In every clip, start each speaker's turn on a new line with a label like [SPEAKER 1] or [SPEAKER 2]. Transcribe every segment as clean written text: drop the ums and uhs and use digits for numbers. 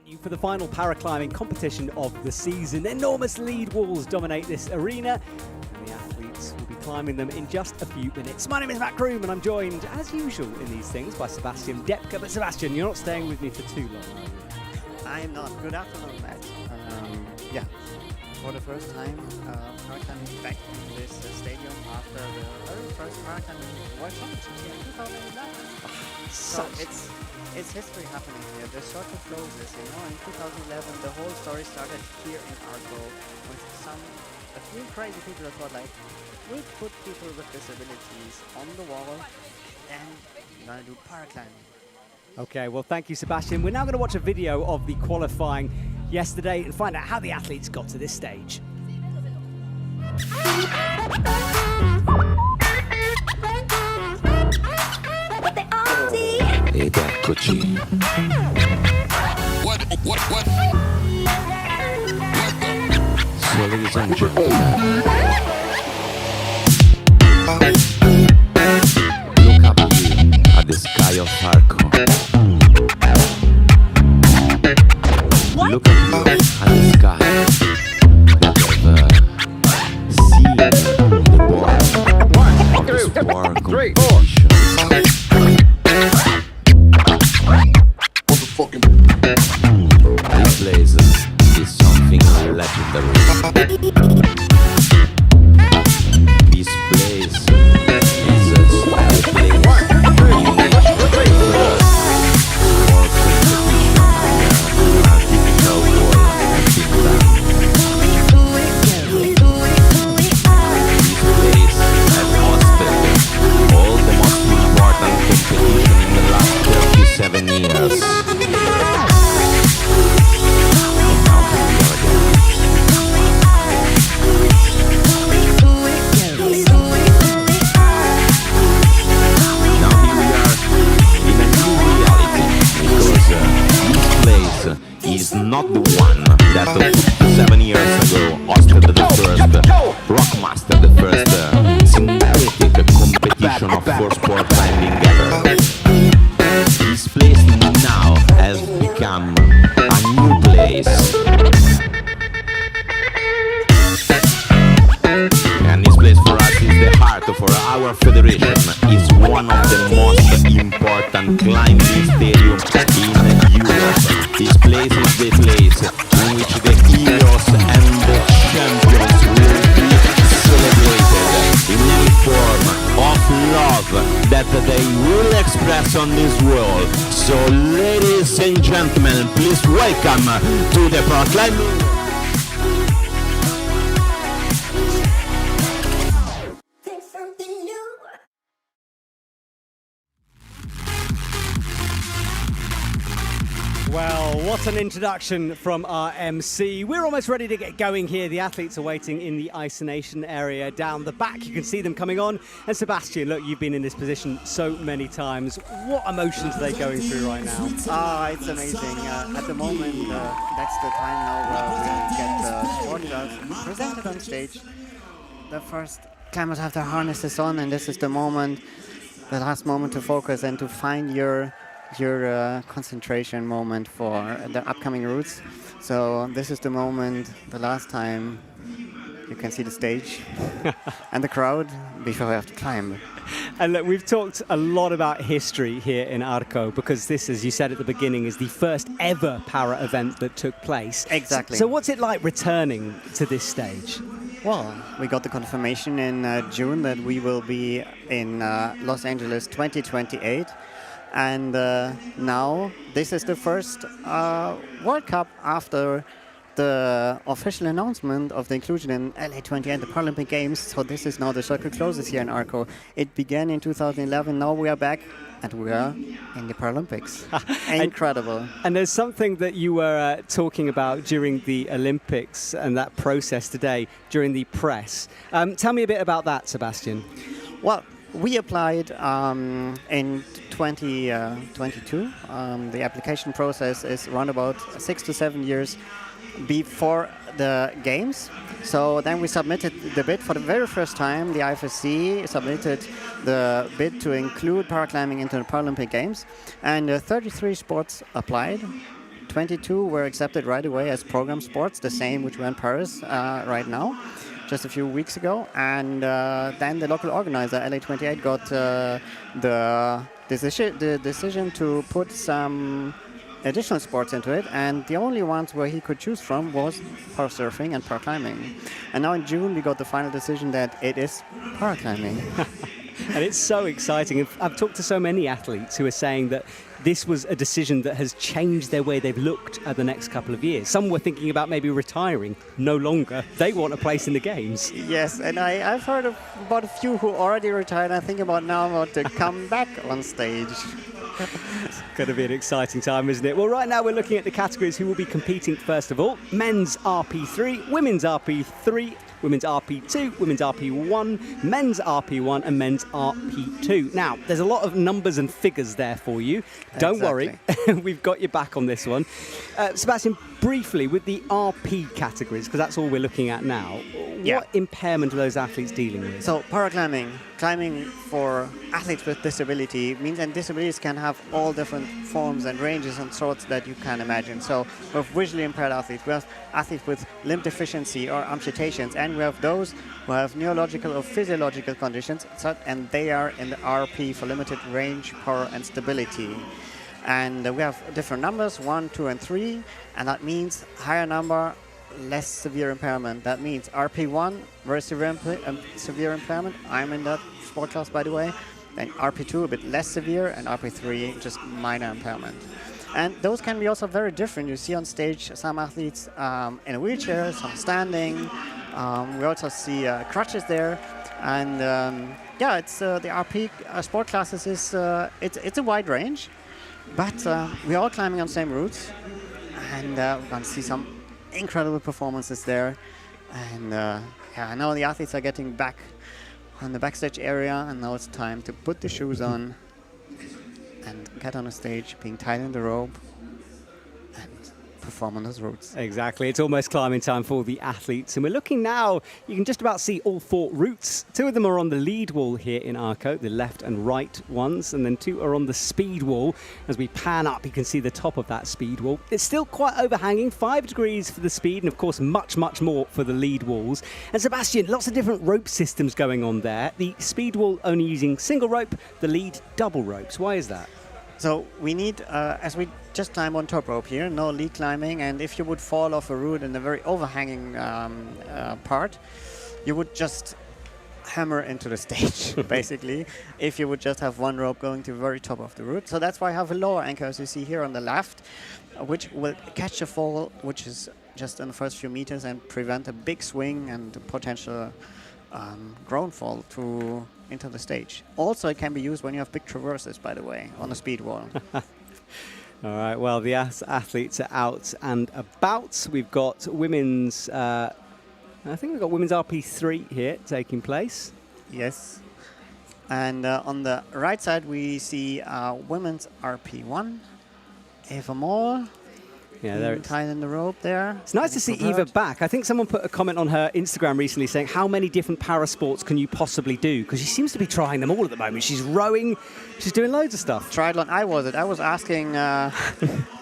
[SPEAKER 1] venue for the final paraclimbing competition of the season. Enormous lead walls dominate this arena, and the athletes will be climbing them in just a few minutes. My name is Matt Groom, and I'm joined, as usual in these things, by Sebastian Depke. But Sebastian, you're not staying with me for too long, are you?
[SPEAKER 2] I'm not. Good afternoon, Matt. Yeah, for the first time, paraclimbing back in this stadium after the very first paraclimbing World Championships here in 2011. So it's history happening here. The circle closes. You know, in 2011, the whole story started here in Arco with a few crazy people that thought like, we'll put people with disabilities on the wall and we're gonna do paraclimbing.
[SPEAKER 1] Okay, well, thank you, Sebastian. We're now going to watch a video of the qualifying yesterday and find out how the athletes got to this stage.
[SPEAKER 3] Ed eccoci. So, ladies and gentlemen, look up here at the sky of Arco. Look up here at the sky that have seen the born of the sport competition. This place is something legendary. This place is a special place in which artificial wall has been done. This place has hosted all the most important competition in the last 37 years. Is not the one that 7 years ago hosted the first Rockmaster, the first synthetic competition of for sport climbing ever. This place now has become a new place. And this place for us is the heart for our federation. Is one of the most important climbing stadiums in Europe. This place is the place in which the heroes and the champions will be celebrated in any form of love that they will express on this world. So, ladies and gentlemen, please welcome to the Paraclimbing.
[SPEAKER 1] Well, what an introduction from our MC. We're almost ready to get going here. The athletes are waiting in the isolation area down the back. You can see them coming on. And Sebastian, look, you've been in this position so many times. What emotions are they going through right now?
[SPEAKER 2] It's amazing. At the moment, that's the time now where we get the sport girls presented on stage. The first climbers have their harnesses on, and this is the moment, the last moment to focus and to find your concentration moment for the upcoming routes. So this is the moment, the last time you can see the stage and the crowd before we have to climb.
[SPEAKER 1] And look, we've talked a lot about history here in Arco because this, as you said at the beginning, is the first ever para event that took place.
[SPEAKER 2] Exactly.
[SPEAKER 1] So what's it like returning to this stage?
[SPEAKER 2] Well, we got the confirmation in June that we will be in Los Angeles 2028. And now this is the first World Cup after the official announcement of the inclusion in AL1 and the Paralympic Games. So this is now the circle closes here in Arco. It began in 2011. Now we are back and we are in the Paralympics. Incredible.
[SPEAKER 1] And there's something that you were talking about during the Olympics and that process today during the press. Tell me a bit about that, Sebastian.
[SPEAKER 2] Well, we applied in 2022. The application process is around about 6 to 7 years before the games. So then we submitted the bid for the very first time. The IFSC submitted the bid to include paraclimbing into the Paralympic Games, and 33 sports applied. 22 were accepted right away as program sports, the same which were in Paris right now, just a few weeks ago. And then the local organizer, AL1 got the decision to put some additional sports into it, and the only ones where he could choose from was parasurfing and paraclimbing. And now in June we got the final decision that it is paraclimbing.
[SPEAKER 1] And it's so exciting. I've talked to so many athletes who are saying that this was a decision that has changed their way they've looked at the next couple of years. Some were thinking about maybe retiring. No longer. They want a place in the games.
[SPEAKER 2] Yes, and I've heard about a few who already retired. I think about to come back on stage.
[SPEAKER 1] It's going to be an exciting time, isn't it? Well, right now we're looking at the categories who will be competing first of all. Men's RP3, women's RP3, women's RP2, women's RP1, men's RP1 and men's RP2. Now, there's a lot of numbers and figures there for you. Don't worry, we've got your back on this one. Sebastian, briefly, with the RP categories, because that's all we're looking at now, what impairment are those athletes dealing with?
[SPEAKER 2] So, paraclimbing, climbing for athletes with disability means, and disabilities can have all different forms and ranges and sorts that you can imagine. So, we have visually impaired athletes, we have athletes with limb deficiency or amputations, and we have those who have neurological or physiological conditions, and they are in the RP for limited range, power and stability. And we have different numbers, 1, 2 and 3, and that means higher number, less severe impairment. That means RP1, very severe impairment. I'm in that sport class, by the way. Then RP2, a bit less severe, and RP3, just minor impairment. And those can be also very different. You see on stage some athletes in a wheelchair, some standing. We also see crutches there. And yeah, it's the RP sport classes is it's a wide range, but we're all climbing on the same routes, and we're going to see some incredible performances there. And yeah, I know the athletes are getting back on the backstage area, and now it's time to put the shoes on and get on a stage, being tied in the rope and perform on those routes.
[SPEAKER 1] Exactly. It's almost climbing time for the athletes. And we're looking now, you can just about see all 4 routes. 2 of them are on the lead wall here in Arco, the left and right ones, and then 2 are on the speed wall. As we pan up, you can see the top of that speed wall. It's still quite overhanging, 5 degrees for the speed, and of course much, much more for the lead walls. And Sebastian, lots of different rope systems going on there. The speed wall only using single rope, the lead double ropes. Why is that?
[SPEAKER 2] So we need, as we just climb on top rope here, no lead climbing, and if you would fall off a route in a very overhanging part, you would just hammer into the stage, basically, if you would just have one rope going to the very top of the route. So that's why I have a lower anchor, as you see here on the left, which will catch a fall, which is just in the first few meters, and prevent a big swing and a potential ground fall into the stage. Also, it can be used when you have big traverses, by the way, on the speed wall.
[SPEAKER 1] All right, well, the athletes are out and about. We've got women's, I think we've got women's RP3 here taking place.
[SPEAKER 2] Yes. And on the right side, we see women's RP1. Eva Moore.
[SPEAKER 1] Yeah, there
[SPEAKER 2] tied in the rope there.
[SPEAKER 1] It's nice to see Eva back. I think someone put a comment on her Instagram recently saying, how many different para sports can you possibly do? Because she seems to be trying them all at the moment. She's rowing, she's doing loads of stuff.
[SPEAKER 2] Triathlon, I was asking,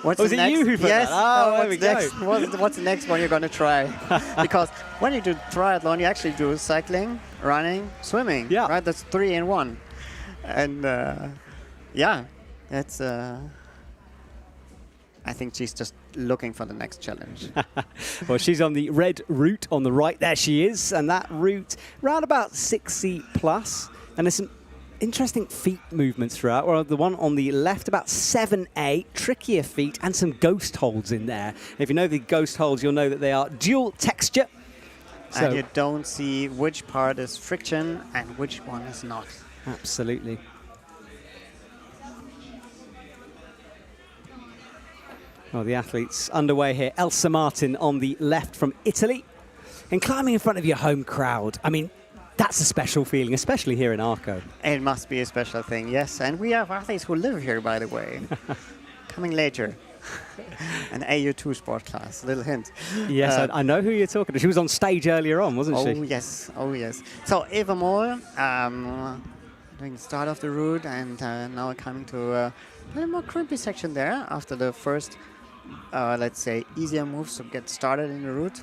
[SPEAKER 2] what's
[SPEAKER 1] was
[SPEAKER 2] the
[SPEAKER 1] it
[SPEAKER 2] next?
[SPEAKER 1] you who put
[SPEAKER 2] yes,
[SPEAKER 1] that? Oh, there we go.
[SPEAKER 2] What's the next one you're going to try? Because when you do triathlon, you actually do cycling, running, swimming.
[SPEAKER 1] Yeah.
[SPEAKER 2] Right? That's 3 in 1. And yeah, that's... I think she's just looking for the next challenge.
[SPEAKER 1] Well, she's on the red route on the right. There she is. And that route, around about 60 plus. And there's some interesting feet movements throughout. Well, the one on the left, about 7A, trickier feet, and some ghost holds in there. If you know the ghost holds, you'll know that they are dual texture. So
[SPEAKER 2] and you don't see which part is friction and which one is not.
[SPEAKER 1] Absolutely. Well, the athletes underway here. Elsa Martin on the left from Italy. And climbing in front of your home crowd, I mean, that's a special feeling, especially here in Arco.
[SPEAKER 2] It must be a special thing, yes. And we have athletes who live here, by the way. Coming later. An AU2 sport class, little hint.
[SPEAKER 1] Yes, I know who you're talking to. She was on stage earlier on, wasn't she?
[SPEAKER 2] Oh, yes. Oh, yes. So, Eva Moore, doing the start of the route, and now coming to a little more crimpy section there after the first let's say, easier moves to get started in the route.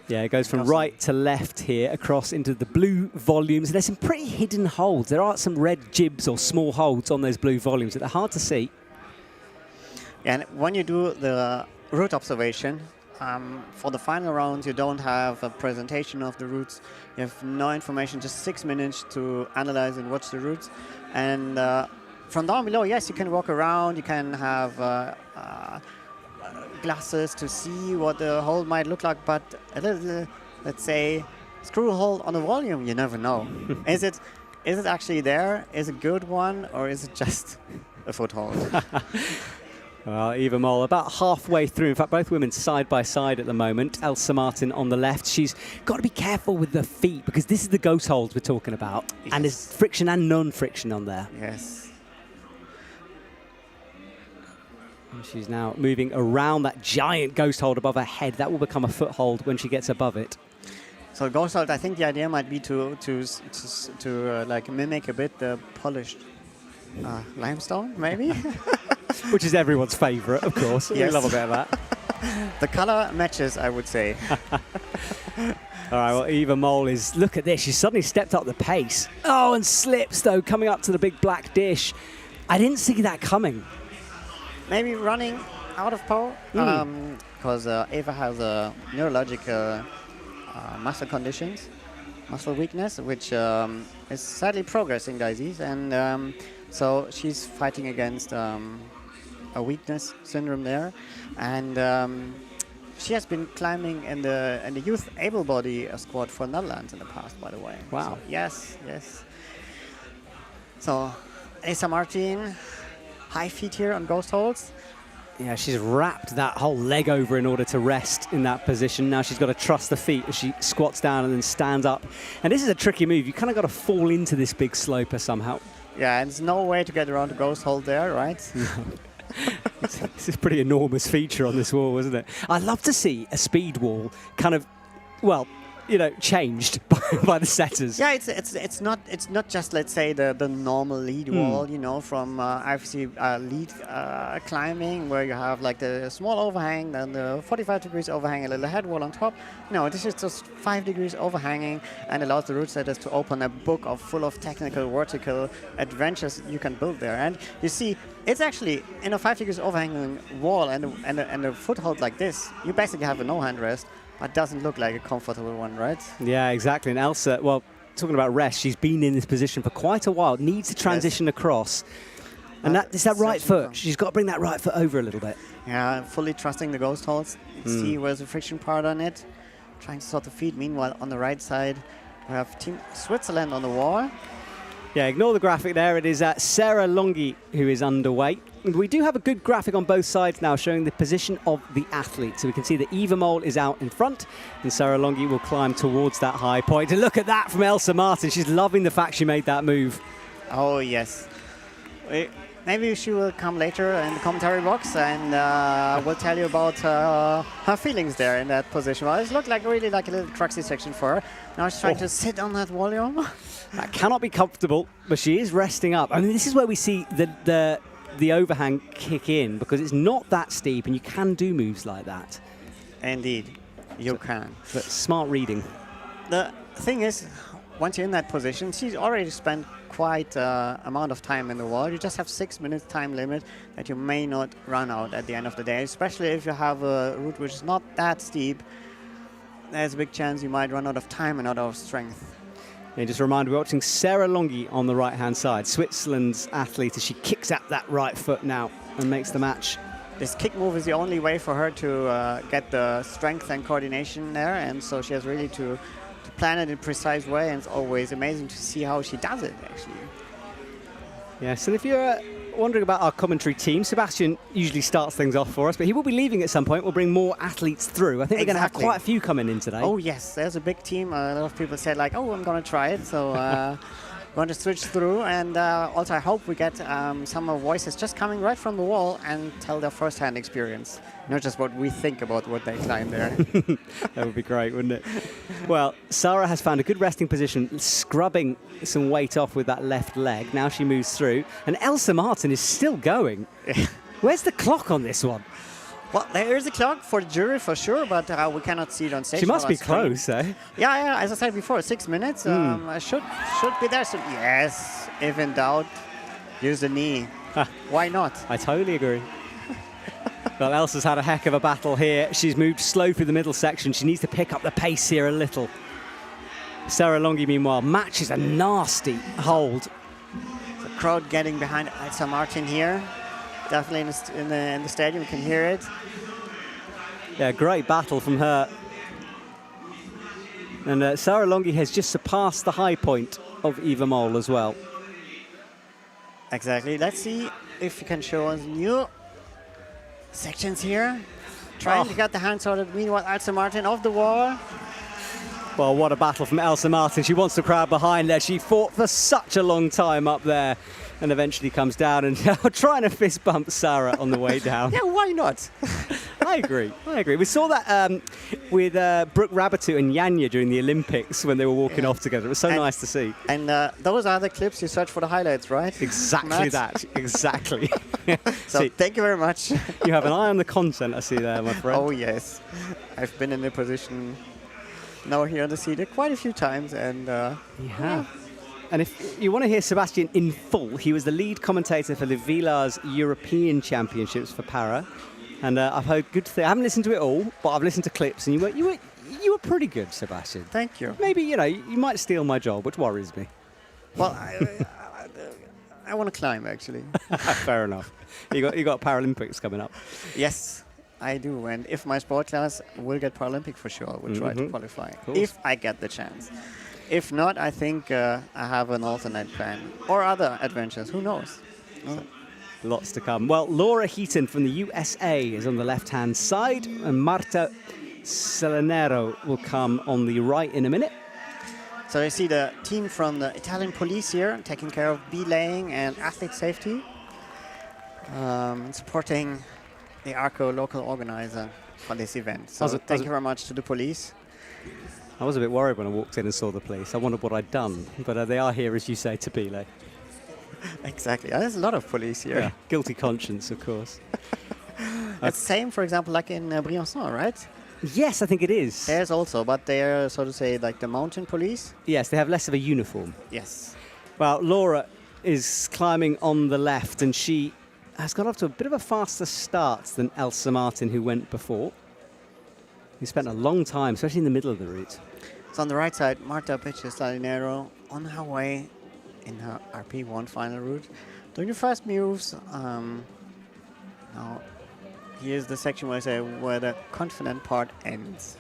[SPEAKER 1] Yeah, it goes from right to left here, across into the blue volumes. There's some pretty hidden holds. There are some red jibs or small holds on those blue volumes that are hard to see.
[SPEAKER 2] And when you do the route observation, for the final rounds, you don't have a presentation of the routes. You have no information, just 6 minutes to analyze and watch the routes. And from down below, yes, you can walk around. You can have glasses to see what the hole might look like. But a little, let's say, screw hole on the volume, you never know. Is it actually there? Is it a good one? Or is it just a foothold?
[SPEAKER 1] Well, Eva Moll about halfway through. In fact, both women side by side at the moment. Elsa Martin on the left. She's got to be careful with the feet because this is the ghost holds we're talking about. Yes. And there's friction and non-friction on there.
[SPEAKER 2] Yes.
[SPEAKER 1] And she's now moving around that giant ghost hold above her head. That will become a foothold when she gets above it.
[SPEAKER 2] So ghost hold, I think the idea might be to like mimic a bit the polished limestone, maybe.
[SPEAKER 1] Which is everyone's favourite, of course.
[SPEAKER 2] Yes.
[SPEAKER 1] We love a bit of that.
[SPEAKER 2] The colour matches, I would say.
[SPEAKER 1] All right, well, Eva Moll is, look at this, she's suddenly stepped up the pace. Oh, and slips, though, coming up to the big black dish. I didn't see that coming.
[SPEAKER 2] Maybe running out of power, because Eva has a neurological muscle conditions, muscle weakness, which is sadly progressing disease, and so she's fighting against a weakness syndrome there, and she has been climbing in the youth able-body squad for Netherlands in the past, by the way.
[SPEAKER 1] Wow.
[SPEAKER 2] So, yes. So, Elsa Martin, high feet here on ghost holds.
[SPEAKER 1] Yeah, she's wrapped that whole leg over in order to rest in that position. Now she's got to trust the feet as she squats down and then stands up. And this is a tricky move. You kind of got to fall into this big sloper somehow.
[SPEAKER 2] Yeah, and there's no way to get around the ghost hold there, right?
[SPEAKER 1] This is a pretty enormous feature on this wall, isn't it? I'd love to see a speed wall kind of, well, you know, changed by the setters.
[SPEAKER 2] Yeah, it's not just, let's say, the normal lead wall, you know, from IFC lead climbing, where you have like the small overhang, then the 45 degrees overhang, a little head wall on top. No, this is just 5 degrees overhanging and allows the route setters to open a book full of technical vertical adventures you can build there. And you see, it's actually in a 5 degrees overhanging wall and a foothold like this, you basically have a no hand rest. But doesn't look like a comfortable one, right?
[SPEAKER 1] Yeah, exactly. And Elsa, well, talking about rest, she's been in this position for quite a while, needs to transition across. And it's that right foot. She's got to bring that right foot over a little bit.
[SPEAKER 2] Yeah, fully trusting the ghost holds. See where's the friction part on it. Trying to sort the feet. Meanwhile, on the right side, we have Team Switzerland on the wall.
[SPEAKER 1] Yeah, ignore the graphic there. It is Sarah Longi who is underway. We do have a good graphic on both sides now showing the position of the athlete. So we can see that Eva Moll is out in front and Sarah Longi will climb towards that high point. And look at that from Elsa Martin. She's loving the fact she made that move.
[SPEAKER 2] Oh, yes. Maybe she will come later in the commentary box and will tell you about her feelings there in that position. Well, it looked like really like a little cruxy section for her. Now she's trying to sit on that volume.
[SPEAKER 1] That cannot be comfortable, but she is resting up. I mean, this is where we see the overhang kick in because it's not that steep and you can do moves like that.
[SPEAKER 2] Indeed, you can.
[SPEAKER 1] But smart reading.
[SPEAKER 2] The thing is, once you're in that position, she's already spent quite amount of time in the wall. You just have 6 minutes time limit that you may not run out at the end of the day, especially if you have a route which is not that steep. There's a big chance you might run out of time and out of strength.
[SPEAKER 1] And just a reminder, we're watching Sarah Longi on the right-hand side, Switzerland's athlete, as she kicks at that right foot now and makes the match.
[SPEAKER 2] This kick move is the only way for her to get the strength and coordination there, and so she has really to plan it in a precise way, and it's always amazing to see how she does it, actually.
[SPEAKER 1] Yes, and if you're wondering about our commentary team, Sebastian usually starts things off for us, but he will be leaving at some point. We'll bring more athletes through. I think we're going to have quite a few coming in today.
[SPEAKER 2] Oh, yes, there's a big team. A lot of people said, like, oh, I'm going to try it. So going to switch through. And also, I hope we get some voices just coming right from the wall and tell their first-hand experience, not just what we think about what they climb there.
[SPEAKER 1] That would be great, wouldn't it? Well, Sarah has found a good resting position, scrubbing some weight off with that left leg. Now she moves through. And Elsa Martin is still going. Where's the clock on this one?
[SPEAKER 2] Well, there is a clock for the jury for sure, but we cannot see it on stage.
[SPEAKER 1] She must
[SPEAKER 2] or
[SPEAKER 1] be
[SPEAKER 2] on screen.
[SPEAKER 1] close, eh?
[SPEAKER 2] Yeah, as I said before, 6 minutes. Should be there. So yes, if in doubt, use the knee. Why not?
[SPEAKER 1] I totally agree. Well, Elsa's had a heck of a battle here. She's moved slow through the middle section. She needs to pick up the pace here a little. Sarah Longi, meanwhile, matches a nasty hold.
[SPEAKER 2] The crowd getting behind Elsa Martin here. Definitely in the stadium, you can hear it.
[SPEAKER 1] Yeah, great battle from her. And Sarah Longi has just surpassed the high point of Eva Moll as well.
[SPEAKER 2] Exactly. Let's see if you can show us new sections here. Trying to get the hand sorted. Meanwhile, Elsa Martin off the wall.
[SPEAKER 1] Well, what a battle from Elsa Martin. She wants the crowd behind there. She fought for such a long time up there and eventually comes down and trying to fist bump Sarah on the way down.
[SPEAKER 2] Yeah, why not?
[SPEAKER 1] I agree. We saw that with Brooke Rabatou and Yanya during the Olympics when they were walking off together. It was so nice to see.
[SPEAKER 2] And those are the clips you search for the highlights, right?
[SPEAKER 1] Exactly that. Exactly.
[SPEAKER 2] So
[SPEAKER 1] See,
[SPEAKER 2] thank you very much.
[SPEAKER 1] You have an eye on the content, I see there, my friend.
[SPEAKER 2] Oh, yes. I've been in the position now here on the seat quite a few times. And
[SPEAKER 1] yeah. And if you want to hear Sebastian in full, he was the lead commentator for the Villars European Championships for Para. And I've heard good things. I haven't listened to it all, but I've listened to clips, and you were pretty good, Sebastian.
[SPEAKER 2] Thank you.
[SPEAKER 1] Maybe, you might steal my job, which worries me.
[SPEAKER 2] Well, I want to climb, actually.
[SPEAKER 1] Fair enough. You got Paralympics coming up.
[SPEAKER 2] Yes, I do. And if my sport class will get Paralympic for sure, I will try to qualify, if I get the chance. If not, I think I have an alternate plan or other adventures. Who knows? Oh.
[SPEAKER 1] Lots to come. Well, Laura Heaton from the USA is on the left-hand side, and Marta Selenero will come on the right in a minute.
[SPEAKER 2] So you see the team from the Italian police here taking care of belaying and athlete safety, supporting the Arco local organizer for this event. So thank you very much to the police.
[SPEAKER 1] I was a bit worried when I walked in and saw the police. I wondered what I'd done, but they are here, as you say, to belay.
[SPEAKER 2] Exactly. There's a lot of police here.
[SPEAKER 1] Yeah. Guilty conscience, of course.
[SPEAKER 2] It's the same, for example, like in Briançon, right?
[SPEAKER 1] Yes, I think it is.
[SPEAKER 2] There's also, but they're, so to say, like the mountain police.
[SPEAKER 1] Yes, they have less of a uniform.
[SPEAKER 2] Yes.
[SPEAKER 1] Well, Laura is climbing on the left, and she has got off to a bit of a faster start than Elsa Martin, who went before. He spent a long time, especially in the middle of the route.
[SPEAKER 2] So on the right side, Marta Salinero on her way in her RP1 final route. Doing the first moves. Now, here's the section where I say where the confident part ends.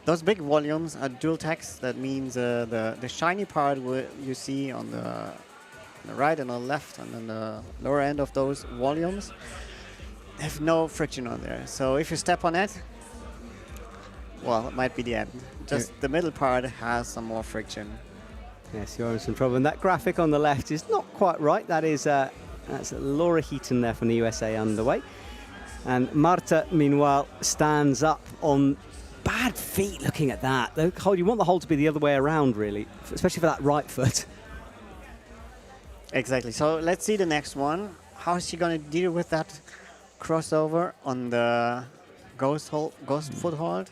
[SPEAKER 2] Those big volumes are dual text. That means the shiny part you see on the right and on the left, and then the lower end of those volumes have no friction on there. So if you step on it, well, it might be the end. Just the middle part has some more friction.
[SPEAKER 1] Yes, you're in some trouble. And that graphic on the left is not quite right. That is that's Laura Heaton there from the USA underway. And Marta, meanwhile, stands up on bad feet looking at that. You want the hole to be the other way around, really, especially for that right foot.
[SPEAKER 2] Exactly. So let's see the next one. How is she going to deal with that crossover on the ghost foothold?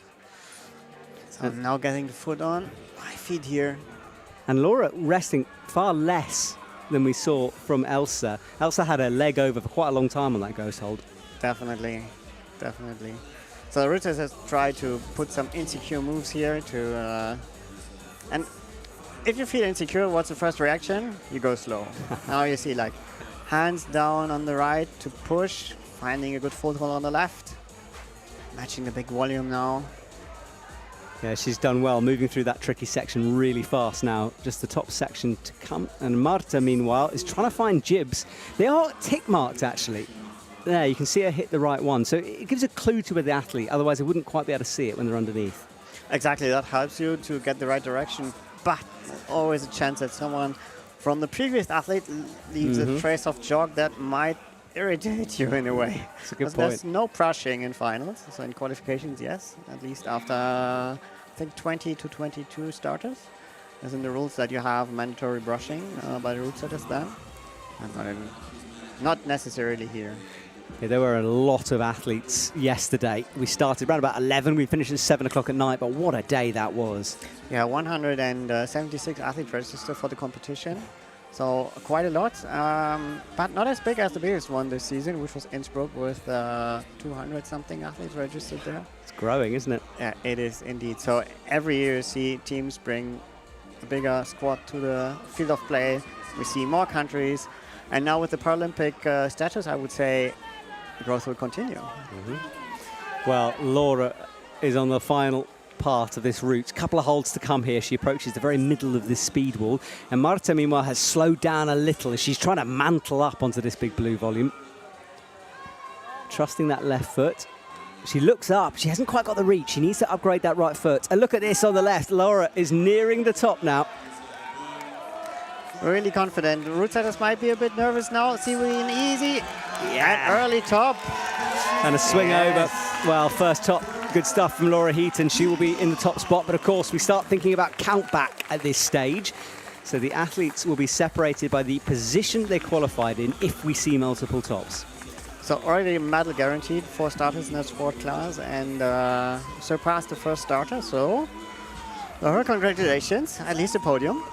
[SPEAKER 2] So now getting the foot on. 5 feet here.
[SPEAKER 1] And Laura resting far less than we saw from Elsa. Elsa had her leg over for quite a long time on that ghost hold.
[SPEAKER 2] Definitely. Definitely. So Ruta has tried to put some insecure moves here to... and if you feel insecure, what's the first reaction? You go slow. Now you see like hands down on the right to push, finding a good foothold on the left. Matching the big volume now.
[SPEAKER 1] Yeah, she's done well, moving through that tricky section really fast now. Just the top section to come. And Marta, meanwhile, is trying to find jibs. They are tick marked, actually. There, you can see her hit the right one. So it gives a clue to the athlete. Otherwise, I wouldn't quite be able to see it when they're underneath.
[SPEAKER 2] Exactly, that helps you to get the right direction. But always a chance that someone from the previous athlete leaves a trace of jog that might irritate you in a way.
[SPEAKER 1] That's a good point.
[SPEAKER 2] There's no brushing in finals. So in qualifications, yes. At least after, I think, 20 to 22 starters. As in the rules that you have mandatory brushing by the rule setters then. And not necessarily here.
[SPEAKER 1] Yeah, there were a lot of athletes yesterday. We started around about 11. We finished at 7 o'clock at night, but what a day that was.
[SPEAKER 2] Yeah, 176 athletes registered for the competition. So quite a lot, but not as big as the biggest one this season, which was Innsbruck with 200-something athletes registered there.
[SPEAKER 1] It's growing, isn't it?
[SPEAKER 2] Yeah, it is indeed. So every year you see teams bring a bigger squad to the field of play. We see more countries. And now with the Paralympic status, I would say growth will continue.
[SPEAKER 1] Well, Laura is on the final part of this route. Couple of holds to come here. She approaches the very middle of this speed wall, and Marta meanwhile has slowed down a little as she's trying to mantle up onto this big blue volume. Trusting that left foot. She looks up. She hasn't quite got the reach. She needs to upgrade that right foot. And look at this on the left. Laura is nearing the top now.
[SPEAKER 2] Really confident. Route setters might be a bit nervous now. See, we're in easy. Yeah, an early top.
[SPEAKER 1] And a swing over. Well, first top. Good stuff from Laura Heaton. She will be in the top spot. But of course, we start thinking about count back at this stage. So the athletes will be separated by the position they qualified in if we see multiple tops.
[SPEAKER 2] So already a medal guaranteed for starters in the sport class, and surpassed the first starter. So Laura, congratulations, at least a podium.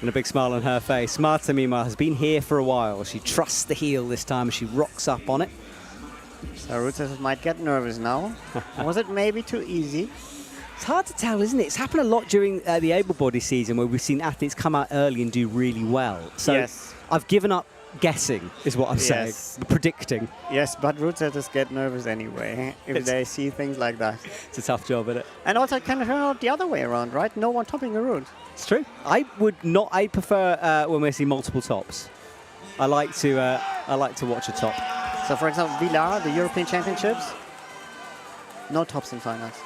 [SPEAKER 1] And a big smile on her face. Marta, meanwhile, has been here for a while. She trusts the heel this time as she rocks up on it.
[SPEAKER 2] So route setters might get nervous now. Was it maybe too easy?
[SPEAKER 1] It's hard to tell, isn't it? It's happened a lot during the able-bodied season where we've seen athletes come out early and do really well. So
[SPEAKER 2] yes.
[SPEAKER 1] I've given up guessing, is what I'm saying. Predicting.
[SPEAKER 2] Yes, but route setters get nervous anyway if they see things like that.
[SPEAKER 1] It's a tough job, isn't it?
[SPEAKER 2] And also it can turn out the other way around, right? No one topping a route.
[SPEAKER 1] It's true. I prefer when we see multiple tops. I like to watch a top.
[SPEAKER 2] So for example, Villa, the European Championships, no tops in finals.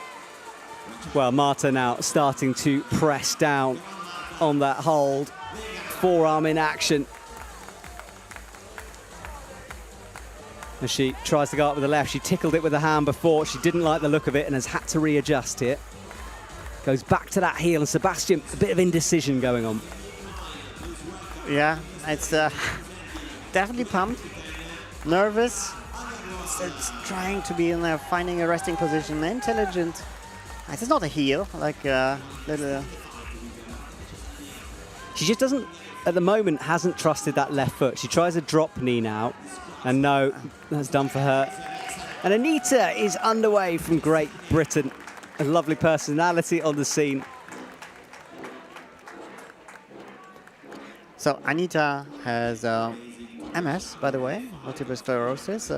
[SPEAKER 1] Well, Marta now starting to press down on that hold. Forearm in action. As she tries to go up with the left, she tickled it with the hand before. She didn't like the look of it and has had to readjust here. Goes back to that heel, and Sebastian, a bit of indecision going on.
[SPEAKER 2] Yeah, it's definitely pumped, nervous. It's trying to be in there, finding a resting position, intelligent. It's not a heel, like a little.
[SPEAKER 1] She just doesn't, at the moment, hasn't trusted that left foot. She tries a drop knee now, and no, that's done for her. And Anita is underway from Great Britain. A lovely personality on the scene.
[SPEAKER 2] So Anita has MS, by the way, multiple sclerosis,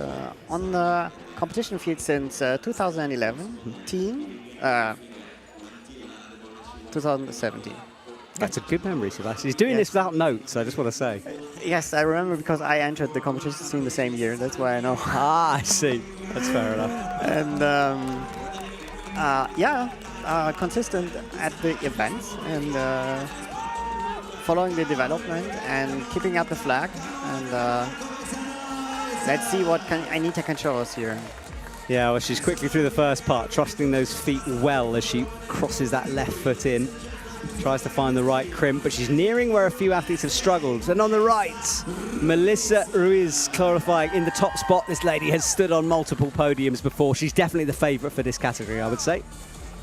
[SPEAKER 2] on the competition field since 2011, 2017.
[SPEAKER 1] That's a good memory, Sebastian. He's doing this without notes, I just want to say.
[SPEAKER 2] Yes, I remember because I entered the competition scene the same year. That's why I know.
[SPEAKER 1] Ah, I see. That's fair enough.
[SPEAKER 2] And consistent at the events and following the development and keeping up the flag. And let's see what Anita can show us here.
[SPEAKER 1] Yeah, well, she's quickly through the first part, trusting those feet well as she crosses that left foot in. Tries to find the right crimp, but she's nearing where a few athletes have struggled. And on the right, Melissa Ruiz clarifying in the top spot. This lady has stood on multiple podiums before. She's definitely the favourite for this category, I would say.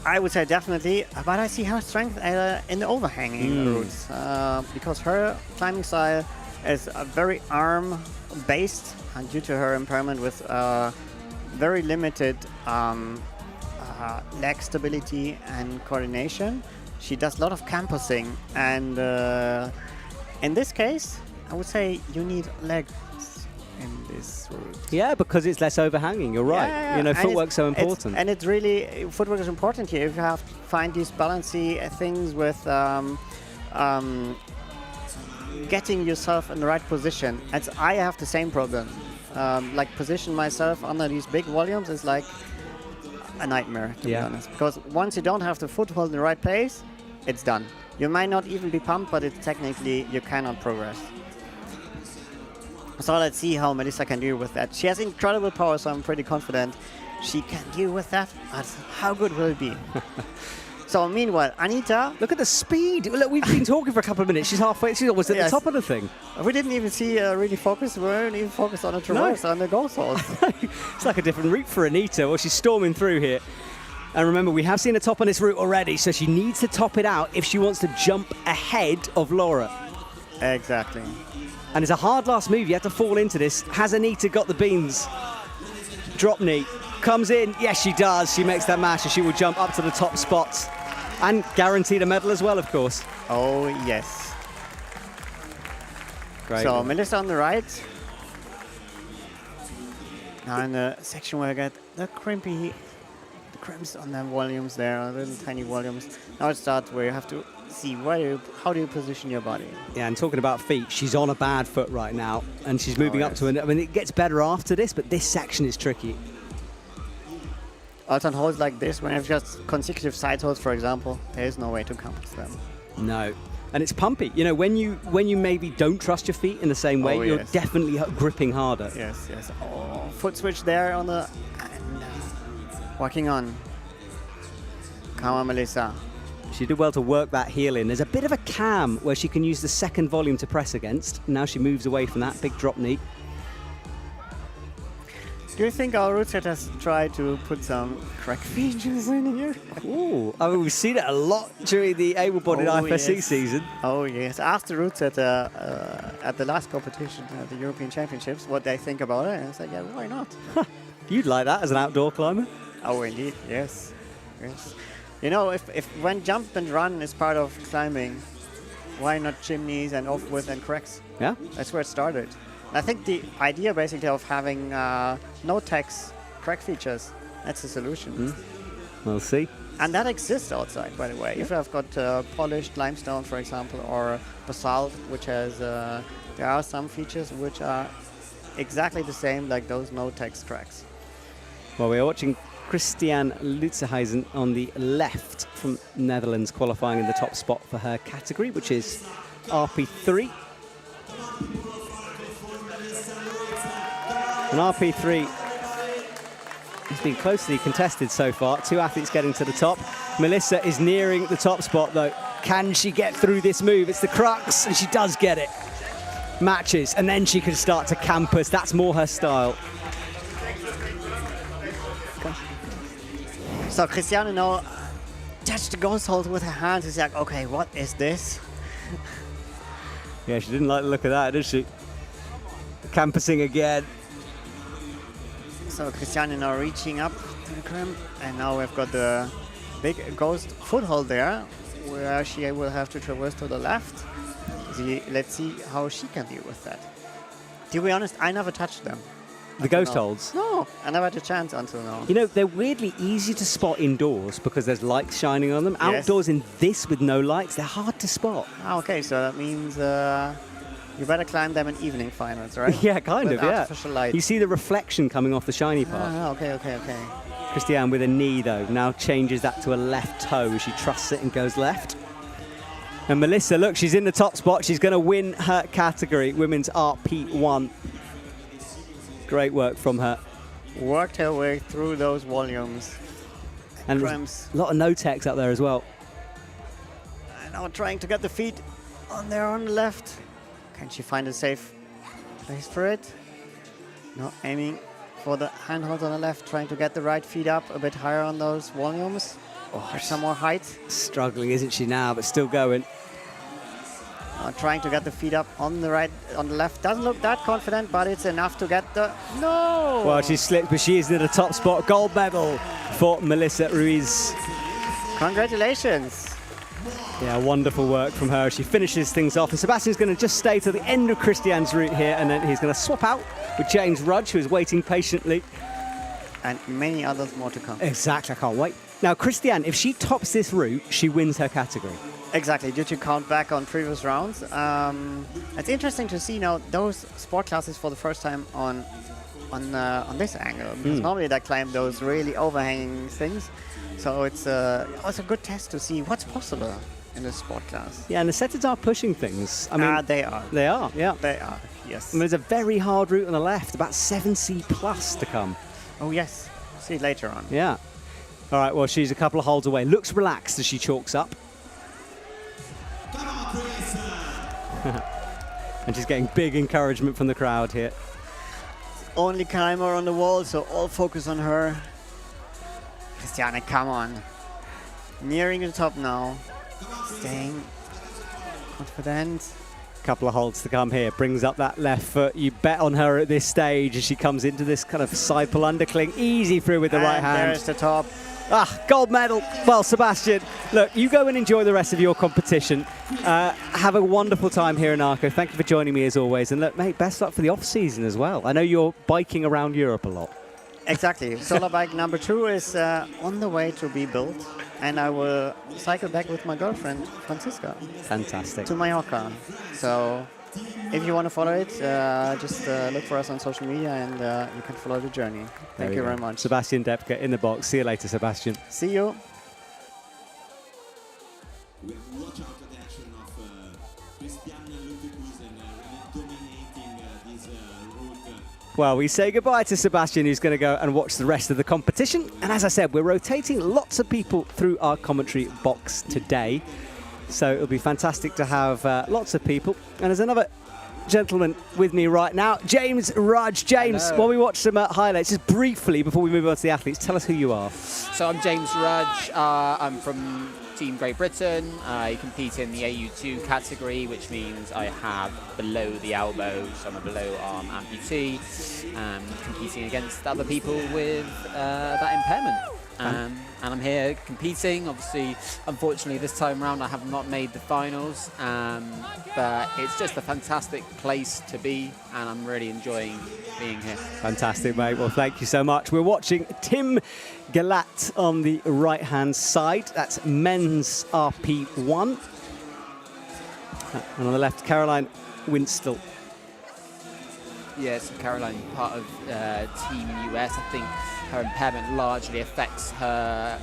[SPEAKER 2] I would say definitely, but I see her strength in the overhanging routes because her climbing style is very arm-based, and due to her impairment with very limited leg stability and coordination. She does a lot of campusing, and in this case, I would say you need legs in this route.
[SPEAKER 1] Yeah, because it's less overhanging, you're right.
[SPEAKER 2] Yeah.
[SPEAKER 1] You know, footwork's so important.
[SPEAKER 2] And it's really, footwork is important here. If you have to find these balancy things with getting yourself in the right position. I have the same problem. Like position myself under these big volumes is like a nightmare, to be honest. Because once you don't have the foothold in the right place, it's done. You might not even be pumped, but it's technically you cannot progress. So let's see how Melissa can deal with that. She has incredible power, so I'm pretty confident she can deal with that. But how good will it be? So meanwhile, Anita,
[SPEAKER 1] Look at the speed. Look, we've been talking for a couple of minutes. She's halfway. She's almost at
[SPEAKER 2] Yes.
[SPEAKER 1] the top of the thing.
[SPEAKER 2] we didn't even see really focus. We weren't even focused on a traverse on the goal hold.
[SPEAKER 1] It's like a different route for Anita. Well, she's storming through here. And remember, we have seen a top on this route already, so she needs to top it out if she wants to jump ahead of Laura.
[SPEAKER 2] Exactly.
[SPEAKER 1] And it's a hard last move. You have to fall into this. Has Anita got the beans? Drop knee. Comes in. Yes, she does. She makes that match, and she will jump up to the top spots. And guaranteed a medal as well, of course.
[SPEAKER 2] Oh, yes.
[SPEAKER 1] Great.
[SPEAKER 2] So Melissa on the right. Now in the section where I get the crimps on the volumes there, little tiny volumes. Now it starts where you have to see how do you position your body.
[SPEAKER 1] Yeah, and talking about feet, she's on a bad foot right now, and she's moving up to an. I mean, it gets better after this, but this section is tricky.
[SPEAKER 2] Also on holds like this, when you have just consecutive side holds, for example, there is no way to compass them.
[SPEAKER 1] No. And it's pumpy. You know, when you maybe don't trust your feet in the same way, you're definitely gripping harder.
[SPEAKER 2] Yes, yes. Oh, foot switch there on the... And, walking on. Come on, Melissa.
[SPEAKER 1] She did well to work that heel in. There's a bit of a cam where she can use the second volume to press against. Now she moves away from that big drop knee.
[SPEAKER 2] Do you think our route setters try to put some crack features in here?
[SPEAKER 1] Ooh, I mean, we've seen it a lot during the able-bodied IFSC season.
[SPEAKER 2] Oh, yes. Ask the route setter at the last competition, at the European Championships, what they think about it. And it's like, yeah, why not?
[SPEAKER 1] You'd like that as an outdoor climber?
[SPEAKER 2] Oh, indeed, yes. Yes. You know, if when jump and run is part of climbing, why not chimneys and off-width and cracks?
[SPEAKER 1] Yeah.
[SPEAKER 2] That's where it started. I think the idea basically of having no text crack features, that's the solution.
[SPEAKER 1] We'll see.
[SPEAKER 2] And that exists outside, by the way. If I've got polished limestone, for example, or basalt, which has, there are some features which are exactly the same like those no text cracks.
[SPEAKER 1] Well, we're watching Christiane Lutzehuizen on the left from Netherlands, qualifying in the top spot for her category, which is RP3. And RP3 has been closely contested so far. 2 athletes getting to the top. Melissa is nearing the top spot, though. Can she get through this move? It's the crux, and she does get it. Matches, and then she can start to campus. That's more her style.
[SPEAKER 2] So Christiane now touched the ghost hold with her hands. She's like, okay, what is this?
[SPEAKER 1] Yeah, she didn't like the look of that, did she? Campusing again.
[SPEAKER 2] So Christiane now reaching up to the crimp, and now we've got the big ghost foothold there, where she will have to traverse to the left. Let's see how she can deal with that. To be honest, I never touched them.
[SPEAKER 1] The ghost holds?
[SPEAKER 2] No, I never had a chance until now.
[SPEAKER 1] You know, they're weirdly easy to spot indoors because there's lights shining on them.
[SPEAKER 2] Yes.
[SPEAKER 1] Outdoors in this with no lights, they're hard to spot.
[SPEAKER 2] Ah, okay, so that means you better climb them in evening finals, right?
[SPEAKER 1] Yeah, kind
[SPEAKER 2] with
[SPEAKER 1] of, yeah.
[SPEAKER 2] artificial light.
[SPEAKER 1] You see the reflection coming off the shiny part.
[SPEAKER 2] Ah, okay.
[SPEAKER 1] Christiane with a knee, though, now changes that to a left toe as she trusts it and goes left. And Melissa, look, she's in the top spot. She's going to win her category, Women's RP1. Great work from her.
[SPEAKER 2] Worked her way through those volumes.
[SPEAKER 1] And
[SPEAKER 2] Cramps.
[SPEAKER 1] a lot of no-techs up there as well.
[SPEAKER 2] And now trying to get the feet on there on the left. Can she find a safe place for it? No, aiming for the handhold on the left, trying to get the right feet up a bit higher on those volumes. For some more height.
[SPEAKER 1] Struggling, isn't she now, but still going.
[SPEAKER 2] Trying to get the feet up on the right, on the left. Doesn't look that confident, but it's enough to get the... No!
[SPEAKER 1] Well, she slipped, but she is in the top spot. Gold medal for Melissa Ruiz.
[SPEAKER 2] Congratulations.
[SPEAKER 1] Yeah, wonderful work from her. She finishes things off. And Sebastian's going to just stay to the end of Christiane's route here, and then he's going to swap out with James Rudge, who is waiting patiently.
[SPEAKER 2] And many others more to come.
[SPEAKER 1] Exactly, I can't wait. Now, Christiane, if she tops this route, she wins her category.
[SPEAKER 2] Exactly, due to count back on previous rounds. It's interesting to see now those sport classes for the first time on this angle. Because normally they climb those really overhanging things. So it's also a good test to see what's possible in this sport class.
[SPEAKER 1] Yeah, and the setters are pushing things. I mean,
[SPEAKER 2] they are.
[SPEAKER 1] They are, yeah.
[SPEAKER 2] They are, yes.
[SPEAKER 1] And there's a very hard route on the left, about 7C plus to come.
[SPEAKER 2] Oh, yes. See it later on.
[SPEAKER 1] Yeah. All right, well, she's a couple of holds away. Looks relaxed as she chalks up.
[SPEAKER 4] Come on, Chris.
[SPEAKER 1] And she's getting big encouragement from the crowd here.
[SPEAKER 2] Only climber on the wall, so all focus on her. Christiane, come on. Nearing the top now. Staying confident.
[SPEAKER 1] Couple of holds to come here. Brings up that left foot. You bet on her at this stage as she comes into this kind of side pull undercling. Easy through with the right hand.
[SPEAKER 2] There's the top.
[SPEAKER 1] Ah, gold medal. Well, Sebastian, look, you go and enjoy the rest of your competition. Have a wonderful time here in Arco. Thank you for joining me as always. And look, mate, best luck for the off-season as well. I know you're biking around Europe a lot.
[SPEAKER 2] Exactly. Solar bike number 2 is on the way to be built. And I will cycle back with my girlfriend, Francisca.
[SPEAKER 1] Fantastic.
[SPEAKER 2] To Mallorca. So if you want to follow it, just look for us on social media and you can follow the journey. Thank you very much.
[SPEAKER 1] Sebastian Depke in the box. See you later, Sebastian.
[SPEAKER 2] See you.
[SPEAKER 4] We have to watch out for the action of Christiane Lutekusen really dominating this route.
[SPEAKER 1] Well, we say goodbye to Sebastian, who's going to go and watch the rest of the competition. And as I said, we're rotating lots of people through our commentary box today. So it'll be fantastic to have lots of people. And there's another gentleman with me right now, James Rudge. James,
[SPEAKER 5] Hello.
[SPEAKER 1] while we watch some highlights, just briefly before we move on to the athletes, tell us who you are.
[SPEAKER 5] So I'm James Rudge. I'm from Team Great Britain. I compete in the AU2 category, which means I have below the elbow, so I'm a below arm amputee, competing against other people with that impairment. And I'm here competing. Obviously, unfortunately, this time around I have not made the finals, but it's just a fantastic place to be, and I'm really enjoying being here.
[SPEAKER 1] Fantastic, mate. Well, thank you so much. We're watching Tim Galat on the right-hand side. That's men's RP1. And on the left, Caroline Winstall.
[SPEAKER 5] Yes, Caroline, part of Team US. I think her impairment largely affects her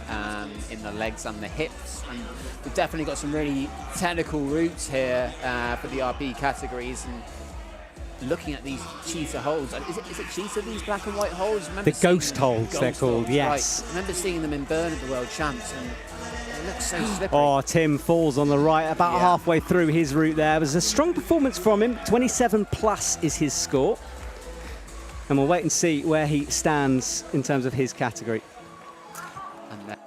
[SPEAKER 5] in the legs and the hips. And we've definitely got some really technical routes here for the RP categories. And looking at these cheetah holds, is it cheetah, these black and white holds?
[SPEAKER 1] The ghost holds, they're called, yes.
[SPEAKER 5] Right. I remember seeing them in Bern at the World Champs, and it looks so slippery.
[SPEAKER 1] Oh, Tim falls on the right, about halfway through his route there. It was a strong performance from him. 27 plus is his score. And we'll wait and see where he stands in terms of his category.
[SPEAKER 5] And
[SPEAKER 4] Makes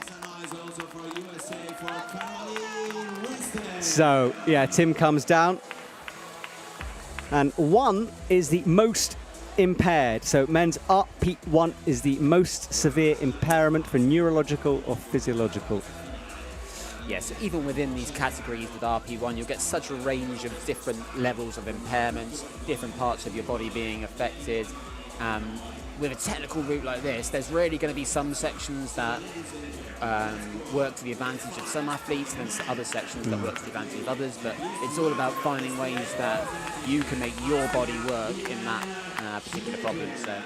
[SPEAKER 4] a noise also for USA for Caroline Winston.
[SPEAKER 1] So, yeah, Tim comes down. And 1 is the most impaired. So men's RP1 is the most severe impairment for neurological or physiological.
[SPEAKER 5] yes, even within these categories with RP1, you'll get such a range of different levels of impairments, different parts of your body being affected. With a technical route like this, there's really going to be some sections that work to the advantage of some athletes, and then other sections that work to the advantage of others. But it's all about finding ways that you can make your body work in that particular problem. So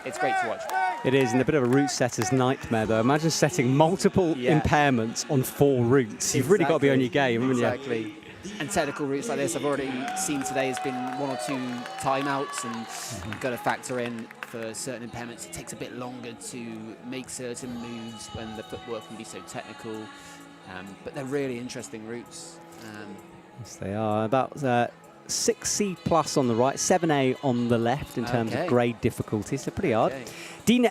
[SPEAKER 5] it's great to watch.
[SPEAKER 1] It is, and a bit of a route setter's nightmare, though. Imagine setting multiple impairments on 4 routes. You've really got to be on your game, haven't you?
[SPEAKER 5] Exactly. And technical routes like this, I've already seen today, has been 1 or 2 timeouts, and you've got to factor in for certain impairments. It takes a bit longer to make certain moves when the footwork can be so technical. But they're really interesting routes.
[SPEAKER 1] Yes, they are. About 6C plus on the right, 7A on the left in terms of grade difficulties. They're pretty hard. Dina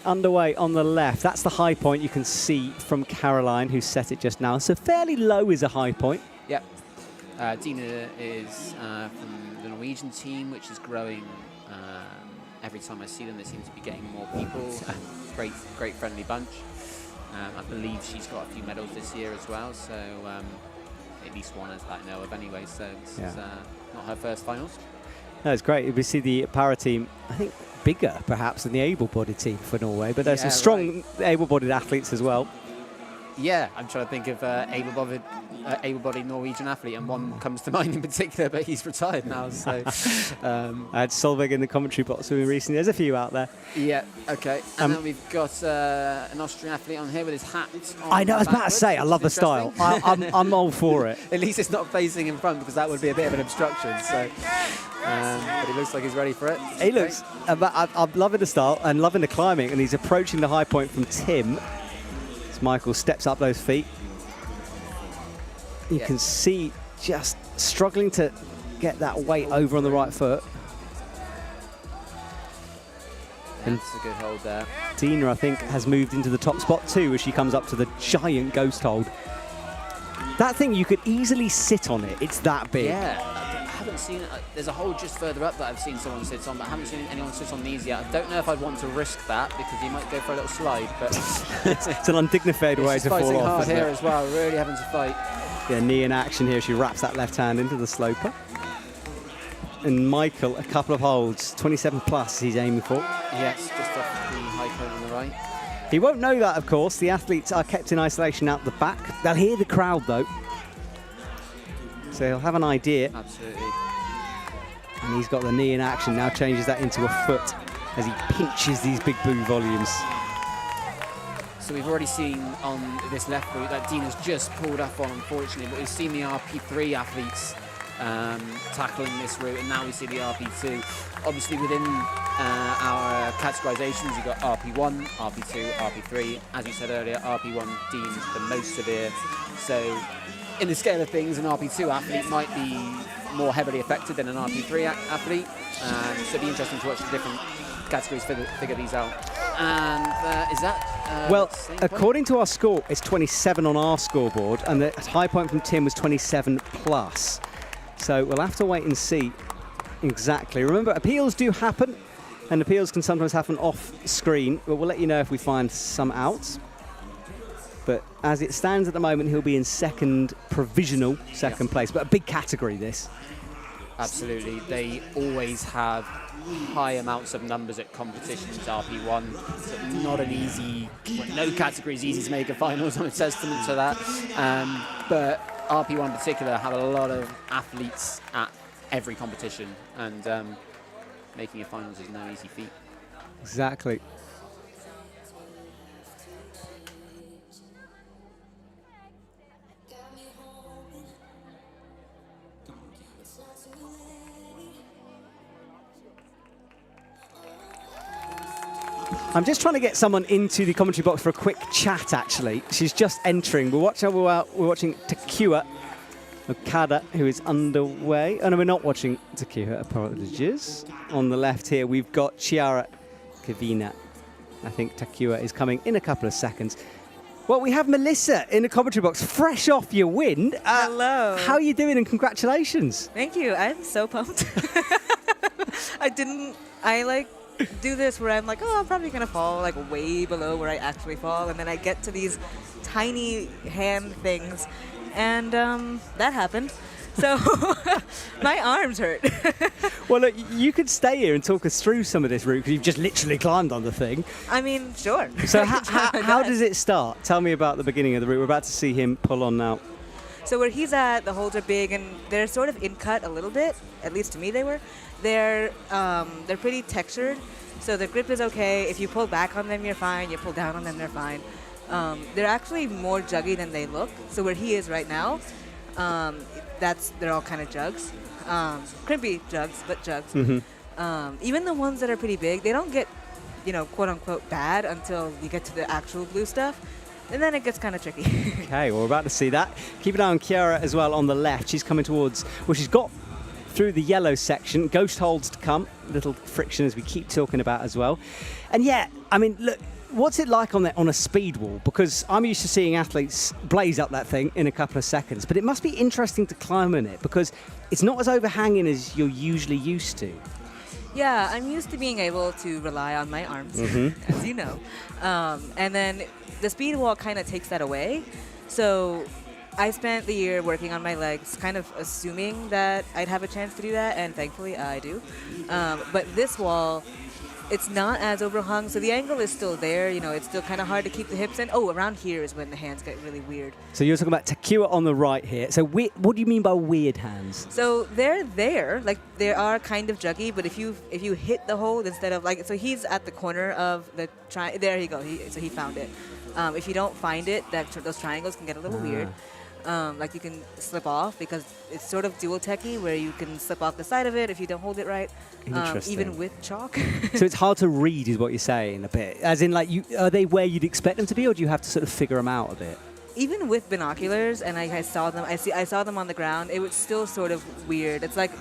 [SPEAKER 1] underway on the left. That's the high point you can see from Caroline, who set it just now. So fairly low is a high point.
[SPEAKER 5] Yep. Dina is from the Norwegian team, which is growing. Every time I see them, they seem to be getting more people. Great friendly bunch. I believe she's got a few medals this year as well, so at least one as I know of anyway, so this is not her first finals.
[SPEAKER 1] No, it's great. We see the para team, I think, bigger perhaps than the able-bodied team for Norway, but there's some strong able-bodied athletes as well.
[SPEAKER 5] Yeah, I'm trying to think of able-bodied Norwegian athlete, and one comes to mind in particular, but he's retired now. So
[SPEAKER 1] I had Solveig in the commentary box with me recently. There's a few out there.
[SPEAKER 5] Yeah, okay. And then we've got an Austrian athlete on here with his hat on.
[SPEAKER 1] I know, I was about to say, I love the style. I'm all for it.
[SPEAKER 5] At least it's not facing in front, because that would be a bit of an obstruction. So But he looks like he's ready for it.
[SPEAKER 1] He looks, I'm loving the style and loving the climbing, and he's approaching the high point from Tim. As Michael steps up those feet. You can see just struggling to get that weight over on the right foot. And
[SPEAKER 5] That's a good hold there.
[SPEAKER 1] Dina, I think, has moved into the top spot too as she comes up to the giant ghost hold. That thing, you could easily sit on it. It's that big.
[SPEAKER 5] Yeah, I haven't seen it. There's a hold just further up that I've seen someone sit on, but I haven't seen anyone sit on these yet. I don't know if I'd want to risk that because you might go for a little slide, but
[SPEAKER 1] It's an undignified way to fall
[SPEAKER 5] fighting
[SPEAKER 1] off.
[SPEAKER 5] hard
[SPEAKER 1] Isn't
[SPEAKER 5] here
[SPEAKER 1] it?
[SPEAKER 5] as well, really having to fight.
[SPEAKER 1] Yeah, knee in action here. She wraps that left hand into the sloper. And Michael, a couple of holds, 27 plus he's aiming for.
[SPEAKER 5] Yes, just off the high point on the right.
[SPEAKER 1] He won't know that, of course. The athletes are kept in isolation out the back. They'll hear the crowd, though. So he'll have an idea.
[SPEAKER 5] Absolutely.
[SPEAKER 1] And he's got the knee in action, now changes that into a foot as he pinches these big boo volumes.
[SPEAKER 5] So we've already seen on this left route that Dina's just pulled up on, unfortunately, but we've seen the RP3 athletes tackling this route, and now we see the RP2. Obviously within our categorizations, you've got RP1, RP2, RP3. As you said earlier, RP1 deemed the most severe. So in the scale of things, an RP2 athlete might be more heavily affected than an RP3 athlete. So it'd be interesting to watch the different categories figure these out. And is that
[SPEAKER 1] Well,
[SPEAKER 5] same point?
[SPEAKER 1] according to our score, it's 27 on our scoreboard, and the high point from Tim was 27 plus. So we'll have to wait and see exactly. Remember, appeals do happen, and appeals can sometimes happen off screen, but we'll let you know if we find some out. But as it stands at the moment, he'll be in provisional second place, but a big category this.
[SPEAKER 5] Absolutely. They always have high amounts of numbers at competitions, RP1. So not an easy, no category is easy to make a finals. I'm a testament to that. But RP1 in particular have a lot of athletes at every competition, and making a finals is no easy feat.
[SPEAKER 1] Exactly. I'm just trying to get someone into the commentary box for a quick chat, actually. She's just entering. We're watching Takua Okada, who is underway. Oh, no, we're not watching Takua, apologies. On the left here, we've got Chiara Kavina. I think Takua is coming in a couple of seconds. Well, we have Melissa in the commentary box, fresh off your win.
[SPEAKER 6] Hello.
[SPEAKER 1] How are you doing, and congratulations.
[SPEAKER 6] Thank you. I'm so pumped. I do this where I'm like, oh, I'm probably gonna fall like way below where I actually fall, and then I get to these tiny hand things, and that happened. So my arms hurt.
[SPEAKER 1] Well, look, you could stay here and talk us through some of this route because you've just literally climbed on the thing.
[SPEAKER 6] I mean, sure.
[SPEAKER 1] So how does it start? Tell me about the beginning of the route. We're about to see him pull on now.
[SPEAKER 6] So where he's at, the holds are big, and they're sort of in cut a little bit. At least to me, they were. They're pretty textured, so the grip is okay. If you pull back on them, you're fine. You pull down on them, they're fine. They're actually more juggy than they look. So where he is right now, they're all kind of jugs, crimpy jugs, but jugs.
[SPEAKER 1] Mm-hmm.
[SPEAKER 6] Even the ones that are pretty big, they don't get, quote unquote bad until you get to the actual blue stuff. And then it gets kind of tricky.
[SPEAKER 1] Okay, well, we're about to see that. Keep an eye on Chiara as well on the left. She's coming towards, well, she's got through the yellow section. Ghost holds to come. Little friction as we keep talking about as well. And yeah, I mean, look, what's it like on a speed wall? Because I'm used to seeing athletes blaze up that thing in a couple of seconds. But it must be interesting to climb on it because it's not as overhanging as you're usually used to.
[SPEAKER 6] Yeah, I'm used to being able to rely on my arms, as you know. And then the speed wall kind of takes that away. So I spent the year working on my legs, kind of assuming that I'd have a chance to do that, and thankfully I do. But this wall, it's not as overhung, so the angle is still there. It's still kind of hard to keep the hips in. Oh, around here is when the hands get really weird.
[SPEAKER 1] So you're talking about Takua on the right here. So what do you mean by weird hands?
[SPEAKER 6] So they're there, like they are kind of juggy, but if you hit the hold instead of so he's at the corner of the there you go. So he found it. If you don't find it, those triangles can get a little weird. like you can slip off because it's sort of dual techie where you can slip off the side of it if you don't hold it right, even with chalk.
[SPEAKER 1] So it's hard to read, is what you're saying a bit. As in, like, are they where you'd expect them to be, or do you have to sort of figure them out a bit?
[SPEAKER 6] Even with binoculars, and I saw them, I saw them on the ground. It was still sort of weird. It's like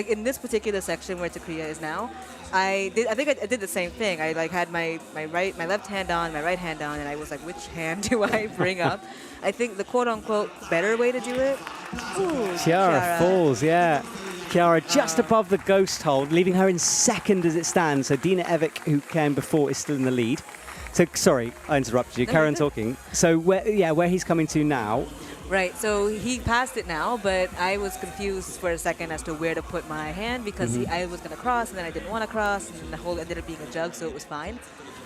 [SPEAKER 6] in this particular section where Takuya is now, I think I did the same thing. I like had my left hand on, my right hand on, and I was like, which hand do I bring up? I think the quote-unquote better way to do it. Ooh,
[SPEAKER 1] Chiara falls, yeah. Chiara just above the ghost hold, leaving her in second as it stands. So Dina Evik, who came before, is still in the lead. So, sorry, I interrupted you. Carry on talking. So, where he's coming to now.
[SPEAKER 6] Right, so he passed it now, but I was confused for a second as to where to put my hand because I was going to cross, and then I didn't want to cross, and the hold ended up being a jug, so it was fine.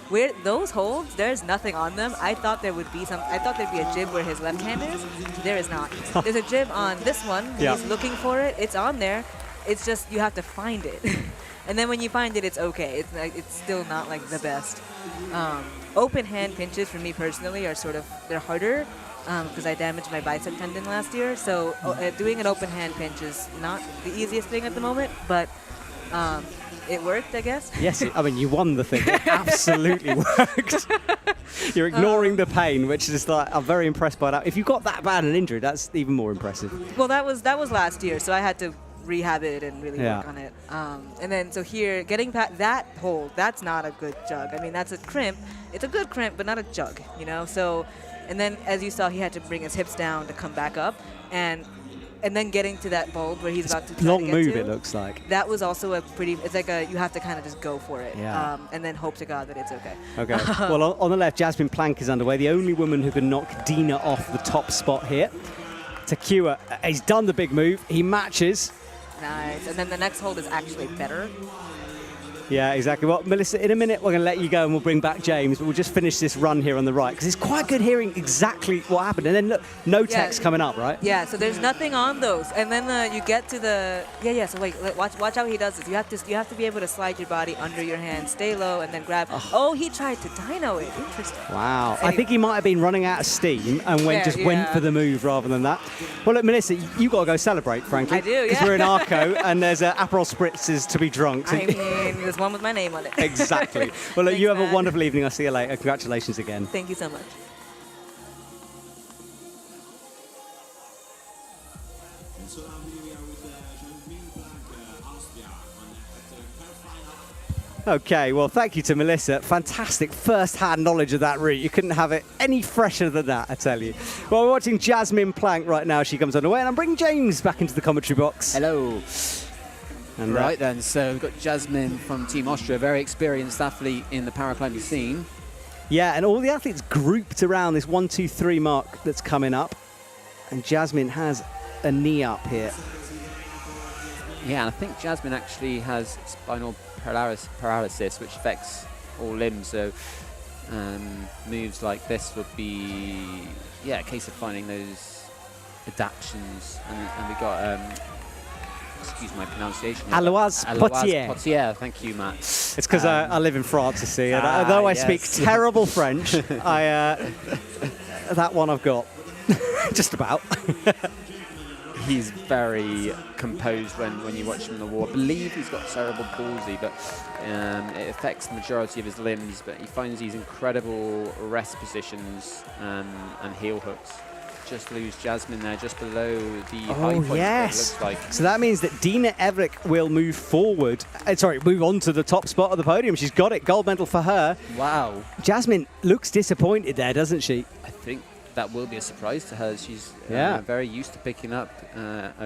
[SPEAKER 6] Where those holds, there's nothing on them. I thought there would be I thought there'd be a jib where his left hand is. There is not. There's a jib on this one. He's looking for it. It's on there. It's just you have to find it. And then when you find it, it's okay. It's still not like the best. Open hand pinches for me personally are they're harder because I damaged my bicep tendon last year. So doing an open hand pinch is not the easiest thing at the moment, but it worked, I guess.
[SPEAKER 1] Yes, I mean, you won the thing. It absolutely worked. You're ignoring the pain, which is like, I'm very impressed by that. If you got that bad an injury, that's even more impressive.
[SPEAKER 6] Well, that was last year, so I had to rehab it and really work on it. And then so here, getting past that hold, that's not a good jug. I mean, that's a crimp. It's a good crimp, but not a jug, you know? So, and then as you saw, he had to bring his hips down to come back up. And then getting to that bulb where he's about to try
[SPEAKER 1] long
[SPEAKER 6] to get
[SPEAKER 1] move,
[SPEAKER 6] to,
[SPEAKER 1] it looks like.
[SPEAKER 6] That was also it's like you have to kind of just go for it.
[SPEAKER 1] Yeah.
[SPEAKER 6] And then hope to God that it's okay.
[SPEAKER 1] Okay. Well, on the left, Jasmine Plank is underway, the only woman who can knock Dina off the top spot here. Takuya, he's done the big move. He matches.
[SPEAKER 6] Nice. And then the next hold is actually better.
[SPEAKER 1] Yeah, exactly. Well, Melissa, in a minute we're going to let you go and we'll bring back James, but we'll just finish this run here on the right because it's quite good hearing exactly what happened. And then look, no text coming up, right?
[SPEAKER 6] Yeah, so there's nothing on those. And then you get to the so wait, watch how he does this. You have to be able to slide your body under your hand, stay low, and then grab. Oh, he tried to dyno it. Interesting.
[SPEAKER 1] Wow.
[SPEAKER 6] Anyway.
[SPEAKER 1] I think he might have been running out of steam and went for the move rather than that. Well, look, Melissa, you got to go celebrate, frankly.
[SPEAKER 6] I do,
[SPEAKER 1] because we're in Arco and there's Aperol spritzes to be drunk.
[SPEAKER 6] I mean, there's one with my name on it.
[SPEAKER 1] Exactly. Well, look,
[SPEAKER 6] Thanks,
[SPEAKER 1] you have
[SPEAKER 6] Matt.
[SPEAKER 1] a wonderful evening. I'll see you later. Congratulations again.
[SPEAKER 6] Thank you so much.
[SPEAKER 4] And so now we are with Jasmine Plank, Austria, at her final.
[SPEAKER 1] Okay, well, thank you to Melissa. Fantastic first-hand knowledge of that route. You couldn't have it any fresher than that, I tell you. Well, we're watching Jasmine Plank right now. She comes on the way, and I'm bringing James back into the commentary box.
[SPEAKER 5] Hello.
[SPEAKER 1] And,
[SPEAKER 5] Right then, so we've got Jasmine from Team Austria, very experienced athlete in the paraclimbing scene.
[SPEAKER 1] Yeah, and all the athletes grouped around this 1, 2, 3 mark that's coming up. And Jasmine has a knee up here.
[SPEAKER 5] Yeah, and I think Jasmine actually has spinal paralysis, which affects all limbs. So moves like this would be, a case of finding those adaptations. And we got, excuse my pronunciation.
[SPEAKER 1] Aloise Potier.
[SPEAKER 5] Thank you, Matt.
[SPEAKER 1] It's because I live in France, you see. And although I speak terrible French, that one I've got. Just about.
[SPEAKER 5] He's very composed when you watch him in the war. I believe he's got cerebral palsy, but it affects the majority of his limbs. But he finds these incredible rest positions and heel hooks. Just lose Jasmine there, just below the high point.
[SPEAKER 1] Yes.
[SPEAKER 5] It looks like.
[SPEAKER 1] So that means that Dina Everick will move forward. Move on to the top spot of the podium. She's got it. Gold medal for her.
[SPEAKER 5] Wow.
[SPEAKER 1] Jasmine looks disappointed there, doesn't she?
[SPEAKER 5] I think that will be a surprise to her. She's very used to picking up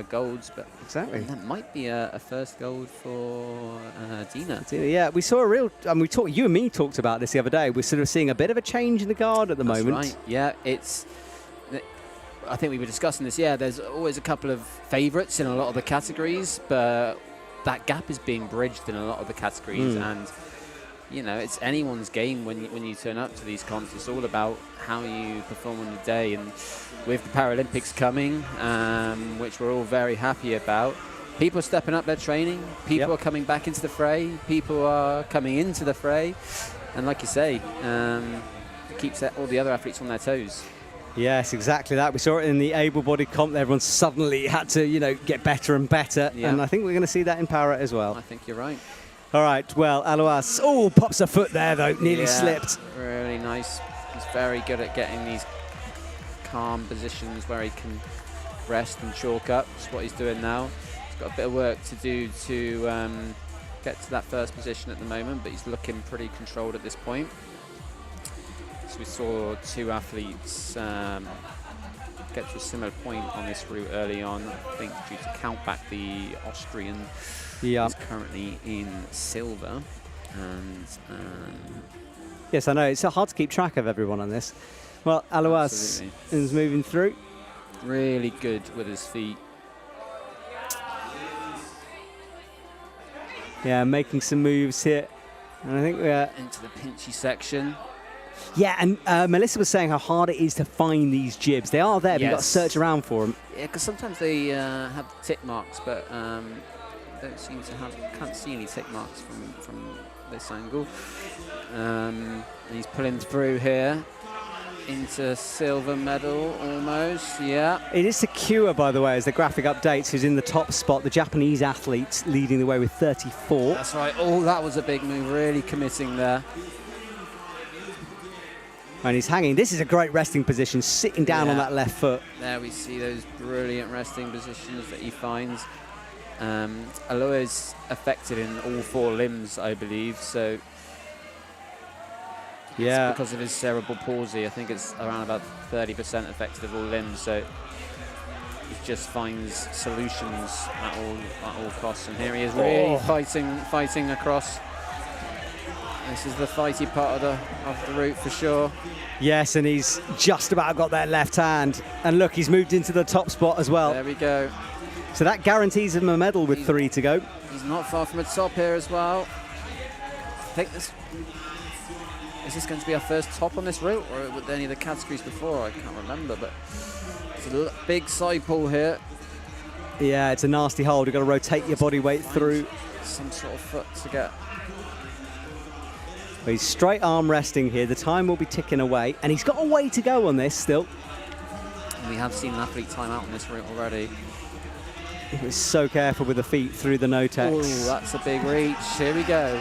[SPEAKER 5] golds, but
[SPEAKER 1] exactly
[SPEAKER 5] that might be a first gold for Dina.
[SPEAKER 1] Yeah, we saw a real. You and me talked about this the other day. We're sort of seeing a bit of a change in the guard at the moment.
[SPEAKER 5] Right. Yeah, I think we were discussing this. Yeah, there's always a couple of favourites in a lot of the categories, but that gap is being bridged in a lot of the categories, and it's anyone's game when you turn up to these comps. It's all about how you perform on the day, and with the Paralympics coming, which we're all very happy about, people are stepping up their training, people are coming back into the fray, people are coming into the fray, and like you say, it keeps all the other athletes on their toes.
[SPEAKER 1] Yes, exactly that. We saw it in the able-bodied comp. Everyone suddenly had to, you know, get better and better.
[SPEAKER 5] Yeah.
[SPEAKER 1] And I think we're going to see that in para as well.
[SPEAKER 5] I think you're right.
[SPEAKER 1] All right, well, Alois. Oh, pops a foot there, though. Nearly
[SPEAKER 5] Yeah,
[SPEAKER 1] slipped.
[SPEAKER 5] Really nice. He's very good at getting these calm positions where he can rest and chalk up. That's what he's doing now. He's got a bit of work to do to get to that first position at the moment, but he's looking pretty controlled at this point. So we saw two athletes get to a similar point on this route early on. I think due to count back, the Austrian is currently in silver. And
[SPEAKER 1] yes, I know. It's hard to keep track of everyone on this. Well, Alois is moving through.
[SPEAKER 5] Really good with his feet.
[SPEAKER 1] Yeah, making some moves here. And I think we're
[SPEAKER 5] into the pinchy section.
[SPEAKER 1] Yeah, and Melissa was saying how hard it is to find these jibs. They are there, but you've got to search around for them.
[SPEAKER 5] Yeah, because sometimes they have tick marks, but don't seem to have. Can't see any tick marks from this angle. And he's pulling through here into silver medal almost. Yeah.
[SPEAKER 1] It is secure, by the way, as the graphic updates. Who's in the top spot? The Japanese athlete leading the way with 34.
[SPEAKER 5] That's right. Oh, that was a big move. Really committing there.
[SPEAKER 1] And he's hanging. This is a great resting position, sitting down on that left foot.
[SPEAKER 5] There we see those brilliant resting positions that he finds. Alois is affected in all four limbs, I believe, so it's because of his cerebral palsy. I think it's around about 30% affected of all limbs, so he just finds solutions at all costs. And here he is really fighting across. This is the fighty part of the route for sure.
[SPEAKER 1] Yes, and he's just about got that left hand. And look, he's moved into the top spot as well.
[SPEAKER 5] There we go.
[SPEAKER 1] So that guarantees him a medal with 3 to go.
[SPEAKER 5] He's not far from the top here as well. I think is this going to be our first top on this route, or with any of the categories before? I can't remember, but it's a big side pull here.
[SPEAKER 1] Yeah, it's a nasty hold. You've got to rotate your body weight through.
[SPEAKER 5] Some sort of foot to get.
[SPEAKER 1] But he's straight arm resting here. The time will be ticking away, and he's got a way to go on this still.
[SPEAKER 5] We have seen an athlete time out on this route already.
[SPEAKER 1] He was so careful with the feet through the no-tex.
[SPEAKER 5] Oh, that's a big reach. Here we go.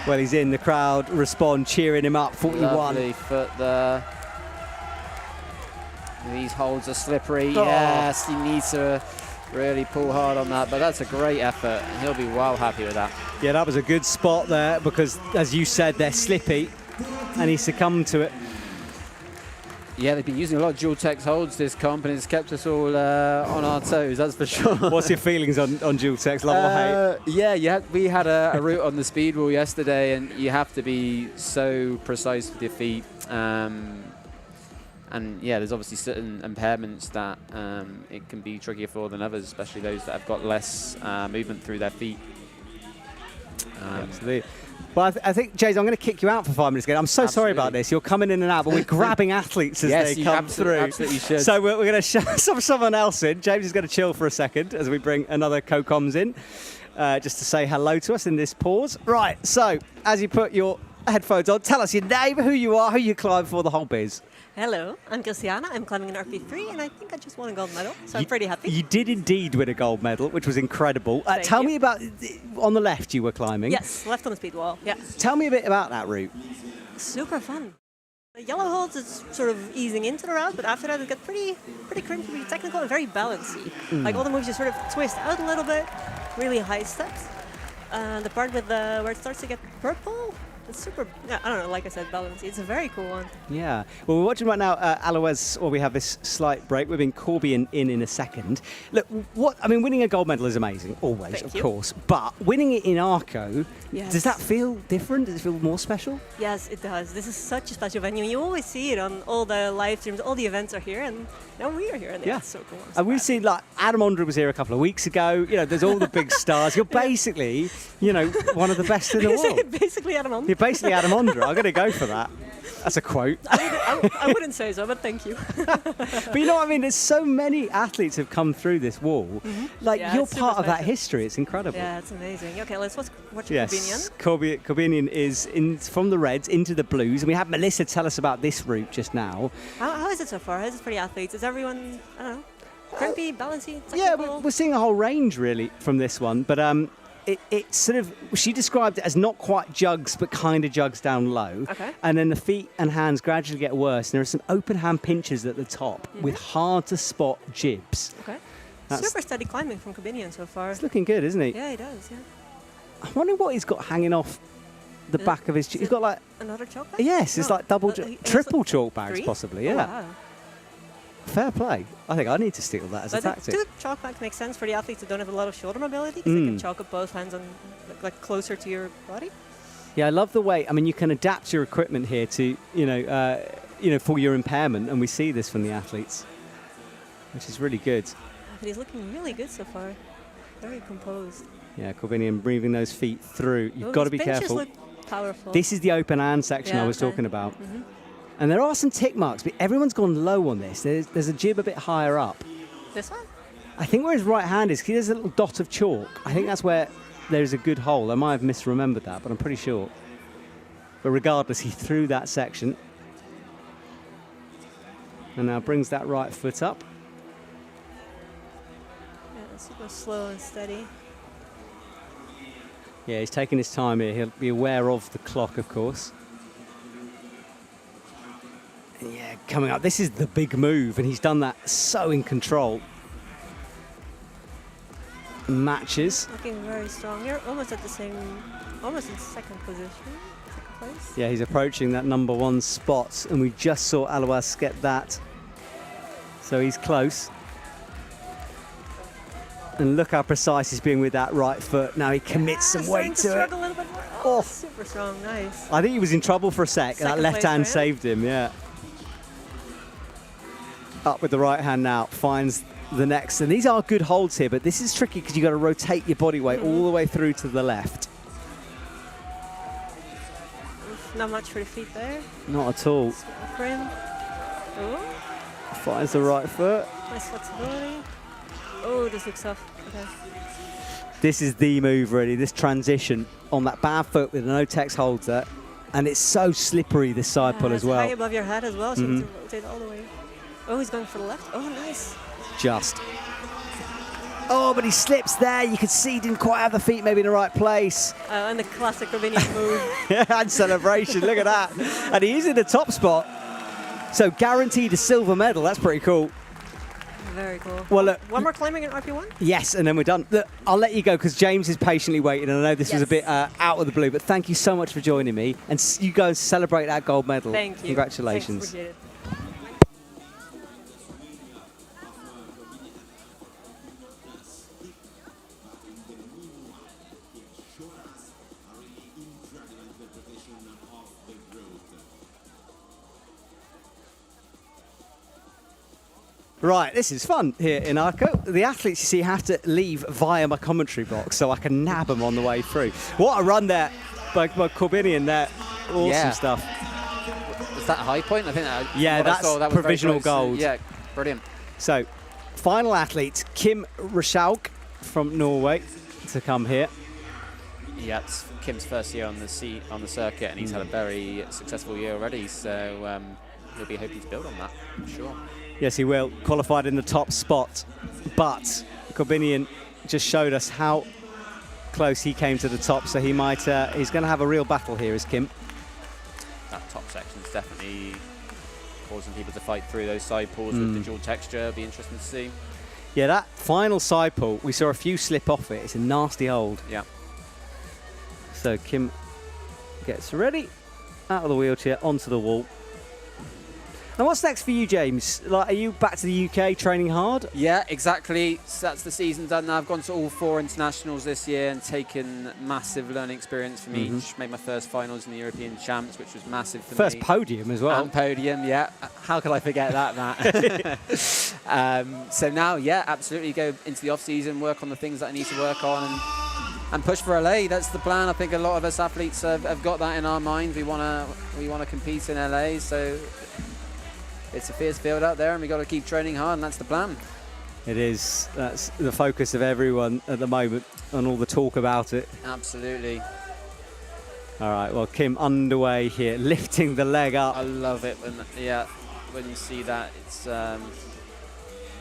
[SPEAKER 1] Well, he's in. The crowd respond, cheering him up. 41.
[SPEAKER 5] Lovely foot there. These holds are slippery.
[SPEAKER 1] Oh.
[SPEAKER 5] Yes, he needs to really pull hard on that, but that's a great effort. He'll be well happy with that.
[SPEAKER 1] Yeah, that was a good spot there because, as you said, they're slippy, and he succumbed to it.
[SPEAKER 5] Yeah, they've been using a lot of dual tex holds this comp, and it's kept us all on our toes, that's for sure.
[SPEAKER 1] What's your feelings on dual tex, love or hate?
[SPEAKER 5] Yeah, we had a route on the speed wall yesterday, and you have to be so precise with your feet. And yeah, there's obviously certain impairments that it can be trickier for than others, especially those that have got less movement through their feet.
[SPEAKER 1] Absolutely. Well, I think, Jays, I'm going to kick you out for 5 minutes again. I'm so sorry about this. You're coming in and out, but we're grabbing athletes as they come through.
[SPEAKER 5] Absolutely should.
[SPEAKER 1] So we're going to shove someone else in. James is going to chill for a second as we bring another co-coms in, just to say hello to us in this pause. Right, so as you put your headphones on, tell us your name, who you are, who you climb for, the whole biz.
[SPEAKER 7] Hello, I'm Christiana. I'm climbing an RP3, and I think I just won a gold medal, so I'm pretty happy.
[SPEAKER 1] You did indeed win a gold medal, which was incredible. Tell me about, on the left you were climbing.
[SPEAKER 7] Yes, left on the speed wall, yeah.
[SPEAKER 1] Tell me a bit about that route.
[SPEAKER 7] Super fun. The yellow holds is sort of easing into the route, but after that it gets pretty cringy, pretty technical, and very balancy. Like all the moves you sort of twist out a little bit, really high steps. The part with where it starts to get purple, it's super, I don't know, like I said, balancy. It's a very cool one.
[SPEAKER 1] Yeah. Well, we're watching right now Alois, or we have this slight break. We'll bring Corby in a second. Look, winning a gold medal is amazing, always, of course. But winning it in Arco, does that feel different? Does it feel more special?
[SPEAKER 7] Yes, it does. This is such a special venue. You always see it on all the live streams. All the events are here, and now we are here, and it's so cool.
[SPEAKER 1] And we've seen, like, Adam Ondra was here a couple of weeks ago. You know, there's all the big stars. You're basically, one of the best in the world.
[SPEAKER 7] Basically Adam Ondra.
[SPEAKER 1] You're basically Adam Ondra. I'm going to go for that. That's a quote.
[SPEAKER 7] I wouldn't say so, but thank you.
[SPEAKER 1] But you know what I mean? There's so many athletes have come through this wall. Like,
[SPEAKER 7] Yeah,
[SPEAKER 1] you're
[SPEAKER 7] it's super
[SPEAKER 1] part of that
[SPEAKER 7] special.
[SPEAKER 1] history. It's incredible.
[SPEAKER 7] Yeah, it's amazing. Okay, let's watch
[SPEAKER 1] Yes,
[SPEAKER 7] Corbinian.
[SPEAKER 1] Corbinian is from the reds into the blues. And we had Melissa tell us about this route just now.
[SPEAKER 7] How is it so far? How is it for the athletes? Is everyone, I don't know, crimpy, balancy,
[SPEAKER 1] Yeah,
[SPEAKER 7] technical?
[SPEAKER 1] we're seeing a whole range really from this one. But it sort of, she described it as not quite jugs, but kind of jugs down low.
[SPEAKER 7] Okay.
[SPEAKER 1] And then the feet and hands gradually get worse. And there are some open hand pinches at the top with hard to spot jibs.
[SPEAKER 7] Okay.
[SPEAKER 1] That's-
[SPEAKER 7] Super steady climbing from Corbinian so far.
[SPEAKER 1] It's looking good, isn't he?
[SPEAKER 7] Yeah, he does, yeah.
[SPEAKER 1] I wonder what he's got hanging off the back of his... He's got like...
[SPEAKER 7] Another chalk bag?
[SPEAKER 1] Yes, it's
[SPEAKER 7] No.
[SPEAKER 1] like double, triple chalk bags
[SPEAKER 7] 3?
[SPEAKER 1] possibly,
[SPEAKER 7] Oh,
[SPEAKER 1] yeah.
[SPEAKER 7] wow.
[SPEAKER 1] Fair play. I think I need to steal that as a
[SPEAKER 7] But the
[SPEAKER 1] tactic.
[SPEAKER 7] two chalk bags make sense for the athletes that don't have a lot of shoulder mobility because they can
[SPEAKER 1] Mm.
[SPEAKER 7] chalk up both hands on, like closer to your body.
[SPEAKER 1] Yeah, I love the way. I mean, you can adapt your equipment here to, for your impairment, and we see this from the athletes, which is really good.
[SPEAKER 7] But he's looking really good so far. Very composed.
[SPEAKER 1] Yeah, Corbinian breathing those feet through. You've
[SPEAKER 7] Oh,
[SPEAKER 1] got to
[SPEAKER 7] his
[SPEAKER 1] be
[SPEAKER 7] pinches
[SPEAKER 1] careful.
[SPEAKER 7] look powerful.
[SPEAKER 1] This is the open hand section
[SPEAKER 7] Yeah,
[SPEAKER 1] I was
[SPEAKER 7] okay.
[SPEAKER 1] talking about. And there are some tick marks, but everyone's gone low on this. There's a jib a bit higher up.
[SPEAKER 7] This one?
[SPEAKER 1] I think where his right hand is, there's a little dot of chalk. I think that's where there's a good hole. I might have misremembered that, but I'm pretty sure. But regardless, he threw that section. And now brings that right foot up.
[SPEAKER 7] Yeah, super slow and steady.
[SPEAKER 1] Yeah, he's taking his time here. He'll be aware of the clock, of course. Yeah, coming up. This is the big move, and he's done that so in control. Matches.
[SPEAKER 7] Looking very strong. You're almost at the same, almost in second position, second place.
[SPEAKER 1] Yeah, he's approaching that number 1 spot, and we just saw Alois get that. So he's close. And look how precise he's being with that right foot. Now he commits some weight to it.
[SPEAKER 7] Struggle a little bit more.
[SPEAKER 1] Oh.
[SPEAKER 7] Super strong. Nice.
[SPEAKER 1] I think he was in trouble for a sec. That
[SPEAKER 7] Second
[SPEAKER 1] left
[SPEAKER 7] place
[SPEAKER 1] hand
[SPEAKER 7] for him.
[SPEAKER 1] saved him, yeah. Up with the right hand now, finds the next. And these are good holds here, but this is tricky because you've got to rotate your body weight all the way through to the left.
[SPEAKER 7] Not much for the feet there.
[SPEAKER 1] Not at all.
[SPEAKER 7] Small crimp. Oh,
[SPEAKER 1] Finds the right foot.
[SPEAKER 7] nice flexibility. Oh, this looks tough. Okay.
[SPEAKER 1] This is the move, really. This transition on that bad foot with no text holder. And it's so slippery, this side pull as
[SPEAKER 7] it's high
[SPEAKER 1] well.
[SPEAKER 7] above your head as well, so you need to rotate all the way. Oh, he's going for the left. Oh, nice.
[SPEAKER 1] Just. Oh, but he slips there. You can see he didn't quite have the feet maybe in the right place.
[SPEAKER 7] And the classic Corbinian move.
[SPEAKER 1] And celebration, look at that. And he is in the top spot. So guaranteed a silver medal. That's pretty cool.
[SPEAKER 7] Very cool.
[SPEAKER 1] Well, look.
[SPEAKER 7] One more climbing in RP1?
[SPEAKER 1] Yes, and then we're done. Look, I'll let you go because James is patiently waiting, and I know this was a bit out of the blue, but thank you so much for joining me. And you go and celebrate that gold medal.
[SPEAKER 7] Thank you.
[SPEAKER 1] Congratulations.
[SPEAKER 7] Thanks, appreciate it.
[SPEAKER 1] Right, this is fun here in Arco. The athletes, you see, have to leave via my commentary box so I can nab them on the way through. What a run there by Corbinian there. Awesome
[SPEAKER 5] Yeah.
[SPEAKER 1] stuff.
[SPEAKER 5] Is that a high point? I think that.
[SPEAKER 1] Yeah,
[SPEAKER 5] what I
[SPEAKER 1] that's
[SPEAKER 5] saw, that was very
[SPEAKER 1] provisional
[SPEAKER 5] close.
[SPEAKER 1] gold.
[SPEAKER 5] Yeah, brilliant.
[SPEAKER 1] So, final athlete, Kim Rishaug from Norway to come here.
[SPEAKER 5] Yeah, it's Kim's first year on the circuit, and he's had a very successful year already. So he'll be hoping to build on that, I'm sure.
[SPEAKER 1] Yes, he will. Qualified in the top spot, but Corbinian just showed us how close he came to the top, so he might. He's going to have a real battle here, is Kim.
[SPEAKER 5] That top section is definitely causing people to fight through those side pulls with the dual texture. It'll be interesting to see.
[SPEAKER 1] Yeah, that final side pull, we saw a few slip off it. It's a nasty hold.
[SPEAKER 5] Yeah.
[SPEAKER 1] So Kim gets ready, out of the wheelchair, onto the wall. And what's next for you, James? Like, are you back to the UK training hard?
[SPEAKER 5] Yeah, exactly. So that's the season done now. I've gone to all 4 internationals this year and taken massive learning experience from each. Made my first finals in the European Champs, which was massive for
[SPEAKER 1] First
[SPEAKER 5] me.
[SPEAKER 1] podium as well.
[SPEAKER 5] And podium, yeah. How could I forget that, Matt? So now, yeah, absolutely go into the off-season, work on the things that I need to work on, and push for LA. That's the plan. I think a lot of us athletes have got that in our mind. We want to compete in LA, so it's a fierce field out there, and we got to keep training hard, and that's the plan.
[SPEAKER 1] It is. That's the focus of everyone at the moment, and all the talk about it.
[SPEAKER 5] Absolutely.
[SPEAKER 1] All right, well, Kim underway here, lifting the leg up.
[SPEAKER 5] I love it when you see that. It's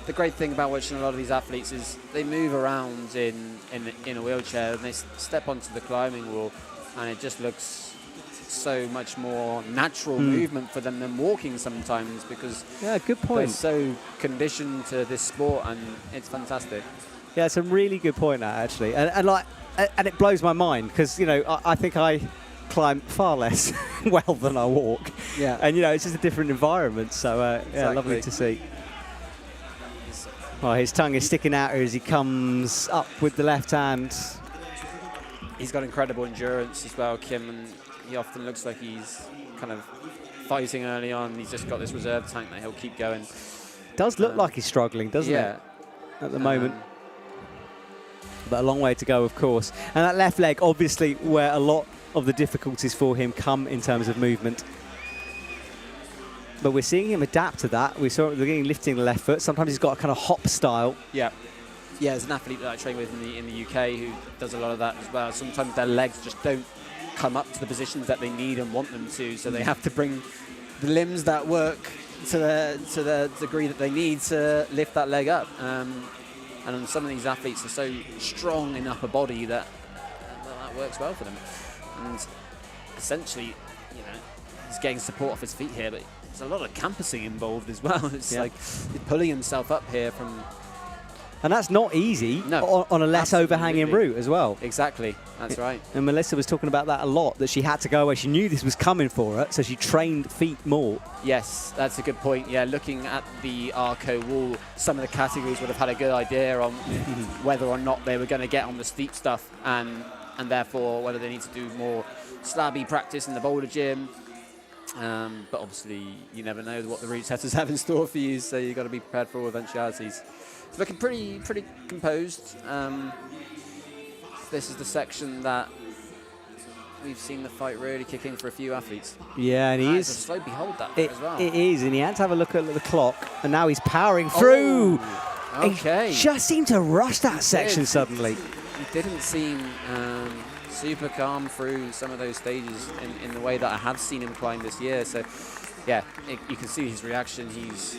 [SPEAKER 5] the great thing about watching a lot of these athletes is they move around in a wheelchair, and they step onto the climbing wall, and it just looks so much more natural movement for them than walking sometimes, because
[SPEAKER 1] good point.
[SPEAKER 5] they're so conditioned to this sport, and it's fantastic.
[SPEAKER 1] Yeah, it's a really good point, that actually, and it blows my mind because I think I climb far less well than I walk.
[SPEAKER 5] Yeah,
[SPEAKER 1] and it's just a different environment. So
[SPEAKER 5] exactly.
[SPEAKER 1] Lovely to see. Well, his tongue is sticking out here as he comes up with the left hand.
[SPEAKER 5] He's got incredible endurance as well, Kim, and he often looks like he's kind of fighting early on. He's just got this reserve tank that he'll keep going.
[SPEAKER 1] Does look like he's struggling, doesn't it? At the moment. But a long way to go, of course. And that left leg, obviously, where a lot of the difficulties for him come in terms of movement. But we're seeing him adapt to that. We saw at the beginning lifting the left foot. Sometimes he's got a kind of hop style.
[SPEAKER 5] Yeah, there's an athlete that I train with in the UK who does a lot of that as well. Sometimes their legs just don't come up to the positions that they need and want them to, so they have to bring the limbs that work to the degree that they need to lift that leg up. And some of these athletes are so strong in upper body that works well for them. And essentially, he's getting support off his feet here, but there's a lot of campusing involved as well. It's like he's pulling himself up here from...
[SPEAKER 1] And that's not easy
[SPEAKER 5] no,
[SPEAKER 1] on a less overhanging route as well.
[SPEAKER 5] Exactly, that's right.
[SPEAKER 1] And Melissa was talking about that a lot, that she had to go away. She knew this was coming for her, so she trained feet more.
[SPEAKER 5] Yes, that's a good point. Yeah, looking at the Arco wall, some of the categories would have had a good idea on whether or not they were going to get on the steep stuff, and therefore whether they need to do more slabby practice in the boulder gym. But obviously, you never know what the route setters have in store for you, so you've got to be prepared for all eventualities. It's looking pretty composed. This is the section that we've seen the fight really kicking for a few athletes.
[SPEAKER 1] Yeah, and he is.
[SPEAKER 5] A slow behold that as well.
[SPEAKER 1] It is, and he had to have a look at the clock, and now he's powering through.
[SPEAKER 5] Okay.
[SPEAKER 1] He just seemed to rush that section suddenly.
[SPEAKER 5] He didn't seem super calm through some of those stages in the way that I have seen him climb this year. So, yeah, you can see his reaction. He's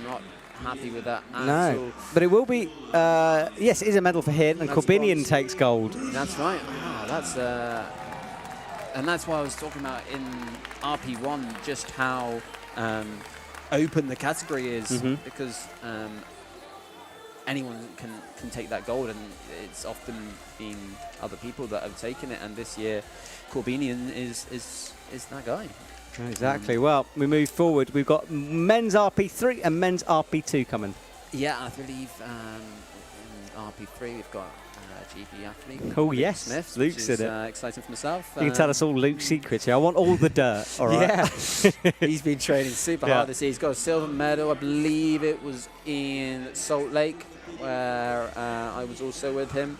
[SPEAKER 5] not happy with that at all.
[SPEAKER 1] But it will be, yes, it is a medal for him, and Corbinian takes gold.
[SPEAKER 5] That's right. And that's why I was talking about in RP1 just how open the category is, because anyone can take that gold, and it's often been other people that have taken it, and this year Corbinian is that guy.
[SPEAKER 1] Exactly. Well, we move forward. We've got men's RP3 and men's RP2 coming.
[SPEAKER 5] Yeah, I believe in RP3 we've got a GB athlete.
[SPEAKER 1] Oh, yes.
[SPEAKER 5] Smith,
[SPEAKER 1] Luke's in
[SPEAKER 5] it. Exciting for myself.
[SPEAKER 1] You can tell us all Luke's secrets here. I want all the dirt, all right?
[SPEAKER 5] Yeah. He's been training super hard this year. He's got a silver medal. I believe it was in Salt Lake, where I was also with him.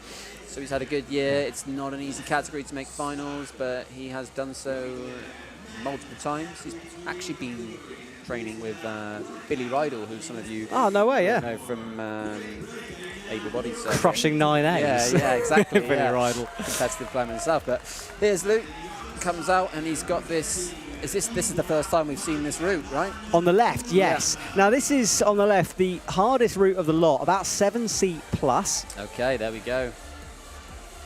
[SPEAKER 5] So he's had a good year. It's not an easy category to make finals, but he has done so multiple times. He's actually been training with Billy Rydell, who some of you know from Able Bodied.
[SPEAKER 1] Crushing 9As.
[SPEAKER 5] Yeah, exactly.
[SPEAKER 1] Billy Rydell.
[SPEAKER 5] Competitive climber himself. But here's Luke, comes out, and he's got this. This is the first time we've seen this route, right?
[SPEAKER 1] On the left, yes. Yeah. Now this is, on the left, the hardest route of the lot, about 7C plus.
[SPEAKER 5] Okay, there we go.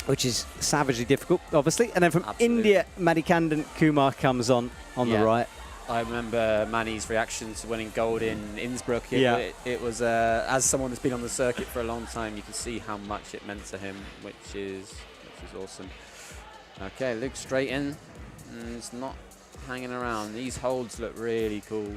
[SPEAKER 1] Which is savagely difficult, obviously. And then from India, Madhikandan Kumar comes on the right.
[SPEAKER 5] I remember Mani's reaction to winning gold in Innsbruck. It was, as someone that's been on the circuit for a long time, you can see how much it meant to him, which is awesome. Okay, Luke straight in. It's not hanging around. These holds look really cool.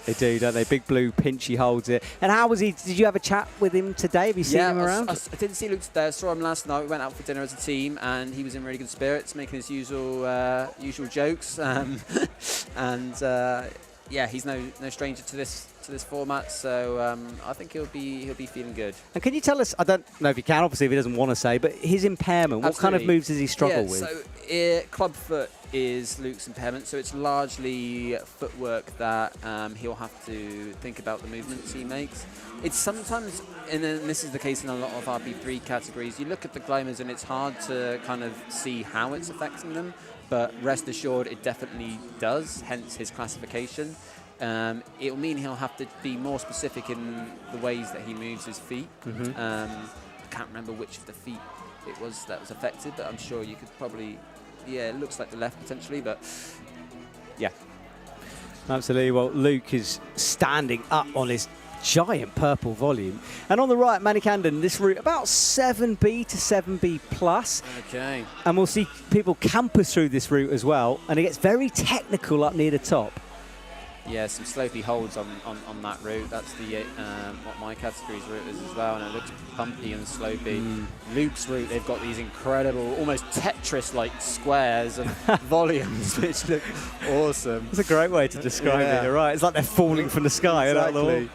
[SPEAKER 1] They do, don't they? Big blue pinchy holds it. And how was he? Did you have a chat with him today? Have you seen him around?
[SPEAKER 5] I didn't see Luke today. I saw him last night. We went out for dinner as a team, and he was in really good spirits, making his usual jokes. And yeah, he's no stranger to this format, so I think he'll be feeling good.
[SPEAKER 1] And can you tell us, I don't know if you can, obviously if he doesn't want to say, but his impairment, what kind of
[SPEAKER 5] Absolutely.
[SPEAKER 1] moves does he struggle with?
[SPEAKER 5] So clubfoot is Luke's impairment, so it's largely footwork that he'll have to think about the movements he makes. It's sometimes, and this is the case in a lot of RP3 categories, you look at the climbers and it's hard to kind of see how it's affecting them, but rest assured it definitely does, hence his classification. It'll mean he'll have to be more specific in the ways that he moves his feet. I can't remember which of the feet it was that was affected, but I'm sure you could probably, yeah, it looks like the left potentially, but yeah.
[SPEAKER 1] Absolutely. Well, Luke is standing up on his giant purple volume. And on the right, Manikanden, this route about 7B to 7B plus.
[SPEAKER 5] Okay.
[SPEAKER 1] And we'll see people campus through this route as well. And it gets very technical up near the top.
[SPEAKER 5] Yeah, some slopey holds on that route. That's the what my category's route is as well, and it looks bumpy and slopey. Luke's route, they've got these incredible, almost Tetris-like squares and volumes, which look awesome.
[SPEAKER 1] It's a great way to describe it, you're right. It's like they're falling from the sky.
[SPEAKER 5] Exactly.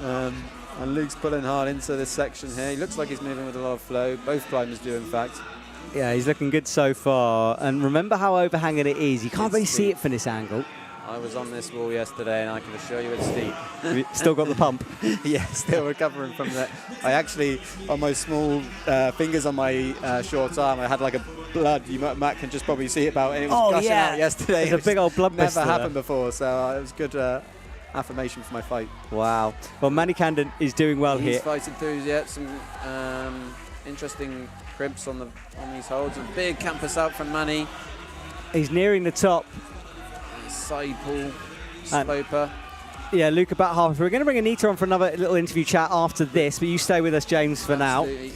[SPEAKER 5] And Luke's pulling hard into this section here. He looks like he's moving with a lot of flow. Both climbers do, in fact.
[SPEAKER 1] Yeah, he's looking good so far. And remember how overhanging it is. You can't really see it from this angle.
[SPEAKER 5] I was on this wall yesterday, and I can assure you it's steep.
[SPEAKER 1] Still got the pump.
[SPEAKER 5] Yeah, still recovering from that. I actually, on my small fingers on my short arm, I had like a blood. Matt can just probably see it about, and it was gushing out yesterday.
[SPEAKER 1] There's a big old blood blister.
[SPEAKER 5] Never happened before, so it was good affirmation for my fight.
[SPEAKER 1] Wow. Well, Manikanden is doing well
[SPEAKER 5] He's
[SPEAKER 1] here.
[SPEAKER 5] fighting through, some interesting crimps on these holds. A big campus out from Manny.
[SPEAKER 1] He's nearing the top.
[SPEAKER 5] Side pull, sloper.
[SPEAKER 1] Yeah, Luke about halfway through. We're going to bring Anita on for another little interview chat after this, but you stay with us, James, for
[SPEAKER 5] Absolutely.
[SPEAKER 1] now.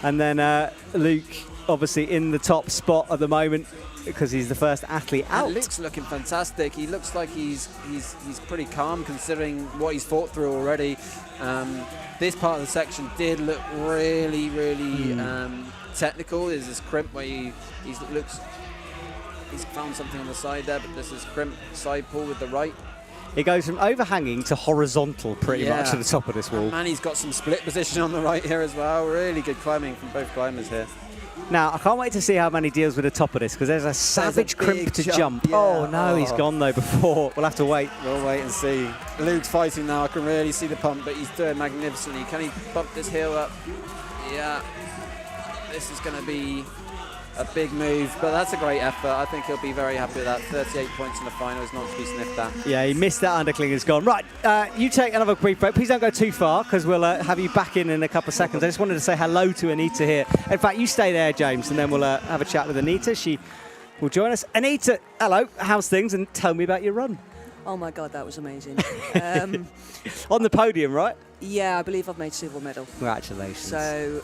[SPEAKER 1] And then Luke, obviously in the top spot at the moment because he's the first athlete out.
[SPEAKER 5] And Luke's looking fantastic. He looks like he's pretty calm considering what he's fought through already. This part of the section did look really technical. There's this crimp where he's found something on the side there, but this is crimp side pull with the right.
[SPEAKER 1] It goes from overhanging to horizontal pretty much at the top of this wall.
[SPEAKER 5] And he's got some split position on the right here as well. Really good climbing from both climbers here.
[SPEAKER 1] Now, I can't wait to see how Manny deals with the top of this because there's a savage crimp to jump.
[SPEAKER 5] Yeah.
[SPEAKER 1] Oh, no, he's gone though before. We'll have to wait.
[SPEAKER 5] We'll wait and see. Luke's fighting now. I can really see the pump, but he's doing magnificently. Can he bump this hill up? Yeah. This is going to be a big move, but that's a great effort. I think he'll be very happy with that. 38 points in the final is not to be sniffed at.
[SPEAKER 1] Yeah, he missed that undercling. It's gone. Right, you take another brief break. Please don't go too far because we'll have you back in a couple of seconds. I just wanted to say hello to Anita here. In fact, you stay there, James, and then we'll have a chat with Anita. She will join us. Anita, hello. How's things? And tell me about your run.
[SPEAKER 8] Oh my God, that was amazing.
[SPEAKER 1] On the podium, right?
[SPEAKER 8] Yeah, I believe I've made silver medal.
[SPEAKER 1] Congratulations.
[SPEAKER 8] So,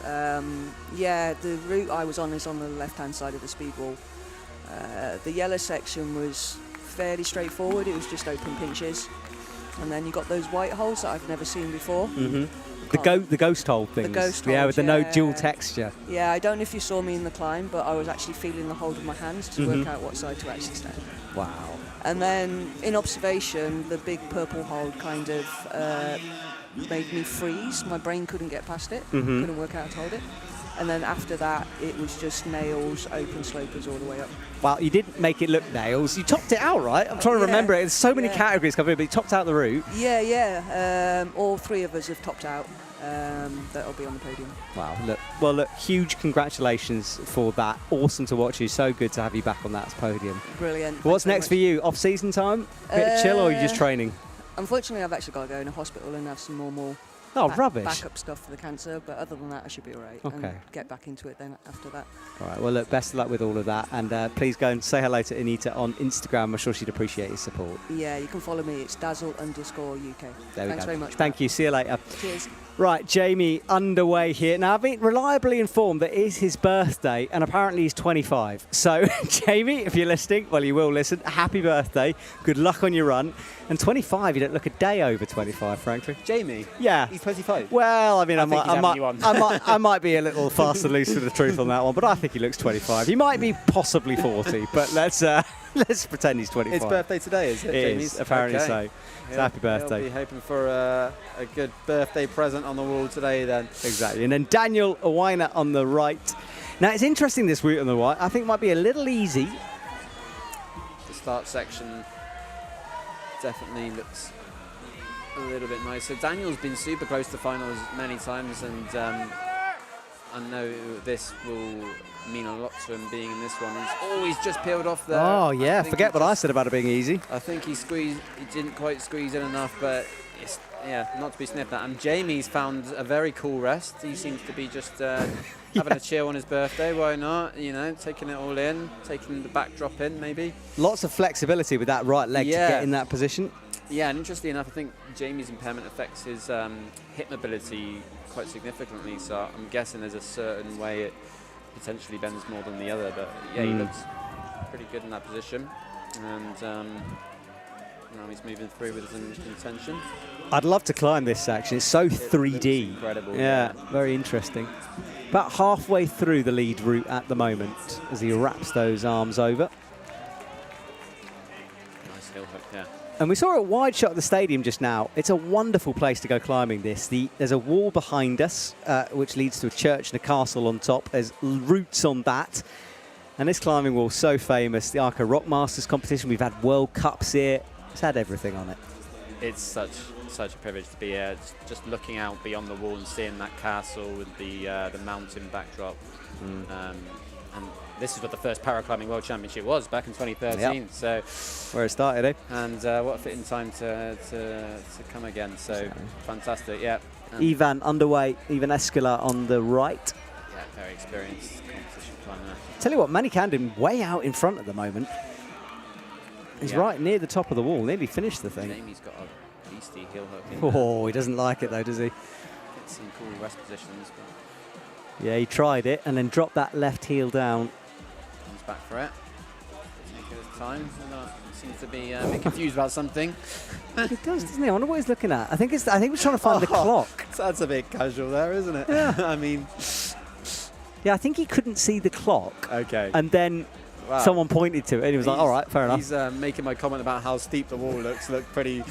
[SPEAKER 8] yeah, the route I was on is on the left-hand side of the speed wall. The yellow section was fairly straightforward. It was just open pinches. And then you got those white holes that I've never seen before.
[SPEAKER 1] Mm-hmm. The ghost hole things.
[SPEAKER 8] The ghost
[SPEAKER 1] yeah,
[SPEAKER 8] holes,
[SPEAKER 1] with the no dual texture.
[SPEAKER 8] Yeah, I don't know if you saw me in the climb, but I was actually feeling the hold of my hands to work out what side to actually stand.
[SPEAKER 1] Wow.
[SPEAKER 8] And then in observation, the big purple hold kind of made me freeze. My brain couldn't get past it, couldn't work out how to hold it. And then after that, it was just nails, open slopers all the way up.
[SPEAKER 1] Well, you didn't make it look nails. You topped it out, right? I'm trying to remember it. There's so many categories coming in, but you topped out the route.
[SPEAKER 8] Yeah. All three of us have topped out. That'll be on the podium.
[SPEAKER 1] Wow. Look, huge congratulations for that. Awesome to watch you. So good to have you back on that podium.
[SPEAKER 8] Brilliant.
[SPEAKER 1] What's next for you? Off-season time? Bit of chill, or are you just training?
[SPEAKER 8] Unfortunately, I've actually got to go in a hospital and have some more
[SPEAKER 1] rubbish.
[SPEAKER 8] backup stuff for the cancer, but other than that, I should be all right.
[SPEAKER 1] Okay.
[SPEAKER 8] And get back into it then after that.
[SPEAKER 1] All right. Well, look, best of luck with all of that. And please go and say hello to Anita on Instagram. I'm sure she'd appreciate your support.
[SPEAKER 8] Yeah, you can follow me. It's dazzle_UK.
[SPEAKER 1] There we
[SPEAKER 8] Thanks
[SPEAKER 1] go.
[SPEAKER 8] very much.
[SPEAKER 1] Thank you. See you later.
[SPEAKER 8] Cheers.
[SPEAKER 1] Right, Jamie, underway here. Now, I've been reliably informed that it is his birthday, and apparently he's 25. So, Jamie, if you're listening, well, you will listen. Happy birthday. Good luck on your run. And 25, you don't look a day over 25, frankly.
[SPEAKER 5] Jamie?
[SPEAKER 1] Yeah.
[SPEAKER 5] He's 25.
[SPEAKER 1] Well, I mean,
[SPEAKER 5] I think he's having you on.
[SPEAKER 1] I might be a little fast and loose with the truth on that one, but I think he looks 25. He might be possibly 40, but let's pretend he's 25.
[SPEAKER 5] It's birthday today, is it,
[SPEAKER 1] It
[SPEAKER 5] Jamie's?
[SPEAKER 1] is, apparently so. So happy birthday.
[SPEAKER 5] He'll be hoping for a good birthday present on the wall today then.
[SPEAKER 1] Exactly. And then Daniel Owina on the right. Now, it's interesting, this route on the right. I think might be a little easy.
[SPEAKER 5] The start section definitely looks a little bit nicer. Daniel's been super close to finals many times, and I know this will mean a lot to him being in this one. He's always just peeled off there.
[SPEAKER 1] Oh, yeah. Forget what I said about it being easy.
[SPEAKER 5] I think he didn't quite squeeze in enough, but it's, yeah, not to be sniffed at. And Jamie's found a very cool rest. He seems to be just having a chill on his birthday. Why not? You know, taking it all in, taking the backdrop in, maybe.
[SPEAKER 1] Lots of flexibility with that right leg to get in that position.
[SPEAKER 5] Yeah, and interestingly enough, I think Jamie's impairment affects his hip mobility quite significantly. So I'm guessing there's a certain way it potentially bends more than the other. But yeah, he looks pretty good in that position. And now he's moving through with some intention.
[SPEAKER 1] I'd love to climb this section. It's so 3D.
[SPEAKER 5] Incredible.
[SPEAKER 1] Yeah, very interesting. About halfway through the lead route at the moment as he wraps those arms over.
[SPEAKER 5] Nice heel hook, yeah.
[SPEAKER 1] And we saw a wide shot of the stadium just now. It's a wonderful place to go climbing this. There's a wall behind us, which leads to a church and a castle on top. There's routes on that. And this climbing wall, so famous. The Arco Rock Masters competition. We've had World Cups here. It's had everything on it.
[SPEAKER 5] It's such a privilege to be here. Just looking out beyond the wall and seeing that castle with the mountain backdrop. And this is what the first Paraclimbing World Championship was back in 2013.
[SPEAKER 1] Yep.
[SPEAKER 5] So
[SPEAKER 1] where it started, eh?
[SPEAKER 5] And what a fitting time to come again. So fantastic, yeah.
[SPEAKER 1] Ivan underway, Ivan Eskila on the right.
[SPEAKER 5] Yeah, very experienced competition climber.
[SPEAKER 1] Tell you what, Manikandin way out in front at the moment. He's right near the top of the wall, nearly finished the thing.
[SPEAKER 5] Jamie's got a beastie heel hook.
[SPEAKER 1] Oh, he doesn't like it though, does he?
[SPEAKER 5] Gets some cool rest positions. But
[SPEAKER 1] yeah, he tried it and then dropped that left heel down.
[SPEAKER 5] Comes back for it. Take his time. Seems to be a bit confused about something.
[SPEAKER 1] He does, doesn't he? I wonder what he's looking at. I think he's trying to find the clock.
[SPEAKER 5] That's a bit casual there, isn't it?
[SPEAKER 1] Yeah.
[SPEAKER 5] I mean,
[SPEAKER 1] yeah, I think he couldn't see the clock.
[SPEAKER 5] Okay.
[SPEAKER 1] And then someone pointed to it, and he was like, "All right, fair enough."
[SPEAKER 5] He's making my comment about how steep the wall looks. Look pretty.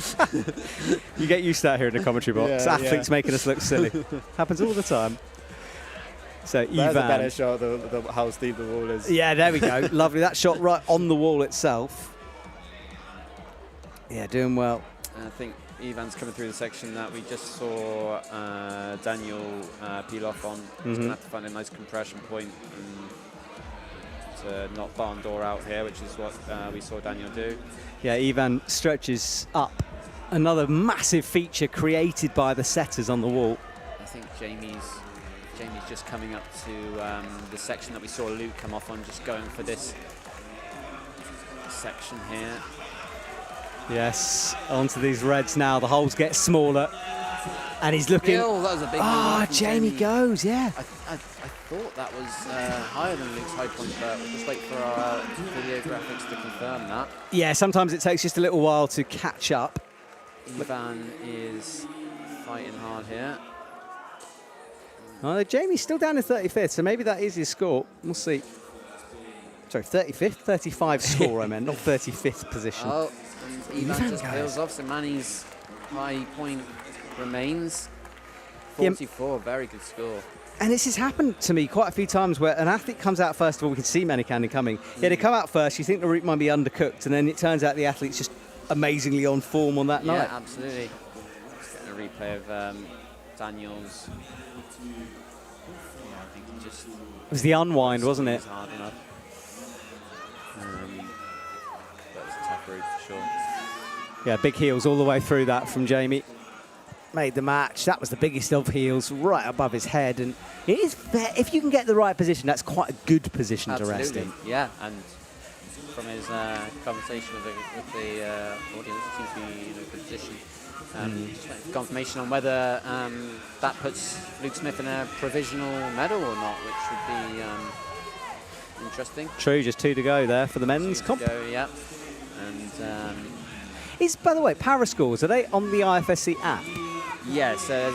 [SPEAKER 1] You get used to that here in the commentary box.
[SPEAKER 5] Yeah,
[SPEAKER 1] Athletes making us look silly. Happens all the time. So
[SPEAKER 5] That's
[SPEAKER 1] Ivan.
[SPEAKER 5] a better shot of how steep the wall is.
[SPEAKER 1] Yeah, there we go. Lovely. That shot right on the wall itself. Yeah, doing well.
[SPEAKER 5] I think Ivan's coming through the section that we just saw Daniel peel off on. He's going to have to find a nice compression point and to not barn door out here, which is what we saw Daniel do.
[SPEAKER 1] Yeah, Ivan stretches up. Another massive feature created by the setters on the wall.
[SPEAKER 5] I think Jamie's just coming up to the section that we saw Luke come off on, just going for this section here.
[SPEAKER 1] Yes, onto these reds now. The holes get smaller. And he's looking.
[SPEAKER 5] Oh, that was a big
[SPEAKER 1] Ah, Jamie goes, yeah.
[SPEAKER 5] I thought that was higher than Luke's high point, but we'll just wait for our video graphics to confirm that.
[SPEAKER 1] Yeah, sometimes it takes just a little while to catch up.
[SPEAKER 5] Ivan is fighting hard here.
[SPEAKER 1] Jamie's still down in 35th, so maybe that is his score. We'll see. Sorry, 35th? 35 score, I meant, not 35th position.
[SPEAKER 5] Oh, and Ivan just peels off, so Manny's high point remains. 44, very good score.
[SPEAKER 1] And this has happened to me quite a few times where an athlete comes out first of all, we can see Manikandin coming. Yeah, they come out first, you think the route might be undercooked, and then it turns out the athlete's just amazingly on form on that night.
[SPEAKER 5] Yeah, absolutely. Just getting a replay of Daniel's. Yeah, I think he just.
[SPEAKER 1] It was the unwind, wasn't it?
[SPEAKER 5] Hard enough. That was a tough route for sure.
[SPEAKER 1] Yeah, big heels all the way through that from Jamie. Made the match. That was the biggest of heels, right above his head. And it is fair. If you can get the right position, that's quite a good position to rest in.
[SPEAKER 5] Yeah, and from his conversation with the audience, it seems to be in a good position. Just waiting for confirmation on whether that puts Luke Smith in a provisional medal or not, which would be interesting.
[SPEAKER 1] True, just 2 to go there for the men's comp.
[SPEAKER 5] Yeah, and
[SPEAKER 1] By the way, Parascores, are they on the IFSC app?
[SPEAKER 5] Yeah, so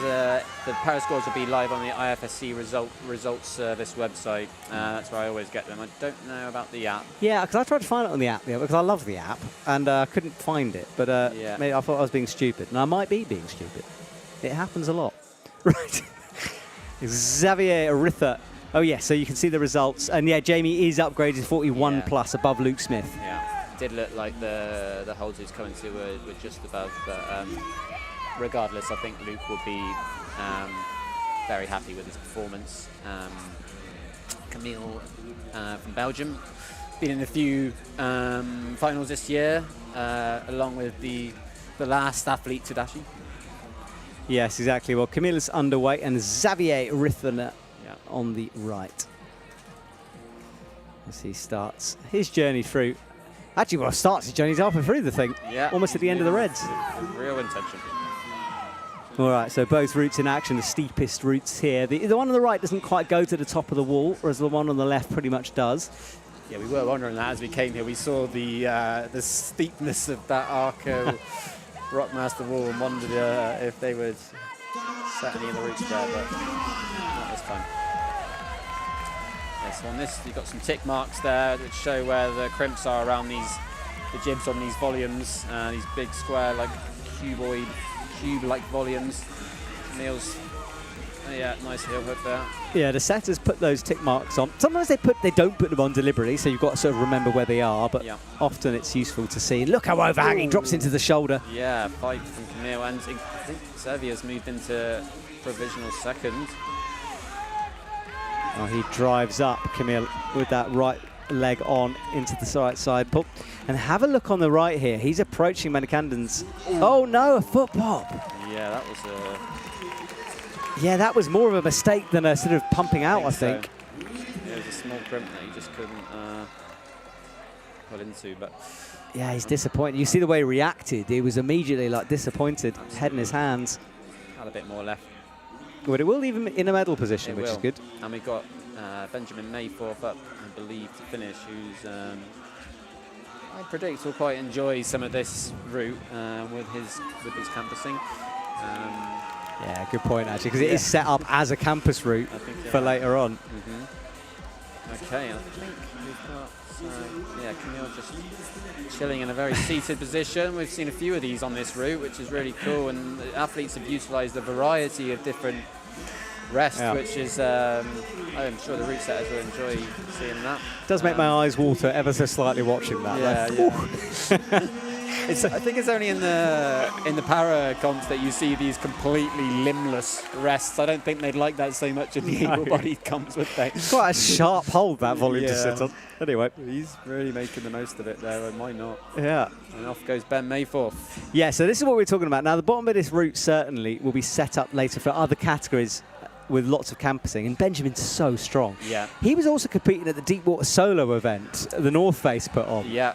[SPEAKER 5] the Parascores will be live on the IFSC results service website. That's where I always get them. I don't know about the app.
[SPEAKER 1] Yeah, because I tried to find it on the app, because I love the app, and I couldn't find it. But
[SPEAKER 5] Yeah.
[SPEAKER 1] maybe I thought I was being stupid, and I might be being stupid. It happens a lot. Right. Xavier Rither. Oh, yeah, so you can see the results. And, yeah, Jamie is upgraded to 41 plus above Luke Smith.
[SPEAKER 5] Yeah, did look like the holds he's coming to were just above, but regardless, I think Luke will be very happy with his performance. Camille from Belgium, been in a few finals this year, along with the last athlete, Tadashi.
[SPEAKER 1] Yes, exactly. Well, Camille's underway, and Xavier Rither on the right. As he starts his journey through. Actually, well, starts his journey, he's halfway through the thing.
[SPEAKER 5] Yeah.
[SPEAKER 1] Almost at the end of the Reds.
[SPEAKER 5] Real intention.
[SPEAKER 1] All right, so both routes in action, the steepest routes here. The one on the right doesn't quite go to the top of the wall, whereas the one on the left pretty much does.
[SPEAKER 5] Yeah, we were wondering that as we came here. We saw the steepness of that Arco Rockmaster wall and wondered if they would set any of the routes there, but not this time. Yeah, so on this, you've got some tick marks there which show where the crimps are around the jibs on these volumes, these big square, like cube-like volumes. Neil's, yeah, nice heel hook there.
[SPEAKER 1] Yeah, the setters put those tick marks on. Sometimes they don't put them on deliberately, so you've got to sort of remember where they are, but often it's useful to see. Look how overhanging, drops into the shoulder.
[SPEAKER 5] Yeah, fight from Camille, and I think Xavier's moved into provisional second.
[SPEAKER 1] Oh, he drives up Camille with that right leg on into the right side pull. And have a look on the right here. He's approaching Manikandan's. Oh no, a foot pop.
[SPEAKER 5] Yeah, that was a...
[SPEAKER 1] Yeah, that was more of a mistake than a sort of pumping out, I think.
[SPEAKER 5] So. Yeah, it was a small crimp that he just couldn't pull into, but...
[SPEAKER 1] Yeah, he's disappointed. You see the way he reacted. He was immediately like disappointed, head in his hands.
[SPEAKER 5] Had a bit more left.
[SPEAKER 1] But it will leave him in a medal position, which is good.
[SPEAKER 5] And we've got Benjamin Mayforth up, I believe, to finish, who's... I predict will quite enjoy some of this route with his campusing.
[SPEAKER 1] Yeah, good point, actually, because it is set up as a campus route for later on.
[SPEAKER 5] Okay, I think we've got, Camille just chilling in a very seated position. We've seen a few of these on this route, which is really cool, and the athletes have utilised a variety of different rests, which is, I'm sure the route setters will enjoy seeing that.
[SPEAKER 1] It does make my eyes water ever so slightly watching that.
[SPEAKER 5] Yeah. I think it's only in the para comps that you see these completely limbless rests. I don't think they'd like that so much in the able-bodied comps, would they?
[SPEAKER 1] It's quite a sharp hold, that volume to sit on. Anyway.
[SPEAKER 5] He's really making the most of it there, and why not?
[SPEAKER 1] Yeah.
[SPEAKER 5] And off goes Ben Mayforth.
[SPEAKER 1] Yeah, so this is what we're talking about. Now, the bottom of this route certainly will be set up later for other categories with lots of campusing, and Benjamin's so strong.
[SPEAKER 5] Yeah.
[SPEAKER 1] He was also competing at the Deepwater Solo event the North Face put on.
[SPEAKER 5] Yeah.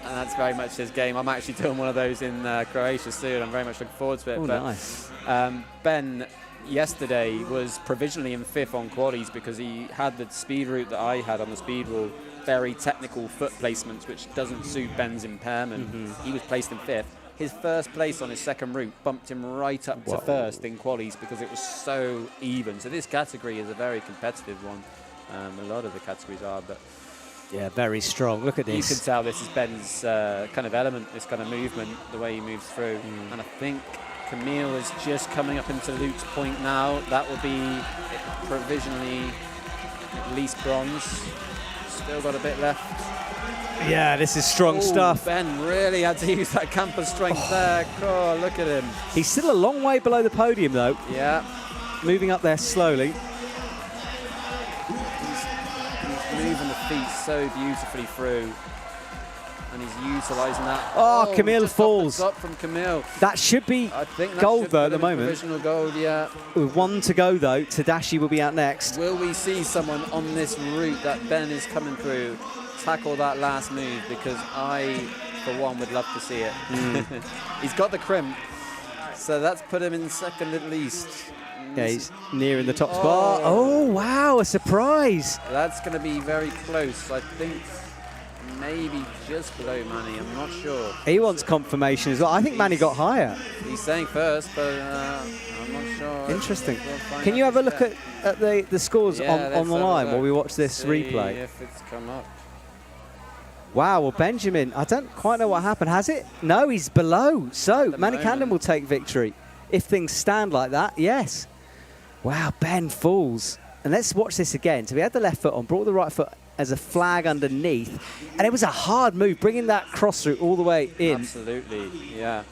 [SPEAKER 5] And that's very much his game. I'm actually doing one of those in Croatia soon. I'm very much looking forward to it.
[SPEAKER 1] Oh, nice.
[SPEAKER 5] Ben yesterday was provisionally in 5th on qualies because he had the speed route that I had on the speed wall, very technical foot placements, which doesn't suit Ben's impairment. He was placed in 5th. His first place on his second route bumped him right up to 1st in qualies because it was so even. So this category is a very competitive one. A lot of the categories are, but...
[SPEAKER 1] Yeah, very strong. Look at this.
[SPEAKER 5] You can tell this is Ben's kind of element, this kind of movement, the way he moves through. And I think Camille is just coming up into Luke's point now. That will be provisionally at least bronze. Still got a bit left.
[SPEAKER 1] Yeah, this is strong stuff.
[SPEAKER 5] Ben really had to use that campus strength there. Oh, look at him.
[SPEAKER 1] He's still a long way below the podium, though.
[SPEAKER 5] Yeah.
[SPEAKER 1] Moving up there slowly.
[SPEAKER 5] Moving the feet so beautifully through, and he's utilising that.
[SPEAKER 1] Oh, Camille falls.
[SPEAKER 5] Up from Camille.
[SPEAKER 1] That should be
[SPEAKER 5] I think that
[SPEAKER 1] gold
[SPEAKER 5] should
[SPEAKER 1] though at the moment.
[SPEAKER 5] Provisional gold, yeah.
[SPEAKER 1] With 1 to go though, Tadashi will be out next.
[SPEAKER 5] Will we see someone on this route that Ben is coming through tackle that last move? Because I, for one, would love to see it. He's got the crimp, so that's put him in second at least.
[SPEAKER 1] Yeah, he's near in the top spot. Oh, wow, a surprise.
[SPEAKER 5] That's going to be very close. I think maybe just below Manny. I'm not sure.
[SPEAKER 1] He wants confirmation as well. I think Manny got higher.
[SPEAKER 5] He's saying first, but I'm not sure.
[SPEAKER 1] Interesting.
[SPEAKER 5] We'll find
[SPEAKER 1] Can
[SPEAKER 5] out
[SPEAKER 1] you have a
[SPEAKER 5] in
[SPEAKER 1] look
[SPEAKER 5] bit.
[SPEAKER 1] at the scores
[SPEAKER 5] Yeah,
[SPEAKER 1] on
[SPEAKER 5] let's
[SPEAKER 1] the
[SPEAKER 5] have a
[SPEAKER 1] line
[SPEAKER 5] look.
[SPEAKER 1] while we watch this
[SPEAKER 5] See
[SPEAKER 1] replay?
[SPEAKER 5] if it's come up.
[SPEAKER 1] Wow, well, Benjamin, I don't quite know what happened. Has it? No, he's below. So,
[SPEAKER 5] the
[SPEAKER 1] Manny
[SPEAKER 5] moment.
[SPEAKER 1] Camden will take victory. If things stand like that, yes. Wow, Ben falls. And let's watch this again. So we had the left foot on, brought the right foot as a flag underneath. And it was a hard move, bringing that cross through all the way in.
[SPEAKER 5] Absolutely, yeah.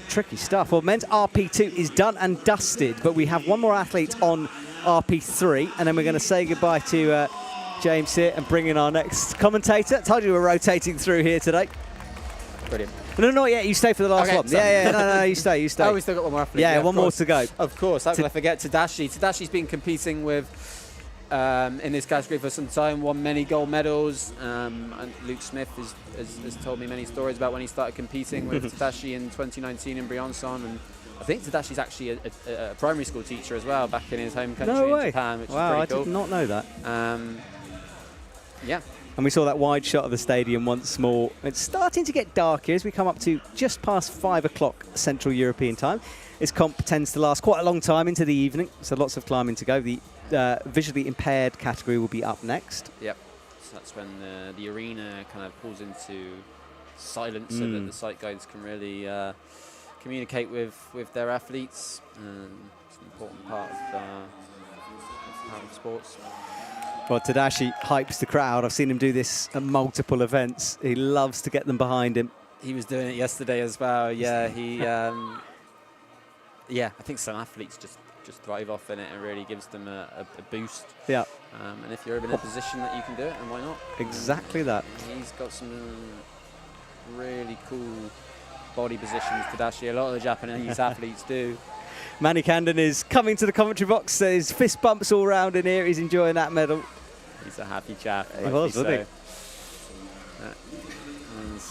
[SPEAKER 1] Tricky stuff. Well, men's RP2 is done and dusted, but we have one more athlete on RP3, and then we're going to say goodbye to James here and bring in our next commentator. Told you we're rotating through here today.
[SPEAKER 5] Brilliant.
[SPEAKER 1] No, not yet. You stay for the last
[SPEAKER 5] Okay,
[SPEAKER 1] one.
[SPEAKER 5] sorry.
[SPEAKER 1] Yeah, no, you stay.
[SPEAKER 5] Oh, we still got one more athlete.
[SPEAKER 1] Yeah,
[SPEAKER 5] of
[SPEAKER 1] one more
[SPEAKER 5] course.
[SPEAKER 1] to go.
[SPEAKER 5] Of course, how could I forget Tadashi? Tadashi's been competing with in this category for some time, won many gold medals. And Luke Smith has told me many stories about when he started competing with Tadashi in 2019 in Briançon. And I think Tadashi's actually a primary school teacher as well, back in his home country
[SPEAKER 1] No
[SPEAKER 5] in
[SPEAKER 1] way.
[SPEAKER 5] Japan, which
[SPEAKER 1] Wow,
[SPEAKER 5] is
[SPEAKER 1] I
[SPEAKER 5] pretty cool.
[SPEAKER 1] did not know that.
[SPEAKER 5] Yeah.
[SPEAKER 1] And we saw that wide shot of the stadium once more. It's starting to get dark here as we come up to just past 5 o'clock Central European time. This comp tends to last quite a long time into the evening, so lots of climbing to go. The visually impaired category will be up next.
[SPEAKER 5] Yep. So that's when the arena kind of pulls into silence so that the sight guides can really communicate with their athletes. It's an important part of sports.
[SPEAKER 1] Well, Tadashi hypes the crowd. I've seen him do this at multiple events. He loves to get them behind him.
[SPEAKER 5] He was doing it yesterday as well. Yeah, he. Yeah, I think some athletes just thrive off in it and really gives them a boost.
[SPEAKER 1] Yeah.
[SPEAKER 5] And if you're in a position that you can do it, and why not?
[SPEAKER 1] Exactly that.
[SPEAKER 5] He's got some really cool body positions, Tadashi. A lot of the Japanese athletes do.
[SPEAKER 1] Manny Camden is coming to the commentary box. There's fist bumps all round in here. He's enjoying that medal.
[SPEAKER 5] He's a happy chap.
[SPEAKER 1] He was, wasn't he?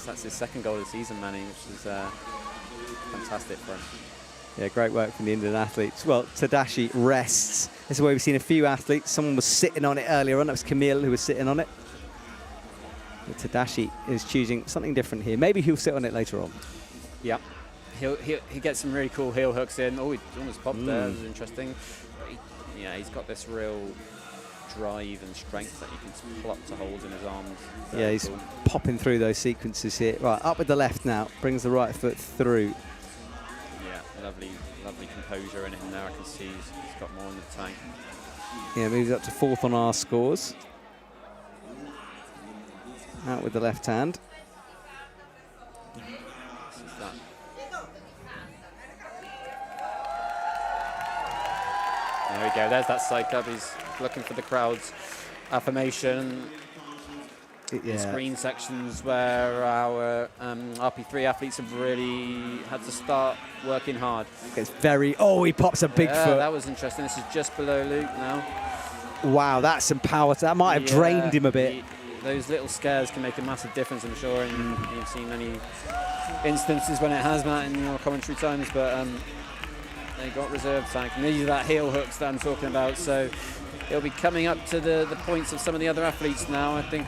[SPEAKER 5] That's his second goal of the season, Manny, which is fantastic for him.
[SPEAKER 1] Yeah, great work from the Indian athletes. Well, Tadashi rests. This is where we've seen a few athletes. Someone was sitting on it earlier on. That was Camille who was sitting on it. But Tadashi is choosing something different here. Maybe he'll sit on it later on.
[SPEAKER 5] Yeah. He gets some really cool heel hooks in. Oh, he almost popped there. That was interesting. Yeah, he's got this real drive and strength that you can plot to hold in his arms.
[SPEAKER 1] Yeah, he's popping through those sequences here. Right, up with the left now. Brings the right foot through.
[SPEAKER 5] Yeah, lovely composure in him there. I can see he's got more in the tank.
[SPEAKER 1] Yeah, moves up to 4th on our scores. Out with the left hand.
[SPEAKER 5] There we go, there's that side club. He's looking for the crowd's affirmation.
[SPEAKER 1] Yeah.
[SPEAKER 5] Screen sections where our RP3 athletes have really had to start working hard.
[SPEAKER 1] It's very, he pops a big foot.
[SPEAKER 5] That was interesting. This is just below Luke now.
[SPEAKER 1] Wow, that's some power. That might have drained him a bit.
[SPEAKER 5] Those little scares can make a massive difference, I'm sure, and you've seen many instances when it has, Matt, in your commentary times, but they got reserve tank, and these are that heel hooks that I'm talking about, so it'll be coming up to the points of some of the other athletes now. I think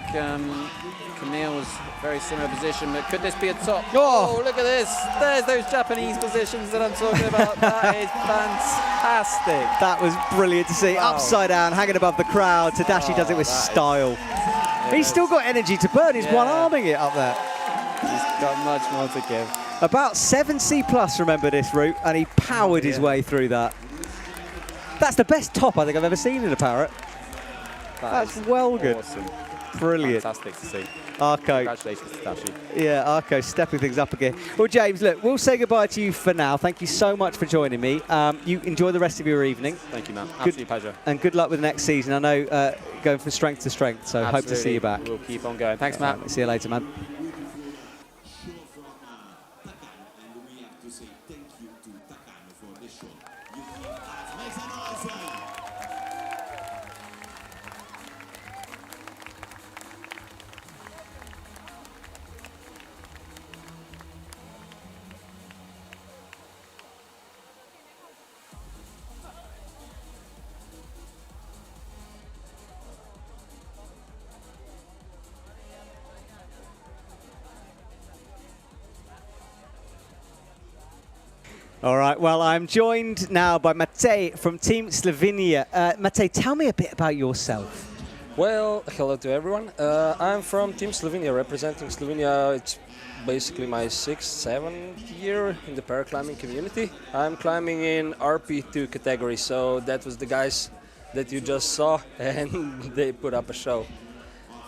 [SPEAKER 5] Camille was very similar position, but could this be a top? Oh, look at this. There's those Japanese positions that I'm talking about. That is fantastic.
[SPEAKER 1] That was brilliant to see. Upside down, hanging above the crowd. Tadashi does it with style. He's still got energy to burn. He's one-arming it up there.
[SPEAKER 5] He's got much more to give.
[SPEAKER 1] About 7 C+, remember this route, and he powered his way through that. That's the best top I think I've ever seen in a Parrot. That's well good.
[SPEAKER 5] Awesome.
[SPEAKER 1] Brilliant.
[SPEAKER 5] Fantastic to see.
[SPEAKER 1] Arco.
[SPEAKER 5] Congratulations to Tadashi.
[SPEAKER 1] Yeah, Arco stepping things up again. Well, James, look, we'll say goodbye to you for now. Thank you so much for joining me. You enjoy the rest of your evening.
[SPEAKER 5] Thank you, man. Absolute pleasure.
[SPEAKER 1] And good luck with the next season. I know going from strength to strength, so
[SPEAKER 5] Absolutely.
[SPEAKER 1] hope to see you back.
[SPEAKER 5] We'll keep on going. Thanks, Matt.
[SPEAKER 1] See you later, man.
[SPEAKER 4] And we have to say thank you to Takano for the show. Make some noise!
[SPEAKER 1] All right, well, I'm joined now by Matej from Team Slovenia. Matej, tell me a bit about yourself.
[SPEAKER 9] Well, hello to everyone. I'm from Team Slovenia, representing Slovenia. It's basically my 6th, 7th year in the paraclimbing community. I'm climbing in RP2 category, so that was the guys that you just saw, and they put up a show.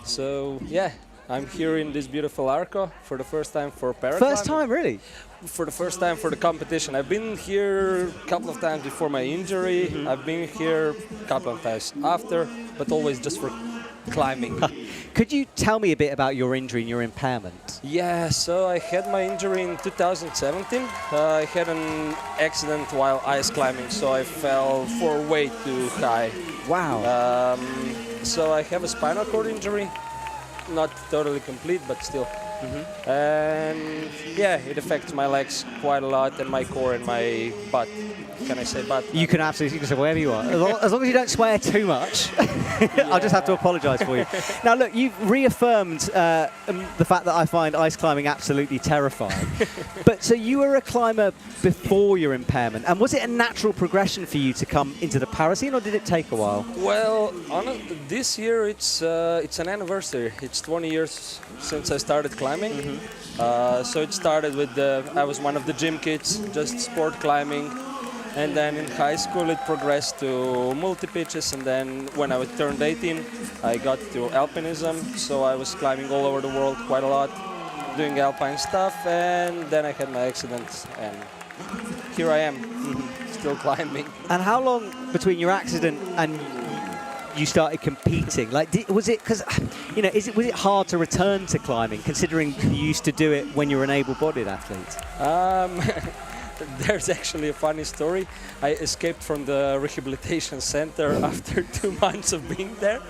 [SPEAKER 9] So yeah, I'm here in this beautiful Arco for the first time for paraclimbing.
[SPEAKER 1] First time, really?
[SPEAKER 9] For the first time for the competition. I've been here a couple of times before my injury. I've been here a couple of times after, but always just for climbing.
[SPEAKER 1] Could you tell me a bit about your injury and your impairment?
[SPEAKER 9] Yeah, so I had my injury in 2017. I had an accident while ice climbing, so I fell for way too high.
[SPEAKER 1] Wow.
[SPEAKER 9] So I have a spinal cord injury, not totally complete, but still. And yeah, it affects my legs quite a lot, and my core and my butt. Can I say butt?
[SPEAKER 1] You can absolutely, you can say whatever you want. As long as you don't swear too much, I'll just have to apologise for you. Now look, you've reaffirmed the fact that I find ice climbing absolutely terrifying. But so you were a climber before your impairment, and was it a natural progression for you to come into the para scene, or did it take a while?
[SPEAKER 9] Well, this year it's an anniversary. It's 20 years since I started climbing. So it started with I was one of the gym kids, just sport climbing. And then in high school it progressed to multi-pitches, and then when I turned 18 I got to alpinism, so I was climbing all over the world quite a lot, doing alpine stuff, and then I had my accident, and here I am, still climbing.
[SPEAKER 1] And how long between your accident and you started competing? Like, was it because, you know, was it hard to return to climbing, considering you used to do it when you were an able-bodied athlete?
[SPEAKER 9] There's actually a funny story. I escaped from the rehabilitation center after 2 months of being there.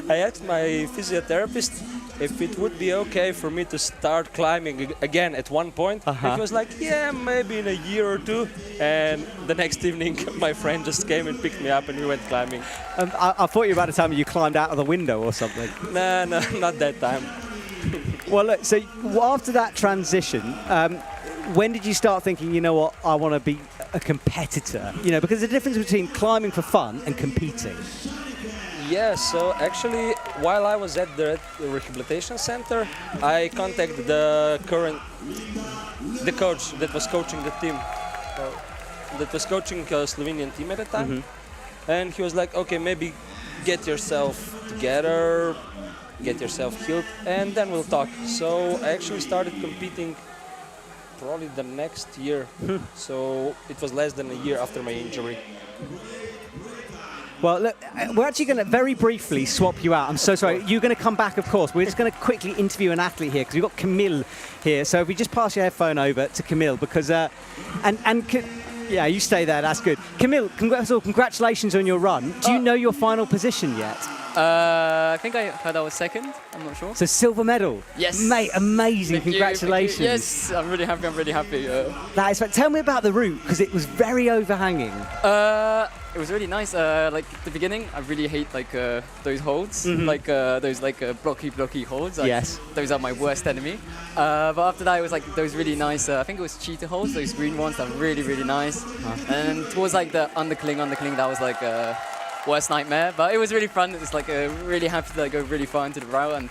[SPEAKER 9] I asked my physiotherapist if it would be okay for me to start climbing again at one point. And he was like, yeah, maybe in a year or two. And the next evening, my friend just came and picked me up and we went climbing.
[SPEAKER 1] I thought you were about to tell me you climbed out of the window or something.
[SPEAKER 9] No, not that time.
[SPEAKER 1] Well, look, so after that transition, when did you start thinking, you know what, I want to be a competitor? You know, because there's a difference between climbing for fun and competing.
[SPEAKER 9] Yeah, so actually, while I was at the rehabilitation center, I contacted the coach that was coaching the team, that was coaching a Slovenian team at the time. And he was like, okay, maybe get yourself together, get yourself healed, and then we'll talk. So I actually started competing probably the next year. So it was less than a year after my injury.
[SPEAKER 1] Well, look, we're actually going to very briefly swap you out. I'm so sorry. You're going to come back, of course. We're just going to quickly interview an athlete here because we've got Camille here. So if we just pass your headphone over to Camille, because yeah, you stay there. That's good. Camille, congratulations on your run. Do you know your final position yet?
[SPEAKER 10] I think I heard I was second. I'm not sure.
[SPEAKER 1] So silver medal.
[SPEAKER 10] Yes.
[SPEAKER 1] Mate, amazing.
[SPEAKER 10] Thank you,
[SPEAKER 1] congratulations.
[SPEAKER 10] thank you. Yes, I'm really happy.
[SPEAKER 1] That is, tell me about the route, because it was very overhanging.
[SPEAKER 10] It was really nice. Like at the beginning, I really hate like those holds, like those blocky holds. Like,
[SPEAKER 1] yes.
[SPEAKER 10] Those are my worst enemy. But after that, it was like those really nice. I think it was cheetah holds, those green ones that were really, really nice. And towards like the undercling, that was like worst nightmare. But it was really fun. It's like really happy to like, go really far into the route and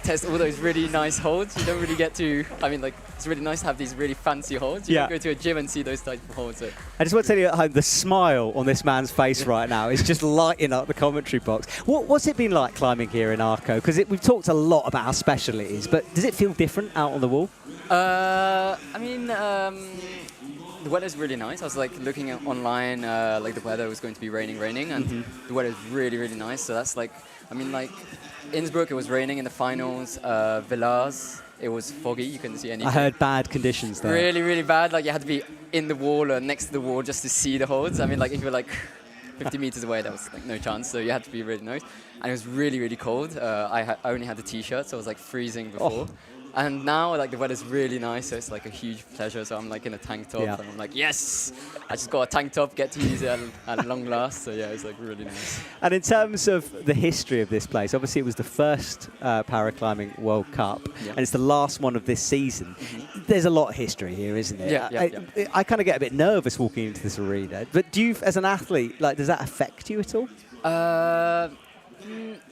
[SPEAKER 10] test all those really nice holds. You don't really get to, I mean, like, it's really nice to have these really fancy holds. You can go to a gym and see those types of holds. So.
[SPEAKER 1] I just want to tell you at home, the smile on this man's face right now is just lighting up the commentary box. What's it been like climbing here in Arco? Because we've talked a lot about how special it is, but does it feel different out on the wall?
[SPEAKER 10] I mean, the weather's really nice. I was like looking at online, like the weather was going to be raining, and the weather's really, really nice. So that's like, I mean, like Innsbruck, it was raining in the finals. Villars, it was foggy. You couldn't see anything.
[SPEAKER 1] I heard bad conditions there.
[SPEAKER 10] Really, really bad. Like you had to be in the wall or next to the wall just to see the holds. I mean, like if you were like 50 meters away, there was like no chance. So you had to be really nice. And it was really, really cold. I only had the t-shirt, so I was like freezing before. And now, like, the weather's really nice, so it's like a huge pleasure. So I'm like in a tank top, and I'm like, yes, I just got a tank top, get to use it at long last. So yeah, it's like really nice.
[SPEAKER 1] And in terms of the history of this place, obviously it was the first Paraclimbing World Cup, and it's the last one of this season. There's a lot of history here, isn't it? I kind of get a bit nervous walking into this arena. But do you, as an athlete, like, does that affect you at all?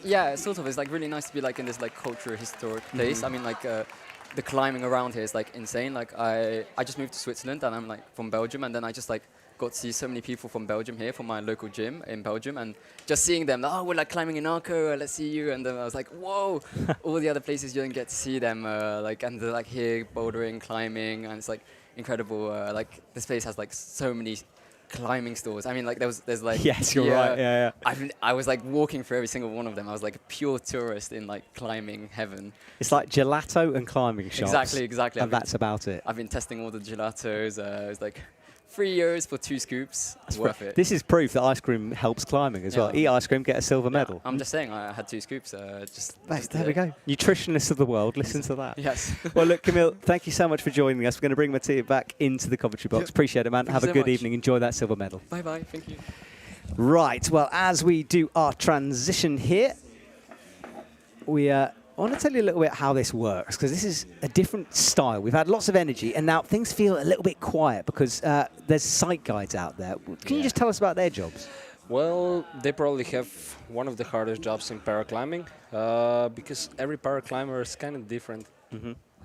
[SPEAKER 10] Yeah, sort of. It's like really nice to be like in this like cultural historic place. I mean, like the climbing around here is like insane. Like I just moved to Switzerland and I'm like from Belgium, and then I just like got to see so many people from Belgium here from my local gym in Belgium, and just seeing them, oh, we're like climbing in Arco, let's see you, and then I was like, whoa, all the other places you don't get to see them, like, and they're like here bouldering, climbing, and it's like incredible. Like this place has like so many climbing stores. I mean, like there's like
[SPEAKER 1] yes, you're right. Yeah.
[SPEAKER 10] I was like walking through every single one of them. I was like a pure tourist in like climbing heaven.
[SPEAKER 1] It's like gelato and climbing shops.
[SPEAKER 10] Exactly.
[SPEAKER 1] And that's about it.
[SPEAKER 10] I've been testing all the gelatos. It's like €3 for 2 scoops. It's worth it.
[SPEAKER 1] This is proof that ice cream helps climbing as well. Eat ice cream, get a silver medal.
[SPEAKER 10] I'm just saying, I had 2 scoops.
[SPEAKER 1] There we go. Nutritionists of the world, listen to that.
[SPEAKER 10] Yes.
[SPEAKER 1] Well, look, Camille, thank you so much for joining us. We're going to bring Mattia back into the commentary box. Appreciate it, man. Have a good evening. Enjoy that silver medal.
[SPEAKER 10] Bye-bye. Thank you.
[SPEAKER 1] Right. Well, as we do our transition here, I want to tell you a little bit how this works, because this is a different style. We've had lots of energy, and now things feel a little bit quiet because there's sight guides out there. Can you just tell us about their jobs?
[SPEAKER 9] Well, they probably have one of the hardest jobs in paraclimbing, because every paraclimber is kind of different.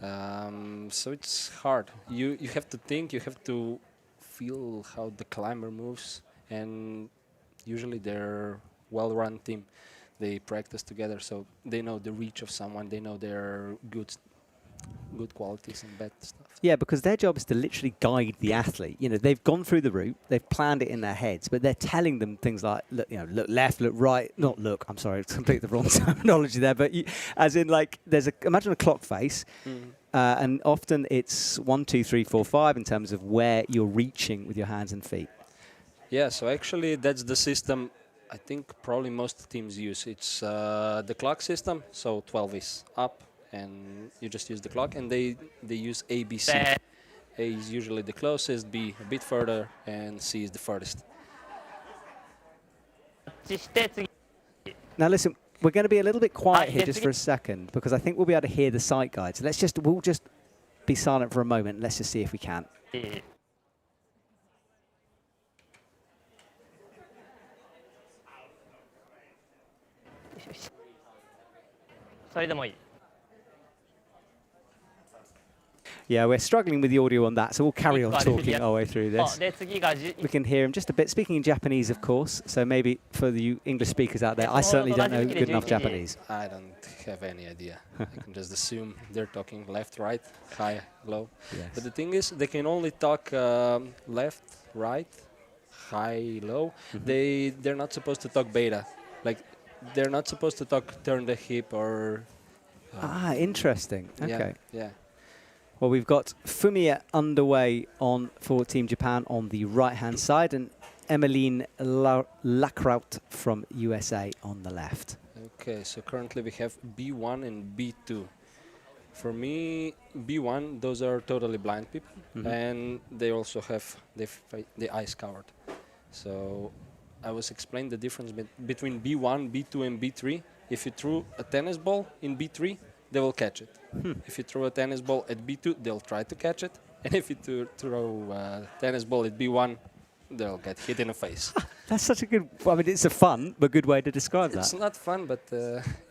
[SPEAKER 9] So it's hard. You have to think, you have to feel how the climber moves, and usually they're well-run team. They practice together, so they know the reach of someone. They know their good qualities and bad stuff.
[SPEAKER 1] Yeah, because their job is to literally guide the athlete. You know, they've gone through the route, they've planned it in their heads, but they're telling them things like, look, you know, look left, look right. Not look. I'm sorry, it's completely the wrong terminology there. But as in, like, imagine a clock face, and often it's 1, 2, 3, 4, 5 in terms of where you're reaching with your hands and feet.
[SPEAKER 9] Yeah. So actually, that's the system I think probably most teams use. It's the clock system, so 12 is up, and you just use the clock, and they use A, B, C. A is usually the closest, B a bit further, and C is the furthest.
[SPEAKER 1] Now listen, we're going to be a little bit quiet here just for a second, because I think we'll be able to hear the sight guides. We'll just be silent for a moment. Let's just see if we can.
[SPEAKER 11] それでもいい。
[SPEAKER 1] Yeah, we're struggling with the audio on that, so we'll carry on talking our way through this. We can hear him just a bit, speaking in Japanese, of course, so maybe for the English speakers out there, I certainly don't know good enough Japanese.
[SPEAKER 9] I don't have any idea. I can just assume they're talking left, right, high, low.
[SPEAKER 1] Yes.
[SPEAKER 9] But the thing is, they can only talk left, right, high, low. They're not supposed to talk beta. Like, they're not supposed to talk turn the hip or...
[SPEAKER 1] Interesting. Okay.
[SPEAKER 9] Yeah.
[SPEAKER 1] Well, we've got Fumiya underway for Team Japan on the right-hand side, and Emmeline Lacroute from USA on the left.
[SPEAKER 9] Okay, so currently we have B1 and B2. For me, B1, those are totally blind people, and they also have the eyes covered. So I was explaining the difference between B1, B2, and B3. If you threw a tennis ball in B3, they will catch it. If you throw a tennis ball at B2, they'll try to catch it. And if you throw a tennis ball at B1, they'll get hit in the face.
[SPEAKER 1] That's such a good... I mean, it's a fun but good way to describe that.
[SPEAKER 9] It's not fun, but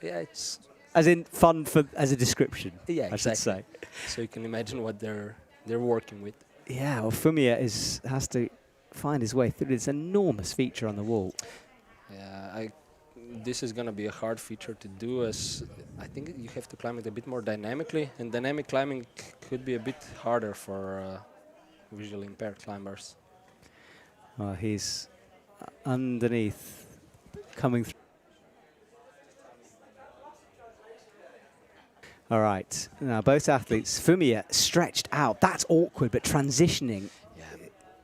[SPEAKER 9] yeah, it's...
[SPEAKER 1] As in fun as a description,
[SPEAKER 9] yeah,
[SPEAKER 1] I should say.
[SPEAKER 9] So you can imagine what they're working with.
[SPEAKER 1] Yeah, well, Fumiya has to find his way through this enormous feature on the wall.
[SPEAKER 9] Yeah, this is going to be a hard feature to do, as I think you have to climb it a bit more dynamically, and dynamic climbing could be a bit harder for visually impaired climbers.
[SPEAKER 1] He's underneath, coming through. All right, now both athletes, Fumiya stretched out. That's awkward, but transitioning.
[SPEAKER 9] Yeah.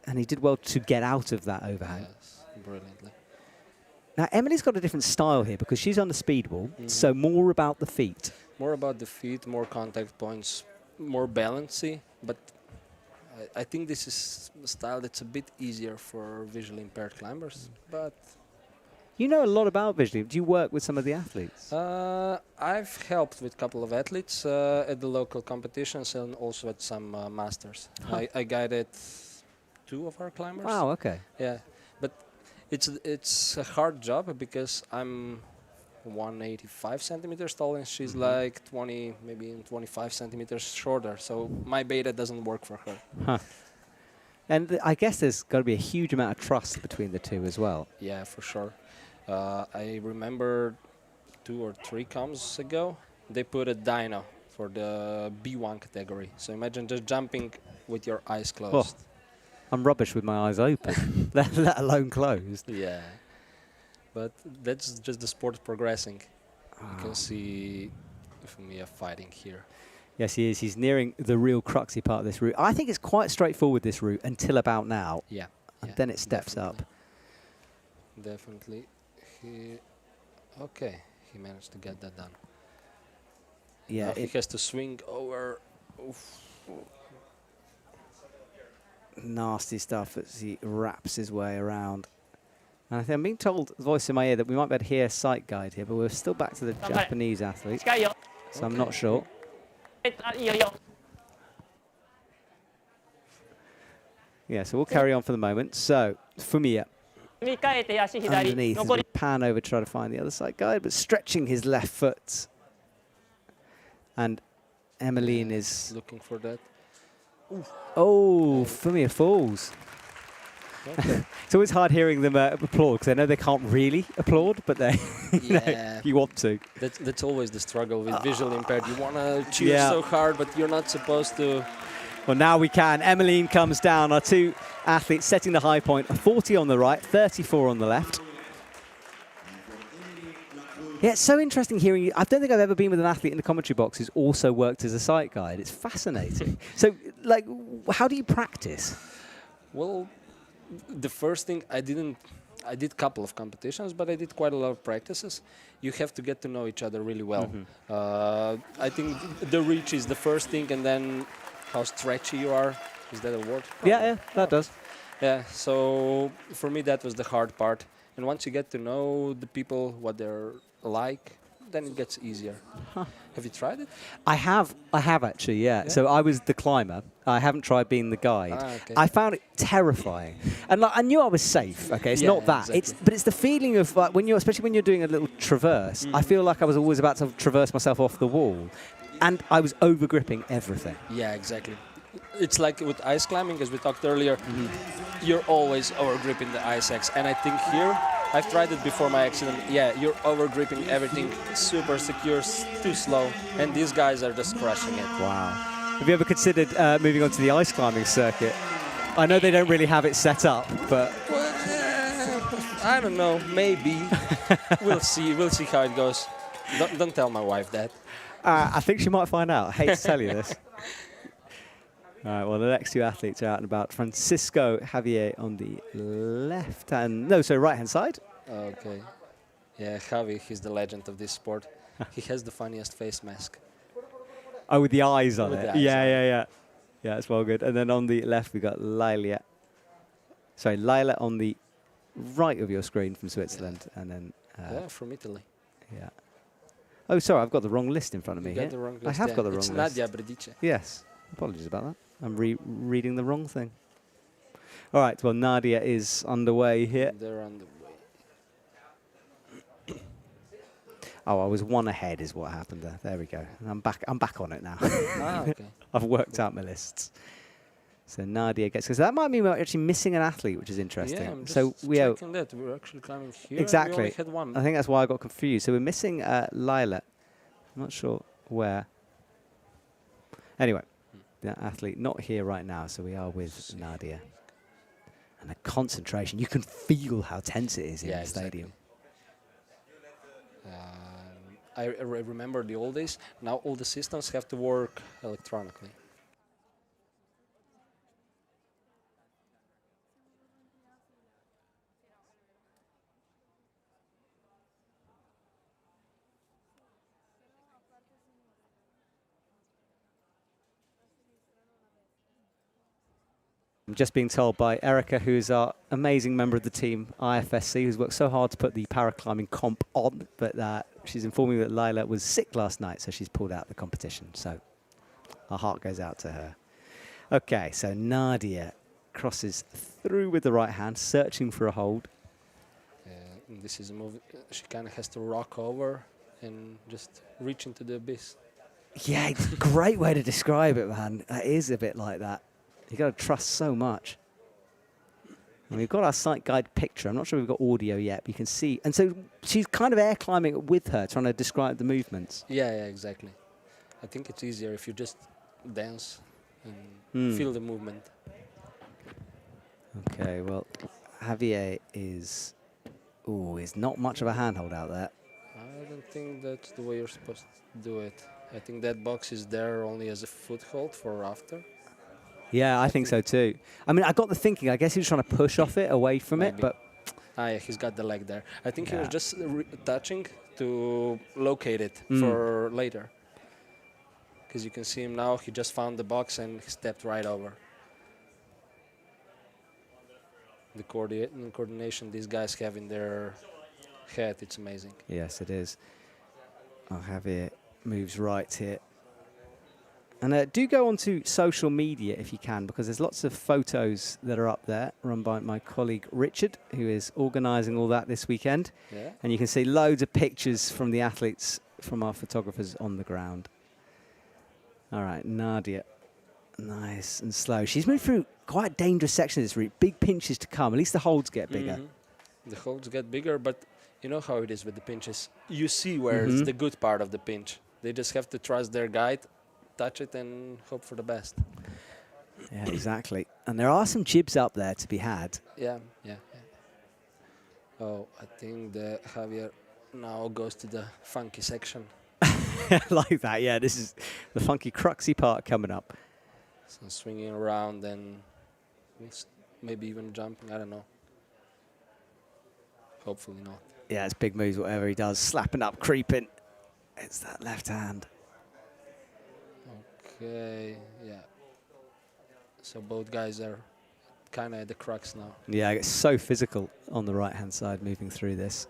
[SPEAKER 1] And he did well to get out of that overhang.
[SPEAKER 9] Yes, brilliantly.
[SPEAKER 1] Now, Emily's got a different style here because she's on the speed wall, so more about the feet.
[SPEAKER 9] more about the feet, more contact points, more balancy. But I think this is a style that's a bit easier for visually impaired climbers. But
[SPEAKER 1] You know a lot about visually. Do you work with some of the athletes?
[SPEAKER 9] I've helped with a couple of athletes at the local competitions and also at some masters. I guided 2 of our climbers.
[SPEAKER 1] Wow, okay.
[SPEAKER 9] Yeah, but it's a hard job because I'm 185 centimeters tall and she's like 20, maybe 25 centimeters shorter. So my beta doesn't work for her.
[SPEAKER 1] Huh. And I guess there's got to be a huge amount of trust between the two as well.
[SPEAKER 9] Yeah, for sure. I remember 2 or 3 comps ago, they put a dyno for the B1 category. So imagine just jumping with your eyes closed.
[SPEAKER 1] Oh, I'm rubbish with my eyes open, let alone closed.
[SPEAKER 9] Yeah, but that's just the sport progressing. You can see Fumia fighting here.
[SPEAKER 1] Yes, he is. He's nearing the real cruxy part of this route. I think it's quite straightforward, this route, until about now.
[SPEAKER 9] Yeah.
[SPEAKER 1] And then it steps
[SPEAKER 9] definitely.
[SPEAKER 1] up.
[SPEAKER 9] Definitely. Okay, he managed to get that done.
[SPEAKER 1] Yeah,
[SPEAKER 9] Now he has to swing over. Oof.
[SPEAKER 1] Nasty stuff as he wraps his way around. And I think I'm being told, voice in my ear, that we might be able to hear sight guide here, but we're still back to the Japanese athlete. So I'm not sure. Yeah, so we'll carry on for the moment. So, Fumiya underneath as we pan over to try to find the other side guide, but stretching his left foot. And Emmeline is
[SPEAKER 9] looking for that.
[SPEAKER 1] Oh, Fumiya falls.
[SPEAKER 9] Okay.
[SPEAKER 1] It's always hard hearing them applaud because I know they can't really applaud, but they you want to.
[SPEAKER 9] That's always the struggle with visually impaired. You want to cheer so hard, but you're not supposed to.
[SPEAKER 1] Well, now we can. Emmeline comes down. Our 2 athletes setting the high point. A 40 on the right, 34 on the left. Yeah, it's so interesting hearing you. I don't think I've ever been with an athlete in the commentary box who's also worked as a sight guide. It's fascinating. So, like, how do you practice?
[SPEAKER 9] Well, the first thing I did a couple of competitions, but I did quite a lot of practices. You have to get to know each other really well. I think the reach is the first thing, and then how stretchy you are. Is that a word?
[SPEAKER 1] Yeah, that does.
[SPEAKER 9] Yeah, so for me that was the hard part. And once you get to know the people, what they're like, then it gets easier. Have you tried it?
[SPEAKER 1] I have actually, yeah. So I was the climber. I haven't tried being the guide.
[SPEAKER 9] Okay.
[SPEAKER 1] I found it terrifying, and like, I knew I was safe. Okay, it's not that.
[SPEAKER 9] Exactly.
[SPEAKER 1] But it's the feeling of like especially when you're doing a little traverse. I feel like I was always about to traverse myself off the wall, and I was over gripping everything.
[SPEAKER 9] Yeah, exactly. It's like with ice climbing, as we talked earlier. You're always over gripping the ice axe, and I think here. I've tried it before my accident. Yeah, you're over gripping everything, super secure, too slow, and these guys are just crushing it.
[SPEAKER 1] Wow. Have you ever considered moving on to the ice climbing circuit? I know they don't really have it set up, but
[SPEAKER 9] well, I don't know. Maybe we'll see. We'll see how it goes. Don't tell my wife that.
[SPEAKER 1] I think she might find out. I hate to tell you this. All right, well, the next 2 athletes are out and about. Francisco Javier on the left hand, right-hand side.
[SPEAKER 9] Okay. Yeah, Javi, he's the legend of this sport. He has the funniest face mask.
[SPEAKER 1] Oh, with the eyes on
[SPEAKER 9] With
[SPEAKER 1] it.
[SPEAKER 9] the eyes
[SPEAKER 1] Yeah, it's well good. And then on the left, we got Laila. Sorry, Laila on the right of your screen from Switzerland. And then...
[SPEAKER 9] yeah, from Italy.
[SPEAKER 1] Yeah. Oh, sorry, I've got the wrong list in front of me
[SPEAKER 9] You
[SPEAKER 1] here.
[SPEAKER 9] got the wrong list.
[SPEAKER 1] I have got the wrong
[SPEAKER 9] it's
[SPEAKER 1] list.
[SPEAKER 9] Nadia Bredice.
[SPEAKER 1] Yes. Apologies about that. I'm reading the wrong thing. All right, well, Nadia is underway here.
[SPEAKER 9] They're on the way.
[SPEAKER 1] Oh, I was 1 ahead is what happened there. There we go. I'm back on it now.
[SPEAKER 9] Okay.
[SPEAKER 1] I've worked out my lists. So Nadia gets... Because that might mean we're actually missing an athlete, which is interesting.
[SPEAKER 9] Yeah, I'm just
[SPEAKER 1] so
[SPEAKER 9] checking that. We're actually climbing here.
[SPEAKER 1] Exactly.
[SPEAKER 9] We only had 1.
[SPEAKER 1] I think that's why I got confused. So we're missing Lila. I'm not sure where. Anyway. That athlete not here right now, so we are with Nadia. And the concentration, you can feel how tense it is in the stadium.
[SPEAKER 9] I remember the old days. Now all the systems have to work electronically.
[SPEAKER 1] I'm just being told by Erica, who is our amazing member of the team, IFSC, who's worked so hard to put the paraclimbing comp on, but she's informing me that Lila was sick last night, so she's pulled out the competition. So our heart goes out to her. Okay, so Nadia crosses through with the right hand, searching for a hold.
[SPEAKER 9] This is a move. She kind of has to rock over and just reach into the abyss.
[SPEAKER 1] Yeah, it's a great way to describe it, man. That is a bit like that. You got to trust so much. And we've got our sight guide picture. I'm not sure we've got audio yet, but you can see. And so she's kind of air climbing with her, trying to describe the movements.
[SPEAKER 9] Yeah, exactly. I think it's easier if you just dance and feel the movement.
[SPEAKER 1] Okay, well, Javier is not much of a handhold out there.
[SPEAKER 9] I don't think that's the way you're supposed to do it. I think that box is there only as a foothold for after.
[SPEAKER 1] Yeah, I think so too. I mean, I got the thinking, I guess he was trying to push off it, away from it, but...
[SPEAKER 9] Yeah, he's got the leg there. I think he was just touching to locate it for later. Because you can see him now, he just found the box and he stepped right over. The coordination these guys have in their head, it's amazing.
[SPEAKER 1] Yes, it is. I'll have it moves right here. And do go onto social media if you can, because there's lots of photos that are up there, run by my colleague Richard, who is organising all that this weekend.
[SPEAKER 9] Yeah.
[SPEAKER 1] And you can see loads of pictures from the athletes, from our photographers on the ground. All right, Nadia. Nice and slow. She's moved through quite a dangerous section of this route. Big pinches to come. At least the holds get bigger.
[SPEAKER 9] The holds get bigger, but you know how it is with the pinches. You see where it's the good part of the pinch. They just have to trust their guide, touch it, and hope for the best.
[SPEAKER 1] Yeah, exactly. And there are some jibs up there to be had.
[SPEAKER 9] Yeah. Oh, I think the Javier now goes to the funky section.
[SPEAKER 1] Like that, yeah. This is the funky, cruxy part coming up.
[SPEAKER 9] So swinging around and maybe even jumping, I don't know. Hopefully not.
[SPEAKER 1] Yeah, it's big moves, whatever he does. Slapping up, creeping. It's that left hand.
[SPEAKER 9] Okay, yeah. So both guys are kind of at the crux now.
[SPEAKER 1] Yeah, it's so physical on the right-hand side moving through this.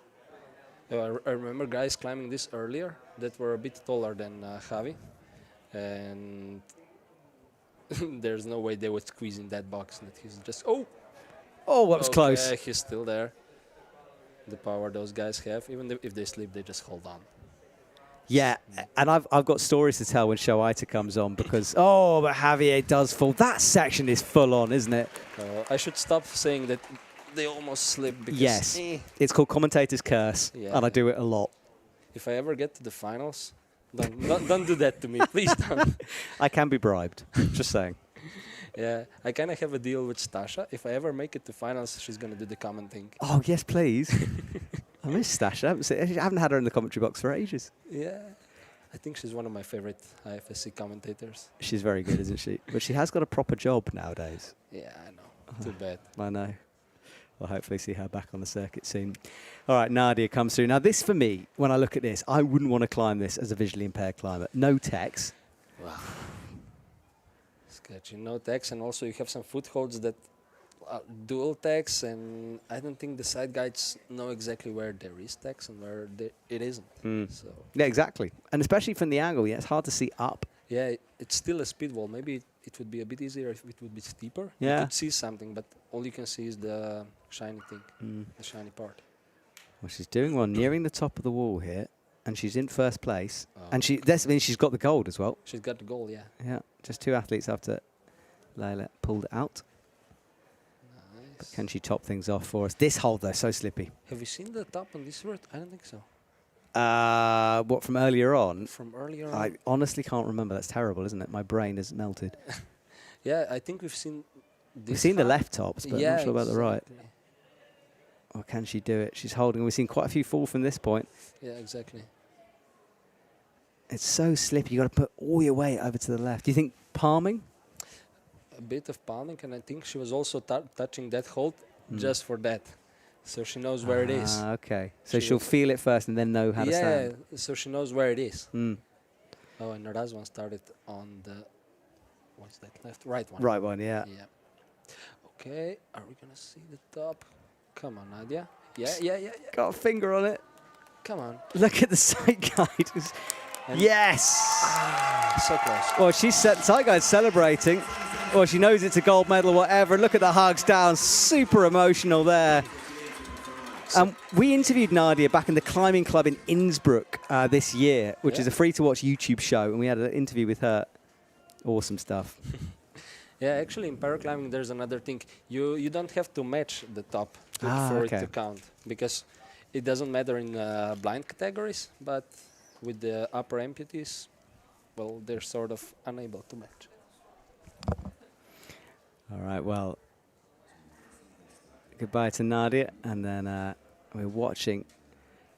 [SPEAKER 9] I remember guys climbing this earlier that were a bit taller than Javi. And there's no way they would squeeze in that box. That he's just,
[SPEAKER 1] oh, that was close.
[SPEAKER 9] He's still there. The power those guys have, even if they sleep, they just hold on.
[SPEAKER 1] Yeah, and I've got stories to tell when Shoaita comes on because, but Javier does fall. That section is full on, isn't it?
[SPEAKER 9] I should stop saying that they almost slip because...
[SPEAKER 1] Yes, it's called commentator's curse, and I do it a lot.
[SPEAKER 9] If I ever get to the finals, don't do that to me, please don't.
[SPEAKER 1] I can be bribed, just saying.
[SPEAKER 9] Yeah, I kind of have a deal with Stasha. If I ever make it to finals, she's going to do the commenting.
[SPEAKER 1] Oh, yes, please. I miss Stasha. I haven't had her in the commentary box for ages.
[SPEAKER 9] Yeah, I think she's one of my favorite IFSC commentators.
[SPEAKER 1] She's very good, isn't she? But she has got a proper job nowadays.
[SPEAKER 9] Yeah, I know. Too bad.
[SPEAKER 1] I know. We'll hopefully see her back on the circuit soon. All right, Nadia comes through. Now, this for me, when I look at this, I wouldn't want to climb this as a visually impaired climber. No techs.
[SPEAKER 9] Wow. Sketchy. No techs, and also you have some footholds that dual techs, and I don't think the side guides know exactly where there is techs and where it isn't. So
[SPEAKER 1] yeah, exactly. And especially from the angle, it's hard to see up.
[SPEAKER 9] Yeah, it's still a speed wall. Maybe it would be a bit easier if it would be steeper.
[SPEAKER 1] Yeah.
[SPEAKER 9] You could see something, but all you can see is the shiny thing, the shiny part.
[SPEAKER 1] Well, she's doing one nearing the top of the wall here, and she's in first place. And that means she's got the gold as well.
[SPEAKER 9] She's got the gold, yeah.
[SPEAKER 1] Yeah, just 2 athletes after Leila pulled it out.
[SPEAKER 9] Nice.
[SPEAKER 1] But can she top things off for us? This hold, though, so slippy.
[SPEAKER 9] Have you seen the top on this route? I don't think so.
[SPEAKER 1] What, from earlier on?
[SPEAKER 9] From earlier on?
[SPEAKER 1] I honestly can't remember. That's terrible, isn't it? My brain has melted.
[SPEAKER 9] Yeah, I think we've seen this.
[SPEAKER 1] We've seen the left tops, but I'm not sure about the right.
[SPEAKER 9] Exactly.
[SPEAKER 1] Or can she do it? She's holding. We've seen quite a few fall from this point.
[SPEAKER 9] Yeah, exactly.
[SPEAKER 1] It's so slippy. You've got to put all your weight over to the left. Do you think palming?
[SPEAKER 9] A bit of palming, and I think she was also touching that hold just for that. So she knows where it is.
[SPEAKER 1] Okay. So she'll feel it first and then know how to stand.
[SPEAKER 9] Yeah, so she knows where it is. Oh, and Razvan started on the... What's that? Right one.
[SPEAKER 1] Right one, yeah.
[SPEAKER 9] Okay, are we gonna see the top? Come on, Nadia. Yeah.
[SPEAKER 1] Got a finger on it.
[SPEAKER 9] Come on.
[SPEAKER 1] Look at the sight guide. Yes!
[SPEAKER 9] So close.
[SPEAKER 1] Well, sight guide celebrating. Well, she knows it's a gold medal, whatever. Look at the hugs down. Super emotional there. We interviewed Nadia back in the climbing club in Innsbruck this year, which is a free-to-watch YouTube show, and we had an interview with her. Awesome stuff.
[SPEAKER 9] Yeah, actually in paraclimbing there's another thing. You don't have to match the top for it to count, because it doesn't matter in blind categories, but with the upper amputees, well, they're sort of unable to match.
[SPEAKER 1] All right, well, goodbye to Nadia, and then we're watching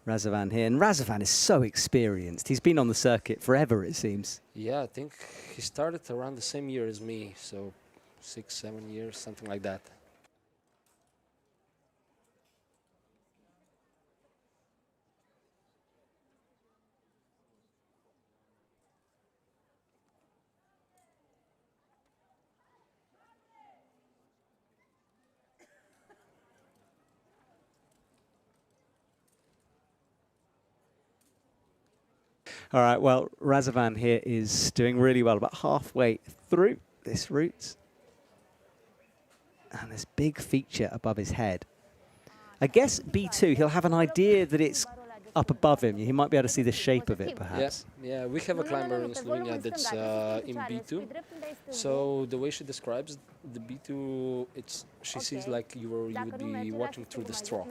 [SPEAKER 1] Razavan here. And Razavan is so experienced. He's been on the circuit forever, it seems.
[SPEAKER 9] Yeah, I think he started around the same year as me, so 6, 7 years, something like that.
[SPEAKER 1] All right, well, Razavan here is doing really well, about halfway through this route. And this big feature above his head. I guess B2, he'll have an idea that it's up above him. He might be able to see the shape of it, perhaps.
[SPEAKER 9] Yeah, we have a climber in Slovenia that's in B2. So the way she describes the B2, she sees like you would be watching through the straw.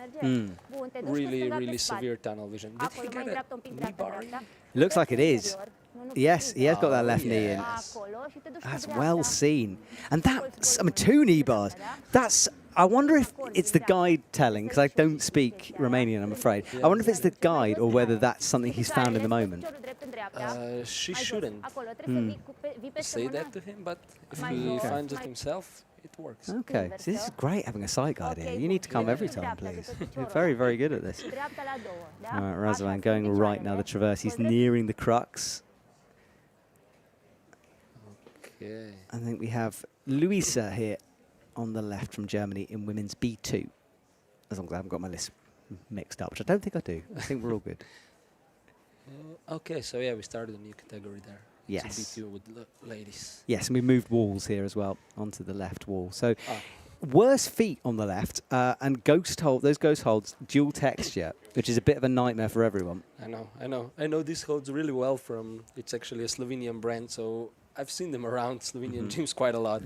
[SPEAKER 9] Really severe tunnel vision. Did he get a knee bar in?
[SPEAKER 1] Looks like it is. Yes, he has got that left knee in. That's well seen. And that's, I mean, 2 knee bars. I wonder if it's the guide telling, because I don't speak Romanian, I'm afraid. I wonder if it's the guide or whether that's something he's found in the moment.
[SPEAKER 9] She shouldn't say that to him, but if he finds it himself, it works.
[SPEAKER 1] Okay, so this is great having a sight guide here. You need to come every time, please. You're very, very good at this. All right, Razavan going right now, the traverse. He's nearing the crux.
[SPEAKER 9] Okay.
[SPEAKER 1] I think we have Luisa here on the left from Germany in women's B2. As long as I haven't got my list mixed up, which I don't think I do. I think we're all good.
[SPEAKER 9] Okay, so yeah, we started a new category there.
[SPEAKER 1] Yes.
[SPEAKER 9] So B2 with ladies.
[SPEAKER 1] Yes, and we moved walls here as well onto the left wall. So worse feet on the left and those ghost holds, dual texture, which is a bit of a nightmare for everyone.
[SPEAKER 9] I know this holds really well from, it's actually a Slovenian brand, so I've seen them around Slovenian gyms quite a lot.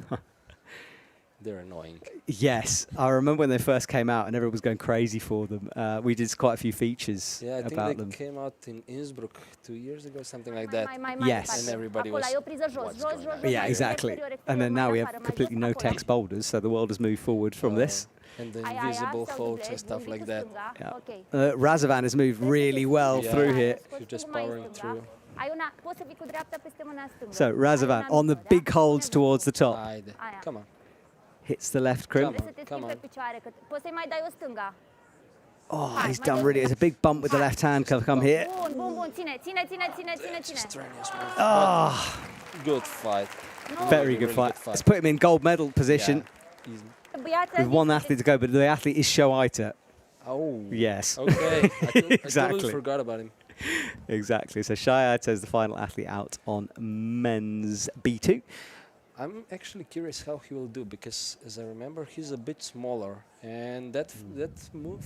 [SPEAKER 9] They're annoying.
[SPEAKER 1] Yes, I remember when they first came out and everyone was going crazy for them. We did quite a few features
[SPEAKER 9] I think
[SPEAKER 1] about
[SPEAKER 9] they
[SPEAKER 1] them.
[SPEAKER 9] came out in Innsbruck 2 years ago, something like that.
[SPEAKER 1] Yes.
[SPEAKER 9] And everybody was, what's going on?
[SPEAKER 1] Yeah, exactly. And then now we have completely no text boulders, so the world has moved forward from this.
[SPEAKER 9] And the invisible holds and stuff like that.
[SPEAKER 1] Yeah. Razavan has moved really well through here.
[SPEAKER 9] You're just powering through.
[SPEAKER 1] So Razavan on the big holds towards the top.
[SPEAKER 9] Come on.
[SPEAKER 1] Hits the left crimp.
[SPEAKER 9] Come on.
[SPEAKER 1] Oh, he's done really. There's a big bump with the left hand. Come here. Oh,
[SPEAKER 9] good fight.
[SPEAKER 1] Very good fight. Let's put him in gold medal position. With one athlete to go, but the athlete is Shoaita.
[SPEAKER 9] Oh.
[SPEAKER 1] Yes.
[SPEAKER 9] Okay. I
[SPEAKER 1] Exactly.
[SPEAKER 9] totally forgot about him.
[SPEAKER 1] Exactly. So Shoaita is the final athlete out on men's B2.
[SPEAKER 9] I'm actually curious how he will do, because as I remember, he's a bit smaller, and that move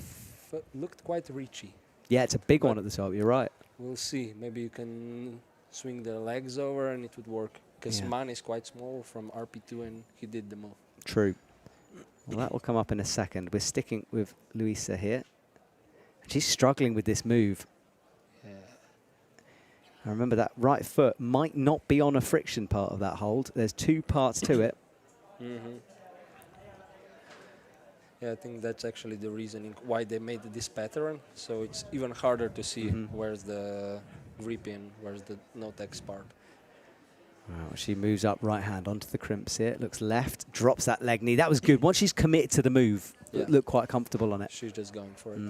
[SPEAKER 9] looked quite reachy.
[SPEAKER 1] Yeah, it's a big one at the top. You're right.
[SPEAKER 9] We'll see. Maybe you can swing the legs over and it would work, because Man is quite small from RP2 and he did the move.
[SPEAKER 1] True. Well, that will come up in a second. We're sticking with Luisa here. She's struggling with this move.
[SPEAKER 9] Yeah.
[SPEAKER 1] I remember that right foot might not be on a friction part of that hold. There's 2 parts to it.
[SPEAKER 9] Yeah, I think that's actually the reasoning why they made this pattern. So it's even harder to see where's the grip in, where's the no-text part.
[SPEAKER 1] Well, she moves up right hand onto the crimps here. Looks left, drops that leg knee. That was good. Once she's committed to the move, looked quite comfortable on it.
[SPEAKER 9] She's just going for it.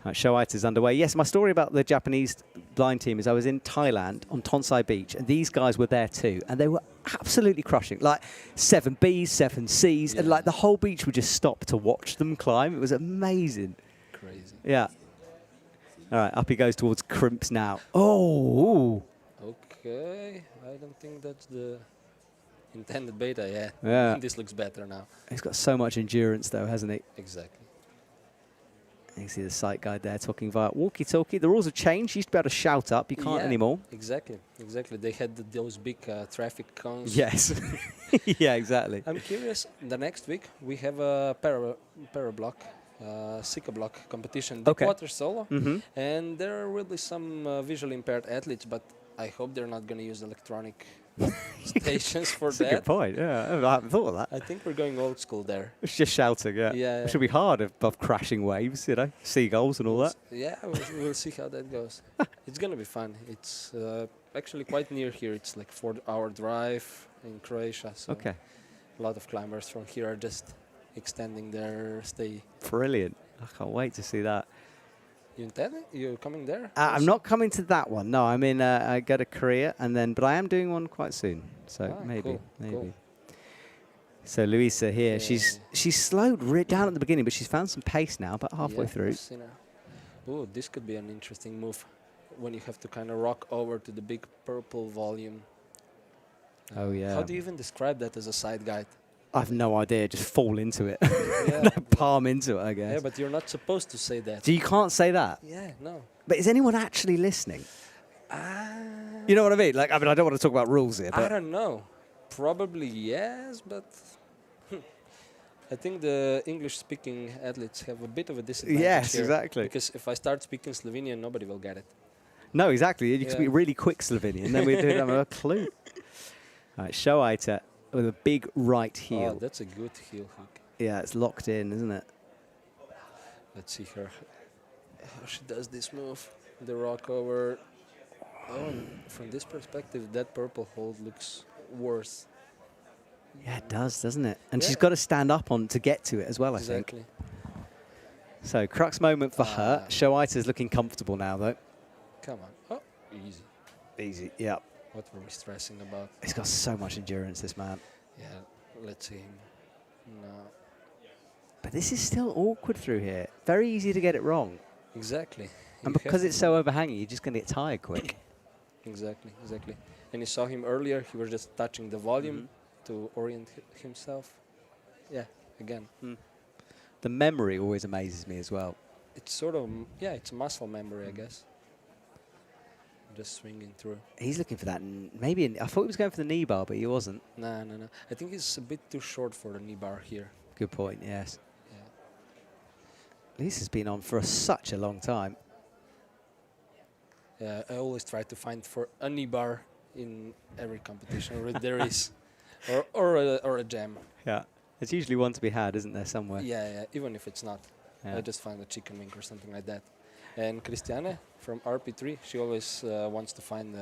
[SPEAKER 1] Right, Shoaita is underway. Yes, my story about the Japanese blind team is I was in Thailand on Tonsai Beach, and these guys were there too, and they were absolutely crushing. Like 7 Bs, 7 Cs, and like the whole beach would just stop to watch them climb. It was amazing.
[SPEAKER 9] Crazy.
[SPEAKER 1] Yeah. All right, up he goes towards crimps now. Oh.
[SPEAKER 9] Okay, I don't think that's the intended beta yet.
[SPEAKER 1] Yeah.
[SPEAKER 9] This looks better now.
[SPEAKER 1] He's got so much endurance though, hasn't he?
[SPEAKER 9] Exactly.
[SPEAKER 1] You can see the site guide there talking via walkie-talkie. The rules have changed. You used to be able to shout up. You can't anymore.
[SPEAKER 9] Exactly, exactly. They had those big traffic cones.
[SPEAKER 1] Yes. Yeah, exactly.
[SPEAKER 9] I'm curious, the next week we have a parablock, Sika block competition, deep water solo, and there will be some visually impaired athletes, but I hope they're not going to use electronic stations for
[SPEAKER 1] That's
[SPEAKER 9] that.
[SPEAKER 1] a good point, yeah. I haven't thought of that.
[SPEAKER 9] I think we're going old school there.
[SPEAKER 1] It's just shouting, yeah.
[SPEAKER 9] Yeah.
[SPEAKER 1] It should be hard above crashing waves, you know, seagulls and all that.
[SPEAKER 9] Yeah, we'll see how that goes. It's going to be fun. It's actually quite near here. It's like 4-hour drive in Croatia. So
[SPEAKER 1] Okay.
[SPEAKER 9] a lot of climbers from here are just extending their stay.
[SPEAKER 1] Brilliant. I can't wait to see that.
[SPEAKER 9] You intending? You coming there?
[SPEAKER 1] I'm not coming to that one. No, I'm in. I go to Korea, and then, but I am doing one quite soon. So maybe.
[SPEAKER 9] Cool.
[SPEAKER 1] So Luisa here, she's slowed down at the beginning, but she's found some pace now. About halfway through.
[SPEAKER 9] Oh, this could be an interesting move when you have to kind of rock over to the big purple volume.
[SPEAKER 1] Oh yeah.
[SPEAKER 9] How do you even describe that as a side guide?
[SPEAKER 1] I've no idea. Just fall into it.
[SPEAKER 9] Yeah.
[SPEAKER 1] Palm into it, I guess.
[SPEAKER 9] Yeah, but you're not supposed to say that.
[SPEAKER 1] So you can't say that.
[SPEAKER 9] Yeah, no.
[SPEAKER 1] But is anyone actually listening? You know what I mean? Like, I mean, I don't want to talk about rules here,
[SPEAKER 9] I
[SPEAKER 1] but
[SPEAKER 9] don't know. Probably yes, but I think the English-speaking athletes have a bit of a disadvantage.
[SPEAKER 1] Yes,
[SPEAKER 9] here,
[SPEAKER 1] exactly.
[SPEAKER 9] Because if I start speaking Slovenian, nobody will get it.
[SPEAKER 1] no, exactly. You can speak really quick Slovenian, then we don't have a clue. All right, Shoaita with a big right heel.
[SPEAKER 9] Oh, that's a good heel hook.
[SPEAKER 1] Yeah, it's locked in, isn't it?
[SPEAKER 9] Let's see her. How she does this move. The rock over. Oh, from this perspective, that purple hold looks worse.
[SPEAKER 1] Yeah, it does, doesn't it? And she's got to stand up on to get to it as well, I think.
[SPEAKER 9] Exactly.
[SPEAKER 1] So, crux moment for her. Shoaita's looking comfortable now, though.
[SPEAKER 9] Come on. Oh, easy.
[SPEAKER 1] Easy, yeah.
[SPEAKER 9] What were we stressing about?
[SPEAKER 1] He's got so much endurance, this man.
[SPEAKER 9] Yeah, let's see him. No.
[SPEAKER 1] But this is still awkward through here. Very easy to get it wrong.
[SPEAKER 9] Exactly.
[SPEAKER 1] And because it's so overhanging, you're just going to get tired quick.
[SPEAKER 9] Exactly, exactly. And you saw him earlier, he was just touching the volume to orient himself. Yeah, again.
[SPEAKER 1] The memory always amazes me as well.
[SPEAKER 9] It's sort of, yeah, it's muscle memory, I guess. Just swinging through.
[SPEAKER 1] He's looking for that. Maybe I thought he was going for the knee bar, but he wasn't.
[SPEAKER 9] No. I think he's a bit too short for the knee bar here.
[SPEAKER 1] Good point, yes.
[SPEAKER 9] Yeah.
[SPEAKER 1] Lisa's been on for such a long time.
[SPEAKER 9] Yeah, I always try to find for a knee bar in every competition where there is. Or a jam.
[SPEAKER 1] Yeah. There's usually one to be had, isn't there, somewhere?
[SPEAKER 9] Yeah, even if it's not.
[SPEAKER 1] Yeah.
[SPEAKER 9] I just find a chicken wing or something like that. And Christiane from RP3, she always wants to find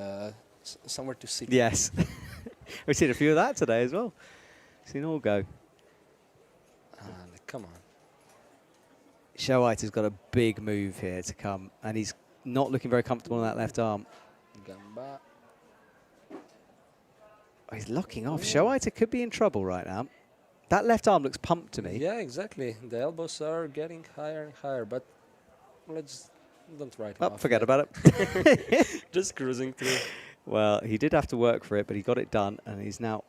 [SPEAKER 9] somewhere to sit.
[SPEAKER 1] Yes. We've seen a few of that today as well. Seen all go.
[SPEAKER 9] Come on.
[SPEAKER 1] Shoaita's got a big move here to come, and he's not looking very comfortable on that left arm.
[SPEAKER 9] Gamba.
[SPEAKER 1] Oh, he's locking off. Shoaita could be in trouble right now. That left arm looks pumped to me.
[SPEAKER 9] Yeah, exactly. The elbows are getting higher and higher, but let's don't write him off.
[SPEAKER 1] Forget
[SPEAKER 9] yet.
[SPEAKER 1] about it.
[SPEAKER 9] Just cruising through.
[SPEAKER 1] Well, he did have to work for it, but he got it done, and he's now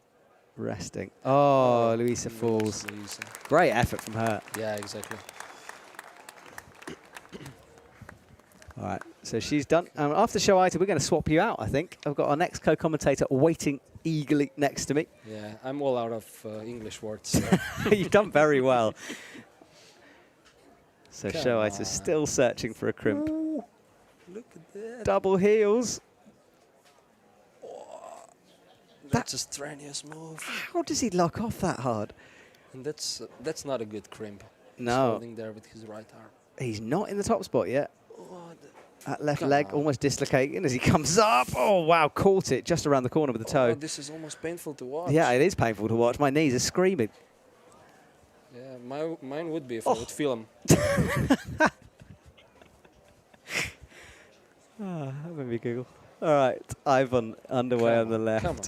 [SPEAKER 1] resting. Oh, Luisa falls.
[SPEAKER 9] Luisa.
[SPEAKER 1] Great effort from her.
[SPEAKER 9] Yeah, exactly.
[SPEAKER 1] All right, so she's done. After Shoaita, we're going to swap you out, I think. I've got our next co-commentator waiting eagerly next to me.
[SPEAKER 9] Yeah, I'm all out of English words. So.
[SPEAKER 1] You've done very well. So
[SPEAKER 9] Come
[SPEAKER 1] Shoaita's
[SPEAKER 9] on.
[SPEAKER 1] still searching for a crimp.
[SPEAKER 9] Ooh, look at that.
[SPEAKER 1] Double heels.
[SPEAKER 9] That's a strenuous move.
[SPEAKER 1] How does he lock off that hard?
[SPEAKER 9] And that's not a good crimp. He's
[SPEAKER 1] No.
[SPEAKER 9] holding there with his right arm.
[SPEAKER 1] He's not in the top spot yet.
[SPEAKER 9] Oh,
[SPEAKER 1] That left
[SPEAKER 9] Come
[SPEAKER 1] leg
[SPEAKER 9] on.
[SPEAKER 1] almost dislocating as he comes up. Oh, wow, caught it just around the corner with the toe.
[SPEAKER 9] this is almost painful to watch.
[SPEAKER 1] Yeah, it is painful to watch. My knees are screaming.
[SPEAKER 9] Yeah, mine would be if I would feel them.
[SPEAKER 1] That made me giggle. All right, Ivan underway on the left.
[SPEAKER 9] Come on.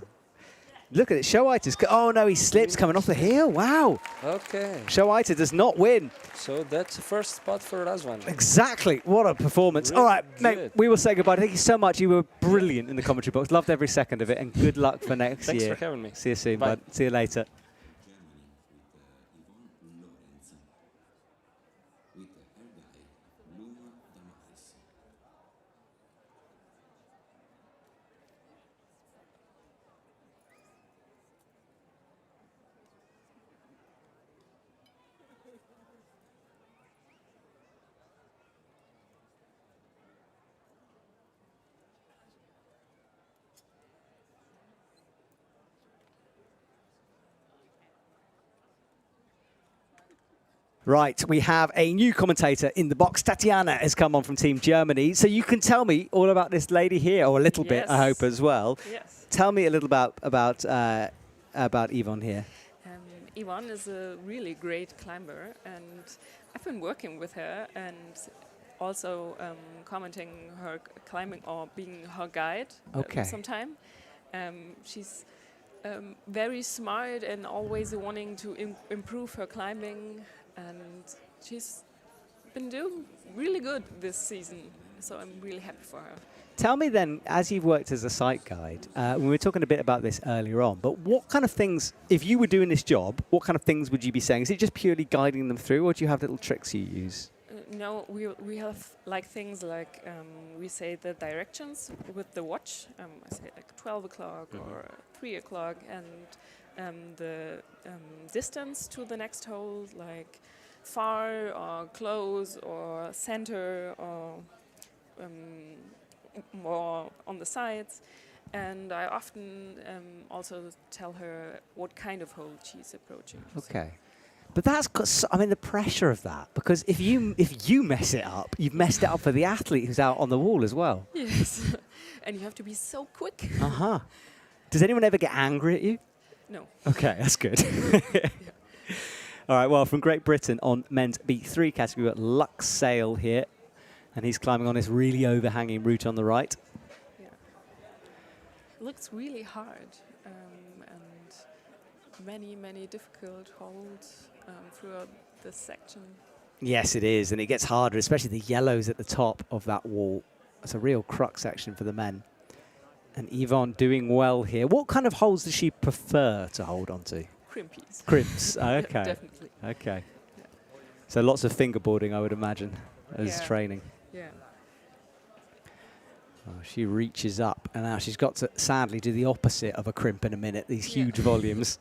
[SPEAKER 1] Look at it. Showaita's. Oh, no, he slips coming off the heel. Wow.
[SPEAKER 9] Okay.
[SPEAKER 1] Showaita does not win.
[SPEAKER 9] So that's the first spot for Razvan.
[SPEAKER 1] Exactly. What a performance.
[SPEAKER 9] Really
[SPEAKER 1] All right, mate,
[SPEAKER 9] good.
[SPEAKER 1] we will say goodbye. Thank you so much. You were brilliant in the commentary box. Loved every second of it, and good luck for next
[SPEAKER 9] Thanks
[SPEAKER 1] year.
[SPEAKER 9] for having me.
[SPEAKER 1] See you soon,
[SPEAKER 9] Bye.
[SPEAKER 1] bud. See you later. Right, we have a new commentator in the box. Tatiana has come on from Team Germany. So you can tell me all about this lady here, or a little bit, I hope, as well.
[SPEAKER 12] Yes.
[SPEAKER 1] Tell me a little about Yvonne here.
[SPEAKER 12] Yvonne is a really great climber, and I've been working with her and also commenting her climbing or being her guide sometime. She's very smart and always wanting to improve her climbing, and she's been doing really good this season, so I'm really happy for her.
[SPEAKER 1] Tell me then, as you've worked as a site guide, we were talking a bit about this earlier on, but what kind of things, if you were doing this job, what kind of things would you be saying? Is it just purely guiding them through, or do you have little tricks you use?
[SPEAKER 12] No, we have like things like we say the directions with the watch. I say like 12 o'clock or 3 o'clock, and the distance to the next hole, like far or close or center or more on the sides. And I often also tell her what kind of hole she's approaching.
[SPEAKER 1] Okay. But that's got, I mean, the pressure of that, because if you mess it up, you've messed it up for the athlete who's out on the wall as well.
[SPEAKER 12] Yes, and you have to be so quick.
[SPEAKER 1] Uh-huh. Does anyone ever get angry at you?
[SPEAKER 12] No.
[SPEAKER 1] Okay, that's good. All right, well, from Great Britain on men's B3 category, we've got Lux Sale here, and he's climbing on this really overhanging route on the right.
[SPEAKER 12] Yeah. It looks really hard, and many difficult holds throughout this section.
[SPEAKER 1] Yes, it is, and it gets harder, especially the yellows at the top of that wall. It's a real crux section for the men. And Yvonne doing well here. What kind of holes does she prefer to hold on to?
[SPEAKER 12] Crimpies.
[SPEAKER 1] Crimps, okay.
[SPEAKER 12] Definitely.
[SPEAKER 1] Okay.
[SPEAKER 12] Yeah.
[SPEAKER 1] So lots of fingerboarding, I would imagine, as training.
[SPEAKER 12] Yeah.
[SPEAKER 1] Oh, she reaches up, and now she's got to, sadly, do the opposite of a crimp in a minute, these huge volumes.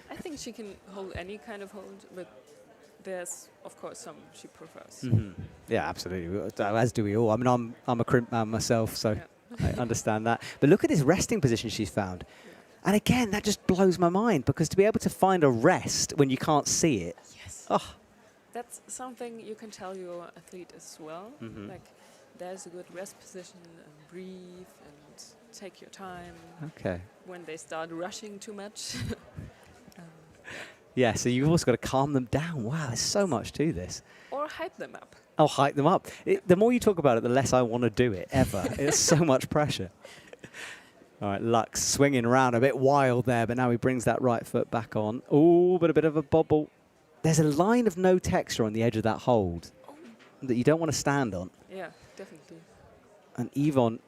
[SPEAKER 12] I think she can hold any kind of hold, but there's, of course, some she prefers.
[SPEAKER 1] Mm-hmm. Yeah, absolutely. As do we all. I mean, I'm a crimp man myself, so I understand that. But look at this resting position she's found.
[SPEAKER 12] Yeah.
[SPEAKER 1] And again, that just blows my mind, because to be able to find a rest when you can't see it.
[SPEAKER 12] Yes.
[SPEAKER 1] Oh.
[SPEAKER 12] That's something you can tell your athlete as well.
[SPEAKER 1] Mm-hmm.
[SPEAKER 12] Like, there's a good rest position, and breathe and take your time.
[SPEAKER 1] Okay.
[SPEAKER 12] When they start rushing too much.
[SPEAKER 1] Yeah, so you've also got to calm them down. Wow, there's so much to this.
[SPEAKER 12] Or hype them up.
[SPEAKER 1] Oh, hype them up. The more you talk about it, the less I want to do it, ever. It's so much pressure. All right, Lux swinging around a bit wild there, but now he brings that right foot back on. Oh, but a bit of a bobble. There's a line of no texture on the edge of that hold that you don't want to stand on.
[SPEAKER 12] Yeah, definitely.
[SPEAKER 1] And Yvonne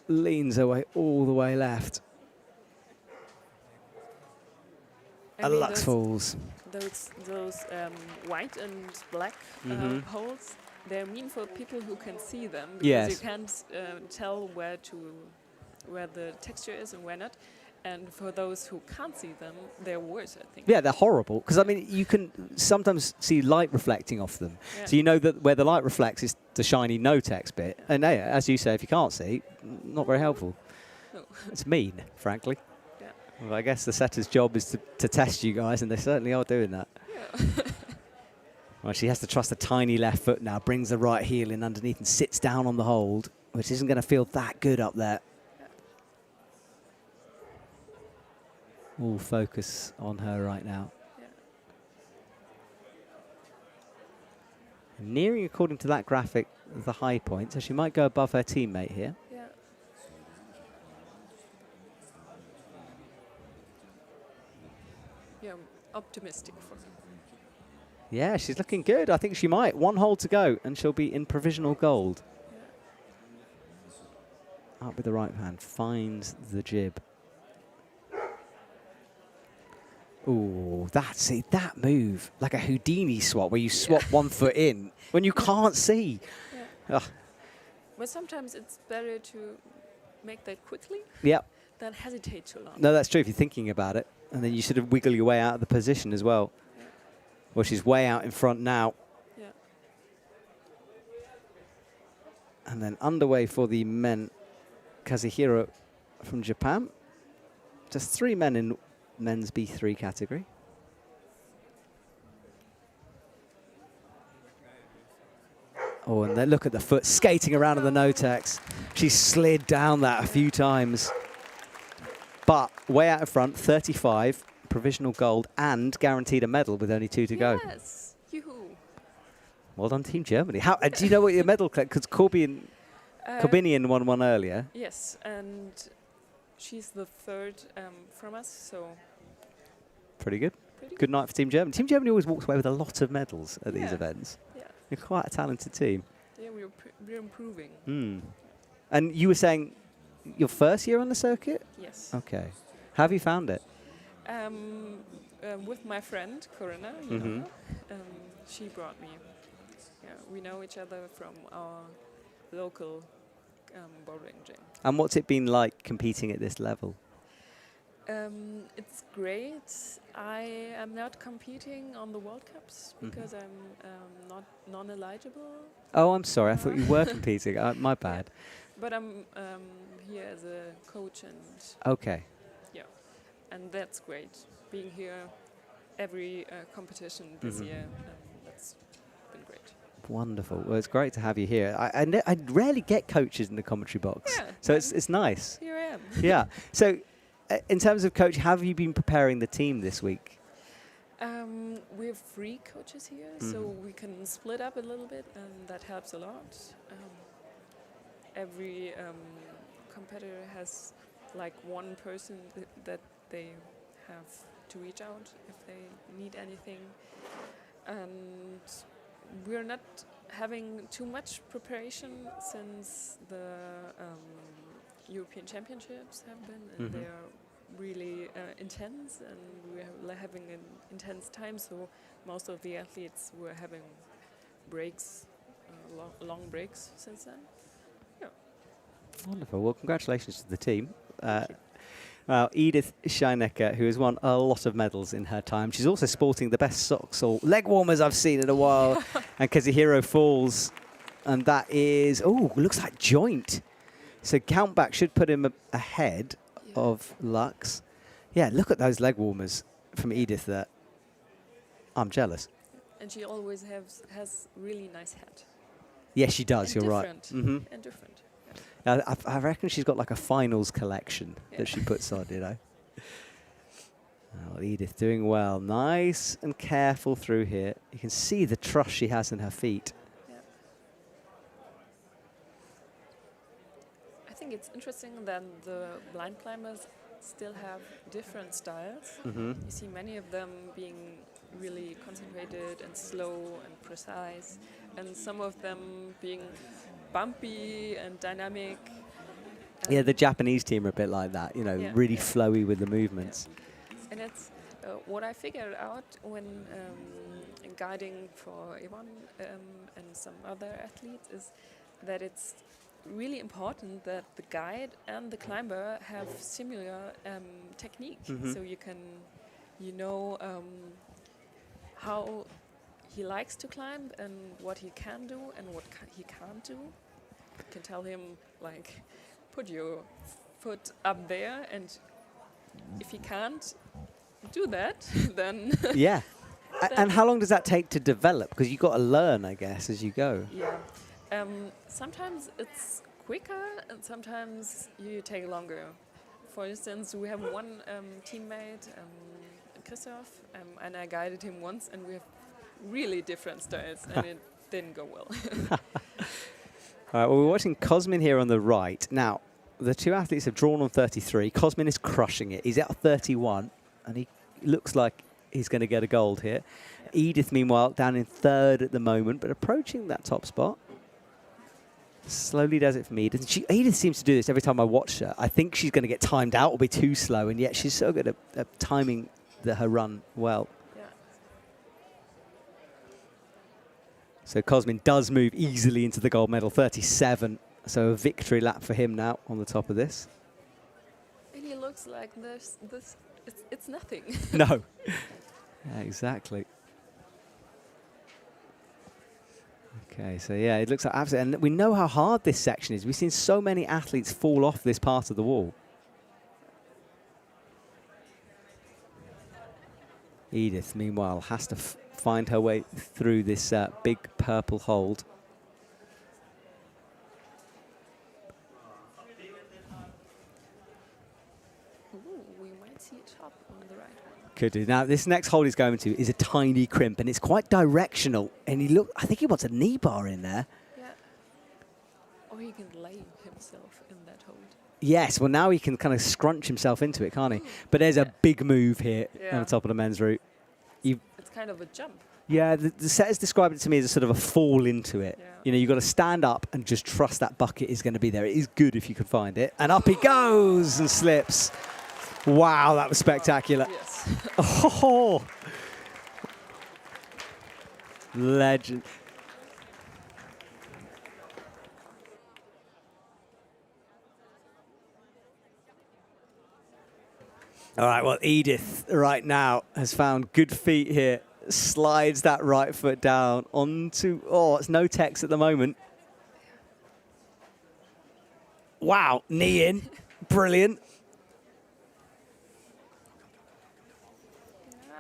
[SPEAKER 1] leans away all the way left.
[SPEAKER 12] I mean,
[SPEAKER 1] Lux falls.
[SPEAKER 12] Those white and black holes, they're mean for people who can see them, because you can't tell where the texture is and where not. And for those who can't see them, they're worse, I think.
[SPEAKER 1] Yeah, they're horrible. Because, I mean, you can sometimes see light reflecting off them.
[SPEAKER 12] Yeah.
[SPEAKER 1] So you know that where the light reflects is the shiny no-text bit. And as you say, if you can't see, not very helpful.
[SPEAKER 12] No.
[SPEAKER 1] It's mean, frankly.
[SPEAKER 12] Yeah.
[SPEAKER 1] Well, I guess the setter's job is to test you guys, and they certainly are doing that.
[SPEAKER 12] Yeah.
[SPEAKER 1] Well, she has to trust the tiny left foot now, brings the right heel in underneath and sits down on the hold, which isn't going to feel that good up there. All focus on her right now.
[SPEAKER 12] Yeah.
[SPEAKER 1] Nearing, according to that graphic, the high point, so she might go above her teammate here.
[SPEAKER 12] Yeah. optimistic for her.
[SPEAKER 1] Yeah, she's looking good. I think she might. One hole to go, and she'll be in provisional gold. Up with the right hand, finds the jib. Ooh, that's it. That move, like a Houdini swap, where you swap one foot in when you can't see.
[SPEAKER 12] Yeah. But sometimes it's better to make that quickly
[SPEAKER 1] Yep.
[SPEAKER 12] than hesitate too long.
[SPEAKER 1] No, that's true if you're thinking about it. And then you sort of wiggle your way out of the position as well.
[SPEAKER 12] Yeah.
[SPEAKER 1] Well, she's way out in front now.
[SPEAKER 12] Yeah.
[SPEAKER 1] And then underway for the men, Kazuhiro from Japan. Just 3 men in men's B3 category. Oh, and then look at the foot skating around on the no-tex. She slid down that a few times. But way out in front, 35, provisional gold, and guaranteed a medal with only 2 to go.
[SPEAKER 12] Yes, yoo-hoo.
[SPEAKER 1] Well done, Team Germany. How, do you know what your medal, because Corbinian won one earlier.
[SPEAKER 12] Yes, and she's the 3rd from us, so...
[SPEAKER 1] Pretty good. Good night for Team Germany. Team Germany always walks away with a lot of medals at these
[SPEAKER 12] Yeah.
[SPEAKER 1] events.
[SPEAKER 12] Yeah.
[SPEAKER 1] You're quite a talented team.
[SPEAKER 12] Yeah, we're improving.
[SPEAKER 1] And you were saying your first year on the circuit?
[SPEAKER 12] Yes.
[SPEAKER 1] Okay. How have you found it?
[SPEAKER 12] With my friend, Corinna, you know her, she brought me. Yeah, we know each other from our local bouldering gym.
[SPEAKER 1] And what's it been like competing at this level?
[SPEAKER 12] It's great. I am not competing on the World Cups because I'm not non-eligible.
[SPEAKER 1] Oh, I'm sorry. I thought you were competing. My bad.
[SPEAKER 12] But I'm here as a coach and
[SPEAKER 1] Okay.
[SPEAKER 12] yeah, and that's great. Being here every competition this year, that's been great.
[SPEAKER 1] Wonderful. Well, it's great to have you here. I rarely get coaches in the commentary box,
[SPEAKER 12] Yeah,
[SPEAKER 1] so it's nice.
[SPEAKER 12] Here I am.
[SPEAKER 1] Yeah. So, in terms of coach, how have you been preparing the team this week?
[SPEAKER 12] We have 3 coaches here, so we can split up a little bit, and that helps a lot. Every competitor has like one person that they have to reach out if they need anything. And we're not having too much preparation since the European Championships have been, and they are really intense, and we're having an intense time, so most of the athletes were having breaks, long breaks since then. Yeah.
[SPEAKER 1] Wonderful. Well, congratulations to the team. Well, Edith Scheinecker, who has won a lot of medals in her time. She's also sporting the best socks or leg warmers I've seen in a while. And Kazuhiro falls, and that is, looks like joint. So countback should put him ahead of Lux. Yeah, look at those leg warmers from Edith there. I'm jealous.
[SPEAKER 12] And she always has really nice head.
[SPEAKER 1] Yes, she does.
[SPEAKER 12] And
[SPEAKER 1] You're
[SPEAKER 12] different.
[SPEAKER 1] right.
[SPEAKER 12] And different.
[SPEAKER 1] I reckon she's got like a finals collection that she puts on, you know. Oh, Edith doing well. Nice and careful through here. You can see the trust she has in her feet.
[SPEAKER 12] Yeah. I think it's interesting that the blind climbers still have different styles. You see many of them being really concentrated and slow and precise, and some of them being bumpy and dynamic.
[SPEAKER 1] Yeah, the Japanese team are a bit like that, you know, really flowy with the movements.
[SPEAKER 12] Yeah. And it's what I figured out when guiding for A1 and some other athletes is that it's really important that the guide and the climber have similar technique, so you know how he likes to climb and what he can do and what he can't do. You can tell him, like, put your foot up there, and if he can't do that, then...
[SPEAKER 1] Yeah. And how long does that take to develop? Because you've got to learn, I guess, as you go.
[SPEAKER 12] Yeah. Sometimes it's quicker, and sometimes you take longer. For instance, we have one teammate, Christoph, and I guided him once, and we have really different styles, and it didn't go well.
[SPEAKER 1] All right, well, we're watching Cosmin here on the right. Now, the two athletes have drawn on 33. Cosmin is crushing it. He's at 31, and he looks like is going to get a gold here. Edith, meanwhile, down in third at the moment, but approaching that top spot. Slowly does it for me. Edith seems to do this every time I watch her. I think she's going to get timed out or be too slow, and yet she's so good at timing her run well.
[SPEAKER 12] Yeah.
[SPEAKER 1] So Cosmin does move easily into the gold medal, 37. So a victory lap for him now on the top of this.
[SPEAKER 12] And he looks like it's nothing.
[SPEAKER 1] No. Yeah, exactly. Okay, so yeah, it looks like absolutely, and we know how hard this section is. We've seen so many athletes fall off this part of the wall. Edith, meanwhile, has to find her way through this big purple hold.
[SPEAKER 12] Ooh, we might see a top on the right one.
[SPEAKER 1] Could do. Now, this next hold he's going to is a tiny crimp, and it's quite directional. And I think he wants a knee bar in there.
[SPEAKER 12] Yeah. Or he can lay himself in that hold.
[SPEAKER 1] Yes, well, now he can kind of scrunch himself into it, can't he? But there's a big move here on the top of the men's route.
[SPEAKER 12] It's kind of a jump.
[SPEAKER 1] Yeah, the set has described it to me as a sort of a fall into it.
[SPEAKER 12] Yeah.
[SPEAKER 1] You know, you've got to stand up and just trust that bucket is going to be there. It is good if you could find it. And up he goes and slips. Wow, that was spectacular.
[SPEAKER 12] Yes.
[SPEAKER 1] Oh, legend. All right, well, Edith right now has found good feet here. Slides that right foot down onto, it's no text at the moment. Wow, knee in. Brilliant.
[SPEAKER 12] Yeah,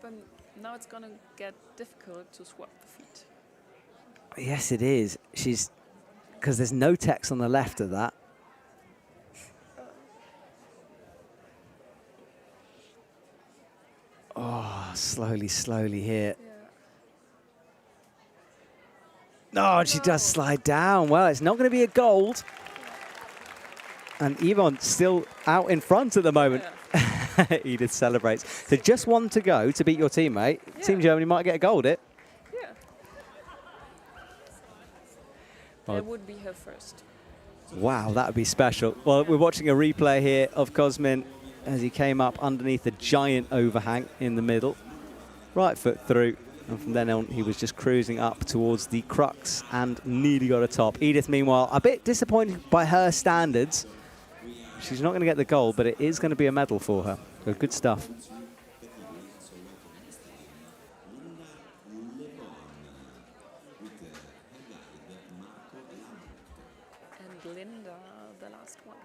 [SPEAKER 12] but now it's going to get difficult to swap the feet.
[SPEAKER 1] Yes, it is. Because there's no text on the left of that. Oh, slowly here. No, and she does slide down. Well, it's not going to be a gold. And Yvonne still out in front at the moment. Yeah. Edith celebrates. So just one to go to beat your teammate. Yeah. Team Germany might get a gold,
[SPEAKER 12] Yeah. That would be her first.
[SPEAKER 1] Wow, that would be special. Well, we're watching a replay here of Cosmin as he came up underneath a giant overhang in the middle. Right foot through. And from then on, he was just cruising up towards the crux and nearly got a top. Edith, meanwhile, a bit disappointed by her standards. She's not going to get the gold, but it is going to be a medal for her. So good stuff.
[SPEAKER 12] And Linda, the last one.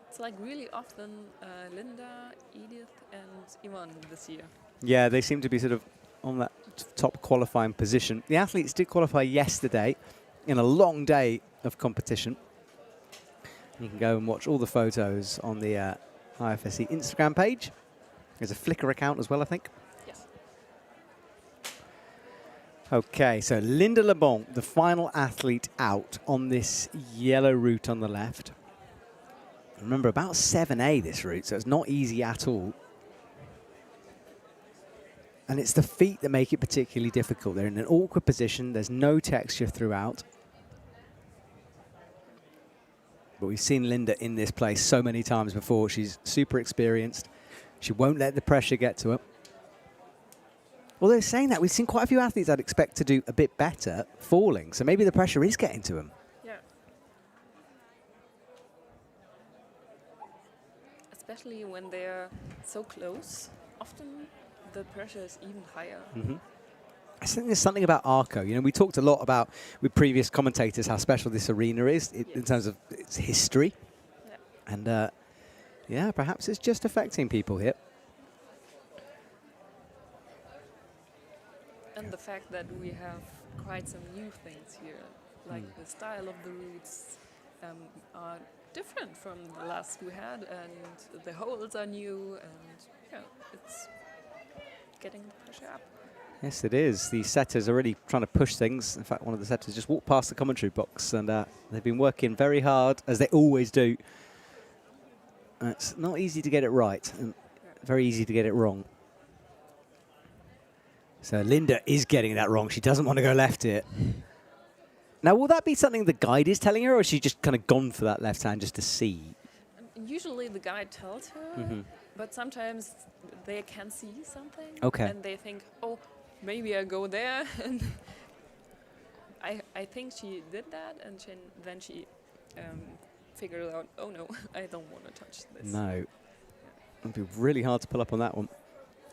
[SPEAKER 12] It's like really often Linda, Edith, and Yvonne this year.
[SPEAKER 1] Yeah, they seem to be sort of on that top qualifying position. The athletes did qualify yesterday in a long day of competition. You can go and watch all the photos on the IFSC Instagram page. There's a Flickr account as well, I think.
[SPEAKER 12] Yes.
[SPEAKER 1] Okay, so Linda Lebon, the final athlete out on this yellow route on the left. Remember, about 7A this route, so it's not easy at all. And it's the feet that make it particularly difficult. They're in an awkward position. There's no texture throughout. But we've seen Linda in this place so many times before. She's super experienced. She won't let the pressure get to her. Although saying that, we've seen quite a few athletes I'd expect to do a bit better falling. So maybe the pressure is getting to them.
[SPEAKER 12] Yeah. Especially when they're so close, often the pressure is even higher.
[SPEAKER 1] Mm-hmm. I think there's something about Arco. You know, we talked a lot about with previous commentators how special this arena is in terms of its history. Yeah. And yeah, perhaps it's just affecting people here.
[SPEAKER 12] And the fact that we have quite some new things here, like the style of the routes are different from the last we had, and the holes are new, and yeah, it's getting the pressure up.
[SPEAKER 1] Yes, it is. The setters are really trying to push things. In fact, one of the setters just walked past the commentary box, and they've been working very hard, as they always do. It's not easy to get it right. And very easy to get it wrong. So Linda is getting that wrong. She doesn't want to go left here. Now, will that be something the guide is telling her, or has she just kind of gone for that left hand just to see?
[SPEAKER 12] Usually the guide tells her, but sometimes they can see something.
[SPEAKER 1] Okay.
[SPEAKER 12] And they think, oh, maybe I go there. And I think she did that, and then she figured out, oh no, I don't want to touch this.
[SPEAKER 1] No. It'd be really hard to pull up on that one.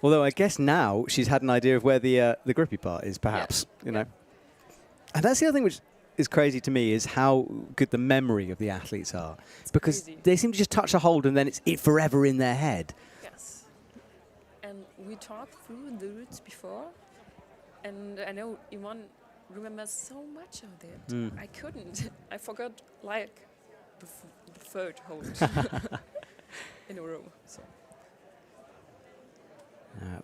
[SPEAKER 1] Although I guess now she's had an idea of where the grippy part is, perhaps, you know. And that's the other thing which is crazy to me, is how good the memory of the athletes are. Because they seem to just touch a hold and then it's forever in their head.
[SPEAKER 12] Yes. And we talked through the routes before, and I know Yvonne remembers so much of it. I couldn't. I forgot like the third hold in a row. So.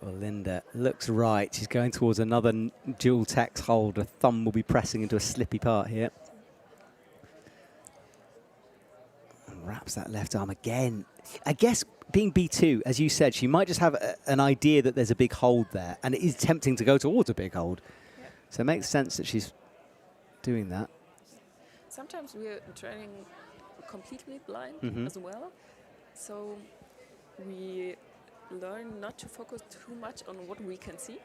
[SPEAKER 1] Well, Linda looks right. She's going towards another dual text hold. Her thumb will be pressing into a slippy part here. And wraps that left arm again. I guess being B2, as you said, she might just have an idea that there's a big hold there, and it is tempting to go towards a big hold. Yeah. So it makes sense that she's doing that.
[SPEAKER 12] Sometimes we're training completely blind as well. So we learn not to focus too much on what we can see.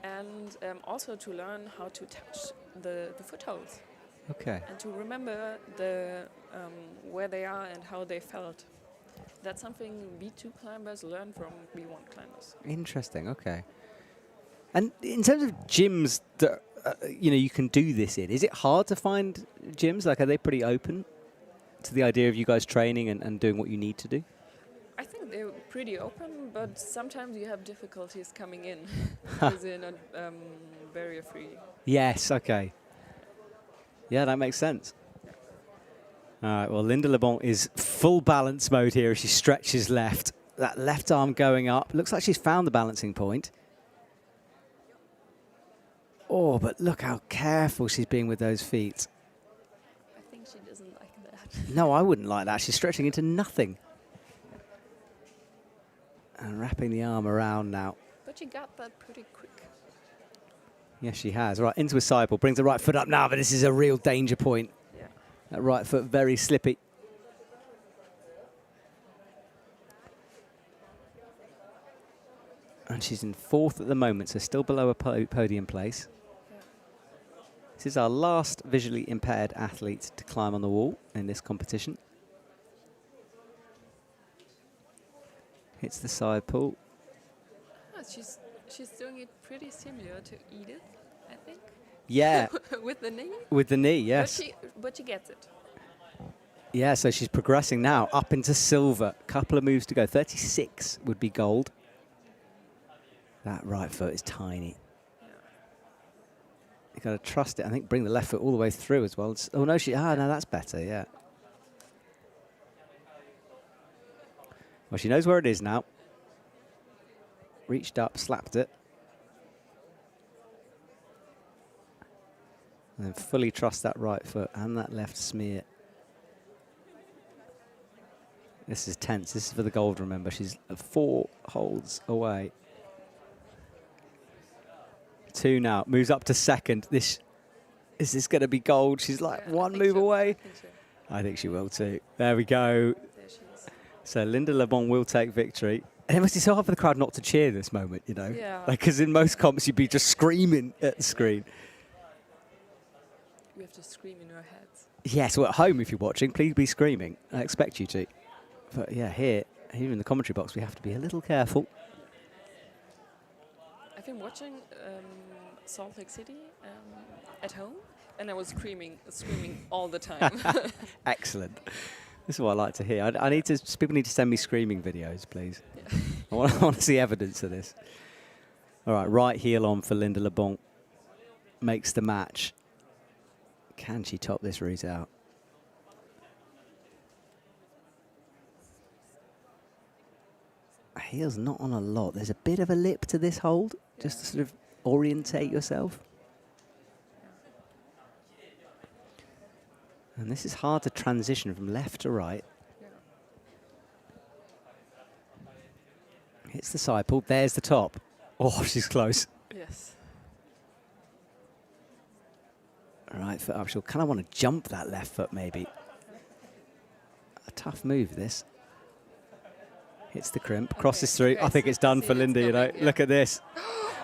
[SPEAKER 12] And also to learn how to touch the footholds.
[SPEAKER 1] Okay.
[SPEAKER 12] And to remember where they are and how they felt. That's something B2 climbers learn from B1 climbers.
[SPEAKER 1] Interesting, okay. And in terms of gyms that you can do this in, is it hard to find gyms? Like, are they pretty open to the idea of you guys training and doing what you need to do?
[SPEAKER 12] I think they're pretty open, but sometimes you have difficulties coming in because they're not barrier-free.
[SPEAKER 1] Yes, okay. Yeah, that makes sense. All right, well, Linda LeBon is full balance mode here as she stretches left. That left arm going up. Looks like she's found the balancing point. Oh, but look how careful she's being with those feet.
[SPEAKER 12] I think she doesn't like that.
[SPEAKER 1] No, I wouldn't like that. She's stretching into nothing. And wrapping the arm around now.
[SPEAKER 12] But she got that pretty quick.
[SPEAKER 1] Yes, she has. Right, into a sideball. Brings the right foot up now, but this is a real danger point.
[SPEAKER 12] Yeah.
[SPEAKER 1] That right foot very slippy. And she's in fourth at the moment, so still below a podium place. Yeah. This is our last visually impaired athlete to climb on the wall in this competition. Hits the side pull.
[SPEAKER 12] Oh, she's doing it pretty similar to Edith, I think.
[SPEAKER 1] Yeah.
[SPEAKER 12] With the knee?
[SPEAKER 1] With the knee, yes.
[SPEAKER 12] But she gets it.
[SPEAKER 1] Yeah, so she's progressing now up into silver. Couple of moves to go. 36 would be gold. That right foot is tiny. Yeah. You've got to trust it. I think bring the left foot all the way through as well. Oh, no, no, that's better, yeah. Well, she knows where it is now. Reached up, slapped it. And then fully trust that right foot and that left smear. This is tense. This is for the gold, remember. She's 4 holds away. 2 now. Moves up to second. Is this going to be gold? She's like one move away. I think she will too. There we go. So Linda LeBon will take victory. And it must be so hard for the crowd not to cheer this moment, you know?
[SPEAKER 12] Yeah.
[SPEAKER 1] Like, because in most comps, you'd be just screaming at the screen.
[SPEAKER 12] We have to scream in our heads.
[SPEAKER 1] Yes, well, at home, if you're watching, please be screaming. I expect you to. But yeah, here in the commentary box, we have to be a little careful.
[SPEAKER 12] I've been watching Salt Lake City at home, and I was screaming all the time.
[SPEAKER 1] Excellent. This is what I like to hear. People need to send me screaming videos, please. Yeah. I want to see evidence of this. All right, right heel on for Linda LeBon. Makes the match. Can she top this route out? Heel's not on a lot. There's a bit of a lip to this hold, just to sort of orientate yourself. And this is hard to transition from left to right. Hits the side pull. There's the top. Oh, she's close.
[SPEAKER 12] Yes.
[SPEAKER 1] Right foot up. She'll kind of want to jump that left foot, maybe. A tough move, this. Hits the crimp, crosses through. I think it's done for Linda, you know. Look at this.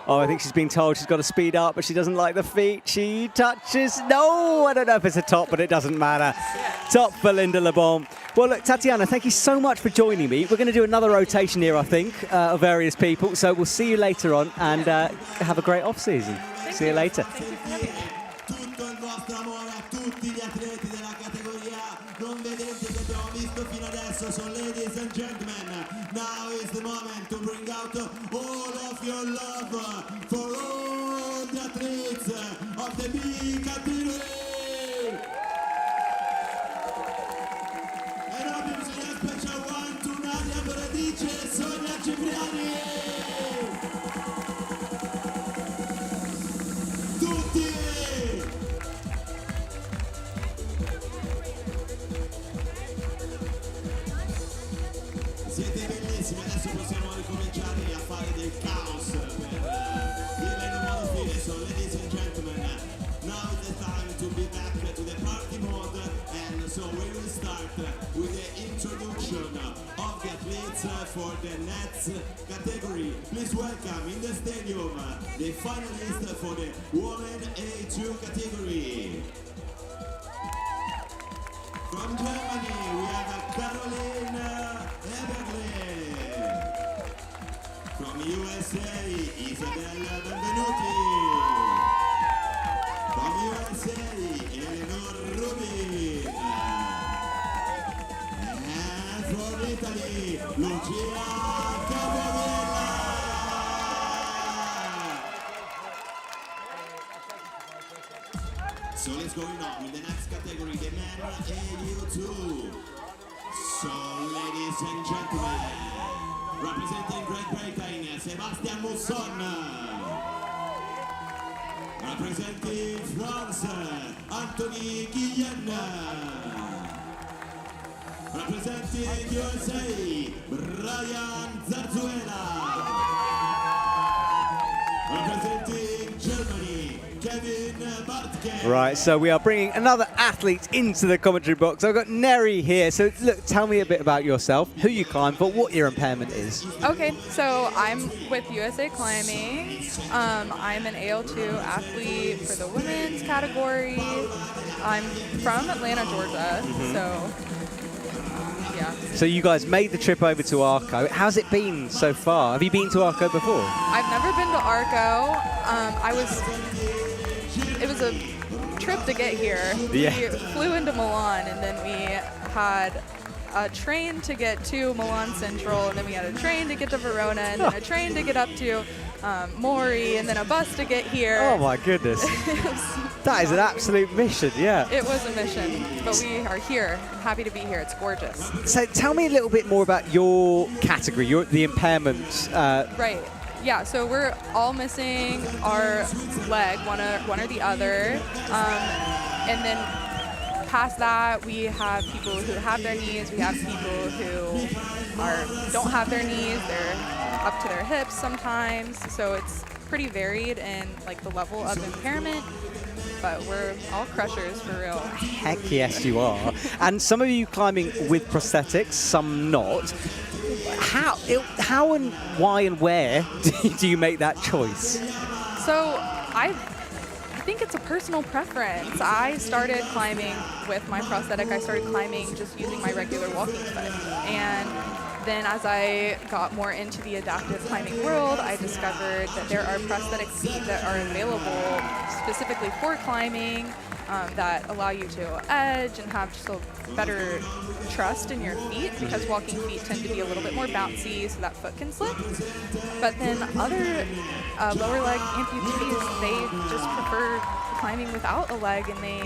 [SPEAKER 1] Oh, I think she's been told she's got to speed up, but she doesn't like the feet. She touches. No, I don't know if it's a top, but it doesn't matter. Top for Linda LeBon. Well, look, Tatiana, thank you so much for joining me. We're going to do another rotation here, I think, of various people. So we'll see you later on, and have a great off-season. See you later.
[SPEAKER 4] Tutto il vostro amore a tutti gli atleti della categoria non vedenti che abbiamo visto fino adesso. So ladies and gentlemen, now is the moment to bring out all of your love for all the athletes of the big category. E noi abbiamo a special one to Nadia Boradice e Sonia Cipriani. Tutti! Siete bellissimi, adesso possiamo ricominciare a fare del caos per dirla in un modo fine. So ladies and gentlemen, now is the time to be back to the party mode, and so we will start with the introduction of the athletes for the next category. Please welcome in the stadium the finalists for the Women A2 category. From Germany, we have Caroline Eberle. From USA, Isabella Benvenuti. From USA, Eleanor Rubin. And from Italy, Lucia Capodella. So let's go on with the next category, the men AU2. So ladies and gentlemen, representing Great Britain, Sebastian Mousson. Representing France, Anthony Guillen. Representing USA, Brian Zarzuela. Representing Germany, Kevin Bartke.
[SPEAKER 1] Right, so we are bringing another athlete into the commentary box. I've got Neri here. So look, tell me a bit about yourself, who you climb for, what your impairment is.
[SPEAKER 13] Okay, so I'm with USA Climbing. I'm an AL2 athlete for the women's category. I'm from Atlanta, Georgia, so yeah.
[SPEAKER 1] So you guys made the trip over to Arco. How's it been so far? Have you been to Arco before?
[SPEAKER 13] I've never been to Arco. It was a trip to get here.
[SPEAKER 1] Yeah.
[SPEAKER 13] We flew into Milan, and then we had a train to get to Milan Central, and then we had a train to get to Verona, and then a train to get up to Mori, and then a bus to get here.
[SPEAKER 1] Oh my goodness. That is an absolute mission, yeah.
[SPEAKER 13] It was a mission, but we are here. I'm happy to be here. It's gorgeous.
[SPEAKER 1] So tell me a little bit more about your category, the impairments.
[SPEAKER 13] Right. Yeah, so we're all missing our leg, one or the other. And then past that, we have people who have their knees. We have people who don't have their knees. They're up to their hips sometimes. So it's pretty varied in like the level of impairment. But we're all crushers for real.
[SPEAKER 1] Heck yes, you are. And some of you climbing with prosthetics, some not. How and why and where do you make that choice?
[SPEAKER 13] So I think it's a personal preference. I started climbing with my prosthetic. I started climbing just using my regular walking foot. And then as I got more into the adaptive climbing world, I discovered that there are prosthetic feet that are available specifically for climbing that allow you to edge and have just a better trust in your feet, because walking feet tend to be a little bit more bouncy so that foot can slip. But then other lower leg amputees, they just prefer climbing without a leg, and they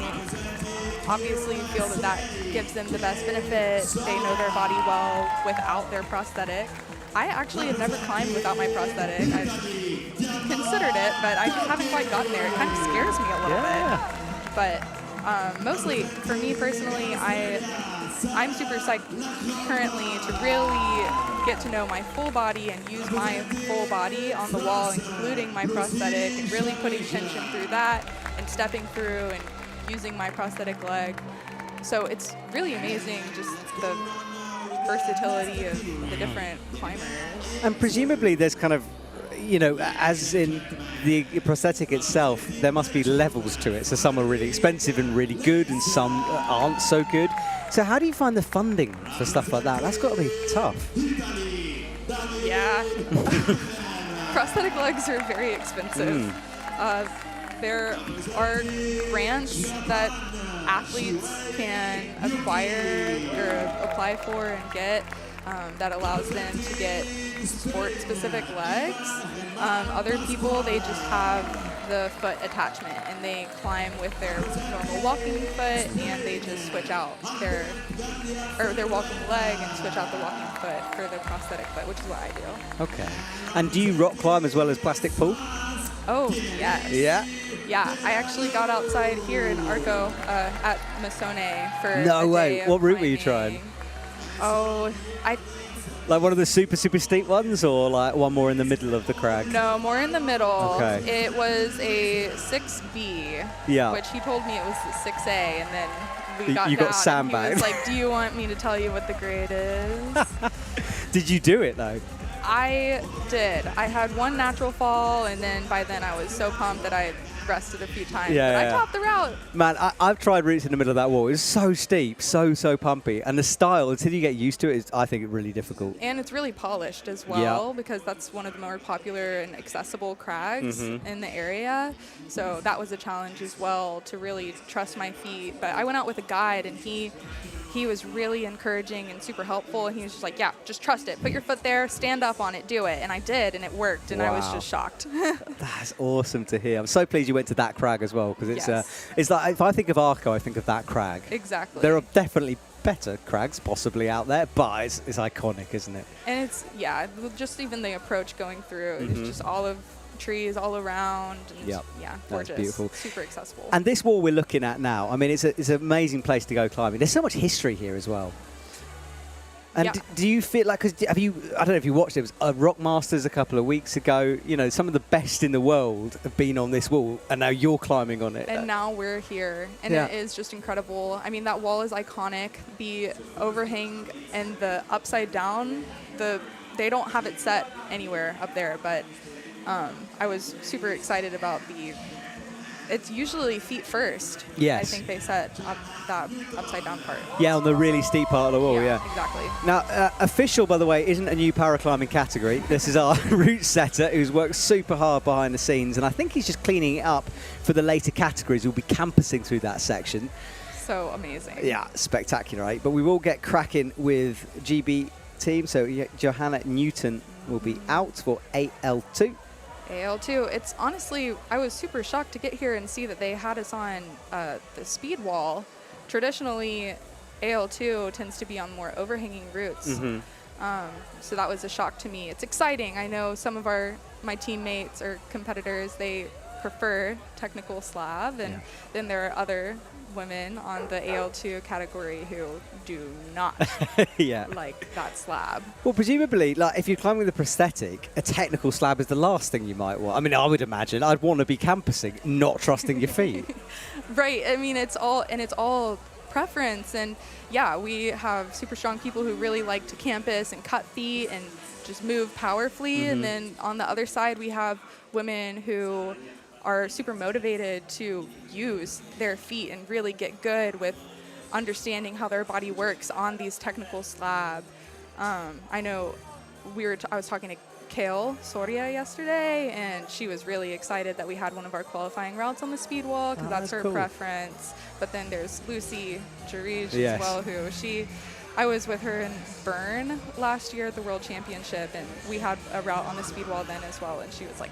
[SPEAKER 13] obviously feel that that gives them the best benefit. They know their body well without their prosthetic. I actually have never climbed without my prosthetic. I've considered it, but I just haven't quite gotten there. It kind of scares me a little bit. But mostly, for me personally, I I'm super psyched currently to really get to know my full body and use my full body on the wall, including my prosthetic, and really putting tension through that and stepping through and using my prosthetic leg. So it's really amazing, just the versatility of the different climbers.
[SPEAKER 1] And presumably there's kind of, you know, as in the prosthetic itself, there must be levels to it. So some are really expensive and really good, and some aren't so good. So how do you find the funding for stuff like that? That's got to be tough.
[SPEAKER 13] Yeah. Prosthetic legs are very expensive. There are grants that athletes can acquire or apply for and get that allows them to get sport-specific legs. Other people, they just have the foot attachment and they climb with their normal walking foot, and they just switch out their walking leg and switch out the walking foot for the prosthetic foot, which is what I do.
[SPEAKER 1] Okay. And do you rock climb as well as plastic pull?
[SPEAKER 13] Oh, yes.
[SPEAKER 1] Yeah?
[SPEAKER 13] Yeah, I actually got outside here in Arco at Masone for
[SPEAKER 1] No
[SPEAKER 13] a
[SPEAKER 1] way.
[SPEAKER 13] day of
[SPEAKER 1] What route were you
[SPEAKER 13] climbing.
[SPEAKER 1] trying?
[SPEAKER 13] Oh,
[SPEAKER 1] Like one of the super steep ones, or like one more in the middle of the crag?
[SPEAKER 13] no, more in the middle.
[SPEAKER 1] Okay.
[SPEAKER 13] It was a 6B,
[SPEAKER 1] Yeah.
[SPEAKER 13] which he told me it was a 6A, and then we got
[SPEAKER 1] You
[SPEAKER 13] down
[SPEAKER 1] got
[SPEAKER 13] and he
[SPEAKER 1] sandbagged.
[SPEAKER 13] was like, do you want me to tell you what the grade is?
[SPEAKER 1] Did you do it though?
[SPEAKER 13] I did. I had one natural fall, and then by then I was so pumped that I rested a few times.
[SPEAKER 1] Yeah,
[SPEAKER 13] but
[SPEAKER 1] yeah.
[SPEAKER 13] I topped the route.
[SPEAKER 1] Man, I've tried routes in the middle of that wall. It's so steep, so pumpy. And the style, until you get used to it, is, I think, really difficult.
[SPEAKER 13] And it's really polished as well, because that's one of the more popular and accessible crags in the area. So that was a challenge as well, to really trust my feet. But I went out with a guide, and he was really encouraging and super helpful. And he was just like, yeah, just trust it. Put your foot there, stand up on it, do it. And I did, and it worked. And I was
[SPEAKER 1] Wow.
[SPEAKER 13] just shocked.
[SPEAKER 1] That's awesome to hear. I'm so pleased you went to that crag as well, because it's
[SPEAKER 13] Yes.
[SPEAKER 1] it's like, if I think of Arco, I think of that crag.
[SPEAKER 13] Exactly.
[SPEAKER 1] There are definitely better crags possibly out there, but it's iconic, isn't it?
[SPEAKER 13] And it's, yeah, just even the approach going through, it's just olive trees all around. And
[SPEAKER 1] Yep.
[SPEAKER 13] yeah,
[SPEAKER 1] That's
[SPEAKER 13] gorgeous.
[SPEAKER 1] beautiful.
[SPEAKER 13] Super accessible.
[SPEAKER 1] And this wall we're looking at now, I mean, it's an amazing place to go climbing. There's so much history here as well. And
[SPEAKER 13] Yeah.
[SPEAKER 1] do you feel like, because have you, I don't know if you watched it, was Rock Masters a couple of weeks ago, you know, some of the best in the world have been on this wall, and now you're climbing on it.
[SPEAKER 13] And now we're here, and
[SPEAKER 1] Yeah.
[SPEAKER 13] it is just incredible. I mean, that wall is iconic. The overhang and the upside down, they don't have it set anywhere up there, but I was super excited about it's usually feet first.
[SPEAKER 1] Yes.
[SPEAKER 13] I think they set up that upside down part.
[SPEAKER 1] Yeah, on the really steep part of the wall, yeah.
[SPEAKER 13] Exactly.
[SPEAKER 1] Now, official, by the way, isn't a new paraclimbing category. This is our route setter who's worked super hard behind the scenes, and I think he's just cleaning it up for the later categories. We'll be campusing through that section.
[SPEAKER 13] So amazing.
[SPEAKER 1] Yeah, spectacular, right? But we will get cracking with GB team. So Johanna Newton will be out for AL2.
[SPEAKER 13] AL2, it's honestly, I was super shocked to get here and see that they had us on the speed wall. Traditionally, AL2 tends to be on more overhanging routes. So that was a shock to me. It's exciting. I know some of my teammates or competitors, they prefer technical slab, and then there are other women on the AL2 category who do not like that slab.
[SPEAKER 1] Well, presumably, like if you're climbing with a prosthetic, a technical slab is the last thing you might want. I mean, I would imagine I'd want to be campusing, not trusting your feet.
[SPEAKER 13] Right. I mean, it's all preference, and yeah, we have super strong people who really like to campus and cut feet and just move powerfully, and then on the other side we have women who are super motivated to use their feet and really get good with understanding how their body works on these technical slab. I know I was talking to Kale Soria yesterday, and she was really excited that we had one of our qualifying routes on the speed wall, because that's her
[SPEAKER 1] cool.
[SPEAKER 13] preference. But then there's Lucy Jarij
[SPEAKER 1] Yes.
[SPEAKER 13] as well, who I was with her in Bern last year at the World Championship, and we had a route on the speed wall then as well, and she was like,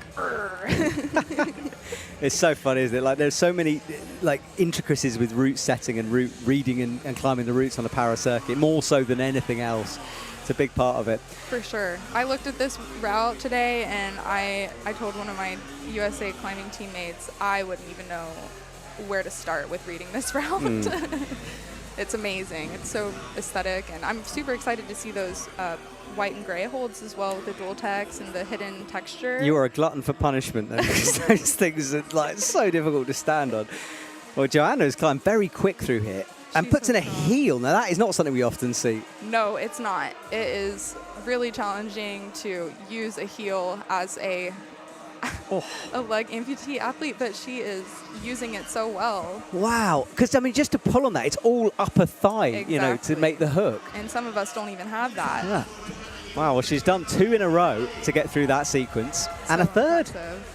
[SPEAKER 1] It's so funny, isn't it? Like there's so many like intricacies with route setting and route reading and climbing the routes on a para circuit, more so than anything else. It's a big part of it.
[SPEAKER 13] For sure. I looked at this route today, and I told one of my USA climbing teammates I wouldn't even know where to start with reading this route. It's amazing. It's so aesthetic, and I'm super excited to see those white and gray holds as well with the dual text and the hidden texture.
[SPEAKER 1] You are a glutton for punishment then, because those things are like so difficult to stand on. Well, Joanna's climbed very quick through here and puts in a heel. Now that is not something we often see.
[SPEAKER 13] No, it's not. It is really challenging to use a heel as a leg amputee athlete, but she is using it so well.
[SPEAKER 1] Wow, because I mean, just to pull on that, it's all upper thigh, you know, to make the hook.
[SPEAKER 13] And some of us don't even have that.
[SPEAKER 1] Yeah. Wow, well, she's done 2 in a row to get through that sequence, and a third.
[SPEAKER 13] Impressive.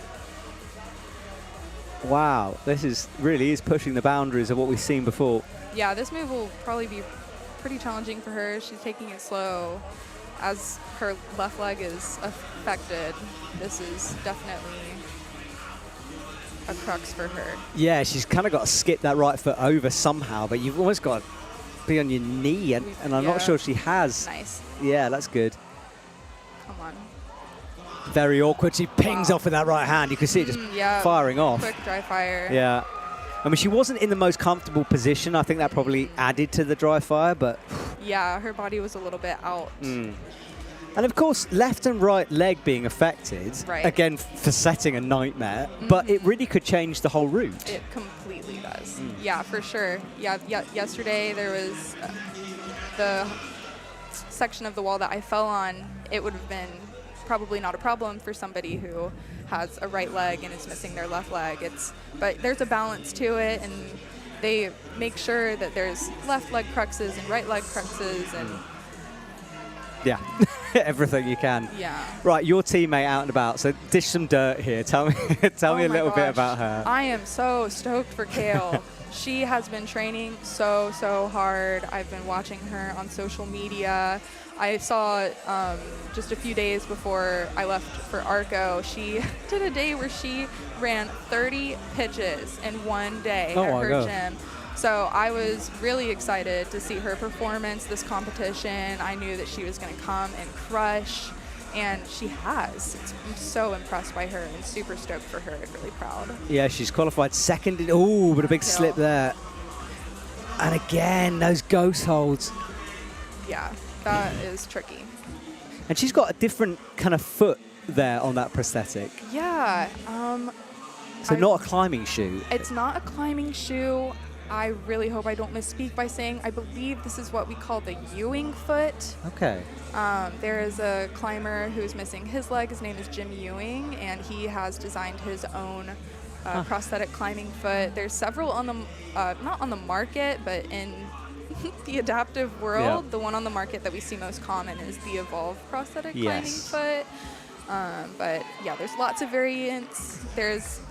[SPEAKER 1] Wow, this really is pushing the boundaries of what we've seen before.
[SPEAKER 13] Yeah, this move will probably be pretty challenging for her. She's taking it slow. As her left leg is affected, this is definitely a crux for her.
[SPEAKER 1] Yeah, she's kind of got to skip that right foot over somehow, but you've almost got to be on your knee, and I'm not sure she has.
[SPEAKER 13] Nice.
[SPEAKER 1] Yeah, that's good.
[SPEAKER 13] Come on.
[SPEAKER 1] Very awkward. She pings off with that right hand. You can see it just firing off.
[SPEAKER 13] Quick dry fire.
[SPEAKER 1] Yeah. I mean, she wasn't in the most comfortable position. I think that probably added to the dry fire, but...
[SPEAKER 13] Yeah, her body was a little bit out.
[SPEAKER 1] And of course, left and right leg being affected, again, for setting a nightmare, but it really could change the whole route.
[SPEAKER 13] It completely does. Yeah, for sure. Yeah, yesterday there was the section of the wall that I fell on. It would have been probably not a problem for somebody who has a right leg and is missing their left leg. But there's a balance to it, and they make sure that there's left leg cruxes and right leg cruxes and
[SPEAKER 1] yeah, everything you can.
[SPEAKER 13] Yeah.
[SPEAKER 1] Right, your teammate out and about. So dish some dirt here. Tell me a little bit about her.
[SPEAKER 13] I am so stoked for Kale. She has been training so hard. I've been watching her on social media. I saw just a few days before I left for Arco, she did a day where she ran 30 pitches in one day at her gym. So I was really excited to see her performance this competition. I knew that she was going to come and crush, and she has. I'm so impressed by her and super stoked for her and really proud.
[SPEAKER 1] Yeah, she's qualified second. Oh, but a big slip there. And again, those ghost holds.
[SPEAKER 13] Yeah, that is tricky.
[SPEAKER 1] And she's got a different kind of foot there on that prosthetic.
[SPEAKER 13] Yeah.
[SPEAKER 1] So not a climbing shoe.
[SPEAKER 13] It's not a climbing shoe. I really hope I don't misspeak by saying I believe this is what we call the Ewing foot.
[SPEAKER 1] Okay.
[SPEAKER 13] There is a climber who's missing his leg. His name is Jim Ewing, and he has designed his own prosthetic climbing foot. There's several on the, not on the market, but in the adaptive world. Yeah. The one on the market that we see most common is the Evolve prosthetic climbing foot. But yeah, there's lots of variants. There's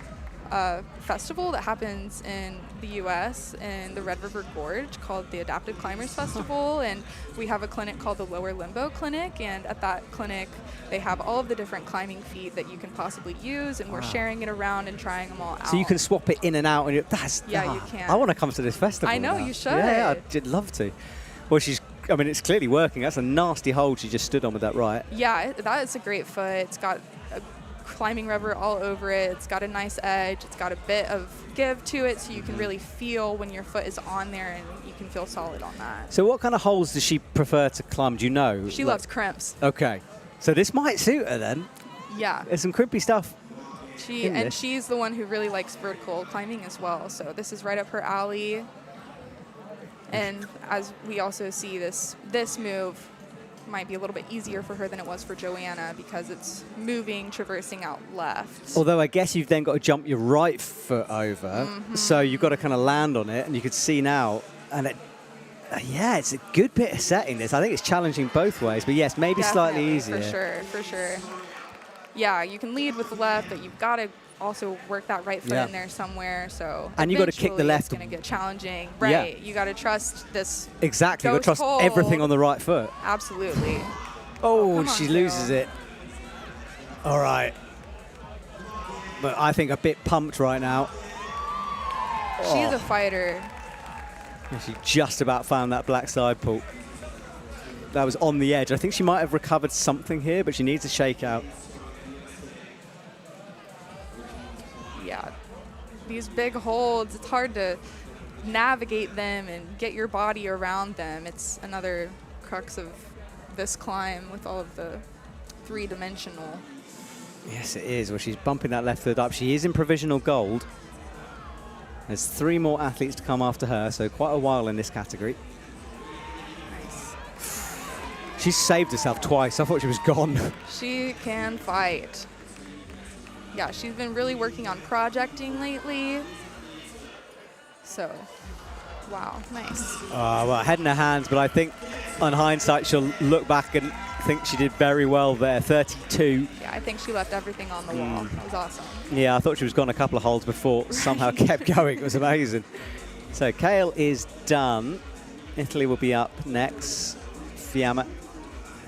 [SPEAKER 13] a festival that happens in the U.S. in the Red River Gorge called the Adaptive Climbers Festival, and we have a clinic called the Lower Limbo Clinic, and at that clinic they have all of the different climbing feet that you can possibly use, and we're sharing it around and trying them all out.
[SPEAKER 1] So you can swap it in and out, and you can. I want to come to this festival.
[SPEAKER 13] I know,
[SPEAKER 1] now.
[SPEAKER 13] You should.
[SPEAKER 1] Yeah, I'd love to. Well, I mean, it's clearly working. That's a nasty hold she just stood on with that right.
[SPEAKER 13] Yeah, that is a great foot. It's got a climbing rubber all over it. It's got a nice edge. It's got a bit of give to it, so you can really feel when your foot is on there, and you can feel solid on that.
[SPEAKER 1] So what kind of holes does she prefer to climb? Do you know?
[SPEAKER 13] She loves crimps.
[SPEAKER 1] Okay. So this might suit her then.
[SPEAKER 13] Yeah.
[SPEAKER 1] There's some crimpy stuff.
[SPEAKER 13] She's the one who really likes vertical climbing as well. So this is right up her alley. And as we also see, this move might be a little bit easier for her than it was for Joanna because it's moving, traversing out left.
[SPEAKER 1] Although I guess you've then got to jump your right foot over, so you've got to kind of land on it, and you can see now, and it's a good bit of setting this. I think it's challenging both ways, but yes, maybe slightly easier.
[SPEAKER 13] For sure. Yeah, you can lead with the left, but you've got to also work that right foot in there somewhere. So
[SPEAKER 1] and you got to kick the left.
[SPEAKER 13] It's going to get challenging, right? Yeah. You got to trust this.
[SPEAKER 1] Exactly, you got to trust everything on the right foot.
[SPEAKER 13] Absolutely.
[SPEAKER 1] Oh, she loses it. All right, but I think a bit pumped right now.
[SPEAKER 13] She's a fighter.
[SPEAKER 1] She just about found that black side pull. That was on the edge. I think she might have recovered something here, but she needs a shakeout.
[SPEAKER 13] Yeah, these big holds, it's hard to navigate them and get your body around them. It's another crux of this climb with all of the three-dimensional.
[SPEAKER 1] Yes, it is. Well, she's bumping that left foot up. She is in provisional gold. There's 3 more athletes to come after her, so quite a while in this category.
[SPEAKER 13] Nice.
[SPEAKER 1] She's saved herself twice. I thought she was gone.
[SPEAKER 13] She can fight. Yeah, she's been really working on projecting lately. So, wow, nice.
[SPEAKER 1] Well, head in her hands, but I think on hindsight she'll look back and think she did very well there. 32.
[SPEAKER 13] Yeah, I think she left everything on the wall. That was awesome.
[SPEAKER 1] Yeah, I thought she was gone a couple of holes before, somehow kept going. It was amazing. So Kale is done. Italy will be up next. Fiamma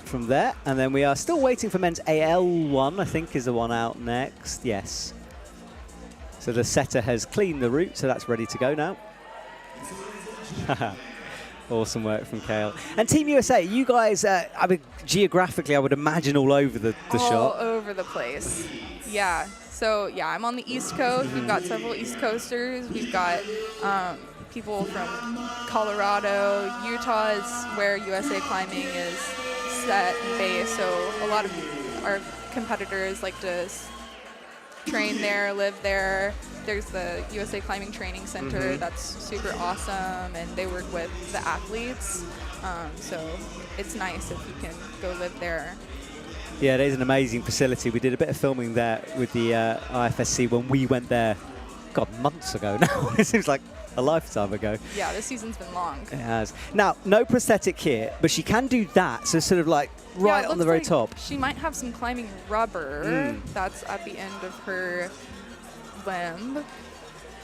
[SPEAKER 1] from there. And then we are still waiting for men's AL1, I think is the one out next. Yes. So the setter has cleaned the route, so that's ready to go now. Awesome work from Kale. And Team USA, you guys, I mean, geographically, I would imagine all over the shot.
[SPEAKER 13] All over the place. Yeah. So, yeah, I'm on the East Coast. We've got several East Coasters. We've got people from Colorado. Utah is where USA Climbing is set and based. So a lot of our competitors like to train there, live there. There's the USA Climbing Training Center. That's super awesome, and they work with the athletes. So it's nice if you can go live there.
[SPEAKER 1] Yeah, it is an amazing facility. We did a bit of filming there with the IFSC when we went there, God, months ago now. It seems like a lifetime ago.
[SPEAKER 13] Yeah, this season's been long.
[SPEAKER 1] It has. Now, no prosthetic here, but she can do that, so sort of like right on the very top.
[SPEAKER 13] She might have some climbing rubber. That's at the end of her limb.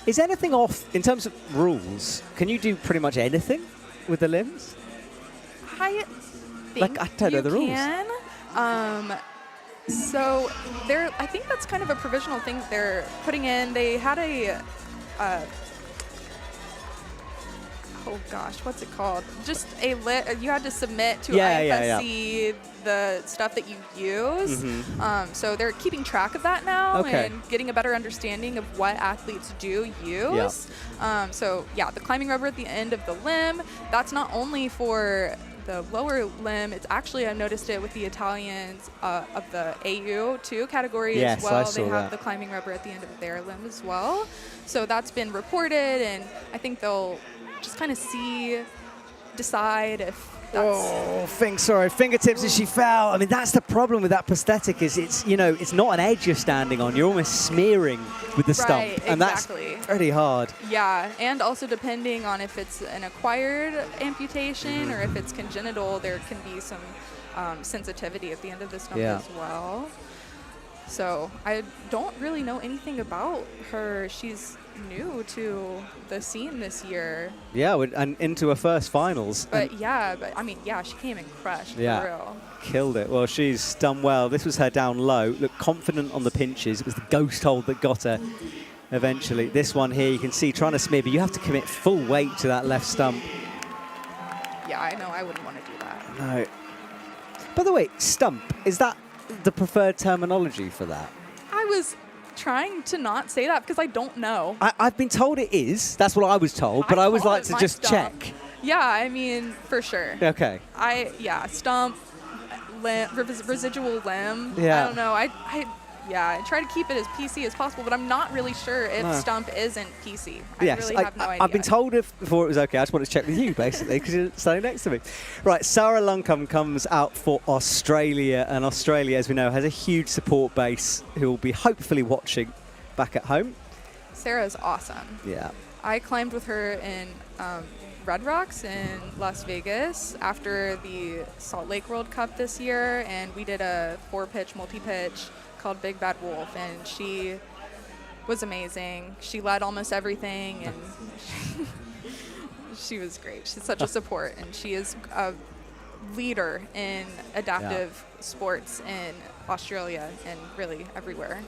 [SPEAKER 1] Is anything off in terms of rules? Can you do pretty much anything with the limbs?
[SPEAKER 13] I think
[SPEAKER 1] like, I don't know the rules.
[SPEAKER 13] Can. So I think that's kind of a provisional thing they're putting in. They had a oh gosh, what's it called? Just you had to submit to IFSC the stuff that you use. So they're keeping track of that now and getting a better understanding of what athletes do use. So yeah, the climbing rubber at the end of the limb, that's not only for the lower limb, it's actually, I noticed it with the Italians of the AU2 category as well. They have the climbing rubber at the end of their limb as well. So that's been reported, and I think they'll just kind of decide if that's...
[SPEAKER 1] Sorry, fingertips as she fell. I mean, that's the problem with that prosthetic is it's, you know, it's not an edge you're standing on. You're almost smearing with the stump. And that's pretty hard.
[SPEAKER 13] Yeah, and also depending on if it's an acquired amputation or if it's congenital, there can be some sensitivity at the end of the stump as well. So I don't really know anything about her. She's new to the scene this year.
[SPEAKER 1] Yeah, and into her first finals.
[SPEAKER 13] But I mean, she came and crushed for real.
[SPEAKER 1] Killed it. Well, she's done well. This was her down low. Looked confident on the pinches. It was the ghost hold that got her eventually. This one here, you can see trying to smear, but you have to commit full weight to that left stump.
[SPEAKER 13] Yeah, I know. I wouldn't want to do that.
[SPEAKER 1] No. By the way, stump, is that the preferred terminology for that?
[SPEAKER 13] I was trying to not say that because I don't know.
[SPEAKER 1] I've been told it is. That's what I was told, but I always like to just check.
[SPEAKER 13] Yeah, I mean, for sure.
[SPEAKER 1] Okay.
[SPEAKER 13] Stump, residual limb.
[SPEAKER 1] Yeah.
[SPEAKER 13] I don't know. I try to keep it as PC as possible, but I'm not really sure if stump isn't PC. I really have no idea.
[SPEAKER 1] I've been told before it was okay. I just wanted to check with you, basically, because you're standing next to me. Right, Sarah Luncombe comes out for Australia, and Australia, as we know, has a huge support base who will be hopefully watching back at home.
[SPEAKER 13] Sarah's awesome.
[SPEAKER 1] Yeah.
[SPEAKER 13] I climbed with her in Red Rocks in Las Vegas after the Salt Lake World Cup this year, and we did a 4-pitch, multi-pitch called Big Bad Wolf, and she was amazing. She led almost everything, and she was great. She's such a support, and she is a leader in adaptive sports in Australia and really everywhere.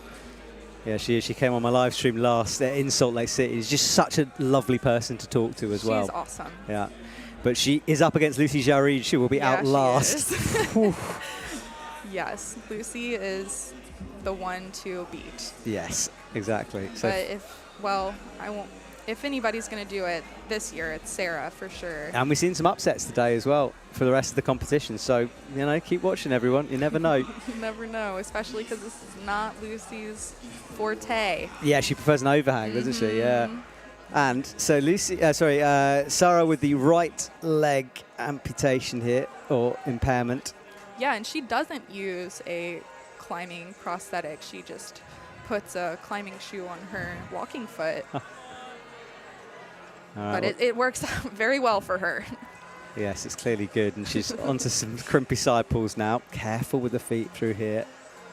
[SPEAKER 1] Yeah, she is. She came on my live stream last in Salt Lake City. She's just such a lovely person to talk to as well.
[SPEAKER 13] She's awesome.
[SPEAKER 1] Yeah. But she is up against Lucy Jarry. She will be out last.
[SPEAKER 13] Yes, Lucy is the one to beat.
[SPEAKER 1] Yes, exactly. So
[SPEAKER 13] but if anybody's going to do it this year, it's Sarah for sure.
[SPEAKER 1] And we've seen some upsets today as well for the rest of the competition. So, you know, keep watching, everyone. You never know.
[SPEAKER 13] You never know, especially because this is not Lucy's forte.
[SPEAKER 1] Yeah, she prefers an overhang, doesn't she? Yeah. And so Sarah with the right leg amputation here, or impairment.
[SPEAKER 13] Yeah, and she doesn't use a climbing prosthetic. She just puts a climbing shoe on her walking foot. But it works out very well for her.
[SPEAKER 1] Yes, it's clearly good. And she's onto some crimpy side pulls now. Careful with the feet through here.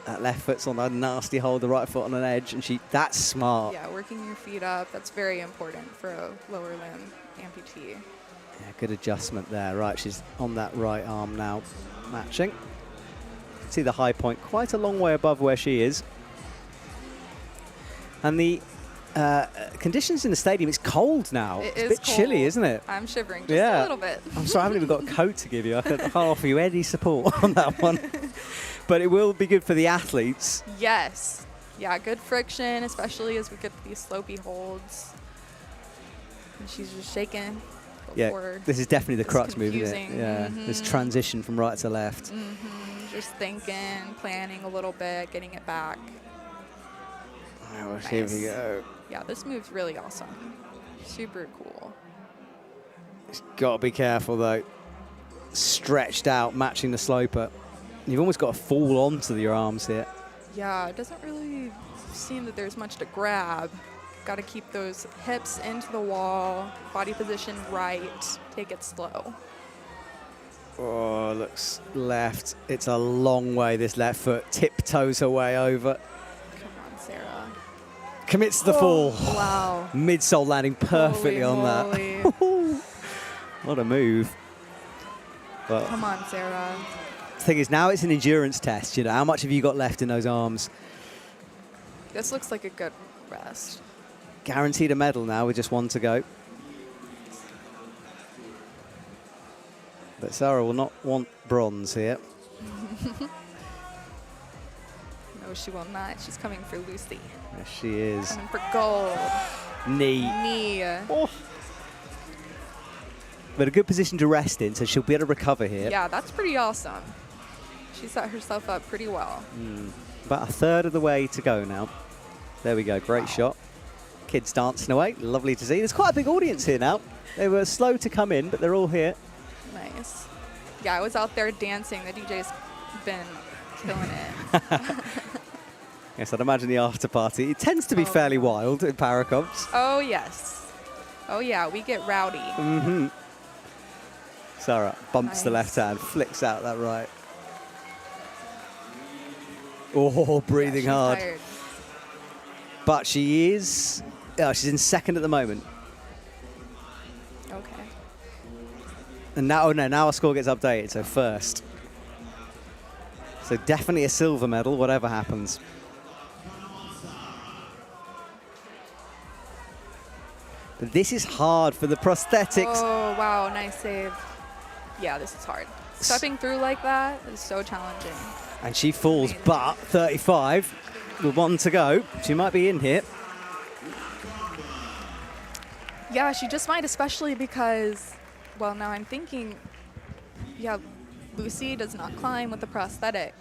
[SPEAKER 1] That left foot's on a nasty hold, the right foot on an edge, and that's smart.
[SPEAKER 13] Yeah, working your feet up, that's very important for a lower limb amputee.
[SPEAKER 1] Yeah, good adjustment there. Right, she's on that right arm now, matching. See the high point quite a long way above where she is. And the conditions in the stadium, it's cold now. It's a bit chilly, isn't it?
[SPEAKER 13] I'm shivering just a little bit.
[SPEAKER 1] I'm sorry, I haven't even got a coat to give you. I can't offer you any support on that one. But it will be good for the athletes.
[SPEAKER 13] Yes. Yeah, good friction, especially as we get these slopey holds. And she's just shaking.
[SPEAKER 1] Yeah, this is definitely the crux move, isn't it? Yeah, this transition from right to left.
[SPEAKER 13] Just thinking, planning a little bit, getting it back.
[SPEAKER 1] Well, nice. Here we go.
[SPEAKER 13] Yeah, this move's really awesome. Super cool.
[SPEAKER 1] Just got to be careful, though. Stretched out, matching the sloper. You've almost got to fall onto your arms here.
[SPEAKER 13] Yeah, it doesn't really seem that there's much to grab. Got to keep those hips into the wall, body position right, take it slow.
[SPEAKER 1] Oh, looks left. It's a long way, this left foot. Tiptoes her way over.
[SPEAKER 13] Come on, Sarah.
[SPEAKER 1] Commits the fall.
[SPEAKER 13] Wow.
[SPEAKER 1] Midsole landing perfectly on that. What a move. Well,
[SPEAKER 13] come on, Sarah.
[SPEAKER 1] The thing is, now it's an endurance test. You know, how much have you got left in those arms?
[SPEAKER 13] This looks like a good rest.
[SPEAKER 1] Guaranteed a medal now with just one to go. But Sarah will not want bronze here.
[SPEAKER 13] No, she will not. She's coming for Lucy.
[SPEAKER 1] Yes, she is.
[SPEAKER 13] Coming for gold.
[SPEAKER 1] Knee.
[SPEAKER 13] Knee.
[SPEAKER 1] Oh. But a good position to rest in, so she'll be able to recover here.
[SPEAKER 13] Yeah, that's pretty awesome. She set herself up pretty well.
[SPEAKER 1] About a third of the way to go now. There we go. Great shot. Kids dancing away. Lovely to see. There's quite a big audience here now. They were slow to come in, but they're all here.
[SPEAKER 13] Nice. Yeah, I was out there dancing. The DJ's been killing it.
[SPEAKER 1] Yes, I'd imagine the after party. It tends to be fairly wild in Paracomps.
[SPEAKER 13] Oh, yes. Oh, yeah, we get rowdy.
[SPEAKER 1] Sarah bumps the left hand, flicks out that right. Oh, breathing hard.
[SPEAKER 13] Tired.
[SPEAKER 1] But she is, she's in second at the moment.
[SPEAKER 13] Okay.
[SPEAKER 1] And now, now our score gets updated, so first. So definitely a silver medal, whatever happens. But this is hard for the prosthetics.
[SPEAKER 13] Oh, wow, nice save. Yeah, this is hard. Stepping through like that is so challenging.
[SPEAKER 1] And she falls, but 35 with one to go. She might be in here.
[SPEAKER 13] Yeah, she just might, especially because, well, now I'm thinking, yeah, Lucy does not climb with the prosthetic.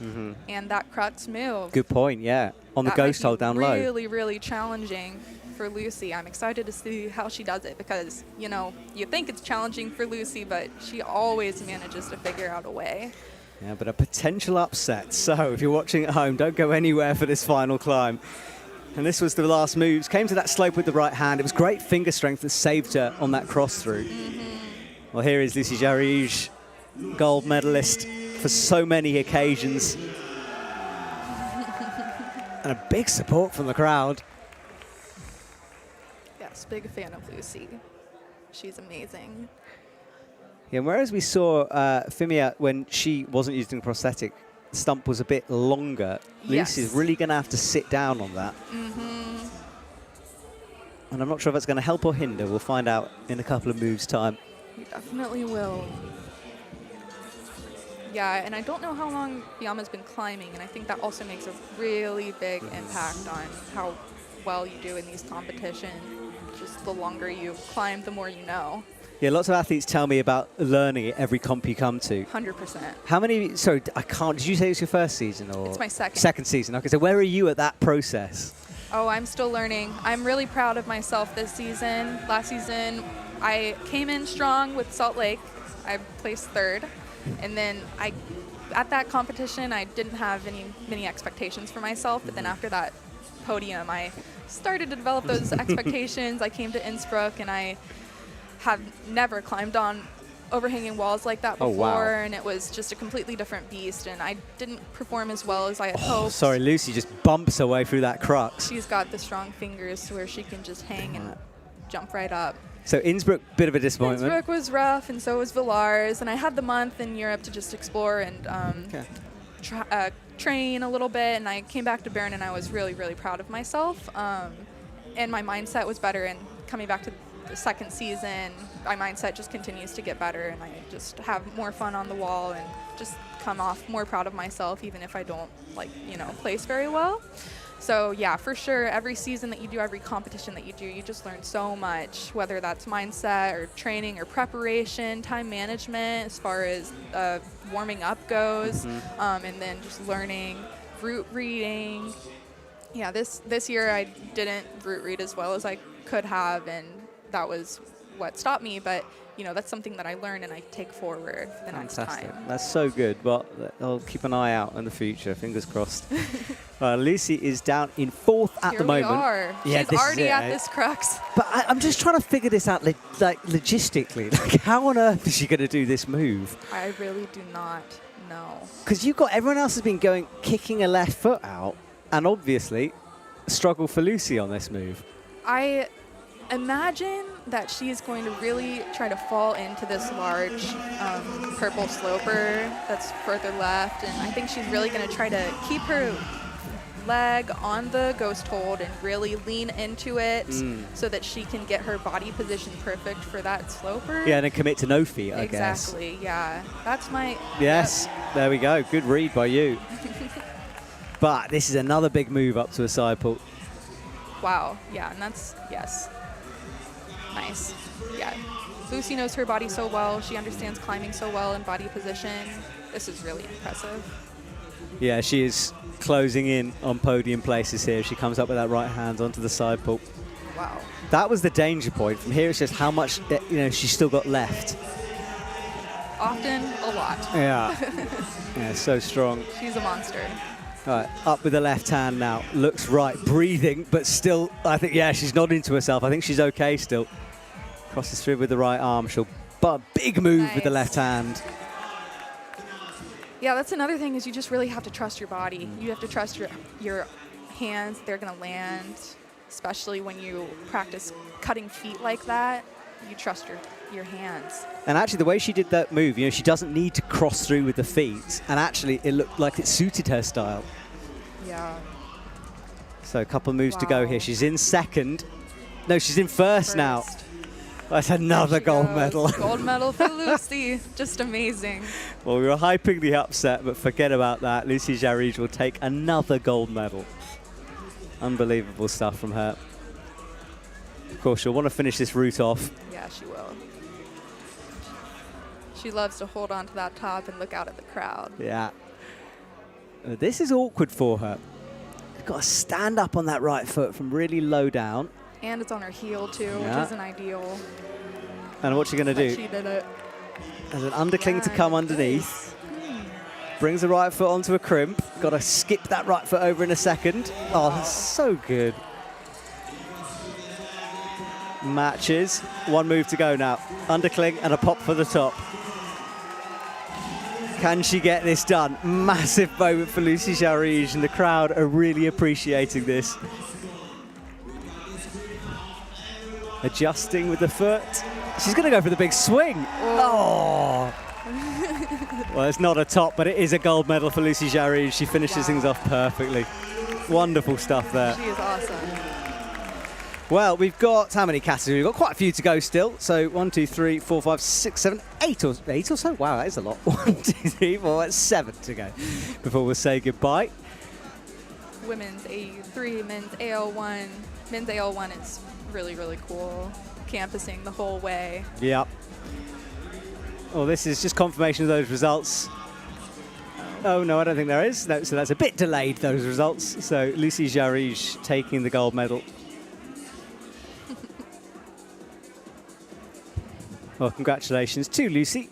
[SPEAKER 13] And that crux move.
[SPEAKER 1] Good point, yeah. On the ghost hold down low.
[SPEAKER 13] Really, really challenging for Lucy. I'm excited to see how she does it because, you know, you think it's challenging for Lucy, but she always manages to figure out a way.
[SPEAKER 1] Yeah, but a potential upset. So if you're watching at home, don't go anywhere for this final climb. And this was the last moves. Came to that slope with the right hand. It was great finger strength that saved her on that cross through. Well, here is Lucy Jarouge, gold medalist for so many occasions. And a big support from the crowd.
[SPEAKER 13] Yes, big fan of Lucy. She's amazing.
[SPEAKER 1] Yeah, whereas we saw Fimia when she wasn't using a prosthetic, the stump was a bit longer.
[SPEAKER 13] Yes.
[SPEAKER 1] Lucy's really going to have to sit down on that. And I'm not sure if that's going to help or hinder. We'll find out in a couple of moves' time.
[SPEAKER 13] We definitely will. Yeah, and I don't know how long Biama's been climbing, and I think that also makes a really big impact on how well you do in these competitions. just the longer you climb, the more you know.
[SPEAKER 1] Yeah, lots of athletes tell me about learning at every comp you come to.
[SPEAKER 13] 100%.
[SPEAKER 1] How many, sorry, I can't, did you say it's your first season? Or
[SPEAKER 13] It's my second.
[SPEAKER 1] Second season, okay. So where are you at that process?
[SPEAKER 13] Oh, I'm still learning. I'm really proud of myself this season. Last season, I came in strong with Salt Lake. I placed third. And then at that competition, I didn't have many expectations for myself. But then after that podium, I started to develop those expectations. I came to Innsbruck, and I have never climbed on overhanging walls like that before, and it was just a completely different beast, and I didn't perform as well as I had hoped.
[SPEAKER 1] Sorry, Lucy just bumps her way through that crux.
[SPEAKER 13] She's got the strong fingers to where she can just hang and jump right up.
[SPEAKER 1] So Innsbruck, bit of a disappointment.
[SPEAKER 13] Innsbruck was rough, and so was Villars, and I had the month in Europe to just explore and train a little bit, and I came back to Bern, and I was really, really proud of myself, and my mindset was better, and coming back to the second season, my mindset just continues to get better, and I just have more fun on the wall and just come off more proud of myself, even if I don't, place very well. So yeah, for sure, every season that you do, every competition that you do, you just learn so much, whether that's mindset or training or preparation, time management, as far as warming up goes, and then just learning route reading. Yeah, this year I didn't route read as well as I could have, and that was what stopped me, but that's something that I learned and I take forward for the next time.
[SPEAKER 1] That's so good, but I'll keep an eye out in the future, fingers crossed. Lucy is down in fourth at the moment.
[SPEAKER 13] Here we are.
[SPEAKER 1] Yeah,
[SPEAKER 13] she's already at this crux.
[SPEAKER 1] But I'm just trying to figure this out logistically. Like, how on earth is she going to do this move?
[SPEAKER 13] I really do not know.
[SPEAKER 1] Because everyone else has been kicking a left foot out, and obviously struggle for Lucy on this move.
[SPEAKER 13] I imagine that she is going to really try to fall into this large purple sloper that's further left, and I think she's really going to try to keep her leg on the ghost hold and really lean into it so that she can get her body position perfect for that sloper.
[SPEAKER 1] Yeah, and then commit to no feet, I guess.
[SPEAKER 13] Exactly, yeah. That's my...
[SPEAKER 1] Yes, there we go. Good read by you. But this is another big move up to a side pull.
[SPEAKER 13] Wow, yeah, and yes. Nice. Yeah. Lucy knows her body so well. She understands climbing so well in body position. This is really impressive.
[SPEAKER 1] Yeah, she is closing in on podium places here. She comes up with that right hand onto the side pull.
[SPEAKER 13] Wow.
[SPEAKER 1] That was the danger point. From here, it's just how much she's still got left.
[SPEAKER 13] Often, a lot.
[SPEAKER 1] Yeah. Yeah, so strong.
[SPEAKER 13] She's a monster.
[SPEAKER 1] All right, up with the left hand now. Looks right, breathing, but still, I think, she's nodding to herself. I think she's okay still. Crosses through with the right arm. But big move with the left hand.
[SPEAKER 13] Yeah, that's another thing is you just really have to trust your body. You have to trust your hands. They're going to land, especially when you practice cutting feet like that. You trust your hands.
[SPEAKER 1] And actually, the way she did that move, she doesn't need to cross through with the feet. And actually, it looked like it suited her style.
[SPEAKER 13] Yeah.
[SPEAKER 1] So a couple of moves to go here. She's in second. No, she's in first now. That's another gold medal.
[SPEAKER 13] Gold medal for Lucy. Just amazing.
[SPEAKER 1] Well, we were hyping the upset, but forget about that. Lucy Jarige will take another gold medal. Unbelievable stuff from her. Of course, she'll want to finish this route off.
[SPEAKER 13] Yeah, she will. She loves to hold on to that top and look out at the crowd.
[SPEAKER 1] Yeah. This is awkward for her. She's got to stand up on that right foot from really low down.
[SPEAKER 13] And it's on her heel, too, which isn't ideal.
[SPEAKER 1] And what's she going to do?
[SPEAKER 13] She did it.
[SPEAKER 1] There's an undercling to come underneath. Brings the right foot onto a crimp. Got to skip that right foot over in a second. Oh, that's so good. Matches. One move to go now. Undercling and a pop for the top. Can she get this done? Massive moment for Lucy Jarige, and the crowd are really appreciating this. Adjusting with the foot. She's going to go for the big swing. Oh. Well, it's not a top, but it is a gold medal for Lucy Jarige. She finishes things off perfectly. Wonderful stuff there.
[SPEAKER 13] She is awesome.
[SPEAKER 1] Well, we've got how many categories? We've got quite a few to go still. So 1, 2, 3, 4, 5, 6, 7, 8 or so. Wow, that is a lot. 1, 2, 3, 4, that's 7 to go before we'll say goodbye.
[SPEAKER 13] Women's AU3, men's AL1 men's AL1 is really, really cool. Campusing the whole way.
[SPEAKER 1] Yep. Well, this is just confirmation of those results. Oh, no, I don't think there is. No, so that's a bit delayed, those results. So Lucy Jarige taking the gold medal. Well, congratulations to Lucy.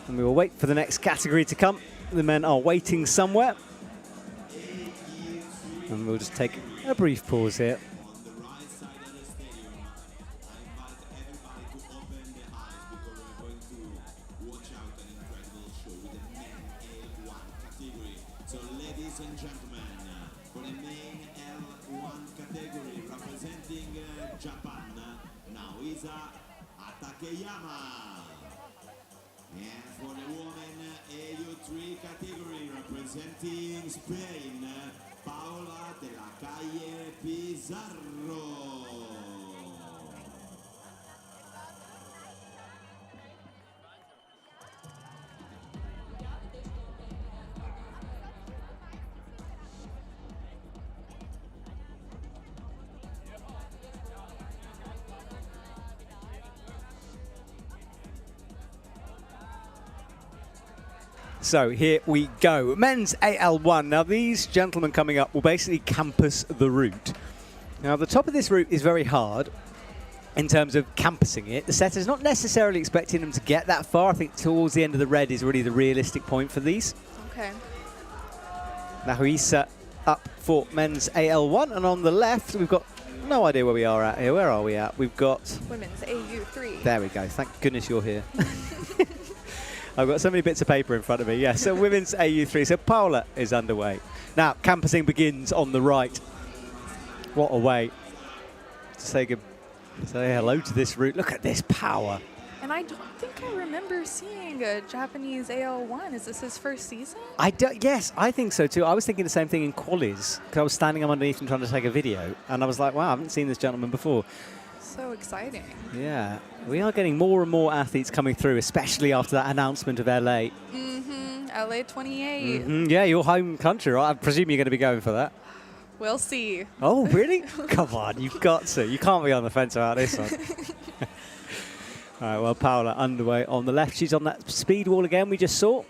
[SPEAKER 1] And we will wait for the next category to come. The men are waiting somewhere. And we'll just take a brief pause here.
[SPEAKER 4] So ladies and gentlemen, for the main L1 category representing Japan, Naoisa Takeyama. And for the women AU3 category representing Spain, Paola de la Calle Pizarro.
[SPEAKER 1] So here we go. Men's AL1. Now these gentlemen coming up will basically campus the route. Now the top of this route is very hard in terms of campusing it. The setter's not necessarily expecting them to get that far. I think towards the end of the red is really the realistic point for these.
[SPEAKER 13] Okay.
[SPEAKER 1] Nahuisa up for men's AL1, and on the left we've got no idea where we are at here. Where are we at? We've got
[SPEAKER 13] Women's AU3.
[SPEAKER 1] There we go. Thank goodness you're here. I've got so many bits of paper in front of me. Yeah, so women's AU3. So Paola is underway. Now, campusing begins on the right. What a way to say hello to this route. Look at this power.
[SPEAKER 13] And I don't think I remember seeing a Japanese AL1. Is this his first season?
[SPEAKER 1] Yes, I think so too. I was thinking the same thing in qualies, because I was standing up underneath and trying to take a video, and I was like, wow, I haven't seen this gentleman before.
[SPEAKER 13] So exciting.
[SPEAKER 1] Yeah, we are getting more and more athletes coming through, especially after that announcement of LA.
[SPEAKER 13] LA 28.
[SPEAKER 1] Yeah, your home country, right? I presume you're going to be going for that.
[SPEAKER 13] We'll see.
[SPEAKER 1] Oh, really? Come on, you've got to. You can't be on the fence about this one. All right, well, Paola underway on the left. She's on that speed wall again we just saw.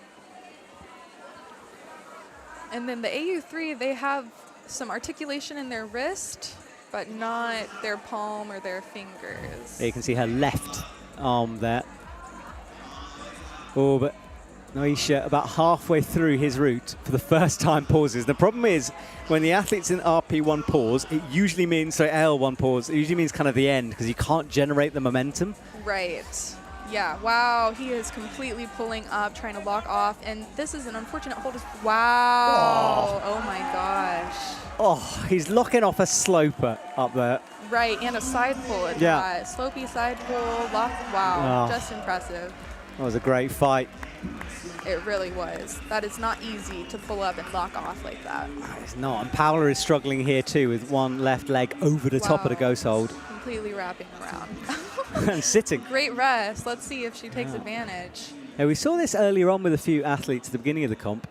[SPEAKER 13] And then the AU3, they have some articulation in their wrist, but not their palm or their fingers.
[SPEAKER 1] Yeah, you can see her left arm there. Oh, but Noisha, about halfway through his route, for the first time pauses. The problem is, when the athlete's in RP1 pause, it usually means, so AL1 pause, it usually means kind of the end, because you can't generate the momentum.
[SPEAKER 13] Right. Yeah, wow, he is completely pulling up, trying to lock off, and this is an unfortunate hold. Wow. Oh my gosh.
[SPEAKER 1] Oh, he's locking off a sloper up there.
[SPEAKER 13] Right, and a side pull at that. Slopey side pull, lock, wow, just impressive.
[SPEAKER 1] That was a great fight.
[SPEAKER 13] It really was. That is not easy to pull up and lock off like that.
[SPEAKER 1] It's not, and Paola is struggling here too with one left leg over the top of the ghost hold.
[SPEAKER 13] Completely wrapping around.
[SPEAKER 1] And sitting.
[SPEAKER 13] Great rest. Let's see if she takes advantage.
[SPEAKER 1] Yeah, we saw this earlier on with a few athletes at the beginning of the comp,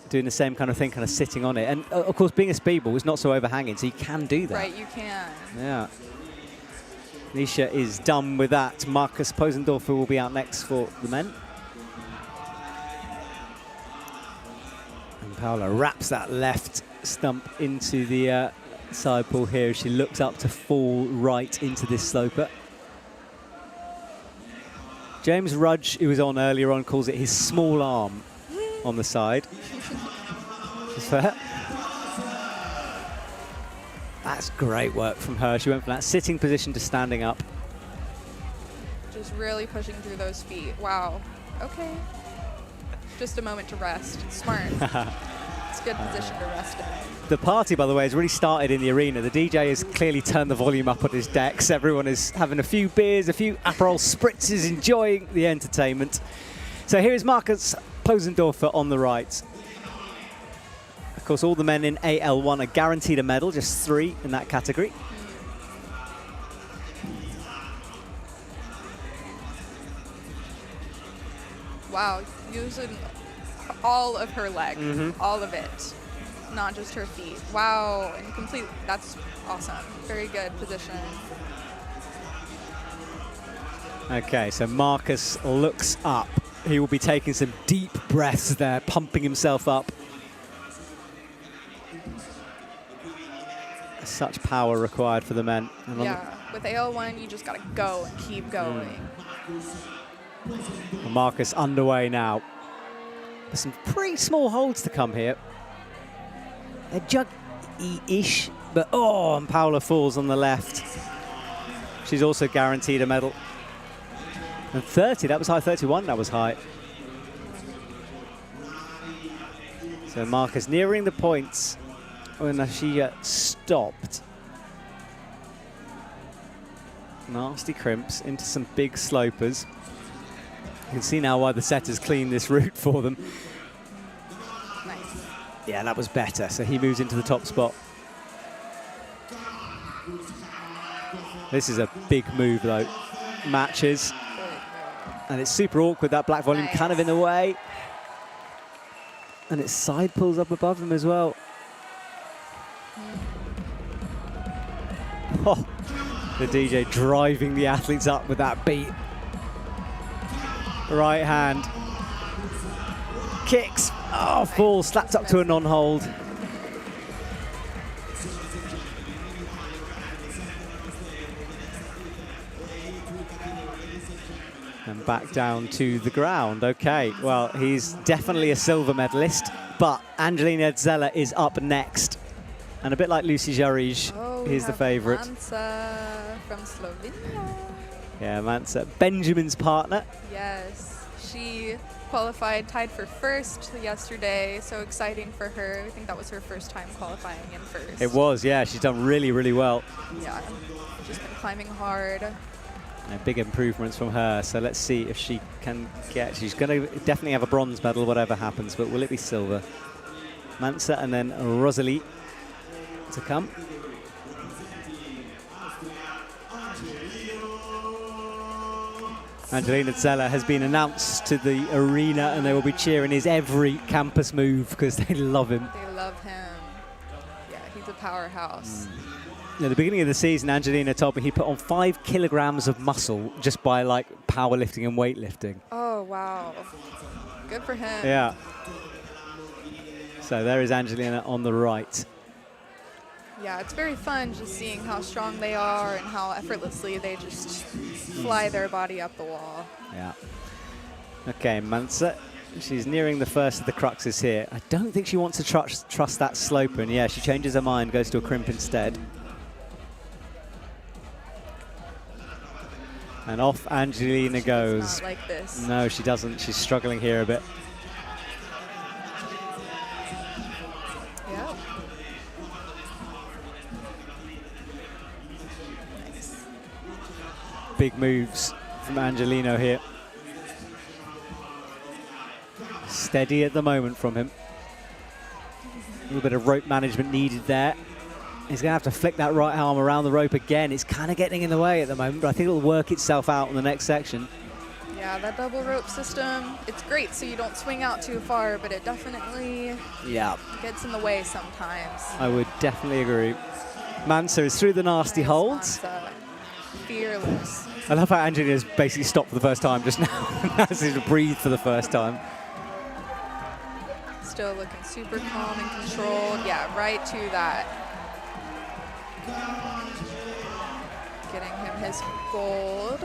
[SPEAKER 1] doing the same kind of thing, kind of sitting on it. And of course, being a speedball is not so overhanging, so you can do that.
[SPEAKER 13] Right, you can.
[SPEAKER 1] Yeah. Nisha is done with that. Marcus Posendorfer will be out next for the men. And Paola wraps that left stump into the side pull here as she looks up to fall right into this sloper. James Rudge, who was on earlier on, calls it his small arm on the side. Is fair. That's great work from her. She went from that sitting position to standing up.
[SPEAKER 13] Just really pushing through those feet. Wow. Okay. Just a moment to rest. Smart. It's a good position to rest in.
[SPEAKER 1] The party, by the way, has really started in the arena. The DJ has clearly turned the volume up on his decks. Everyone is having a few beers, a few Aperol spritzes, enjoying the entertainment. So here is Marcus Posendorfer on the right. Of course, all the men in AL1 are guaranteed a medal, just 3 in that category.
[SPEAKER 13] Wow, using all of her leg, all of it. not just her feet. Wow, and complete, that's awesome. Very good position.
[SPEAKER 1] Okay, so Marcus looks up. He will be taking some deep breaths there, pumping himself up. Such power required for the men. And
[SPEAKER 13] Yeah, with AL1, you just gotta go and keep going.
[SPEAKER 1] Marcus underway now. There's some pretty small holds to come here. A jug-ish, but oh, and Paula falls on the left. She's also guaranteed a medal. And 30, that was high. 31, that was high. So Marcus nearing the points when she stopped. Nasty crimps into some big slopers. You can see now why the setters cleaned this route for them.
[SPEAKER 13] Nice.
[SPEAKER 1] Yeah, that was better. So he moves into the top spot. This is a big move though. Matches. And it's super awkward, that black volume kind of in the way. And it side pulls up above him as well. Oh, the DJ driving the athletes up with that beat. Right hand. Kicks. Oh, fall, slapped up to a non-hold. And back down to the ground. Okay, well, he's definitely a silver medalist, but Angelina Zella is up next. And a bit like Lucy Jarij, he's the favorite.
[SPEAKER 13] Mansa from Slovenia.
[SPEAKER 1] Yeah, Mansa, Benjamin's partner.
[SPEAKER 13] Yes, she qualified, tied for first yesterday. So exciting for her. I think that was her first time qualifying in first.
[SPEAKER 1] It was, yeah, she's done really, really well.
[SPEAKER 13] Yeah, just been climbing hard.
[SPEAKER 1] Big improvements from her, so let's see if she can get, she's going to definitely have a bronze medal, whatever happens, but will it be silver? Mansa and then Rosalie to come. Angelina Zella has been announced to the arena and they will be cheering his every campus move because they love him.
[SPEAKER 13] They love him. Yeah, he's a powerhouse.
[SPEAKER 1] At the beginning of the season, Angelina told me he put on 5 kilograms of muscle just by like powerlifting and weightlifting.
[SPEAKER 13] Oh, wow. Good for him.
[SPEAKER 1] Yeah. So there is Angelina on the right.
[SPEAKER 13] Yeah, it's very fun just seeing how strong they are and how effortlessly they just fly their body up the wall.
[SPEAKER 1] Yeah. Okay, Mansa. She's nearing the first of the cruxes here. I don't think she wants to trust that slope, and yeah, she changes her mind, goes to a crimp instead. And off Angelina goes.
[SPEAKER 13] Not like this.
[SPEAKER 1] No, she doesn't. She's struggling here a bit.
[SPEAKER 13] Yeah. Nice.
[SPEAKER 1] Big moves from Angelino here. Steady at the moment from him. A little bit of rope management needed there. He's going to have to flick that right arm around the rope again. It's kind of getting in the way at the moment, but I think it'll work itself out in the next section.
[SPEAKER 13] Yeah, that double rope system, it's great so you don't swing out too far, but it definitely gets in the way sometimes.
[SPEAKER 1] I would definitely agree. Mansa is through the nasty holds.
[SPEAKER 13] Mansa. Fearless.
[SPEAKER 1] I love how Angelina's basically stopped for the first time just now. Now she's to breathe for the first time.
[SPEAKER 13] Still looking super calm and controlled. Yeah, right to that. Getting him his gold.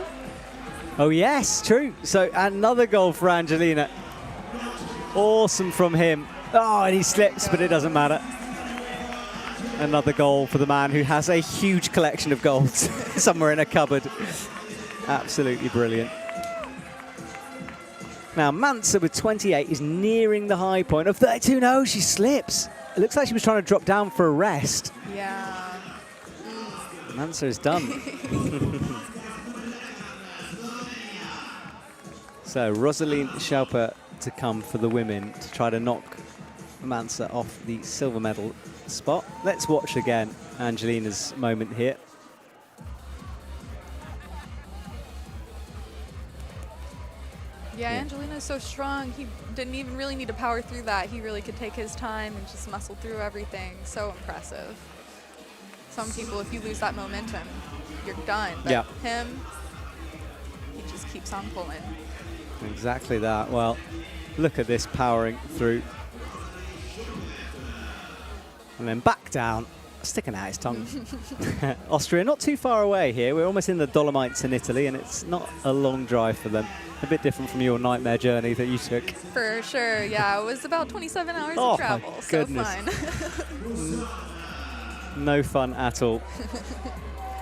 [SPEAKER 1] Oh yes, true. So another goal for Angelina. Awesome from him. Oh, and he slips, but it doesn't matter. Another goal for the man who has a huge collection of golds somewhere in a cupboard. Absolutely brilliant. Now Mansa with 28 is nearing the high point of 32. No, she slips. It looks like she was trying to drop down for a rest.
[SPEAKER 13] Yeah.
[SPEAKER 1] Mansa is done. So Rosaline Schalper to come for the women to try to knock Mansa off the silver medal spot. Let's watch again Angelina's moment here.
[SPEAKER 13] Yeah, Angelino's so strong. He didn't even really need to power through that. He really could take his time and just muscle through everything. So impressive. Some people, if you lose that momentum, you're done. But him, he just keeps on pulling.
[SPEAKER 1] Exactly that. Well, look at this powering through. And then back down, sticking out his tongue. Austria, not too far away here. We're almost in the Dolomites in Italy, and it's not a long drive for them. A bit different from your nightmare journey that you took.
[SPEAKER 13] For sure, yeah. It was about 27 hours of travel, so fun.
[SPEAKER 1] No fun at all.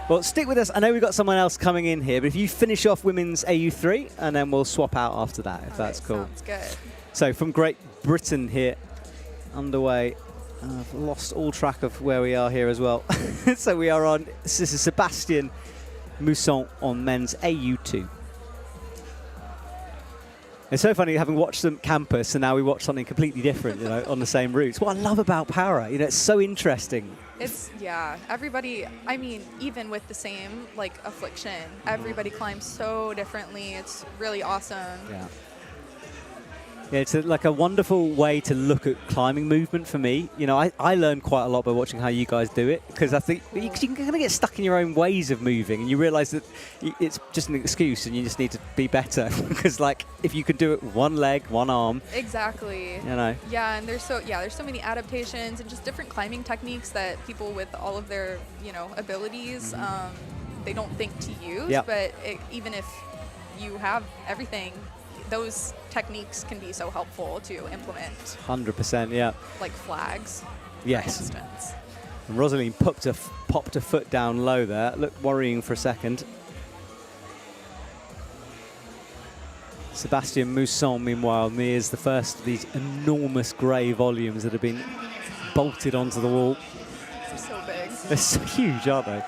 [SPEAKER 1] Well, stick with us. I know we've got someone else coming in here, but if you finish off women's AU3, and then we'll swap out after that, if that's cool.
[SPEAKER 13] Sounds good.
[SPEAKER 1] So from Great Britain here, underway. I've lost all track of where we are here as well. So we are on, this is Sebastian Mousson on men's AU2. It's so funny having watched them campus and now we watch something completely different, you know, on the same routes. What I love about para, you know, it's so interesting.
[SPEAKER 13] It's, yeah, everybody, I mean, even with the same, like, affliction, everybody climbs so differently. It's really awesome.
[SPEAKER 1] Yeah. Yeah, it's like a wonderful way to look at climbing movement for me. You know, I learned quite a lot by watching how you guys do it, because I think you can kind of get stuck in your own ways of moving, and you realize that it's just an excuse and you just need to be better. Because, like, if you could do it with one leg, one arm.
[SPEAKER 13] Exactly.
[SPEAKER 1] You know.
[SPEAKER 13] Yeah, and there's so many adaptations and just different climbing techniques that people with all of their, you know, abilities, they don't think to use.
[SPEAKER 1] Yep.
[SPEAKER 13] But even if you have everything, those techniques can be so helpful to implement.
[SPEAKER 1] 100%, yeah.
[SPEAKER 13] Like flags,
[SPEAKER 1] yes.
[SPEAKER 13] for instance.
[SPEAKER 1] And Rosaline popped a foot down low there. Looked worrying for a second. Sebastian Mousson, meanwhile, nears the first of these enormous grey volumes that have been bolted onto the wall.
[SPEAKER 13] They're so big.
[SPEAKER 1] They're so huge, aren't they?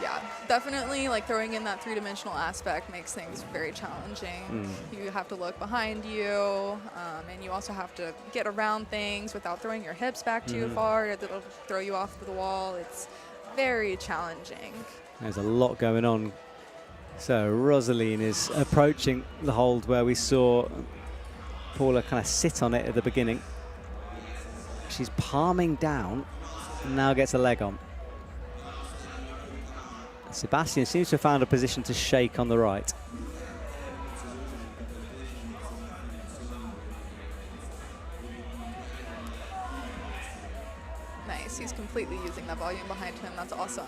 [SPEAKER 13] Yeah, definitely, like, throwing in that three-dimensional aspect makes things very challenging. You have to look behind you, and you also have to get around things without throwing your hips back too far. It'll throw you off the wall. It's very challenging.
[SPEAKER 1] There's a lot going on. So Rosaline is approaching the hold where we saw Paula kind of sit on it at the beginning. She's palming down and now gets a leg on. Sebastian seems to have found a position to shake on the right.
[SPEAKER 13] Nice, he's completely using that volume behind him. That's awesome.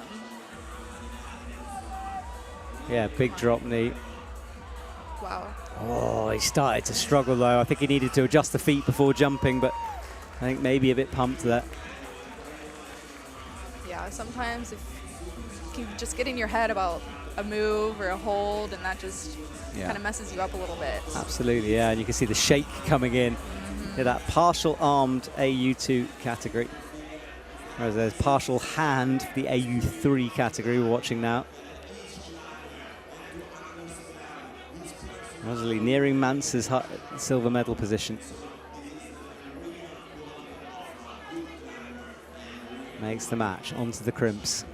[SPEAKER 1] Yeah, big drop knee.
[SPEAKER 13] Wow.
[SPEAKER 1] Oh, he started to struggle though. I think he needed to adjust the feet before jumping, but I think maybe a bit pumped there.
[SPEAKER 13] Yeah, sometimes if you just get in your head about a move or a hold, and that just kind of messes you up a little bit.
[SPEAKER 1] Absolutely, yeah, and you can see the shake coming in. Yeah, that partial armed AU2 category. Whereas there's partial hand, the AU3 category we're watching now. Rosalie nearing Mance's silver medal position. Makes the match onto the crimps.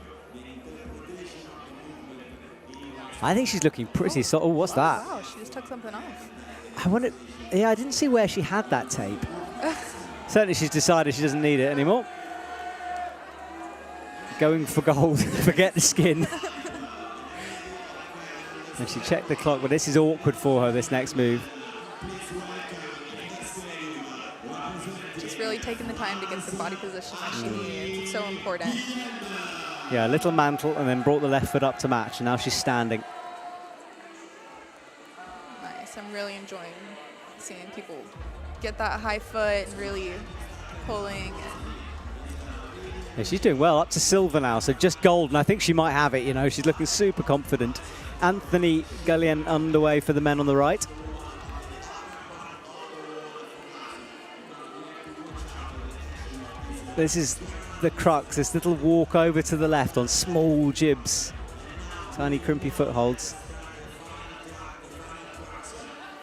[SPEAKER 1] I think she's looking pretty solid. Oh, what's that?
[SPEAKER 13] Wow, she just took something off.
[SPEAKER 1] I wonder. Yeah, I didn't see where she had that tape. Certainly she's decided she doesn't need it anymore. Going for gold. Forget the skin. And she checked the clock, but this is awkward for her, this next move.
[SPEAKER 13] Just really taking the time to get the body position that she needs. It's so important.
[SPEAKER 1] Yeah, a little mantle and then brought the left foot up to match, and now she's standing.
[SPEAKER 13] Nice. I'm really enjoying seeing people get that high foot and really pulling.
[SPEAKER 1] Yeah, she's doing well, up to silver now, so just gold, and I think she might have it, you know. She's looking super confident. Anthony Gallien underway for the men on the right. This is the crux, this little walk over to the left on small jibs. Tiny crimpy footholds.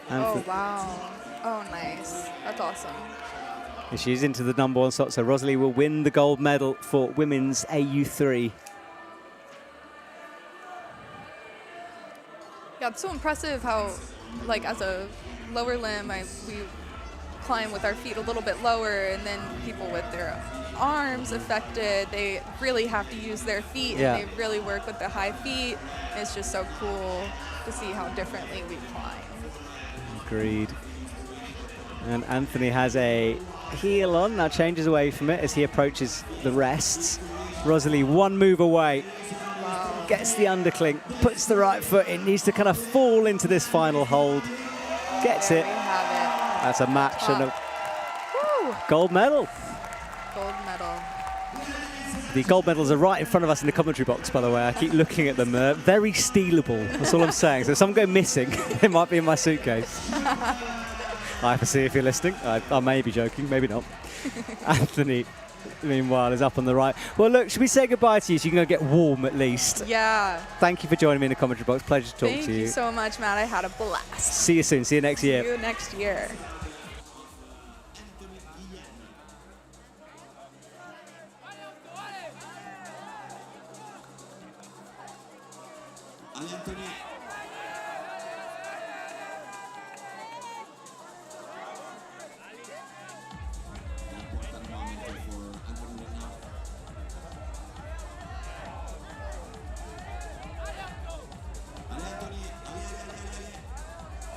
[SPEAKER 13] Oh, wow. Oh, nice. That's awesome.
[SPEAKER 1] And she's into the #1 slot, so Rosalie will win the gold medal for women's AU3.
[SPEAKER 13] Yeah, it's so impressive how, like, as a lower limb, we climb with our feet a little bit lower, and then people with their arms affected, they really have to use their feet, and they really work with the high feet. It's just so cool to see how differently we climb.
[SPEAKER 1] Agreed. And Anthony has a heel on, now changes away from it as he approaches the rests. Rosalie, one move away.
[SPEAKER 13] Wow.
[SPEAKER 1] Gets the undercling, puts the right foot in, needs to kind of fall into this final hold. Gets it.
[SPEAKER 13] We have it.
[SPEAKER 1] That's a match and a
[SPEAKER 13] Woo!
[SPEAKER 1] gold medal.
[SPEAKER 13] Gold medal.
[SPEAKER 1] The gold medals are right in front of us in the commentary box, by the way. I keep looking at them. They're very stealable. That's all I'm saying. So if some go missing, it might be in my suitcase. I have to see if you're listening. I may be joking, maybe not. Anthony, meanwhile, is up on the right. Well, look, should we say goodbye to you so you can go get warm at least?
[SPEAKER 13] Yeah.
[SPEAKER 1] Thank you for joining me in the commentary box. Pleasure to talk to you.
[SPEAKER 13] Thank you so much, Matt. I had a blast.
[SPEAKER 1] See you soon. See you next year.
[SPEAKER 13] See you next year.
[SPEAKER 4] Anthony. Important moment for Anthony now.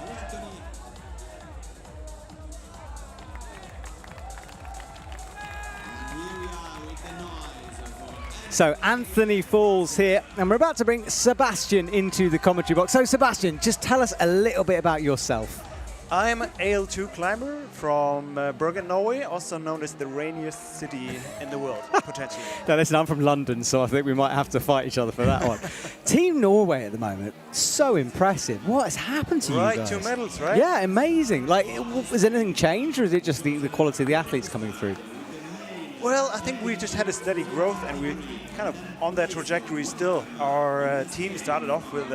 [SPEAKER 4] Anthony. And here we are with the noise for
[SPEAKER 1] So Anthony falls here, and we're about to bring Sebastian into the commentary box. So Sebastian, just tell us a little bit about yourself.
[SPEAKER 14] I'm an AL2 climber from Bergen, Norway, also known as the rainiest city in the world, potentially.
[SPEAKER 1] Now listen, I'm from London, so I think we might have to fight each other for that one. Team Norway at the moment, so impressive. What has happened to you guys?
[SPEAKER 14] Right, 2 medals, right?
[SPEAKER 1] Yeah, amazing. Like, has anything changed, or is it just the quality of the athletes coming through?
[SPEAKER 14] Well, I think we just had a steady growth, and we're kind of on that trajectory still. Our team started off with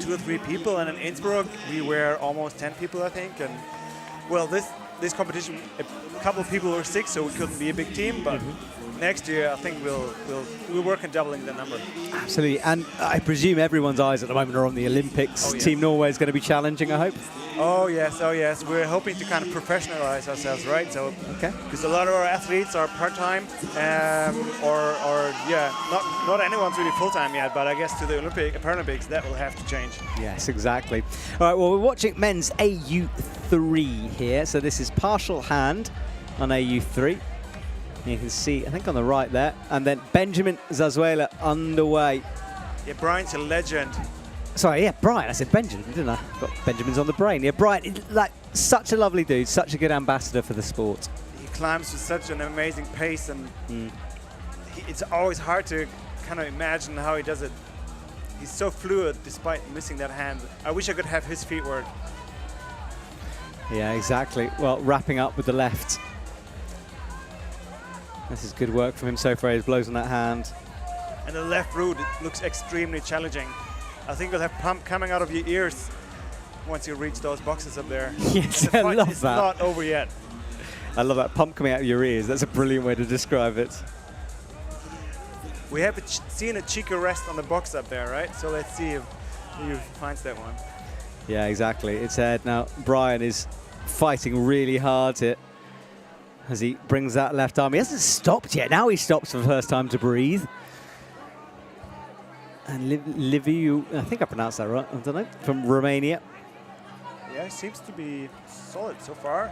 [SPEAKER 14] 2 or 3 people, and in Innsbruck we were almost 10 people, I think. And well, this competition, a couple of people were sick, so we couldn't be a big team. But next year, I think we'll work on doubling the number.
[SPEAKER 1] Absolutely, and I presume everyone's eyes at the moment are on the Olympics.
[SPEAKER 14] Oh, yes.
[SPEAKER 1] Team Norway is going to be challenging, I hope.
[SPEAKER 14] Oh yes. We're hoping to kind of professionalize ourselves, right? So,
[SPEAKER 1] okay.
[SPEAKER 14] Because a lot of our athletes are part-time, or not anyone's really full-time yet. But I guess to the Paralympics, that will have to change.
[SPEAKER 1] Yes, exactly. All right, well, we're watching men's AU3 here. So this is partial hand on AU3. You can see, I think, on the right there. And then Benjamin Zazuela underway.
[SPEAKER 14] Yeah, Brian's a legend.
[SPEAKER 1] Sorry, yeah, Brian. I said Benjamin, didn't I? Got Benjamin's on the brain. Yeah, Brian, like, such a lovely dude, such a good ambassador for the sport.
[SPEAKER 14] He climbs with such an amazing pace, and it's always hard to kind of imagine how he does it. He's so fluid despite missing that hand. I wish I could have his feet work.
[SPEAKER 1] Yeah, exactly. Well, wrapping up with the left. This is good work from him so far. He blows on that hand.
[SPEAKER 14] And the left route looks extremely challenging. I think you'll have pump coming out of your ears once you reach those boxes up there.
[SPEAKER 1] Yes, I love that.
[SPEAKER 14] It's not over yet.
[SPEAKER 1] I love that pump coming out of your ears. That's a brilliant way to describe it.
[SPEAKER 14] We have seen a Chica rest on the box up there, right? So let's see if he finds that one.
[SPEAKER 1] Yeah, exactly. It's Ed. Now, Brian is fighting really hard here as he brings that left arm. He hasn't stopped yet. Now he stops for the first time to breathe. And Liviu, I think I pronounced that right, I don't know, from Romania.
[SPEAKER 14] Yeah, he seems to be solid so far.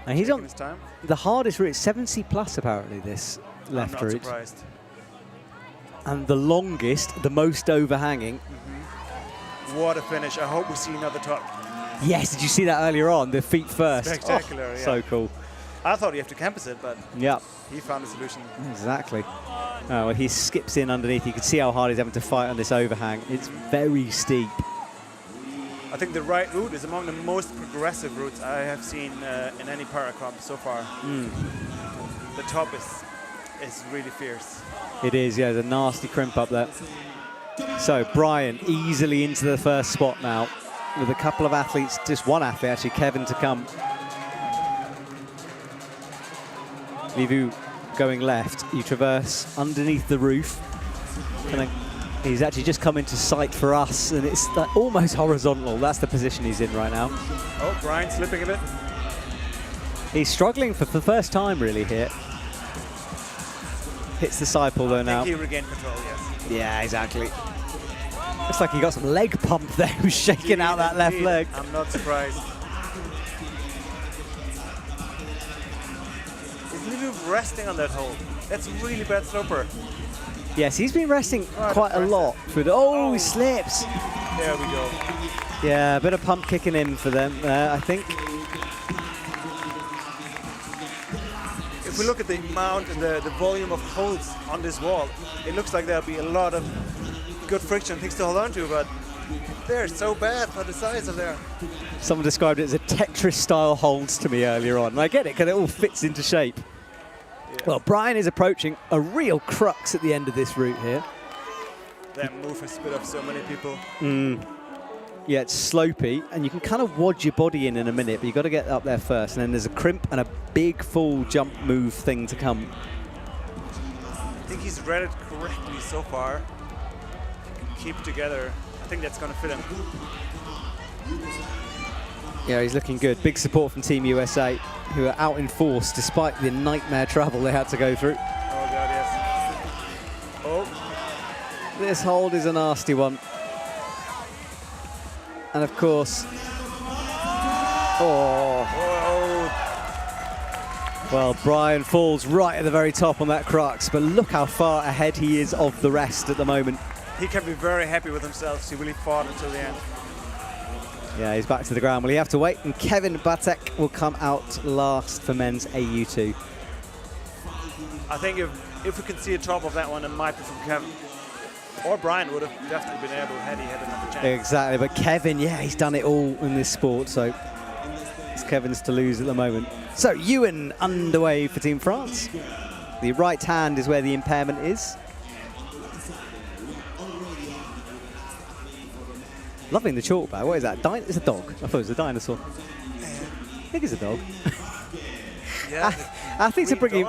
[SPEAKER 1] And he's on
[SPEAKER 14] his time.
[SPEAKER 1] the hardest route, 7C plus apparently, this left route.
[SPEAKER 14] I'm not surprised.
[SPEAKER 1] And the longest, the most overhanging.
[SPEAKER 14] What a finish. I hope we see another top.
[SPEAKER 1] Yes, did you see that earlier on? The feet first.
[SPEAKER 14] Spectacular, yeah.
[SPEAKER 1] So cool.
[SPEAKER 14] I thought you have to campus it, but
[SPEAKER 1] yeah,
[SPEAKER 14] he found a solution.
[SPEAKER 1] Exactly. Oh, well, he skips in underneath. You can see how hard he's having to fight on this overhang. It's very steep.
[SPEAKER 14] I think the right route is among the most progressive routes I have seen in any paraclimb so far. The top is really fierce.
[SPEAKER 1] It is, yeah, there's a nasty crimp up there. So Brian easily into the first spot now with a couple of athletes, just one athlete actually, Kevin, to come. Livu going left, you traverse underneath the roof and then He's actually just come into sight for us, and it's like almost horizontal. That's the position he's in right now.
[SPEAKER 14] Oh, Brian slipping a bit.
[SPEAKER 1] He's struggling for the first time, really, here. Hits the side pull, though, now.
[SPEAKER 14] I think he regained control, yes.
[SPEAKER 1] Yeah, exactly. Looks like he got some leg pump there. He was shaking out that left leg.
[SPEAKER 14] I'm not surprised. He's really resting on that hold. That's really bad sloper.
[SPEAKER 1] Yes, he's been resting quite a lot. Through the, oh, he slips.
[SPEAKER 14] There we go.
[SPEAKER 1] Yeah, a bit of pump kicking in for them there, I think.
[SPEAKER 14] If we look at the amount and the volume of holds on this wall, it looks like there'll be a lot of good friction, things to hold on to, but they're so bad for the size of there.
[SPEAKER 1] Someone described it as a Tetris-style holds to me earlier on. And I get it, because it all fits into shape. Yeah. Well, Brian is approaching a real crux at the end of this route here.
[SPEAKER 14] That move has split off so many people.
[SPEAKER 1] Yeah, it's slopey, and you can kind of wad your body in a minute, but you've got to get up there first. And then there's a crimp and a big full jump move thing to come.
[SPEAKER 14] I think he's read it correctly so far. Keep together. I think that's going to fit him.
[SPEAKER 1] Yeah, he's looking good. Big support from Team USA, who are out in force despite the nightmare travel they had to go through.
[SPEAKER 14] Oh, God, yes. Oh.
[SPEAKER 1] This hold is a nasty one. And of course, well, Brian falls right at the very top on that crux, but look how far ahead he is of the rest at the moment.
[SPEAKER 14] He can be very happy with himself. He really fought until the end.
[SPEAKER 1] Yeah, he's back to the ground. Will he have to wait? And Kevin Batek will come out last for men's AU2.
[SPEAKER 14] I think if we can see a top of that one, it might be from Kevin. Or Brian would have definitely been able had he had another chance.
[SPEAKER 1] Exactly, but Kevin, yeah, he's done it all in this sport, so it's Kevin's to lose at the moment. So Ewan underway for Team France. The right hand is where the impairment is. Loving the chalk bag. What is that? It's a dog. I thought it was a dinosaur. I think it's a dog.
[SPEAKER 14] Yeah,
[SPEAKER 1] I think to bring him.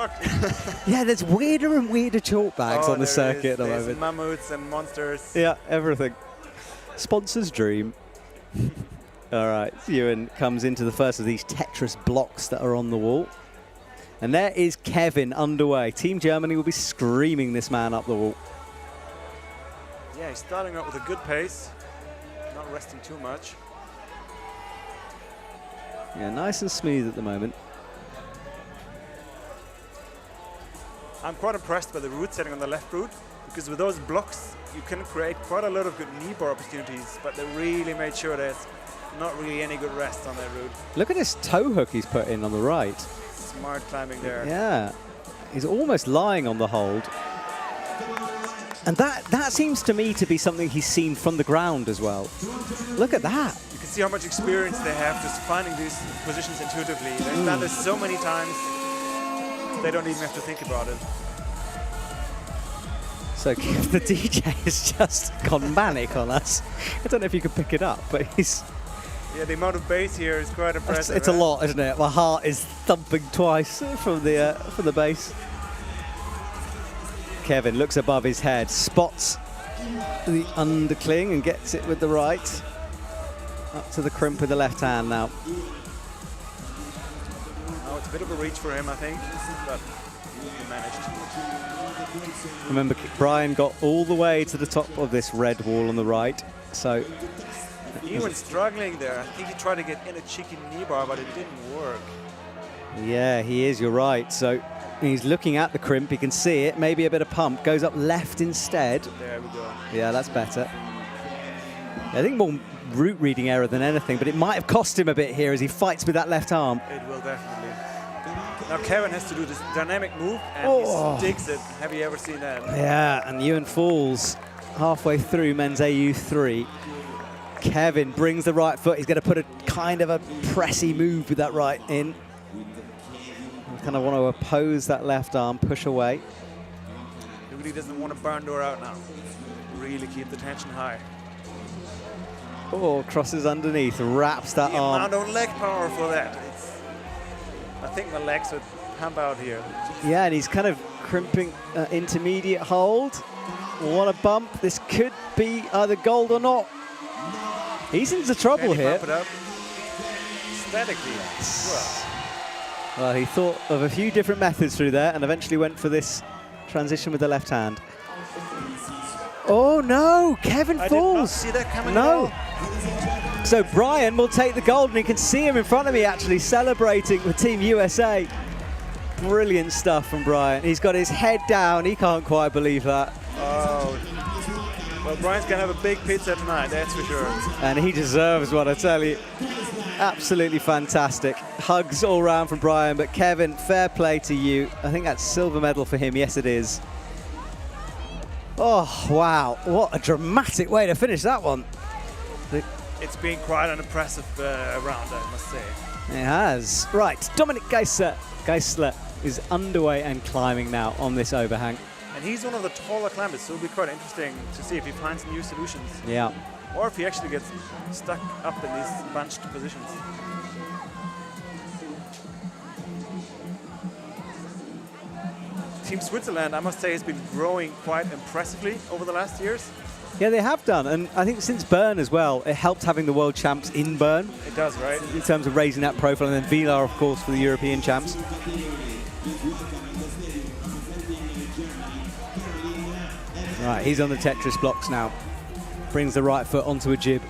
[SPEAKER 1] Yeah, there's weirder and weirder chalk bags on the circuit at the
[SPEAKER 14] there's
[SPEAKER 1] moment.
[SPEAKER 14] Mammoths and monsters.
[SPEAKER 1] Yeah, everything. Sponsor's dream. All right, Ewan comes into the first of these Tetris blocks that are on the wall. And there is Kevin underway. Team Germany will be screaming this man up the wall.
[SPEAKER 14] Yeah, he's starting out with a good pace. Not resting too much.
[SPEAKER 1] Yeah, nice and smooth at the moment.
[SPEAKER 14] I'm quite impressed by the route setting on the left route, because with those blocks you can create quite a lot of good knee bar opportunities, but they really made sure there's not really any good rest on that route.
[SPEAKER 1] Look at this toe hook he's put in on the right.
[SPEAKER 14] Smart climbing there.
[SPEAKER 1] Yeah, he's almost lying on the hold. And that seems to me to be something he's seen from the ground as well. Look at that.
[SPEAKER 14] You can see how much experience they have just finding these positions intuitively. They've done this so many times, they don't even have to think about it.
[SPEAKER 1] So the DJ has just gone manic on us. I don't know if you can pick it up, but he's...
[SPEAKER 14] Yeah, the amount of bass here is quite impressive.
[SPEAKER 1] It's a lot, isn't it? My heart is thumping twice from the bass. Kevin looks above his head, spots the undercling and gets it with the right. Up to the crimp with the left hand now.
[SPEAKER 14] Oh, it's a bit of a reach for him, I think, but he managed.
[SPEAKER 1] Remember, Brian got all the way to the top of this red wall on the right, so...
[SPEAKER 14] Even struggling there. I think he tried to get in a cheeky knee bar, but it didn't work.
[SPEAKER 1] Yeah, he is, you're right. So he's looking at the crimp, he can see it, maybe a bit of pump, goes up left instead.
[SPEAKER 14] There we go.
[SPEAKER 1] Yeah, that's better. I think more route reading error than anything, but it might have cost him a bit here as he fights with that left arm.
[SPEAKER 14] It will definitely. Now Kevin has to do this dynamic move, and he sticks it. Have you ever seen that?
[SPEAKER 1] Yeah, and Ewan falls halfway through men's AU3. Kevin brings the right foot. He's going to put a kind of a pressy move with that right in. Kind of want to oppose that left arm, push away.
[SPEAKER 14] He really doesn't want to burn door out now. Really keep the tension high.
[SPEAKER 1] Oh, crosses underneath, wraps that arm.
[SPEAKER 14] The amount of leg power for that. I think my legs would pump out here.
[SPEAKER 1] Yeah, and he's kind of crimping intermediate hold. what a bump. This could be either gold or not. He's into trouble here.
[SPEAKER 14] Bump it up. Statically.
[SPEAKER 1] Well, he thought of a few different methods through there and eventually went for this transition with the left hand. Oh no, Kevin falls.
[SPEAKER 14] I did not see that coming at all.
[SPEAKER 1] So Brian will take the gold, and you can see him in front of me actually celebrating with Team USA. Brilliant stuff from Brian. He's got his head down. He can't quite believe that.
[SPEAKER 14] Oh. Well, Brian's going to have a big pizza tonight, that's for sure.
[SPEAKER 1] And he deserves one, I tell you. Absolutely fantastic. Hugs all round from Brian, but Kevin, fair play to you. I think that's silver medal for him. Yes, it is. Oh, wow. What a dramatic way to finish that one.
[SPEAKER 14] It's been quite an impressive round, I must say.
[SPEAKER 1] It has. Right, Dominik Geisler is underway and climbing now on this overhang.
[SPEAKER 14] And he's one of the taller climbers, so it'll be quite interesting to see if he finds new solutions.
[SPEAKER 1] Yeah.
[SPEAKER 14] Or if he actually gets stuck up in these bunched positions. Team Switzerland, I must say, has been growing quite impressively over the last years.
[SPEAKER 1] Yeah, they have done, and I think since Bern as well, it helped having the world champs in Bern.
[SPEAKER 14] It does, right?
[SPEAKER 1] In terms of raising that profile, and then Vilar, of course, for the European champs. Right, he's on the Tetris blocks now. Brings the right foot onto a jib.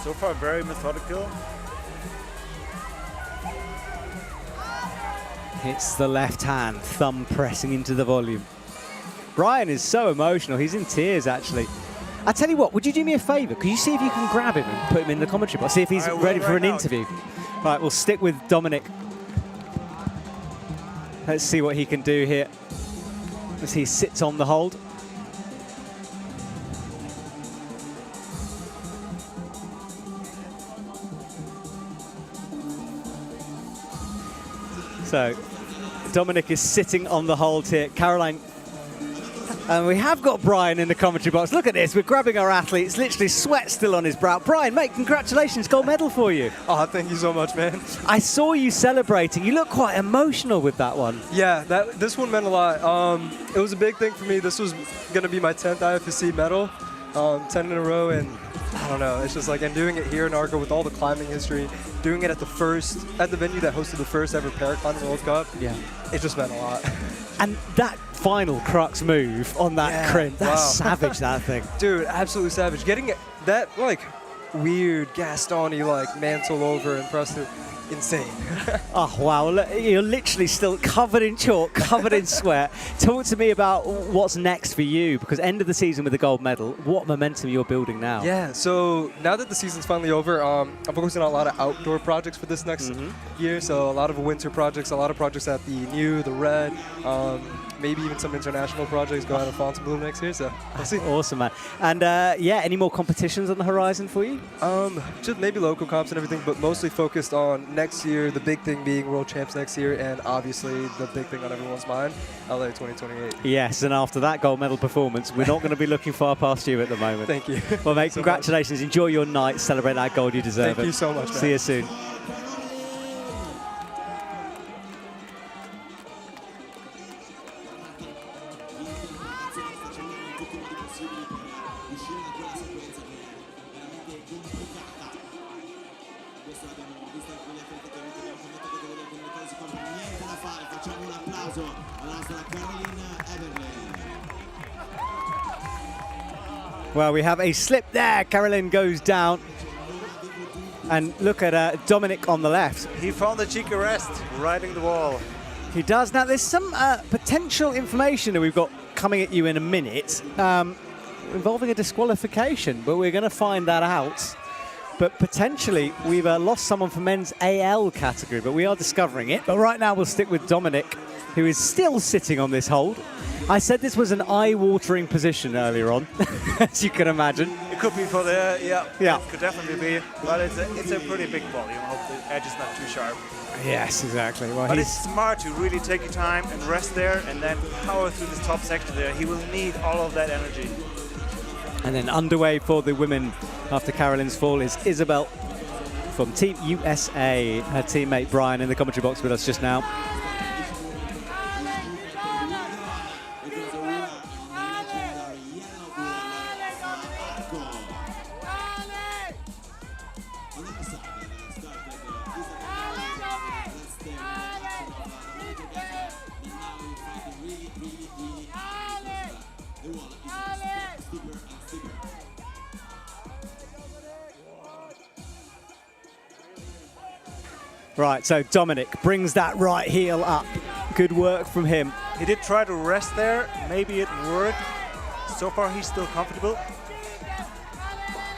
[SPEAKER 14] So far, very methodical.
[SPEAKER 1] Hits the left hand, thumb pressing into the volume. Brian is so emotional, he's in tears actually. I tell you what, would you do me a favour? Could you see if you can grab him and put him in the commentary box? See if he's ready for an interview. Right, we'll stick with Dominik. Let's see what he can do here as he sits on the hold. So, Dominik is sitting on the hold here. Caroline, and we have got Brian in the commentary box. Look at this, we're grabbing our athletes, literally sweat still on his brow. Brian, mate, congratulations, gold medal for you.
[SPEAKER 15] Oh, thank you so much, man.
[SPEAKER 1] I saw you celebrating. You look quite emotional with that one.
[SPEAKER 15] Yeah, this one meant a lot. It was a big thing for me. This was going to be my 10th IFSC medal, 10 in a row, and I don't know, it's just like, and doing it here in Arco with all the climbing history, doing it at the venue that hosted the first ever Paraclimbing World Cup,
[SPEAKER 1] yeah,
[SPEAKER 15] it just meant a lot.
[SPEAKER 1] And that final crux move on that crimp, that's savage, that thing.
[SPEAKER 15] Dude, absolutely savage. Getting that, like, weird Gaston-y, like, mantle over and pressed it, insane.
[SPEAKER 1] Oh, wow. Look, you're literally still covered in chalk, covered in sweat. Talk to me about what's next for you, because end of the season with the gold medal, what momentum you're building now.
[SPEAKER 15] Yeah, so now that the season's finally over, I'm focusing on a lot of outdoor projects for this next year. So a lot of winter projects, a lot of projects at the New, the Red, maybe even some international projects go out of Fontainebleau next year, so we'll see.
[SPEAKER 1] Awesome, man. And yeah, any more competitions on the horizon for you?
[SPEAKER 15] Just maybe local comps and everything, but mostly focused on next year, the big thing being World Champs next year, and obviously the big thing on everyone's mind, LA 2028.
[SPEAKER 1] Yes, and after that gold medal performance, we're not going to be looking far past you at the moment.
[SPEAKER 15] Thank you.
[SPEAKER 1] Well, mate, congratulations. Enjoy your night. Celebrate that gold. You deserve it.
[SPEAKER 15] Thank you so much, man.
[SPEAKER 1] See you soon. Well, we have a slip there. Caroline goes down. And look at Dominik on the left.
[SPEAKER 14] He found the cheeky rest, riding the wall.
[SPEAKER 1] He does. Now, there's some potential information that we've got coming at you in a minute involving a disqualification, but we're going to find that out. But potentially, we've lost someone for men's AL category, but we are discovering it. But right now, we'll stick with Dominik, who is still sitting on this hold. I said this was an eye-watering position earlier on, as you can imagine.
[SPEAKER 14] It could be for the,
[SPEAKER 1] yeah.
[SPEAKER 14] It could definitely be, but it's a pretty big volume. I hope the edge is not too sharp.
[SPEAKER 1] Yes, exactly. Well,
[SPEAKER 14] but it's smart to really take your time and rest there and then power through this top section there. He will need all of that energy.
[SPEAKER 1] And then underway for the women after Caroline's fall is Isabel from Team USA. Her teammate Brian in the commentary box with us just now. Right, so Dominic brings that right heel up. Good work from him.
[SPEAKER 14] He did try to rest there. Maybe it worked. So far, he's still comfortable.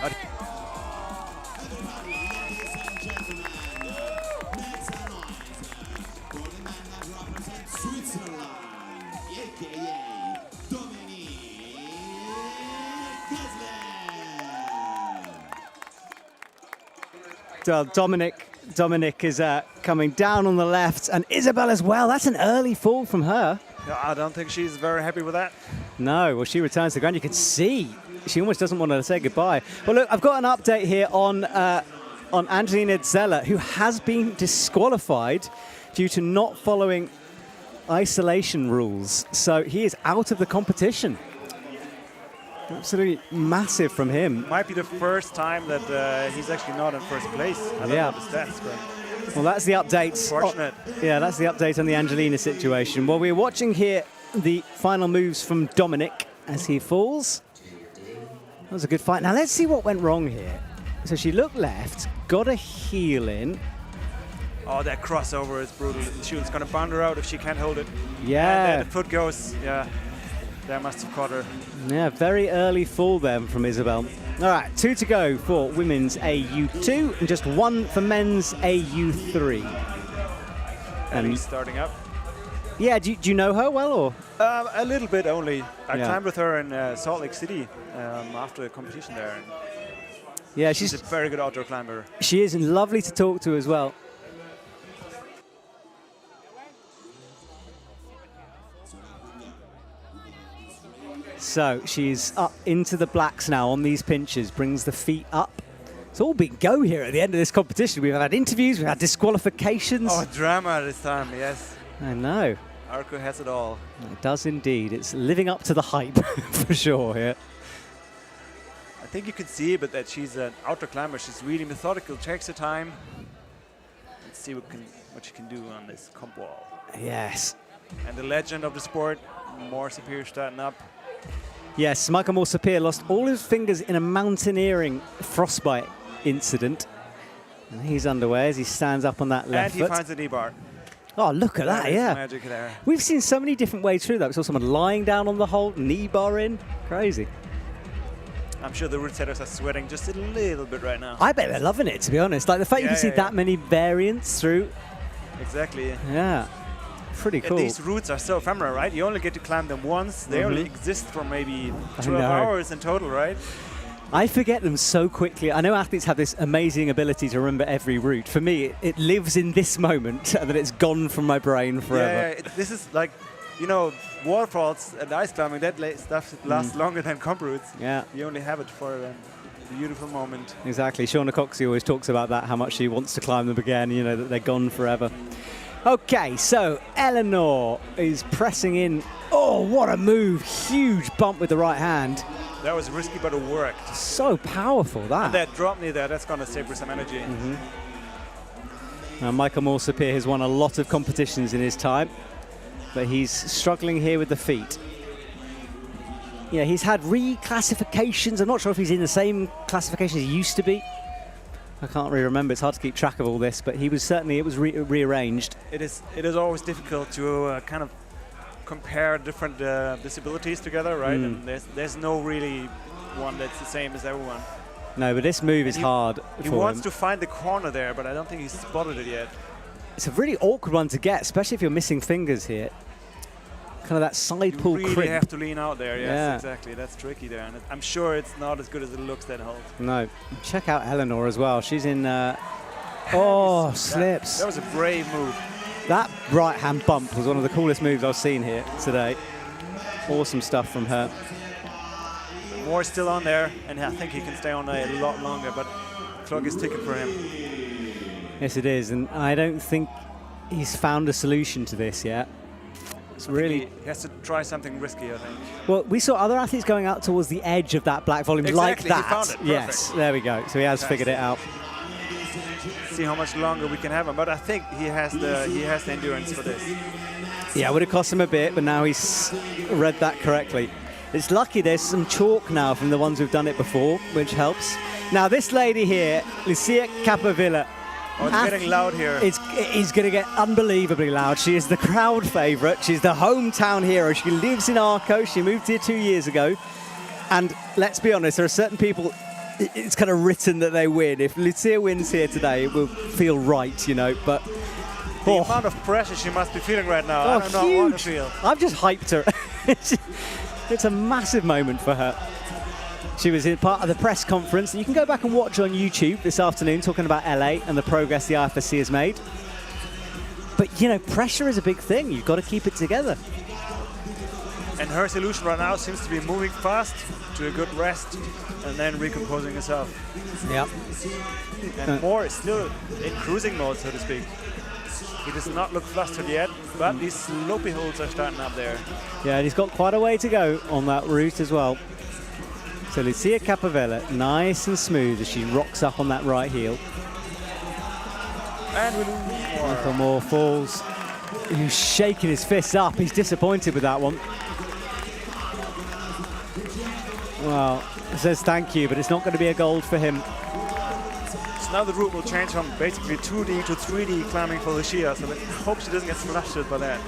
[SPEAKER 14] But
[SPEAKER 1] Dominic is coming down on the left, and Isabel as well. That's an early fall from her.
[SPEAKER 14] yeah, I don't think she's very happy with that.
[SPEAKER 1] No, well, she returns to the ground. You can see she almost doesn't want to say goodbye. Well, look, I've got an update here on Angelina Zeller, who has been disqualified due to not following isolation rules. So he is out of the competition. Absolutely massive from him.
[SPEAKER 14] Might be the first time that he's actually not in first place. I don't know the stats, but
[SPEAKER 1] well, that's the update.
[SPEAKER 14] Fortunate.
[SPEAKER 1] Yeah, that's the update on the Angelina situation. Well, we're watching here the final moves from Dominic as he falls. That was a good fight. Now let's see what went wrong here. So she looked left, got a heel in.
[SPEAKER 14] Oh, that crossover is brutal. She's going to bound her out if she can't hold it.
[SPEAKER 1] Yeah.
[SPEAKER 14] And then the foot goes, yeah, that must have caught her.
[SPEAKER 1] Yeah, very early fall then from Isabel. All right, 2 to go for women's AU2 and just 1 for men's AU3.
[SPEAKER 14] And he's starting up.
[SPEAKER 1] Yeah, do you know her well, or?
[SPEAKER 14] A little bit only. I
[SPEAKER 1] Yeah.
[SPEAKER 14] climbed with her in Salt Lake City after the competition there. And
[SPEAKER 1] Yeah,
[SPEAKER 14] she's a very good outdoor climber.
[SPEAKER 1] She is, and lovely to talk to as well. So she's up into the blacks now on these pinches, brings the feet up. It's all big go here at the end of this competition. We've had interviews, we've had disqualifications.
[SPEAKER 14] Oh, drama this time, yes.
[SPEAKER 1] I know.
[SPEAKER 14] Arco has it all.
[SPEAKER 1] It does indeed. It's living up to the hype for sure here.
[SPEAKER 14] I think you can see, but that she's an outdoor climber. She's really methodical, takes her time. Let's see what she can do on this comp wall.
[SPEAKER 1] Yes.
[SPEAKER 14] And the legend of the sport, more Sapir starting up.
[SPEAKER 1] Yes, Michael Moore-Sapir lost all his fingers in a mountaineering frostbite incident. And he's underway as he stands up on that left
[SPEAKER 14] And he
[SPEAKER 1] foot.
[SPEAKER 14] finds a knee bar.
[SPEAKER 1] Oh, look at that,
[SPEAKER 14] is
[SPEAKER 1] yeah.
[SPEAKER 14] magic there.
[SPEAKER 1] We've seen so many different ways through that. We saw someone lying down on the hold, knee bar in. Crazy.
[SPEAKER 14] I'm sure the route setters are sweating just a little bit right now.
[SPEAKER 1] I bet they're loving it, to be honest. Like the fact you can see that many variants through.
[SPEAKER 14] Exactly.
[SPEAKER 1] Yeah. Pretty cool.
[SPEAKER 14] And these routes are so ephemeral, right? You only get to climb them once. They only exist for maybe 12 hours in total, right?
[SPEAKER 1] I forget them so quickly. I know athletes have this amazing ability to remember every route. For me, it lives in this moment and then it's gone from my brain forever.
[SPEAKER 14] Yeah, this is like, you know, waterfalls and ice climbing, that stuff lasts longer than comp routes.
[SPEAKER 1] Yeah.
[SPEAKER 14] You only have it for a beautiful moment.
[SPEAKER 1] Exactly. Shauna Coxey always talks about that, how much she wants to climb them again, you know, that they're gone forever. Okay, so Eleanor is pressing in. Oh, what a move. Huge bump with the right hand.
[SPEAKER 14] That was risky, but it worked.
[SPEAKER 1] So powerful, that.
[SPEAKER 14] And that drop knee there, that's going to save her some energy.
[SPEAKER 1] Now, Michael Moore-Sapir has won a lot of competitions in his time, but he's struggling here with the feet. Yeah, he's had reclassifications. I'm not sure if he's in the same classification as he used to be. I can't really remember. It's hard to keep track of all this, but he was certainly, it was rearranged.
[SPEAKER 14] It is always difficult to kind of compare different disabilities together, right? And there's no really one that's the same as everyone.
[SPEAKER 1] No, but this move is hard
[SPEAKER 14] He
[SPEAKER 1] for
[SPEAKER 14] wants
[SPEAKER 1] him.
[SPEAKER 14] to find the corner there, but I don't think he's spotted it yet.
[SPEAKER 1] It's a really awkward one to get, especially if you're missing fingers here. Kind of that side pull
[SPEAKER 14] You really
[SPEAKER 1] crimp.
[SPEAKER 14] have to lean out there, yes,
[SPEAKER 1] Yeah.
[SPEAKER 14] exactly. That's tricky there, and I'm sure it's not as good as it looks, that hold.
[SPEAKER 1] No. Check out Eleanor as well. She's in... oh, slips.
[SPEAKER 14] That was a brave move.
[SPEAKER 1] That right-hand bump was one of the coolest moves I've seen here today. Awesome stuff from her.
[SPEAKER 14] Moore's still on there, and I think he can stay on there a lot longer, but the clock is ticking for him.
[SPEAKER 1] Yes, it is, and I don't think he's found a solution to this yet. It's really...
[SPEAKER 14] He has to try something risky, I think.
[SPEAKER 1] Well, we saw other athletes going out towards the edge of that black volume
[SPEAKER 14] Exactly,
[SPEAKER 1] like
[SPEAKER 14] he
[SPEAKER 1] that.
[SPEAKER 14] found it.
[SPEAKER 1] Yes, there we go. So he has figured it out.
[SPEAKER 14] See how much longer we can have him, but I think he has the endurance for this.
[SPEAKER 1] Yeah, it would have cost him a bit, but now he's read that correctly. It's lucky there's some chalk now from the ones who've done it before, which helps. Now this lady here, Lucia Capovilla.
[SPEAKER 14] Oh, it's getting loud here.
[SPEAKER 1] It's going to get unbelievably loud. She is the crowd favourite. She's the hometown hero. She lives in Arco. She moved here 2 years ago. And let's be honest, there are certain people, it's kind of written that they win. If Lucia wins here today, it will feel right, you know. But
[SPEAKER 14] the amount of pressure she must be feeling right now, I don't know
[SPEAKER 1] huge.
[SPEAKER 14] what to feel.
[SPEAKER 1] I've just hyped her. It's a massive moment for her. She was in part of the press conference that you can go back and watch on YouTube this afternoon, talking about LA and the progress the IFSC has made. But, you know, pressure is a big thing. You've got to keep it together.
[SPEAKER 14] And her solution right now seems to be moving fast to a good rest and then recomposing herself.
[SPEAKER 1] Yep.
[SPEAKER 14] And Moore is still in cruising mode, so to speak. He does not look flustered yet, but these slopey holds are starting up there.
[SPEAKER 1] Yeah, and he's got quite a way to go on that route as well. So Lucia Capovella, nice and smooth as she rocks up on that right heel.
[SPEAKER 14] And we lose Moore.
[SPEAKER 1] Michael Moore falls. He's shaking his fists up. He's disappointed with that one. Well, it says thank you, but it's not going to be a gold for him.
[SPEAKER 14] So now the route will change from basically 2D to 3D climbing for Lucia, so I hope she doesn't get flustered by that.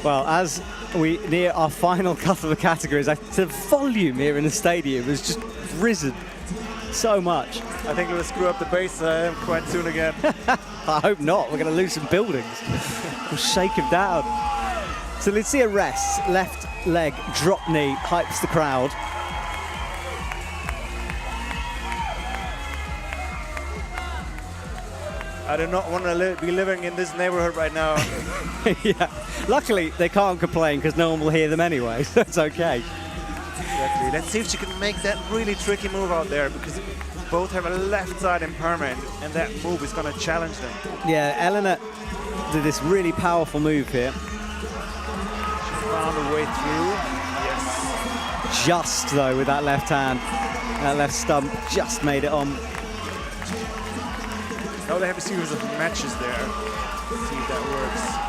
[SPEAKER 1] Well, as we near our final cut of the categories, the volume here in the stadium has just risen so much.
[SPEAKER 14] I think we'll screw up the base quite soon again.
[SPEAKER 1] I hope not. We're going to lose some buildings. We'll shake him down. So Lucia rests, left leg, drop knee, hypes the crowd.
[SPEAKER 14] I do not want to be living in this neighborhood right now.
[SPEAKER 1] Yeah. Luckily, they can't complain because no one will hear them anyway, so it's okay.
[SPEAKER 14] Exactly. Let's see if she can make that really tricky move out there, because both have a left side impairment, and that move is going to challenge them.
[SPEAKER 1] Yeah, Elena did this really powerful move here.
[SPEAKER 14] She found a way through. Yes.
[SPEAKER 1] Just, though, with that left hand. That left stump just made it on.
[SPEAKER 14] Now they have a series of matches there. See if that works.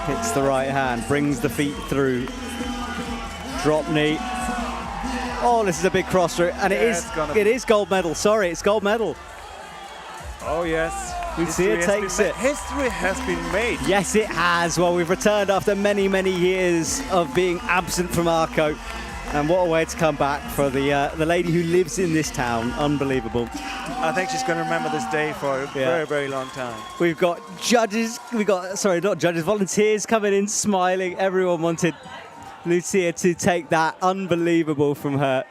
[SPEAKER 1] Hits the right hand, brings the feet through. Drop knee. Oh, this is a big cross through, and it is gold medal. Sorry, it's gold medal.
[SPEAKER 14] Oh yes.
[SPEAKER 1] Lucia takes it.
[SPEAKER 14] History has been made.
[SPEAKER 1] Yes, it has. Well, we've returned after many, many years of being absent from Arco. And what a way to come back for the lady who lives in this town. Unbelievable.
[SPEAKER 14] I think she's going to remember this day for a very, very long time.
[SPEAKER 1] We've got judges, volunteers coming in smiling. Everyone wanted Lucia to take that. Unbelievable from her.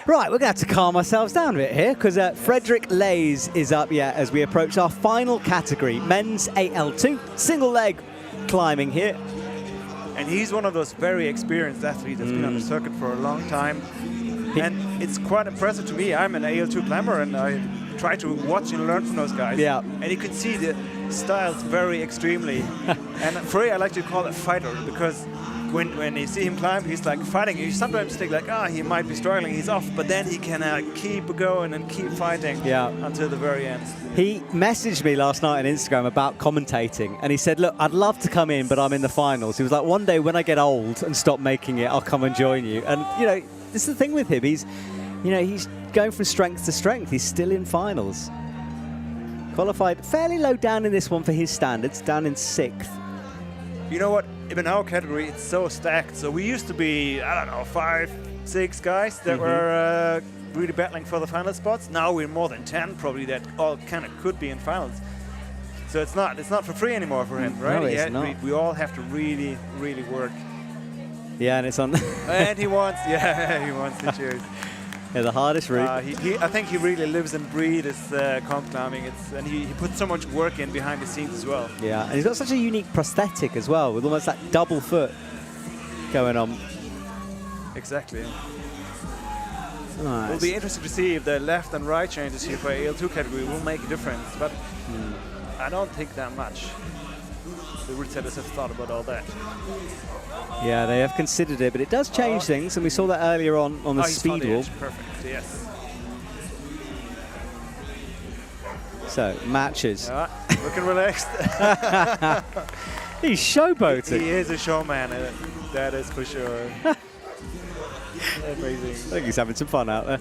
[SPEAKER 1] Right, we're going to have to calm ourselves down a bit here, because Frederick Lays is up as we approach our final category, men's AL2, single leg climbing here.
[SPEAKER 14] And he's one of those very experienced athletes that's been on the circuit for a long time. And it's quite impressive to me. I'm an AL2 climber, and I try to watch and learn from those guys.
[SPEAKER 1] Yeah.
[SPEAKER 14] And you can see the styles very extremely. And for me, I like to call it fighter, because when you see him climb, he's like fighting. You sometimes think like, he might be struggling, he's off, but then he can keep going and keep fighting until the very end.
[SPEAKER 1] He messaged me last night on Instagram about commentating, and he said, look, I'd love to come in, but I'm in the finals. He was like, one day when I get old and stop making it, I'll come and join you. And, you know, this is the thing with him. He's going from strength to strength. He's still in finals. Qualified fairly low down in this one for his standards, down in 6th.
[SPEAKER 14] You know what? In our category, it's so stacked. So we used to be, I don't know, 5, 6 guys that were really battling for the final spots. Now we're more than 10, probably, that all kind of could be in finals. So it's not for free anymore for him, right?
[SPEAKER 1] No, it's not.
[SPEAKER 14] We all have to really, really work.
[SPEAKER 1] Yeah, and it's on.
[SPEAKER 14] And he wants the cheers.
[SPEAKER 1] Yeah, the hardest route.
[SPEAKER 14] I think he really lives and breathes comp climbing. And he puts so much work in behind the scenes as well.
[SPEAKER 1] Yeah, and he's got such a unique prosthetic as well, with almost that double foot going on.
[SPEAKER 14] Exactly.
[SPEAKER 1] Nice.
[SPEAKER 14] It'll be interesting to see if the left and right changes here for AL2 category will make a difference, but I don't think that much. The route setters have thought about all that.
[SPEAKER 1] Yeah, they have considered it, but it does change things, and we saw that earlier on the speed wall.
[SPEAKER 14] Perfect, yes.
[SPEAKER 1] So, matches.
[SPEAKER 14] Looking relaxed.
[SPEAKER 1] He's showboating.
[SPEAKER 14] He is a showman, that is for sure. Amazing.
[SPEAKER 1] I think he's having some fun out there.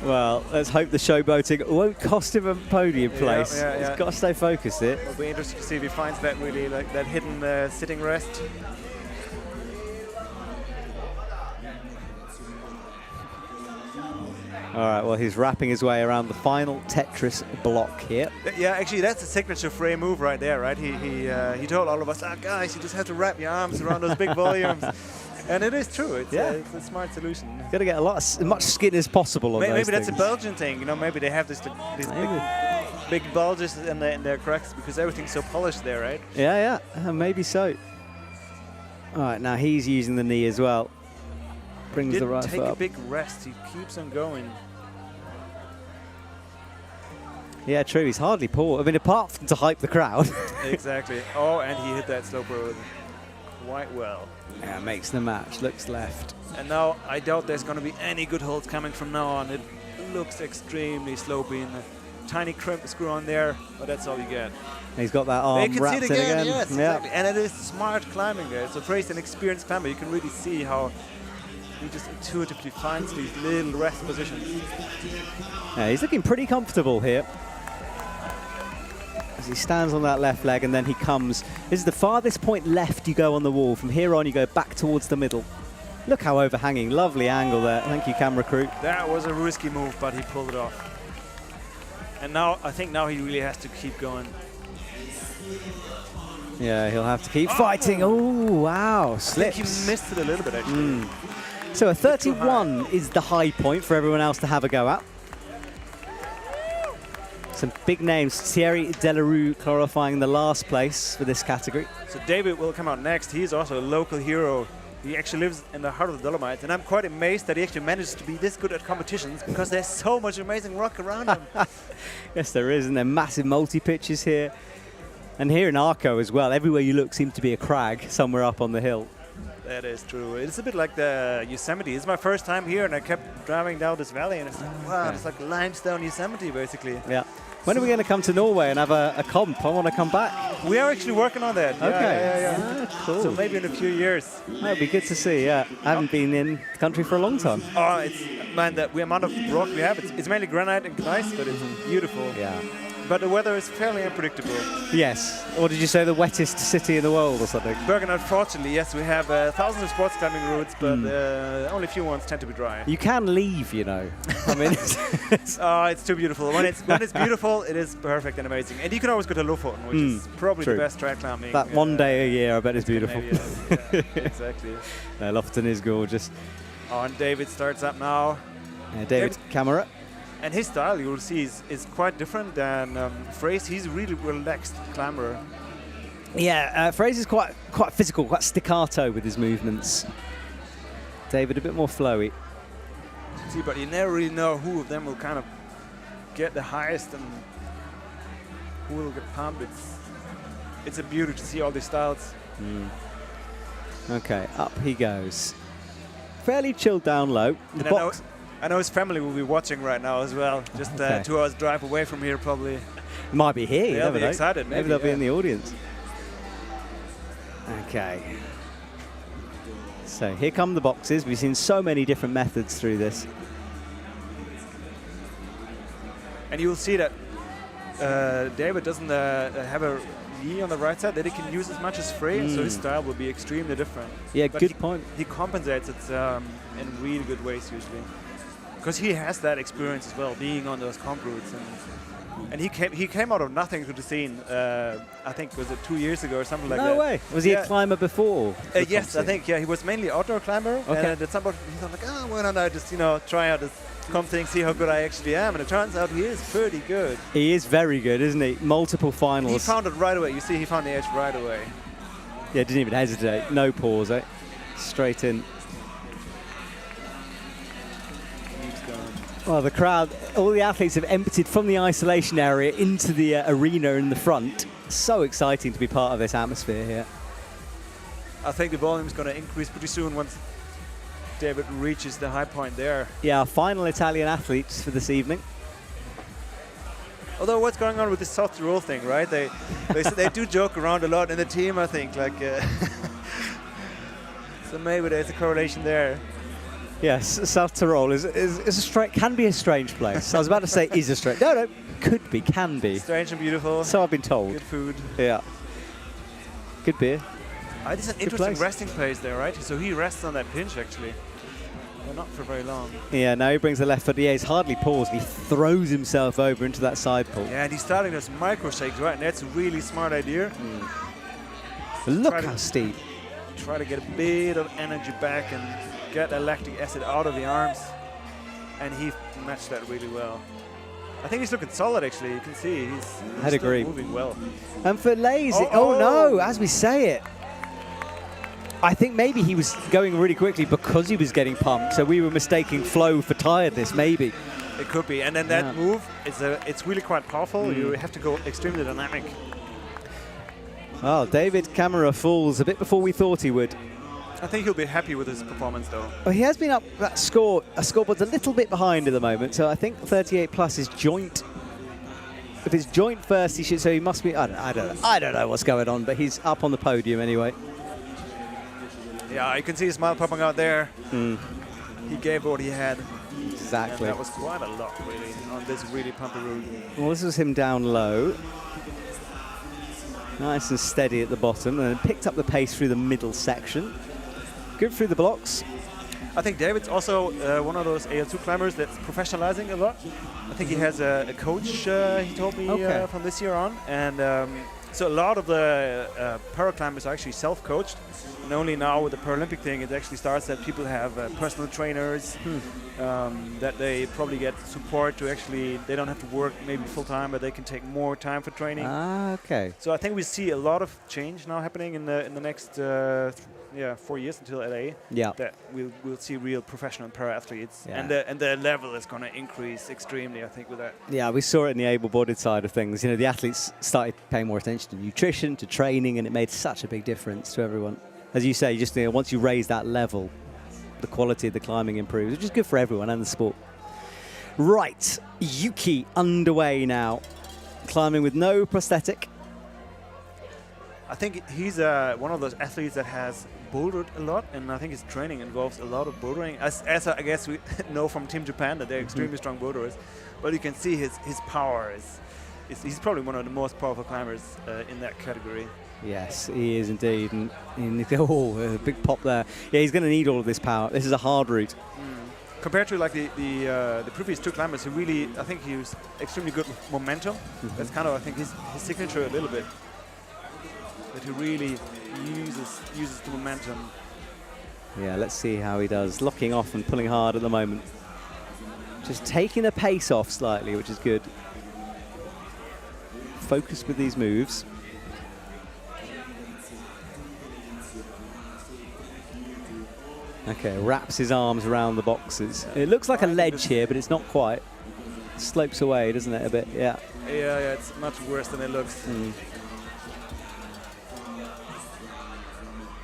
[SPEAKER 1] Well, let's hope the showboating won't cost him a podium place.
[SPEAKER 14] Yeah.
[SPEAKER 1] He's got to stay focused here.
[SPEAKER 14] It'll be interesting to see if he finds that really, like that hidden sitting rest.
[SPEAKER 1] All right, well, he's wrapping his way around the final Tetris block here.
[SPEAKER 14] Yeah, actually, that's a signature Frey move right there, right? He told all of us, guys, you just have to wrap your arms around those big volumes. And it is true. It's a smart solution.
[SPEAKER 1] Got to get as much skin as possible on those
[SPEAKER 14] Maybe that's
[SPEAKER 1] things.
[SPEAKER 14] a Belgian thing. You know, maybe they have these big bulges in their cracks because everything's so polished there, right?
[SPEAKER 1] Yeah, maybe so. All right, now he's using the knee as well. Brings the right foot
[SPEAKER 14] take a
[SPEAKER 1] up.
[SPEAKER 14] big rest. He keeps on going.
[SPEAKER 1] Yeah, true. He's hardly poor. I mean, apart from to hype the crowd.
[SPEAKER 14] Exactly. Oh, and he hit that slope road quite well.
[SPEAKER 1] Yeah, makes the match. Looks left.
[SPEAKER 14] And now I doubt there's going to be any good holds coming from now on. It looks extremely slopey and a tiny crimp screw on there, but that's all you get.
[SPEAKER 1] He's got that arm
[SPEAKER 14] you can
[SPEAKER 1] wrapped
[SPEAKER 14] see it again.
[SPEAKER 1] in again.
[SPEAKER 14] Yes, exactly. And it is smart climbing there. So Frey's an experienced climber. You can really see how he just intuitively finds these little rest positions.
[SPEAKER 1] Yeah, he's looking pretty comfortable here. As he stands on that left leg and then he comes. This is the farthest point left you go on the wall. From here on you go back towards the middle. Look how overhanging. Lovely angle there. Thank you, camera crew.
[SPEAKER 14] That was a risky move, but he pulled it off. And now, I think now he really has to keep going.
[SPEAKER 1] Yeah, he'll have to keep fighting. Oh, wow.
[SPEAKER 14] I
[SPEAKER 1] Slips.
[SPEAKER 14] think he missed it a little bit, actually.
[SPEAKER 1] So a 31 is the high point for everyone else to have a go at. Some big names. Thierry Delarue clarifying the last place for this category.
[SPEAKER 14] So David will come out next. He's also a local hero. He actually lives in the heart of the Dolomites, and I'm quite amazed that he actually manages to be this good at competitions because there's so much amazing rock around him.
[SPEAKER 1] Yes, there is, and there are massive multi-pitches here. And here in Arco as well, everywhere you look seems to be a crag somewhere up on the hill.
[SPEAKER 14] That is true. It's a bit like the Yosemite. It's my first time here, and I kept driving down this valley, and it's like, wow, it's like limestone Yosemite, basically.
[SPEAKER 1] Yeah. When are we going to come to Norway and have a comp? I want to come back.
[SPEAKER 14] We are actually working on that.
[SPEAKER 1] Okay.
[SPEAKER 14] Yeah.
[SPEAKER 1] Cool.
[SPEAKER 14] So maybe in a few years.
[SPEAKER 1] That would be good to see, yeah. I haven't been in the country for a long time.
[SPEAKER 14] Oh, it's, man, the amount of rock we have, it's mainly granite and gneiss, but it's beautiful.
[SPEAKER 1] Yeah.
[SPEAKER 14] But the weather is fairly unpredictable.
[SPEAKER 1] Yes. Or did you say the wettest city in the world or something?
[SPEAKER 14] Bergen, unfortunately, yes, we have thousands of sports climbing routes, but only a few ones tend to be dry.
[SPEAKER 1] You can leave, you know. I mean,
[SPEAKER 14] it's too beautiful. When it's beautiful, it is perfect and amazing. And you can always go to Lofoten, which is probably the best track climbing.
[SPEAKER 1] That one day a year, I bet is beautiful.
[SPEAKER 14] Yeah, exactly.
[SPEAKER 1] Lofoten is gorgeous.
[SPEAKER 14] Oh, and David starts up now.
[SPEAKER 1] David's camera.
[SPEAKER 14] And his style, you will see, is quite different than Frey's. He's a really relaxed climber.
[SPEAKER 1] Yeah, Fraser's quite physical, quite staccato with his movements. David a bit more flowy.
[SPEAKER 14] See, but you never really know who of them will kind of get the highest and who will get pumped. It's a beauty to see all these styles.
[SPEAKER 1] Okay, up he goes. Fairly chilled down low. The
[SPEAKER 14] And
[SPEAKER 1] box.
[SPEAKER 14] I know his family will be watching right now as well. Just 2 hours drive away from here, probably.
[SPEAKER 1] Might be here. You
[SPEAKER 14] They'll
[SPEAKER 1] never
[SPEAKER 14] be
[SPEAKER 1] know.
[SPEAKER 14] excited.
[SPEAKER 1] Maybe they'll be in the audience. Okay. So here come the boxes. We've seen so many different methods through this.
[SPEAKER 14] And you'll see that David doesn't have a knee on the right side that he can use as much as Frey, so his style will be extremely different.
[SPEAKER 1] Yeah,
[SPEAKER 14] but
[SPEAKER 1] good point.
[SPEAKER 14] He compensates it in really good ways usually, because he has that experience as well, being on those comp routes, and he came out of nothing to the scene. I think was it 2 years ago or something like that.
[SPEAKER 1] No way. Was he a climber before?
[SPEAKER 14] Yes, I think he was mainly outdoor climber.
[SPEAKER 1] Okay.
[SPEAKER 14] And at some point he thought like, why don't I just try out this comp thing, see how good I actually am, and it turns out he is pretty good.
[SPEAKER 1] He is very good, isn't he? Multiple finals.
[SPEAKER 14] He found it right away. You see, he found the edge right away.
[SPEAKER 1] Yeah, didn't even hesitate. No pause, eh? Straight in.
[SPEAKER 14] Keeps going.
[SPEAKER 1] Well, the crowd, all the athletes have emptied from the isolation area into the arena in the front. So exciting to be part of this atmosphere here.
[SPEAKER 14] I think the volume is going to increase pretty soon once David reaches the high point there.
[SPEAKER 1] Yeah, our final Italian athletes for this evening.
[SPEAKER 14] Although what's going on with this South Tyrol thing, right? They do joke around a lot in the team, I think. Like, so maybe there's a correlation there.
[SPEAKER 1] Yes, South Tyrol is can be a strange place. I was about to say is a strange. No, could be, can be.
[SPEAKER 14] Strange and beautiful.
[SPEAKER 1] So I've been told.
[SPEAKER 14] Good food.
[SPEAKER 1] Yeah. Good beer.
[SPEAKER 14] It's an interesting resting place there, right? So he rests on that pinch, actually. Well, not for very long.
[SPEAKER 1] Yeah, now he brings the left foot. Yeah, he's hardly paused. He throws himself over into that side pull.
[SPEAKER 14] Yeah, and he's starting those micro shakes, right? And that's a really smart idea.
[SPEAKER 1] Look how steep.
[SPEAKER 14] Try to get a bit of energy back and get the lactic acid out of the arms. And he matched that really well. I think he's looking solid, actually. You can see he's still moving well.
[SPEAKER 1] And for Lazy, oh no, as we say it. I think maybe he was going really quickly because he was getting pumped, so we were mistaking flow for tiredness, maybe.
[SPEAKER 14] It could be, and then that move, it's really quite powerful. You have to go extremely dynamic.
[SPEAKER 1] Well, David Camera falls a bit before we thought he would.
[SPEAKER 14] I think he'll be happy with his performance, though.
[SPEAKER 1] Well, he has been up that scoreboard's a little bit behind at the moment, so I think 38 plus is joint. If it's joint first, he should, so he must be, I don't know what's going on, but he's up on the podium anyway.
[SPEAKER 14] Yeah, you can see his smile popping out there. He gave what he had.
[SPEAKER 1] Exactly.
[SPEAKER 14] And that was quite a lot, really, on this really pumpy route.
[SPEAKER 1] Well, this was him down low. Nice and steady at the bottom, and then picked up the pace through the middle section. Good through the blocks.
[SPEAKER 14] I think David's also one of those AL2 climbers that's professionalizing a lot. I think he has a coach, he told me, from this year on. And so a lot of the paraclimbers are actually self-coached. And only now with the Paralympic thing, it actually starts that people have personal trainers, that they probably get support to actually, they don't have to work maybe full-time, but they can take more time for training.
[SPEAKER 1] Okay.
[SPEAKER 14] So I think we see a lot of change now happening in the next 4 years until LA.
[SPEAKER 1] Yeah.
[SPEAKER 14] That we'll see real professional para-athletes. Yeah. And the level is going to increase extremely, I think, with that.
[SPEAKER 1] Yeah, we saw it in the able-bodied side of things. You know, the athletes started paying more attention to nutrition, to training, and it made such a big difference to everyone. As you say, just once you raise that level, the quality of the climbing improves, which is good for everyone and the sport. Right, Yuki underway now, climbing with no prosthetic.
[SPEAKER 14] I think he's one of those athletes that has bouldered a lot, and I think his training involves a lot of bouldering. As I guess we know from Team Japan that they're extremely strong boulderers, but you can see his power he's probably one of the most powerful climbers in that category.
[SPEAKER 1] Yes, he is indeed. And a big pop there. Yeah, he's going to need all of this power. This is a hard route.
[SPEAKER 14] Compared to like the previous two climbers, who really, I think he was extremely good with momentum. That's kind of, I think, his signature a little bit. That he really uses the momentum.
[SPEAKER 1] Yeah, let's see how he does. Locking off and pulling hard at the moment. Just taking the pace off slightly, which is good. Focus with these moves. Okay, wraps his arms around the boxes. It looks like a ledge here, but it's not quite. It slopes away, doesn't it, a bit? Yeah.
[SPEAKER 14] Yeah, it's much worse than it looks.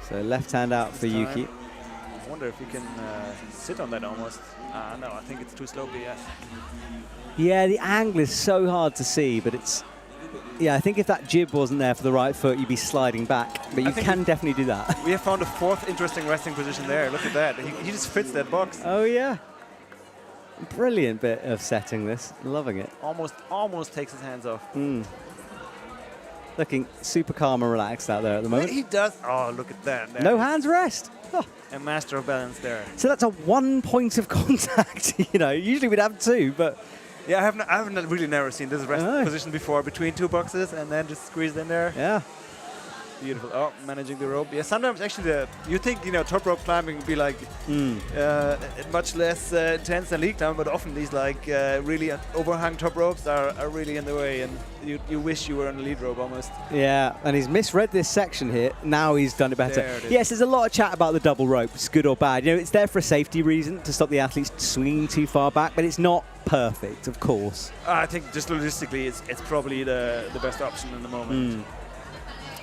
[SPEAKER 1] So left hand out for Yuki.
[SPEAKER 14] I wonder if he can sit on that almost. No, I think it's too slopey, yeah.
[SPEAKER 1] Yeah, the angle is so hard to see, but it's... Yeah, I think if that jib wasn't there for the right foot, you'd be sliding back. But you can definitely do that.
[SPEAKER 14] We have found a fourth interesting resting position there. Look at that. He just fits that box.
[SPEAKER 1] Oh, yeah. Brilliant bit of setting this. Loving it.
[SPEAKER 14] Almost takes his hands off.
[SPEAKER 1] Looking super calm and relaxed out there at the moment.
[SPEAKER 14] He does. Oh, look at that.
[SPEAKER 1] No hands rest. Oh.
[SPEAKER 14] A master of balance there.
[SPEAKER 1] So that's a 1 point of contact. You know, usually we'd have 2, but...
[SPEAKER 14] Yeah, I haven't really never seen this rest position before, between two boxes and then just squeezed in there.
[SPEAKER 1] Yeah.
[SPEAKER 14] Beautiful. Oh, managing the rope. Yeah, sometimes actually you think, top rope climbing would be like much less intense than lead climbing, but often these like really overhung top ropes are really in the way, and you wish you were on the lead rope almost.
[SPEAKER 1] Yeah, and he's misread this section here. Now he's done it better. Yes, there's a lot of chat about the double rope. It's good or bad. You know, it's there for a safety reason to stop the athletes swinging too far back, but it's not perfect, of course.
[SPEAKER 14] I think just logistically, it's probably the best option in the moment.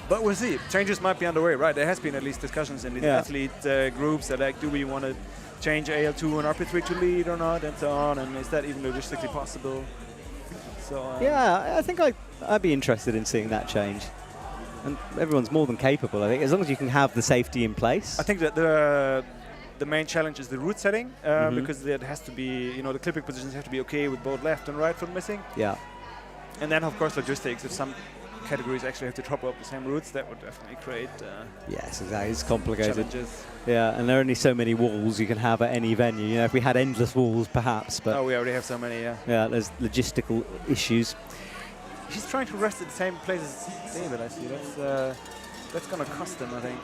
[SPEAKER 14] But we'll see. Changes might be underway, right? There has been at least discussions in these athlete groups that like, do we want to change AL2 and RP3 to lead or not, and so on, and is that even logistically possible? So
[SPEAKER 1] yeah, I think I'd be interested in seeing that change. And everyone's more than capable, I think, as long as you can have the safety in place.
[SPEAKER 14] I think that the main challenge is the route setting, because it has to be, you know, the clipping positions have to be okay with both left and right foot missing.
[SPEAKER 1] Yeah.
[SPEAKER 14] And then, of course, logistics. If some categories actually have to top up the same routes, that would definitely create
[SPEAKER 1] yes, exactly. It's complicated.
[SPEAKER 14] challenges.
[SPEAKER 1] Yeah, and there are only so many walls you can have at any venue. You know, if we had endless walls, perhaps, but
[SPEAKER 14] Oh, we already have so many, yeah.
[SPEAKER 1] yeah, there's logistical issues.
[SPEAKER 14] He's trying to rest at the same place as David, I see. That's going to cost him, I think.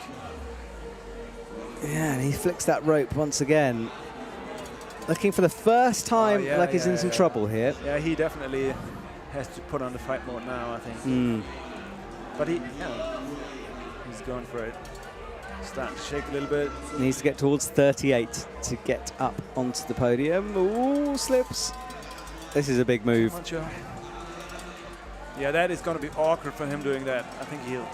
[SPEAKER 1] Yeah, and he flicks that rope once again. Looking for the first time like he's in some trouble here.
[SPEAKER 14] Yeah, he definitely has to put on the fight mode now, I think. But he's going for it. Starting to shake a little bit.
[SPEAKER 1] Needs to get towards 38 to get up onto the podium. Ooh, slips. This is a big move.
[SPEAKER 14] Come on, Joe. Yeah, that is going to be awkward for him doing that. I think he'll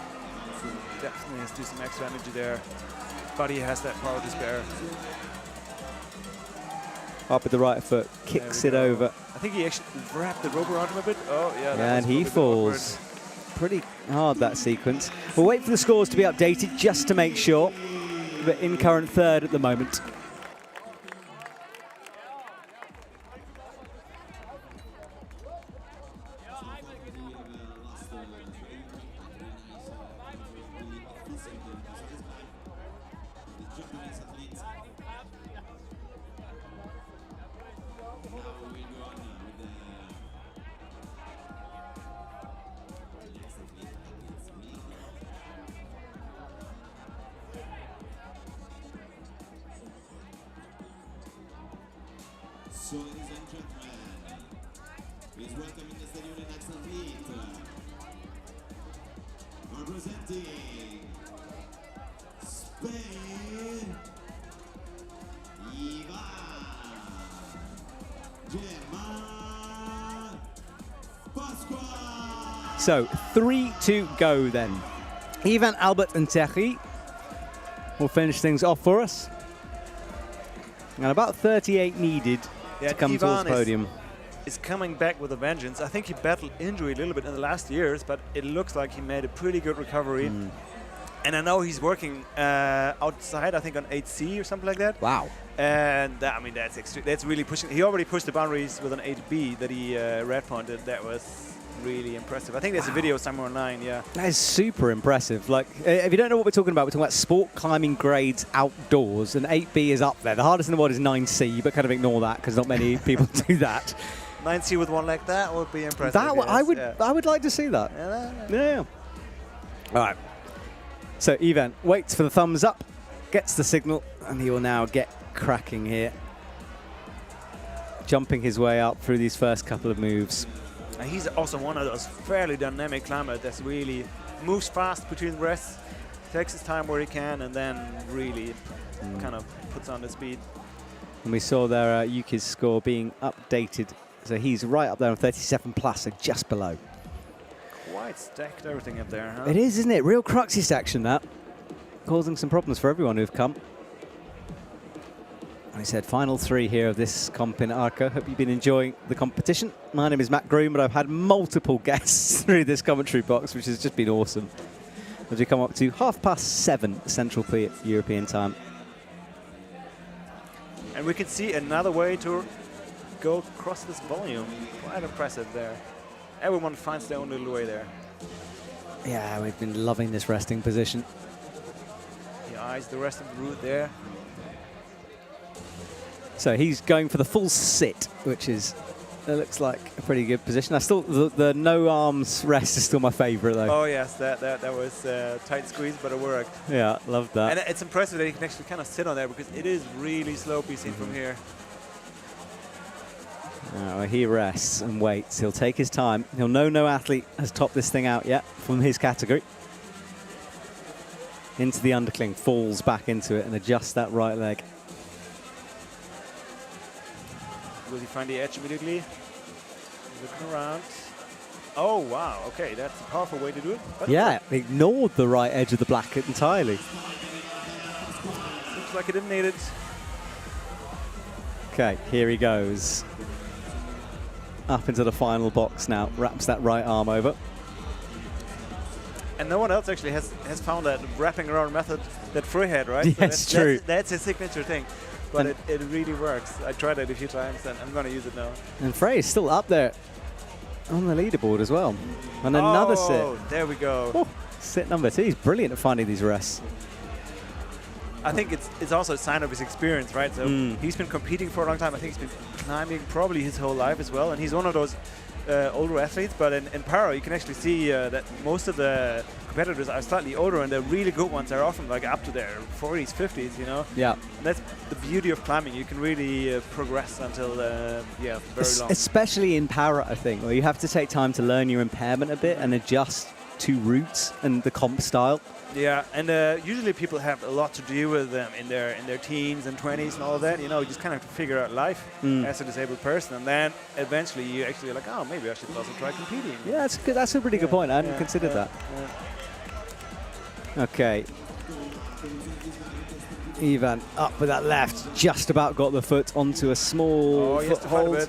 [SPEAKER 14] definitely has to do some extra energy there. But he has that power to spare.
[SPEAKER 1] Up with the right foot, kicks it over.
[SPEAKER 14] I think he actually wrapped the rope around him a bit. Oh, yeah.
[SPEAKER 1] Yeah, and he falls. Pretty hard, that sequence. We'll wait for the scores to be updated just to make sure. But in current third at the moment.
[SPEAKER 4] So, ladies and gentlemen, please welcome in the stadium the next athlete. Representing Spain,
[SPEAKER 1] So 3 to go then. Ivan, Albert and Thierry will finish things off for us. And about 38 needed to come towards the podium.
[SPEAKER 14] Is coming back with a vengeance. I think he battled injury a little bit in the last years, but it looks like he made a pretty good recovery. And I know he's working outside, I think on 8C or something like that.
[SPEAKER 1] Wow.
[SPEAKER 14] And I mean, that's really pushing. He already pushed the boundaries with an 8B that he red pointed. That was really impressive. I think there's a video somewhere online, yeah.
[SPEAKER 1] That is super impressive. Like, if you don't know what we're talking about sport climbing grades outdoors, and 8B is up there. The hardest in the world is 9C, but kind of ignore that because not many people do that.
[SPEAKER 14] 9C with one like that would be impressive.
[SPEAKER 1] That I would like to see that. Yeah. All right. So Ivan waits for the thumbs up, gets the signal, and he will now get cracking here. Jumping his way up through these first couple of moves.
[SPEAKER 14] And he's also one of those fairly dynamic climbers that really moves fast between rests, takes his time where he can, and then really kind of puts on the speed.
[SPEAKER 1] And we saw there Yuki's score being updated. So he's right up there on 37 plus, so just below.
[SPEAKER 14] Quite stacked everything up there, huh?
[SPEAKER 1] It is, isn't it? Real cruxy section, that. Causing some problems for everyone who've come. And he said, final 3 here of this comp in Arco. Hope you've been enjoying the competition. My name is Matt Groom, but I've had multiple guests through this commentary box, which has just been awesome. As we come up to 7:30 Central European time.
[SPEAKER 14] And we can see another way to go across this volume. Quite impressive there. Everyone finds their own little way there.
[SPEAKER 1] Yeah, we've been loving this resting position.
[SPEAKER 14] He eyes the rest of the route there.
[SPEAKER 1] So he's going for the full sit, which is, it looks like a pretty good position. I still, the no arms rest is still my favorite though.
[SPEAKER 14] Oh yes, that was tight squeeze, but it worked.
[SPEAKER 1] Yeah, love that.
[SPEAKER 14] And it's impressive that he can actually kind of sit on there because it is really slopey seen from here.
[SPEAKER 1] Well, he rests and waits. He'll take his time. He'll know no athlete has topped this thing out yet from his category. Into the undercling, falls back into it and adjusts that right leg.
[SPEAKER 14] Will he find the edge immediately? Looking around. Oh, wow. Okay, that's a powerful way to do it. But
[SPEAKER 1] yeah, ignored the right edge of the black entirely.
[SPEAKER 14] Looks like he didn't need it.
[SPEAKER 1] Okay, here he goes. up into the final box now. Wraps that right arm over.
[SPEAKER 14] And no one else actually has found that wrapping around method that Frey had, right?
[SPEAKER 1] Yes,
[SPEAKER 14] So
[SPEAKER 1] true.
[SPEAKER 14] That's his signature thing. But it really works. I tried it a few times, and I'm going to use it now.
[SPEAKER 1] And Frey is still up there on the leaderboard as well. And another sit.
[SPEAKER 14] There we go.
[SPEAKER 1] Oh, sit number 2. He's brilliant at finding these rests.
[SPEAKER 14] I think it's also a sign of his experience, right? So he's been competing for a long time. I think he's been climbing probably his whole life as well. And he's one of those older athletes. But in Para, you can actually see that most of the competitors are slightly older, and the really good ones are often like up to their 40s, 50s, you know?
[SPEAKER 1] Yeah.
[SPEAKER 14] And that's the beauty of climbing. You can really progress until, very long.
[SPEAKER 1] Especially in Para, I think, where you have to take time to learn your impairment a bit and adjust to routes and the comp style.
[SPEAKER 14] Yeah, and usually people have a lot to do with them in their teens and 20s and all of that. You know, you just kind of have to figure out life as a disabled person, and then eventually you actually like, oh, maybe I should also try competing.
[SPEAKER 1] Yeah, that's good. That's a pretty good point. I hadn't considered that. Okay. Ivan up with that left, just about got the foot onto a small foothold.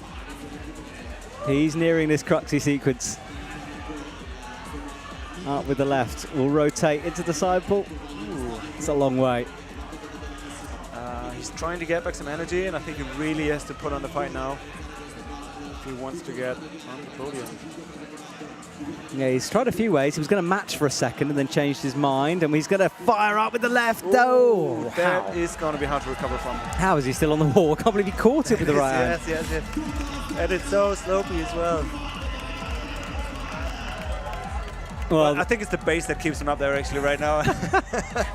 [SPEAKER 1] He's nearing this cruxy sequence. Up with the left, will rotate into the side pull. Ooh, it's a long way.
[SPEAKER 14] He's trying to get back some energy, and I think he really has to put on the fight now if he wants to get on the podium.
[SPEAKER 1] Yeah, he's tried a few ways. He was going to match for a second and then changed his mind, and he's going to fire up with the left. Oh,
[SPEAKER 14] that is going to be hard to recover from.
[SPEAKER 1] How is he still on the wall? I can't believe he caught it with the right hand.
[SPEAKER 14] Yes. And it's so slopey as well. Well, I think it's the bass that keeps him up there actually right now.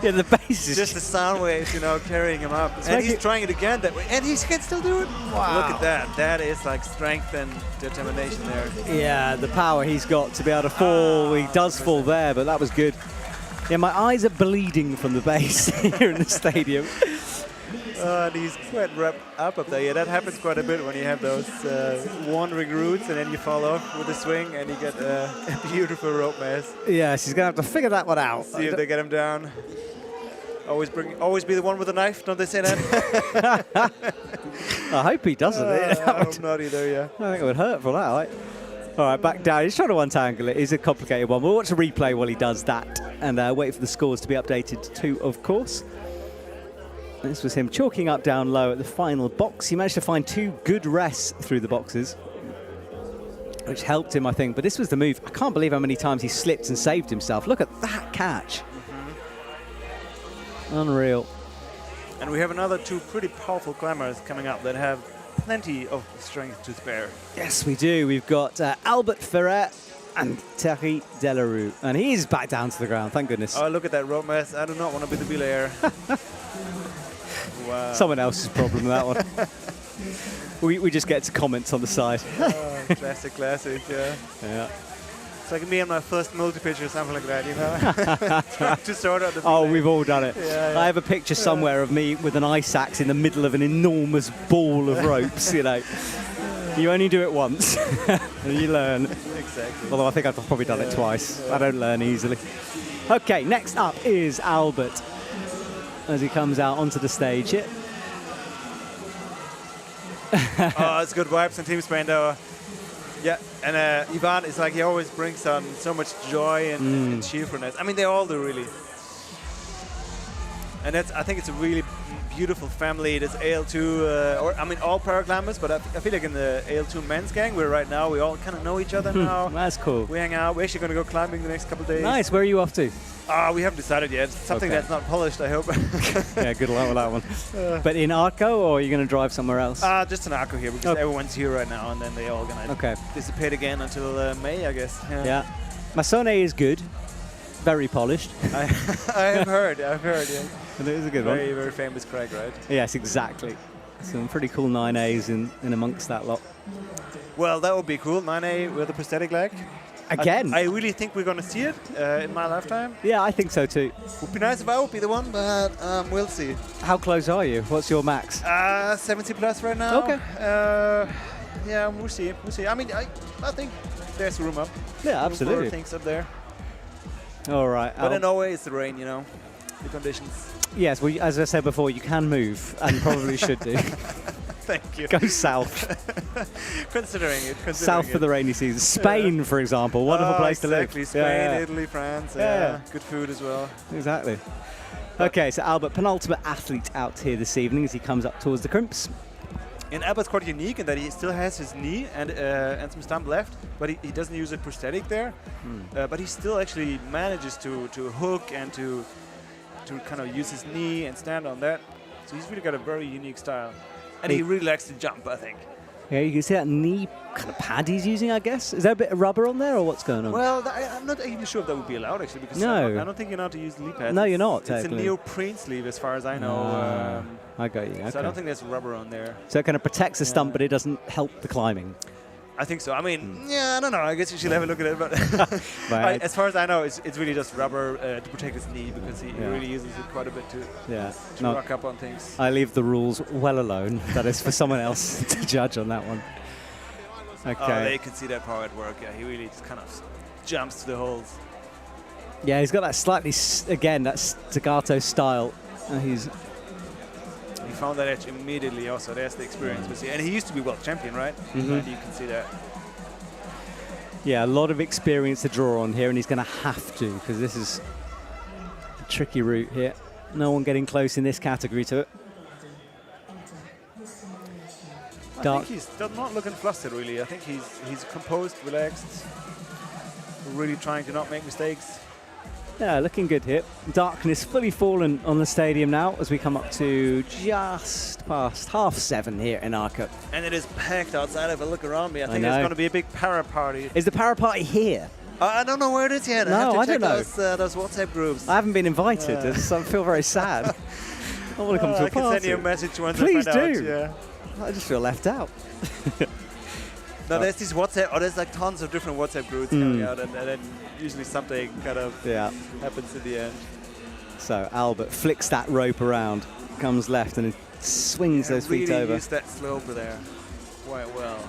[SPEAKER 1] Yeah, the bass is
[SPEAKER 14] just the sound waves, you know, carrying him up. And he's trying it again that way, and he can still do it.
[SPEAKER 1] Wow.
[SPEAKER 14] Look at that. That is like strength and determination there.
[SPEAKER 1] Yeah, the power he's got to be able to fall. He does fall there, but that was good. Yeah, my eyes are bleeding from the bass here in the stadium.
[SPEAKER 14] And he's quite wrapped up there. Yeah, that happens quite a bit when you have those wandering routes and then you fall off with a swing and you get a beautiful rope mess.
[SPEAKER 1] Yes, he's going to have to figure that one out.
[SPEAKER 14] See if they get him down. Always be the one with the knife, don't they say that?
[SPEAKER 1] I hope he doesn't.
[SPEAKER 14] I hope not either, yeah.
[SPEAKER 1] I think it would hurt for that, right? All right, back down. He's trying to untangle it. It's a complicated one. We'll watch a replay while he does that and wait for the scores to be updated too, of course. This was him chalking up down low at the final box. He managed to find 2 good rests through the boxes, which helped him, I think. But this was the move. I can't believe how many times he slipped and saved himself. Look at that catch. Unreal.
[SPEAKER 14] And we have another 2 pretty powerful climbers coming up that have plenty of strength to spare.
[SPEAKER 1] Yes, we do. We've got Albert Ferrer and Thierry Delarue. And he's back down to the ground, thank goodness.
[SPEAKER 14] Oh, look at that rope mess. I do not want to be the Belair. Wow.
[SPEAKER 1] Someone else's problem, that one. we just get to comments on the side.
[SPEAKER 14] Classic, yeah.
[SPEAKER 1] Yeah.
[SPEAKER 14] It's like me and my first multi-pitch or something like that, you know? Trying to sort out the
[SPEAKER 1] Oh, we've all done it.
[SPEAKER 14] Yeah.
[SPEAKER 1] I have a picture somewhere of me with an ice axe in the middle of an enormous ball of ropes, you know. You only do it once, and you learn.
[SPEAKER 14] Exactly.
[SPEAKER 1] Although I think I've probably done it twice. I don't learn easily. Okay, next up is Albert, as he comes out onto the stage here.
[SPEAKER 14] Oh, it's good vibes on Team Spain, though. Yeah, and Ivan is like, he always brings on so much joy and cheerfulness. I mean, they all do, really. And I think it's a really beautiful family. There's AL2, all paraclimbers, but I feel like in the AL2 men's gang, we all kind of know each other now.
[SPEAKER 1] That's cool.
[SPEAKER 14] We hang out. We're actually going to go climbing the next couple of days.
[SPEAKER 1] Nice. Where are you off to?
[SPEAKER 14] We haven't decided yet. Something that's not polished, I hope.
[SPEAKER 1] Yeah, good luck with that one. But in Arco, or are you going to drive somewhere else?
[SPEAKER 14] Just in Arco here, because everyone's here right now, and then they all going to dissipate again until May, I guess.
[SPEAKER 1] Yeah. Masone is good. Very polished.
[SPEAKER 14] I have heard, yeah.
[SPEAKER 1] And it is a good one.
[SPEAKER 14] Very famous Craig, right?
[SPEAKER 1] Yes, exactly. Some pretty cool 9As in amongst that lot.
[SPEAKER 14] Well, that would be cool. 9A with a prosthetic leg.
[SPEAKER 1] Again?
[SPEAKER 14] I really think we're going to see it in my lifetime.
[SPEAKER 1] Yeah, I think so too.
[SPEAKER 14] Would be nice if I would be the one, but we'll see.
[SPEAKER 1] How close are you? What's your max?
[SPEAKER 14] 70 plus right now.
[SPEAKER 1] Okay.
[SPEAKER 14] Yeah, we'll see. I mean, I think there's room up.
[SPEAKER 1] Yeah, absolutely.
[SPEAKER 14] Things up there.
[SPEAKER 1] All right.
[SPEAKER 14] But in Norway, it's the rain, you know, the conditions.
[SPEAKER 1] Yes, well, as I said before, you can move and probably should do.
[SPEAKER 14] Thank you.
[SPEAKER 1] Go south.
[SPEAKER 14] Considering it.
[SPEAKER 1] South for the rainy season. Spain, for example, wonderful place to live.
[SPEAKER 14] Exactly. Spain, Italy, France. Yeah. Good food as well.
[SPEAKER 1] Exactly. Okay, so Albert, penultimate athlete out here this evening as he comes up towards the crimps.
[SPEAKER 14] And Albert's quite unique in that he still has his knee and some stump left, but he doesn't use a prosthetic there. But he still actually manages to hook and to kind of use his knee and stand on that. So he's really got a very unique style. And he really likes to jump, I think.
[SPEAKER 1] Yeah, you can see that knee kind of pad he's using, I guess. Is there a bit of rubber on there, or what's going on?
[SPEAKER 14] Well, I'm not even sure if that would be allowed, actually, because
[SPEAKER 1] no.
[SPEAKER 14] I don't think you're allowed to use the knee pads.
[SPEAKER 1] No, you're not,
[SPEAKER 14] It's a neoprene sleeve, as far as I know.
[SPEAKER 1] I got you. Okay.
[SPEAKER 14] So I don't think there's rubber on there.
[SPEAKER 1] So it kind of protects the stump, but it doesn't help the climbing.
[SPEAKER 14] I think so. I mean, yeah, I don't know. I guess you should have a look at it. But
[SPEAKER 1] Right.
[SPEAKER 14] as far as I know, it's really just rubber to protect his knee, because he really uses it quite a bit to rock up on things.
[SPEAKER 1] I leave the rules well alone. That is for someone else to judge on that one. Okay.
[SPEAKER 14] Oh, they can see that power at work. Yeah, he really just kind of jumps to the holes.
[SPEAKER 1] Yeah, he's got that slightly, again, that staccato style. He
[SPEAKER 14] found that edge immediately also. There's the experience. And he used to be world champion, right?
[SPEAKER 1] Mm-hmm.
[SPEAKER 14] And you can see that.
[SPEAKER 1] Yeah, a lot of experience to draw on here, and he's going to have to, because this is a tricky route here. No one getting close in this category to it.
[SPEAKER 14] I think he's not looking flustered, really. I think he's composed, relaxed, really trying to not make mistakes.
[SPEAKER 1] Yeah, looking good here. Darkness fully fallen on the stadium now as we come up to just past 7:30 here in Arco.
[SPEAKER 14] And it is packed outside. If I look around me, I think there's going to be a big para party.
[SPEAKER 1] Is the para party here?
[SPEAKER 14] I don't know where it is yet.
[SPEAKER 1] No,
[SPEAKER 14] I have to check
[SPEAKER 1] don't know.
[SPEAKER 14] those WhatsApp groups.
[SPEAKER 1] I haven't been invited, so I feel very sad. I want to come to a party.
[SPEAKER 14] I can send you a message once
[SPEAKER 1] Please
[SPEAKER 14] I find
[SPEAKER 1] do.
[SPEAKER 14] out. Yeah.
[SPEAKER 1] I just feel left out.
[SPEAKER 14] No, there's these WhatsApp, there's like tons of different WhatsApp groups coming out, and then usually something kind of happens in the end.
[SPEAKER 1] So Albert flicks that rope around, comes left, and swings those feet
[SPEAKER 14] really
[SPEAKER 1] over.
[SPEAKER 14] Use that slope there quite well.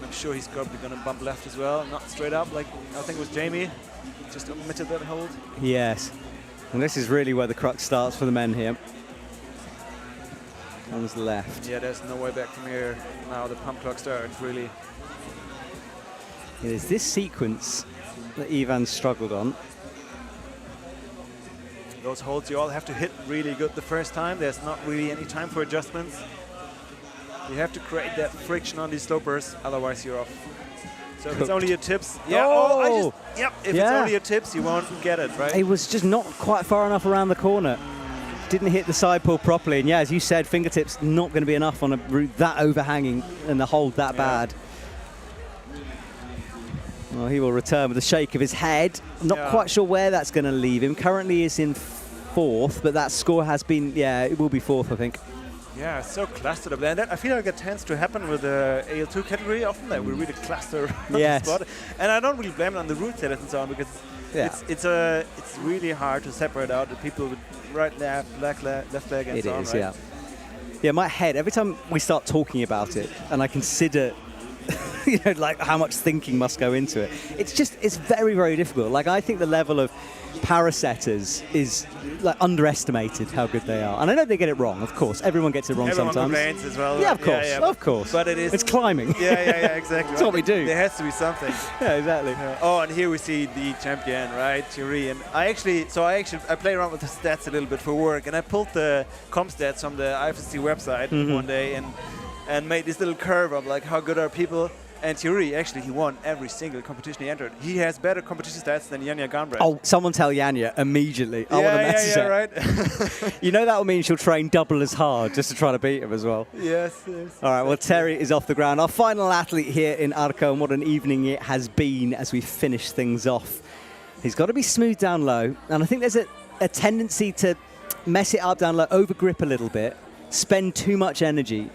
[SPEAKER 14] I'm sure he's probably going to bump left as well, not straight up like I think it was Jamie. Just omitted that hold.
[SPEAKER 1] Yes, and this is really where the crux starts for the men here. Comes left.
[SPEAKER 14] Yeah, there's no way back from here. Now the pump clock starts, really.
[SPEAKER 1] It is this sequence that Ivan struggled on.
[SPEAKER 14] Those holds you all have to hit really good the first time. There's not really any time for adjustments. You have to create that friction on these slopers, otherwise you're off. So if it's only your tips, if it's only your tips, you won't get it, right?
[SPEAKER 1] It was just not quite far enough around the corner. Didn't hit the side pull properly, and yeah, as you said, fingertips not going to be enough on a route that overhanging and the hold that bad. Well, he will return with a shake of his head. Not quite sure where that's going to leave him. Currently is in 4th, but that score has been, it will be 4th, I think.
[SPEAKER 14] Yeah, it's so clustered up there. And that, I feel like it tends to happen with the AL2 category often, that we really cluster on the spot. And I don't really blame it on the route setters and so on, because it's really hard to separate out the people with right, left, left leg, and so on. It is, right?
[SPEAKER 1] Yeah, my head, every time we start talking about it and I consider like how much thinking must go into it, it's very, very difficult. Like, I think the level of para setters is like underestimated how good they are. And I know they get it wrong, of course. Everyone gets it wrong sometimes.
[SPEAKER 14] Complains as well.
[SPEAKER 1] Yeah, of course, of course.
[SPEAKER 14] But
[SPEAKER 1] it's climbing.
[SPEAKER 14] Yeah, exactly.
[SPEAKER 1] That's what we do.
[SPEAKER 14] There has to be something.
[SPEAKER 1] Yeah, exactly.
[SPEAKER 14] Oh, and here we see the champion, right, Thierry. And I played around with the stats a little bit for work, and I pulled the comp stats from the IFSC website one day and made this little curve of like how good are people. And Thierry, actually, he won every single competition he entered. He has better competition stats than Janja Garnbret.
[SPEAKER 1] Oh, someone tell Janja immediately. I want to message her.
[SPEAKER 14] Right.
[SPEAKER 1] You know that will mean she'll train double as hard just to try to beat him as well.
[SPEAKER 14] Yes.
[SPEAKER 1] All right, well, Terry is off the ground. Our final athlete here in Arco, and what an evening it has been as we finish things off. He's got to be smooth down low, and I think there's a tendency to mess it up down low, over grip a little bit, spend too much energy.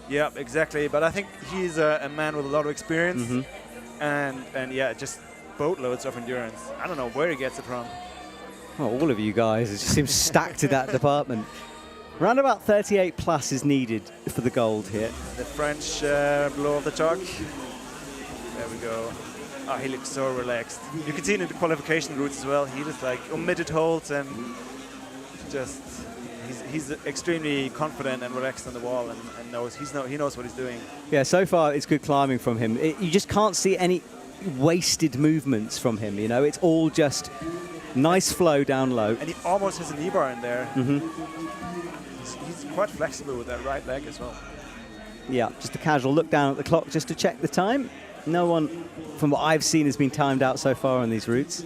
[SPEAKER 14] Yeah, exactly. But I think he's a man with a lot of experience and just boatloads of endurance. I don't know where he gets it from.
[SPEAKER 1] Well, all of you guys, it just seems stacked in that department. Around about 38 plus is needed for the gold here.
[SPEAKER 14] The French blow of the chalk. There we go. Oh, he looks so relaxed. You can see it in the qualification routes as well. He just like omitted holds and just he's extremely confident and relaxed on the wall, and he knows what he's doing.
[SPEAKER 1] Yeah, so far it's good climbing from him. You just can't see any wasted movements from him, you know. It's all just nice flow down low.
[SPEAKER 14] And he almost has a knee bar in there.
[SPEAKER 1] Mm-hmm.
[SPEAKER 14] He's quite flexible with that right leg as well.
[SPEAKER 1] Yeah, just a casual look down at the clock just to check the time. No one, from what I've seen, has been timed out so far on these routes.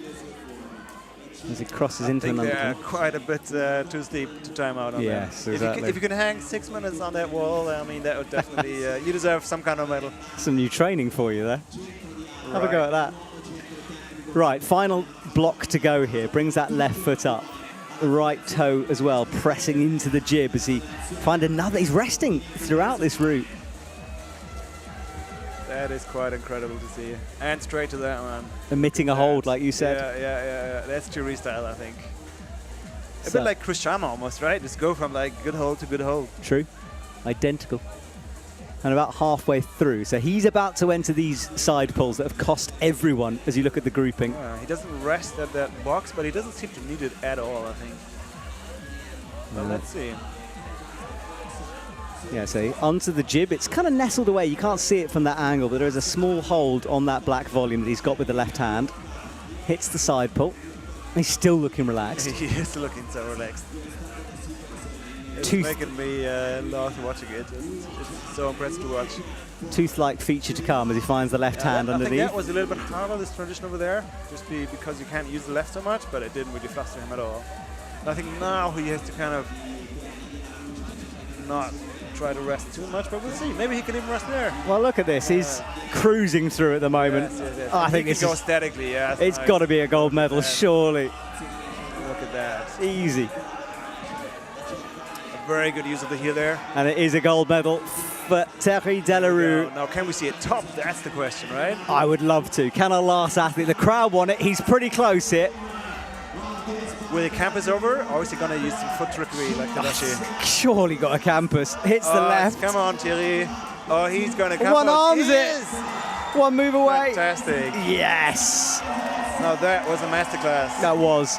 [SPEAKER 1] As it crosses into an
[SPEAKER 14] they're
[SPEAKER 1] undercliff.
[SPEAKER 14] quite a bit too steep to time out on
[SPEAKER 1] yes,
[SPEAKER 14] that.
[SPEAKER 1] exactly.
[SPEAKER 14] If you can hang 6 minutes on that wall, I mean, that would definitely, you deserve some kind of medal.
[SPEAKER 1] Some new training for you there. Have a go at that. Right, final block to go here. Brings that left foot up. The right toe as well, pressing into the jib as he finds another. He's resting throughout this route.
[SPEAKER 14] That is quite incredible to see. And straight to that one.
[SPEAKER 1] Emitting a hold, like you said.
[SPEAKER 14] Yeah. That's Thierry style, I think. A
[SPEAKER 1] So-
[SPEAKER 14] bit like Cristiano almost, right? Just go from like good hold to good hold.
[SPEAKER 1] True. Identical. And about halfway through. So he's about to enter these side pulls that have cost everyone as you look at the grouping.
[SPEAKER 14] He doesn't rest at that box, but he doesn't seem to need it at all, I think. Well, let's see.
[SPEAKER 1] Yeah, so onto the jib. It's kind of nestled away. You can't see it from that angle, but there is a small hold on that black volume that he's got with the left hand. Hits the side pull. He's still looking relaxed.
[SPEAKER 14] He is looking so relaxed. It's
[SPEAKER 1] Tooth-
[SPEAKER 14] making me laugh watching it. It's so impressive to watch.
[SPEAKER 1] Tooth-like feature to come as he finds the left hand
[SPEAKER 14] I
[SPEAKER 1] underneath.
[SPEAKER 14] think that was a little bit harder, this transition over there, just because you can't use the left so much, but it didn't really fluster him at all. I think now he has to kind of not try to rest too much, but we'll see. Maybe he can even rest there.
[SPEAKER 1] Well, look at this. He's cruising through at the moment.
[SPEAKER 14] Yes.
[SPEAKER 1] Oh, I think
[SPEAKER 14] he
[SPEAKER 1] this
[SPEAKER 14] can go
[SPEAKER 1] is,
[SPEAKER 14] statically, yeah.
[SPEAKER 1] it's got to be a gold medal, surely.
[SPEAKER 14] Look at that.
[SPEAKER 1] Easy.
[SPEAKER 14] A very good use of the heel there.
[SPEAKER 1] And it is a gold medal for Thierry Delarue.
[SPEAKER 14] Now, can we see it top? That's the question, right?
[SPEAKER 1] I would love to. Can our last athlete? The crowd want it. He's pretty close here.
[SPEAKER 14] Will he campus over, or is he going to use some foot trickery like Tadashi?
[SPEAKER 1] Surely got a campus. Hits the left.
[SPEAKER 14] Come on, Thierry. Oh, he's going to campus.
[SPEAKER 1] One arms
[SPEAKER 14] He
[SPEAKER 1] it.
[SPEAKER 14] is.
[SPEAKER 1] One move away.
[SPEAKER 14] Fantastic.
[SPEAKER 1] Yes.
[SPEAKER 14] Now that was a masterclass.
[SPEAKER 1] That was.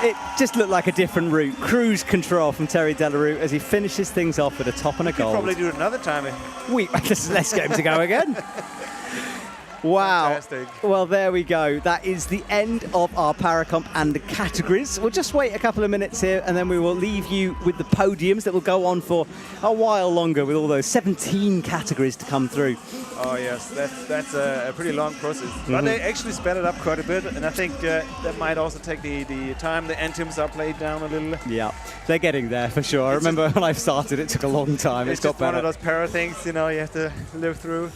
[SPEAKER 1] It just looked like a different route. Cruise control from Thierry Delarue as he finishes things off with a top and a
[SPEAKER 14] Could
[SPEAKER 1] gold.
[SPEAKER 14] probably do it another time.
[SPEAKER 1] Let's get him to go again. Wow.
[SPEAKER 14] Fantastic.
[SPEAKER 1] Well, there we go. That is the end of our Paracomp and the categories. We'll just wait a couple of minutes here and then we will leave you with the podiums that will go on for a while longer with all those 17 categories to come through.
[SPEAKER 14] Oh, yes. That's a pretty long process. But they actually sped it up quite a bit, and I think that might also take the time. The anthems are played down a little.
[SPEAKER 1] Yeah, they're getting there for sure. I remember when I started, it took a long time.
[SPEAKER 14] It's
[SPEAKER 1] got
[SPEAKER 14] just one
[SPEAKER 1] better.
[SPEAKER 14] of those para things, you know, you have to live through.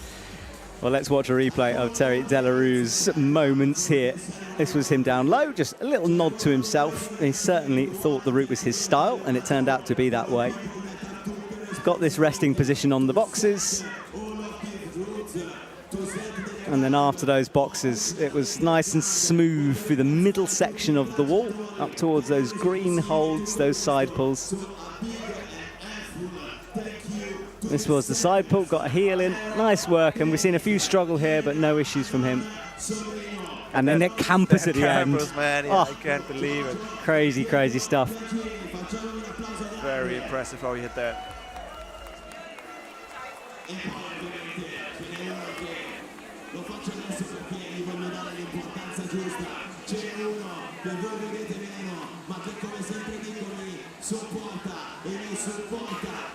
[SPEAKER 1] Well, let's watch a replay of Thierry Delarue's moments here. This was him down low, just a little nod to himself. He certainly thought the route was his style, and it turned out to be that way. He's got this resting position on the boxes. And then after those boxes, it was nice and smooth through the middle section of the wall, up towards those green holds, those side pulls. This was the side pull, got a heel in, nice work, and we've seen a few struggle here, but no issues from him. And then that campus at the end.
[SPEAKER 14] Campus, man, yeah, I can't believe it.
[SPEAKER 1] Crazy, crazy stuff.
[SPEAKER 14] Very impressive how he hit that.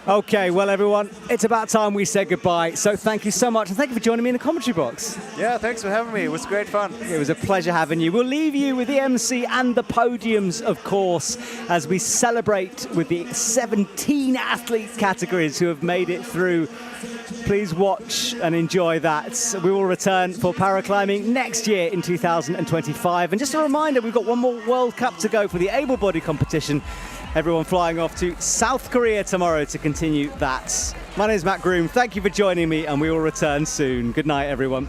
[SPEAKER 1] Okay, well, everyone, it's about time we said goodbye. So thank you so much, and thank you for joining me in the commentary box.
[SPEAKER 14] Yeah, thanks for having me. It was great fun.
[SPEAKER 1] It was a pleasure having you. We'll leave you with the MC and the podiums, of course, as we celebrate with the 17 athletes categories who have made it through. Please watch and enjoy that. We will return for paraclimbing next year in 2025. And just a reminder, we've got one more World Cup to go for the able-body competition. Everyone flying off to South Korea tomorrow to continue that. My name is Matt Groom. Thank you for joining me, and we will return soon. Good night, everyone.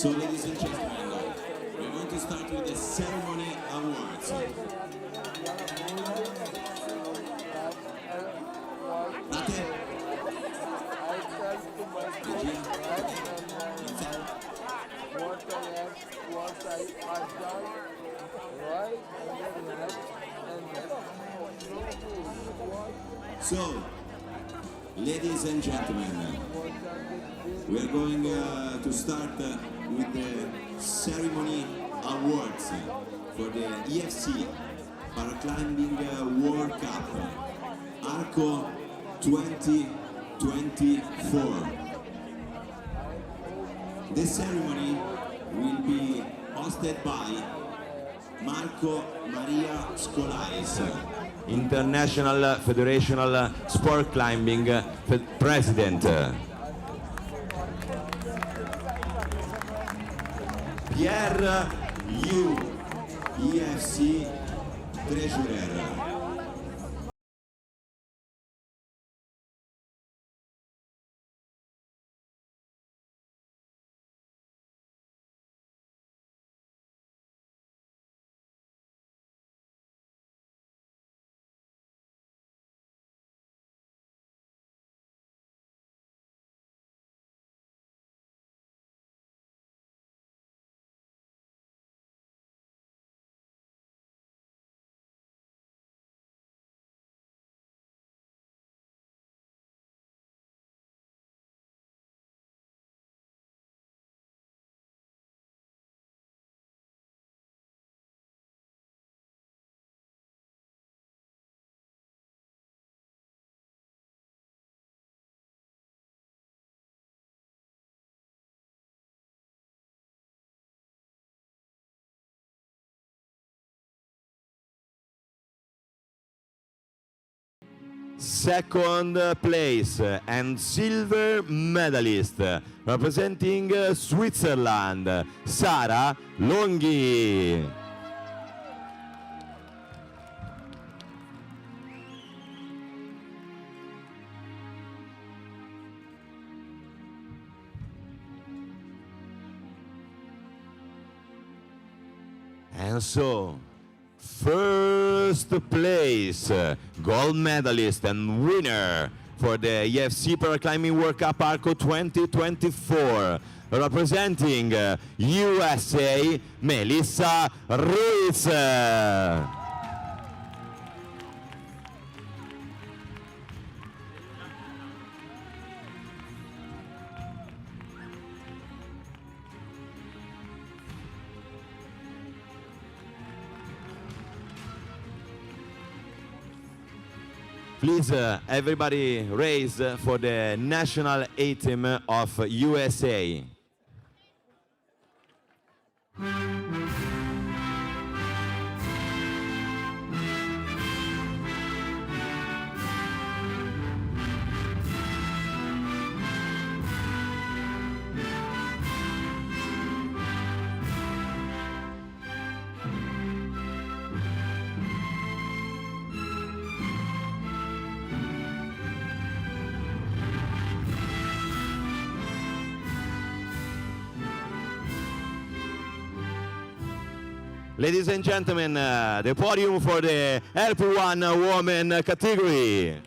[SPEAKER 4] So, ladies and gentlemen, we're going to start with the ceremony awards. So, ladies and gentlemen, we are going to start with the ceremony awards for the EFC Paraclimbing World Cup Arco 2024. The ceremony will be hosted by Marco Maria Scolais,
[SPEAKER 3] International Federational Sport Climbing President.
[SPEAKER 4] Pierre Yu, EFC Treasurer.
[SPEAKER 3] Second place and silver medalist representing Switzerland, Sara Longhi. And so, first place, gold medalist and winner for the EFC Paraclimbing World Cup Arco 2024, representing USA, Melissa Ruiz. Please, everybody raise for the national anthem of USA. Ladies and gentlemen, the podium for the AL1 women category.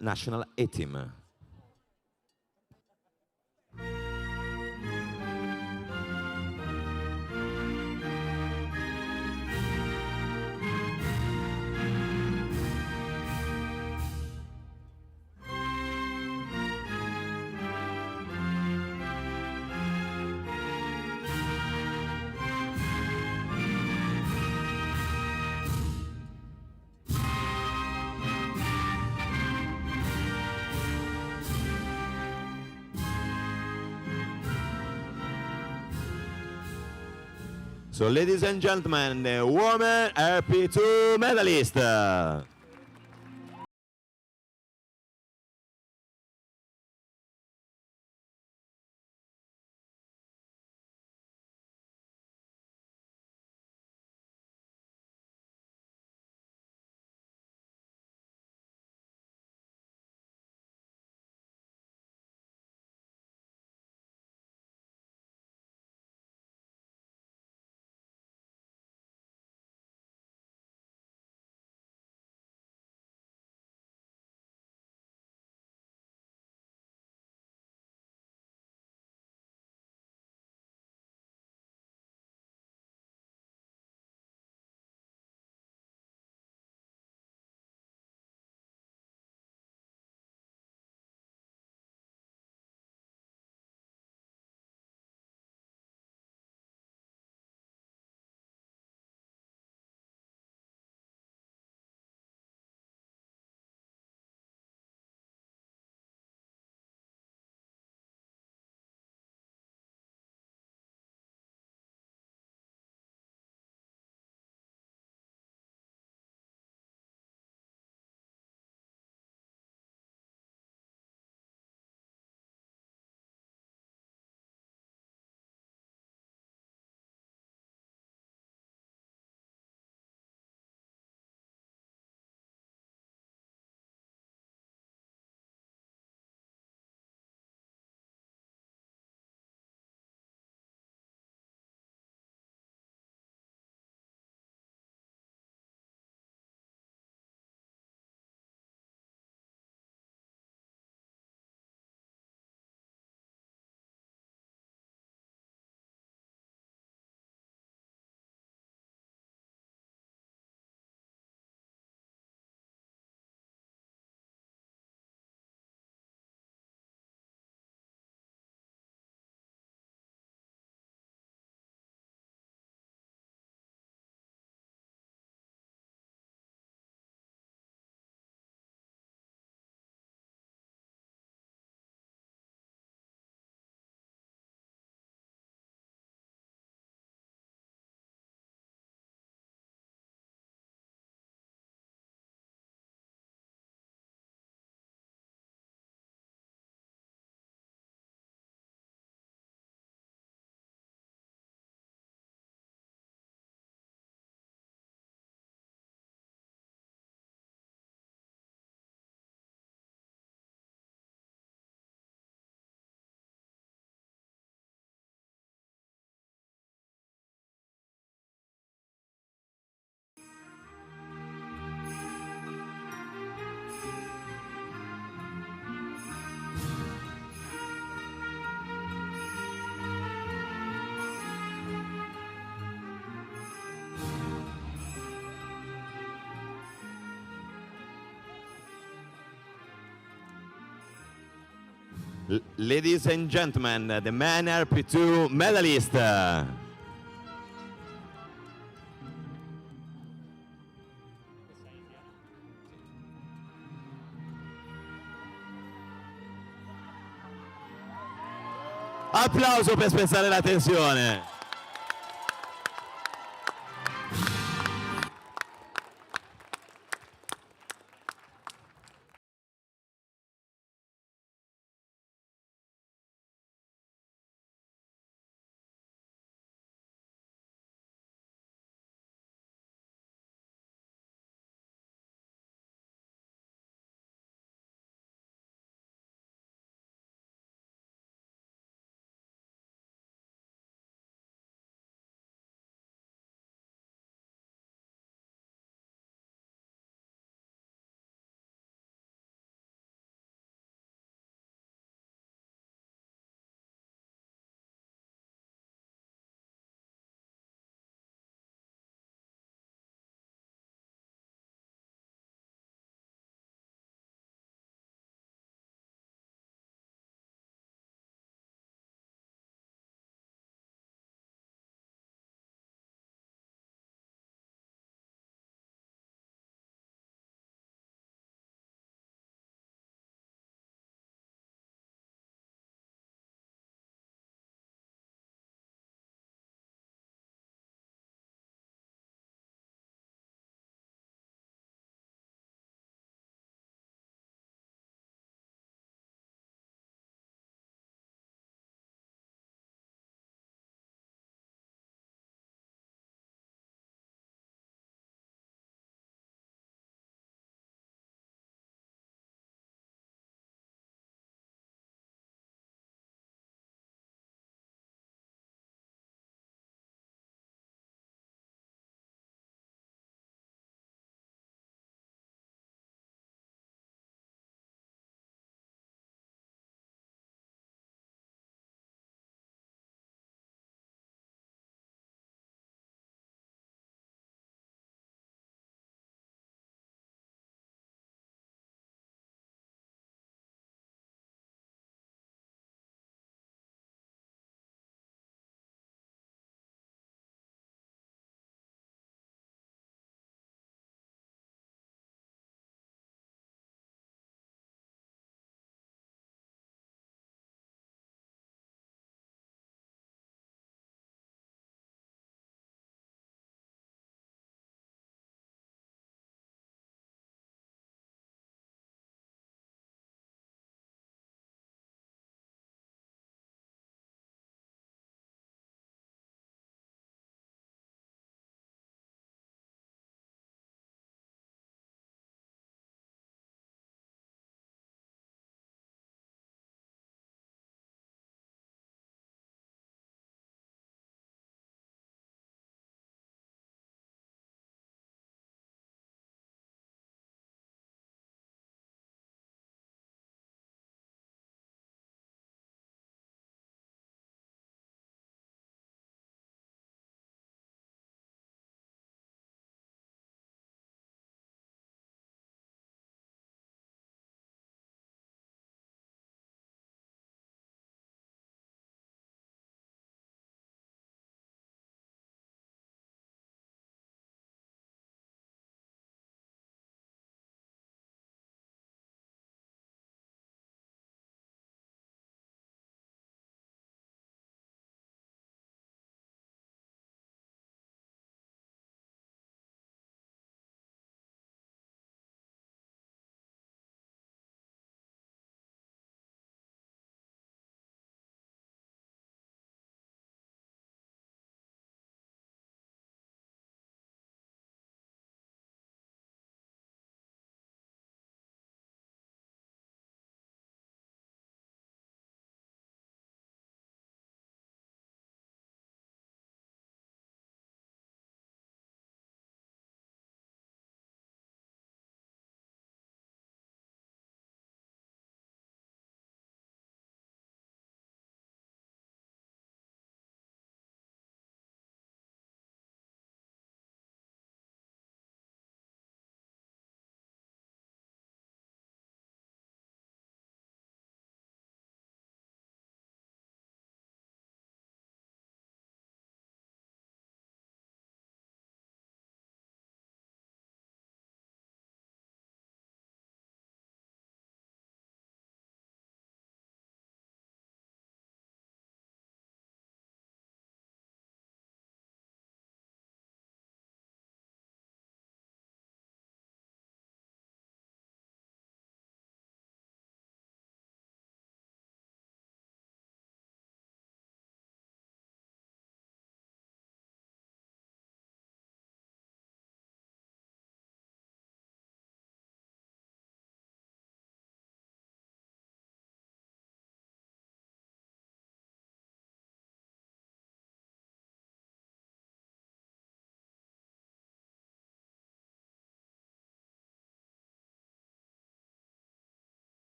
[SPEAKER 3] national A team. So, ladies and gentlemen, the women RP2 medalist. Ladies and gentlemen, the men RP2 medalist. Applauso per spezzare la tensione.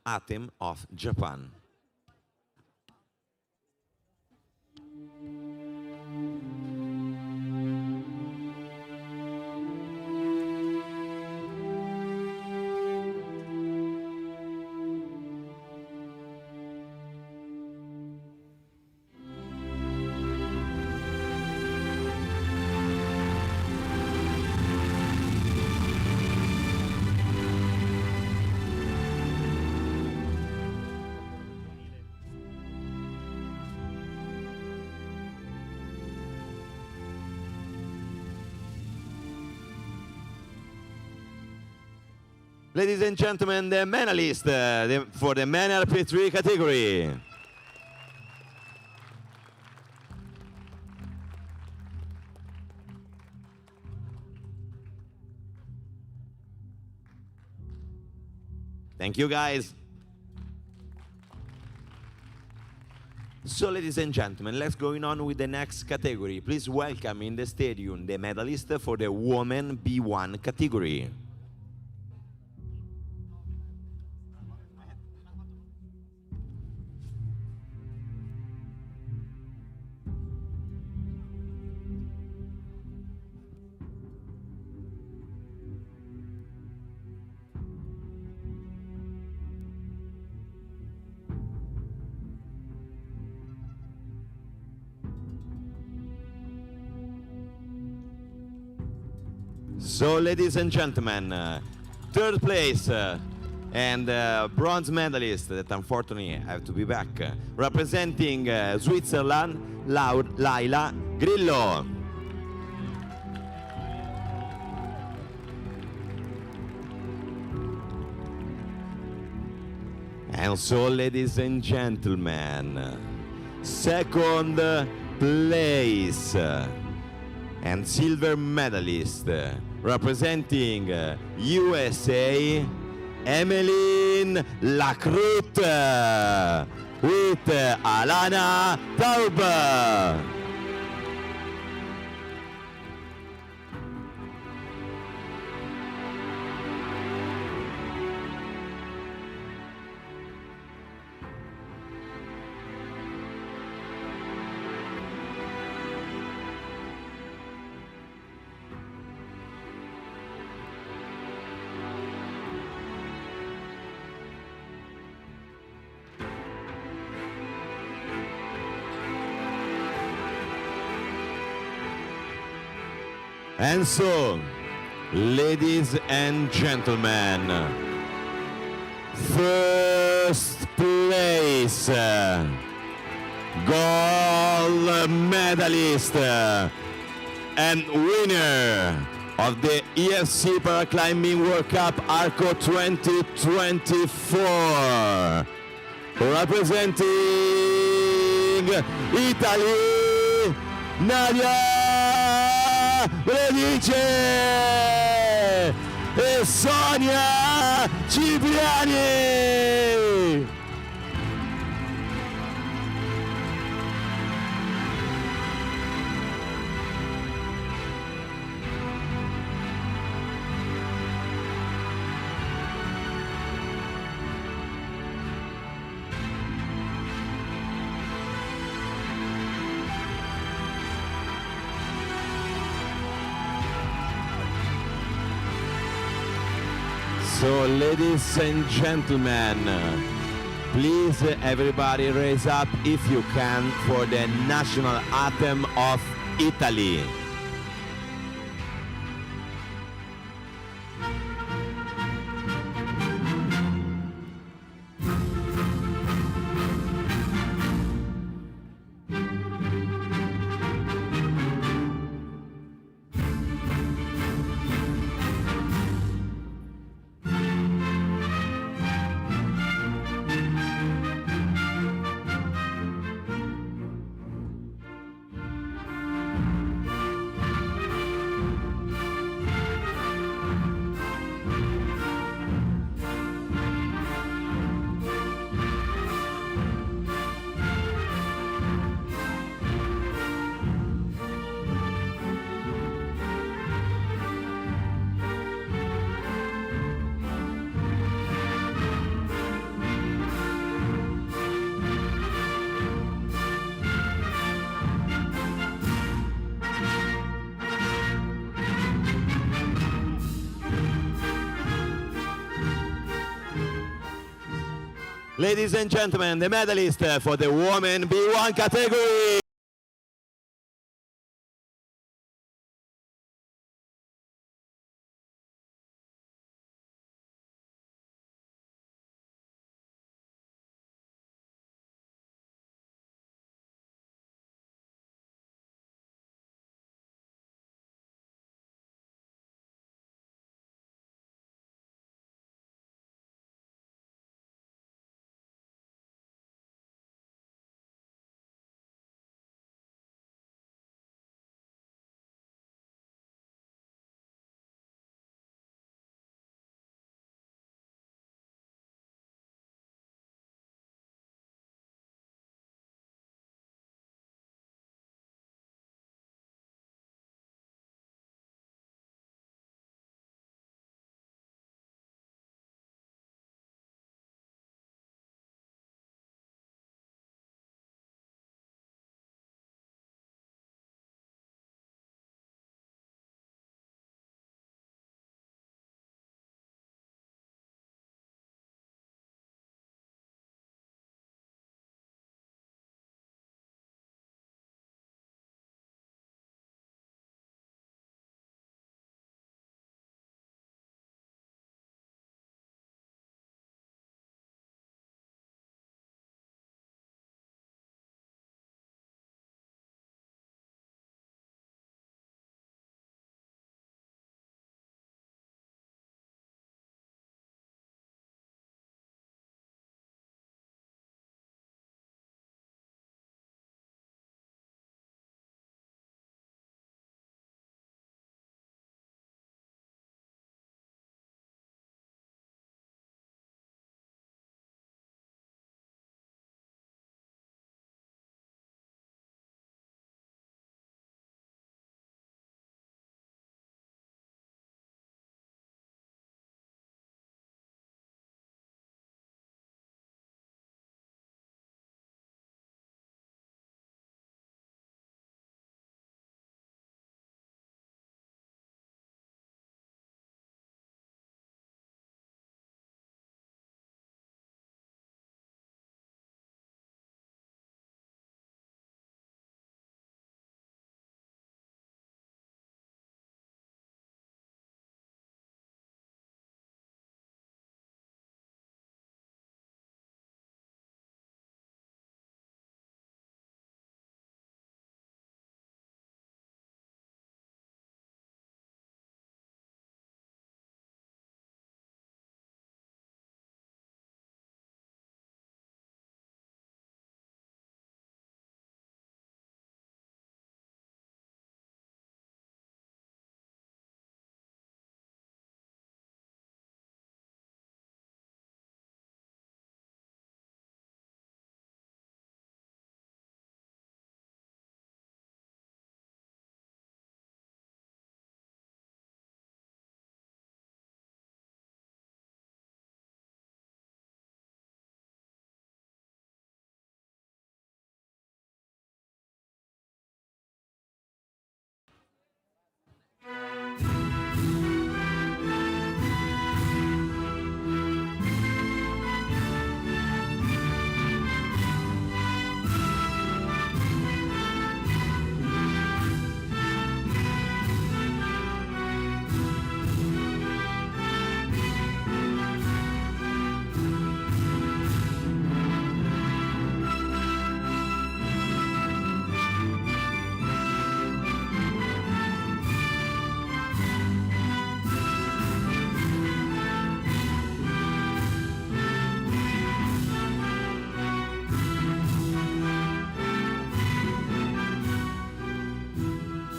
[SPEAKER 3] Anthem of Japan. Ladies and gentlemen, the medalist for the men RP3 category. Thank you, guys. So, ladies and gentlemen, let's go on with the next category. Please welcome in the stadium the medalist for the women B1 category. So, ladies and gentlemen, third place and bronze medalist that unfortunately have to be back, representing Switzerland, Laila Grillo. And so, ladies and gentlemen, second place and silver medalist representing USA, Emmeline Lacroute with Alana Taub. And so, ladies and gentlemen, first place, gold medalist and winner of the EFC Paraclimbing World Cup Arco 2024, representing Italy, Nadia Bredice e Sonia Cipriani. So, ladies and gentlemen, please everybody raise up if you can for the national anthem of Italy. Ladies and gentlemen, the medalist for the women B1 category.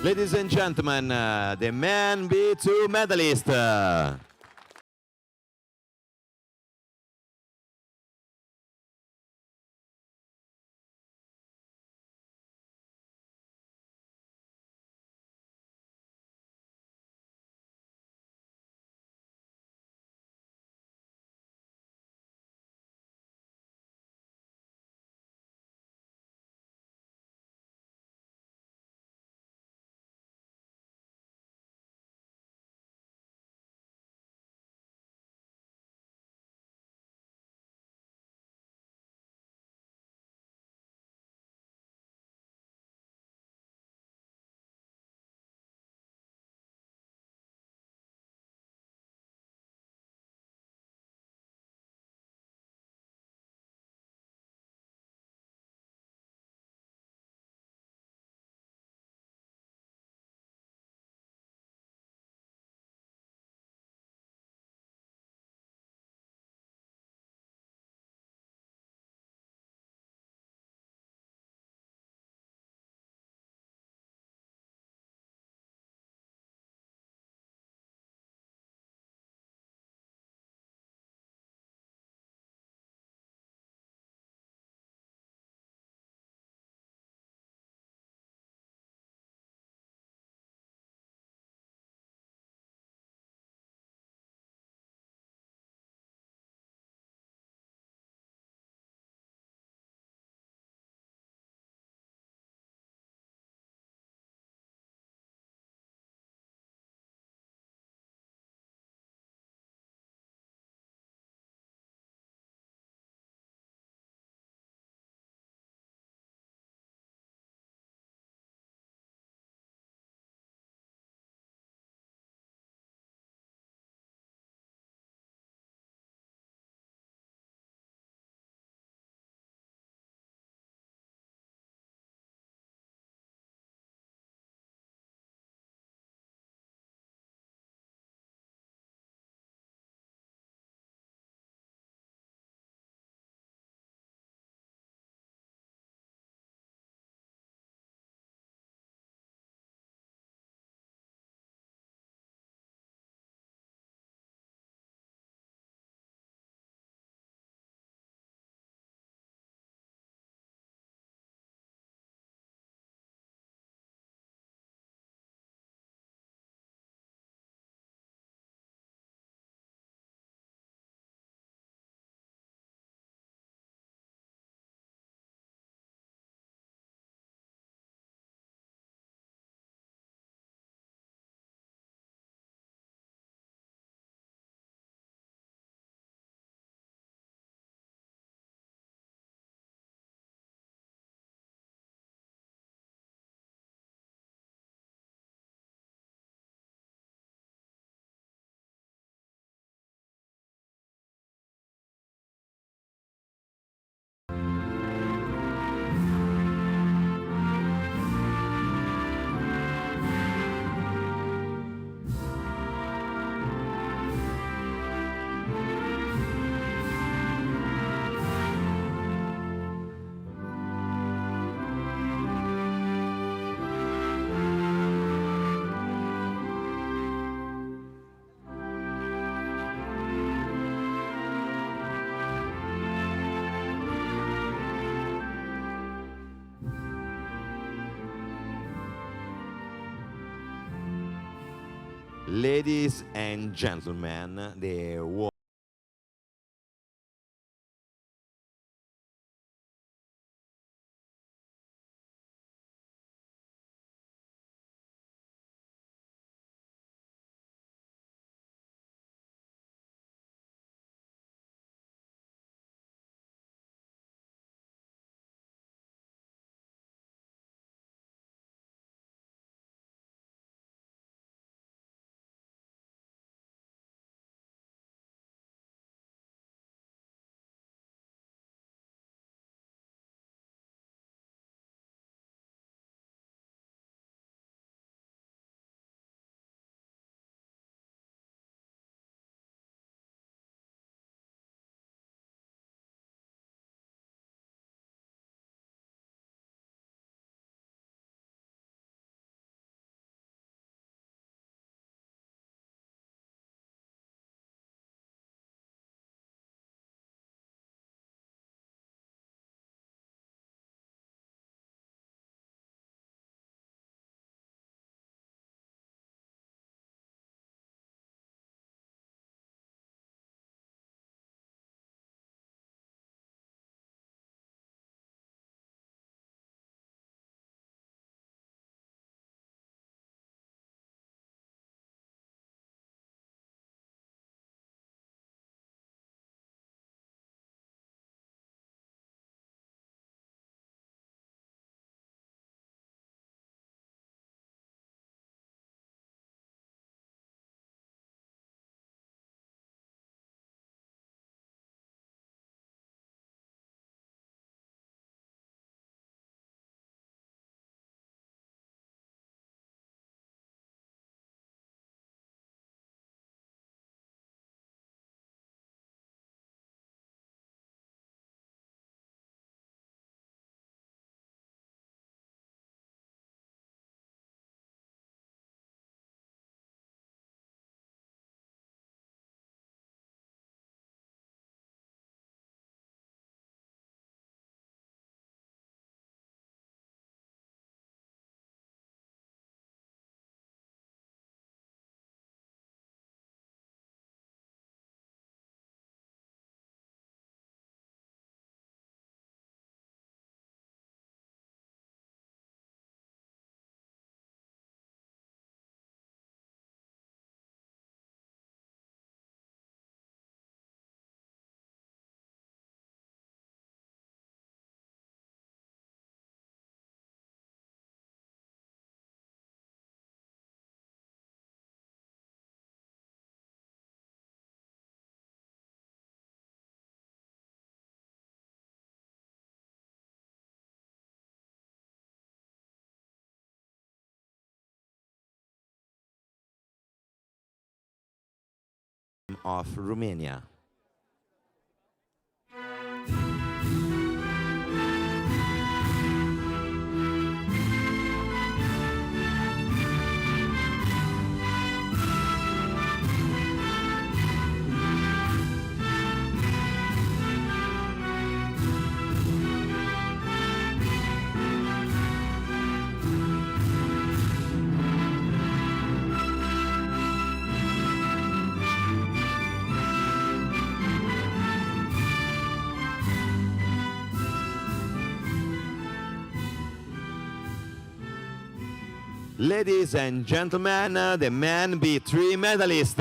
[SPEAKER 3] Ladies and gentlemen, the men B2 medalist. Ladies and gentlemen, the of Romania. Ladies and gentlemen, the men B3 medalist.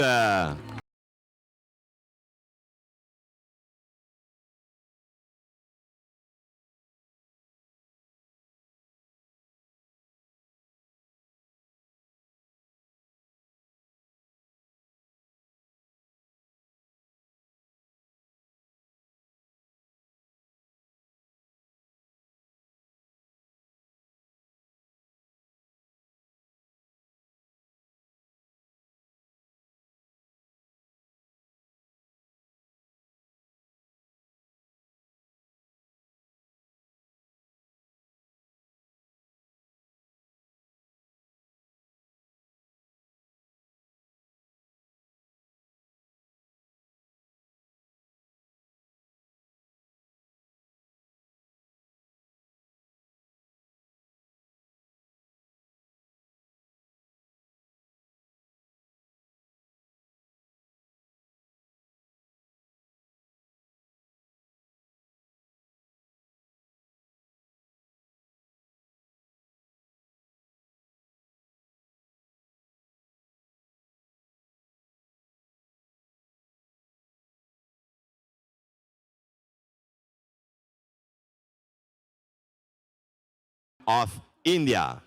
[SPEAKER 3] of India.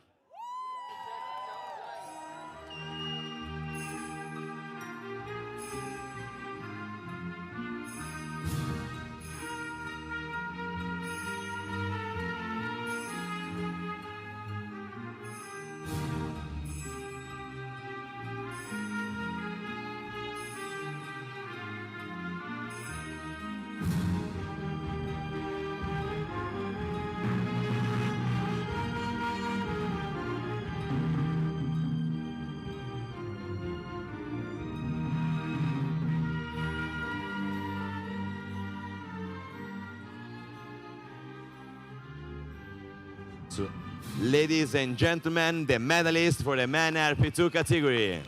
[SPEAKER 3] So, ladies and gentlemen, the medalist for the men RP2 category.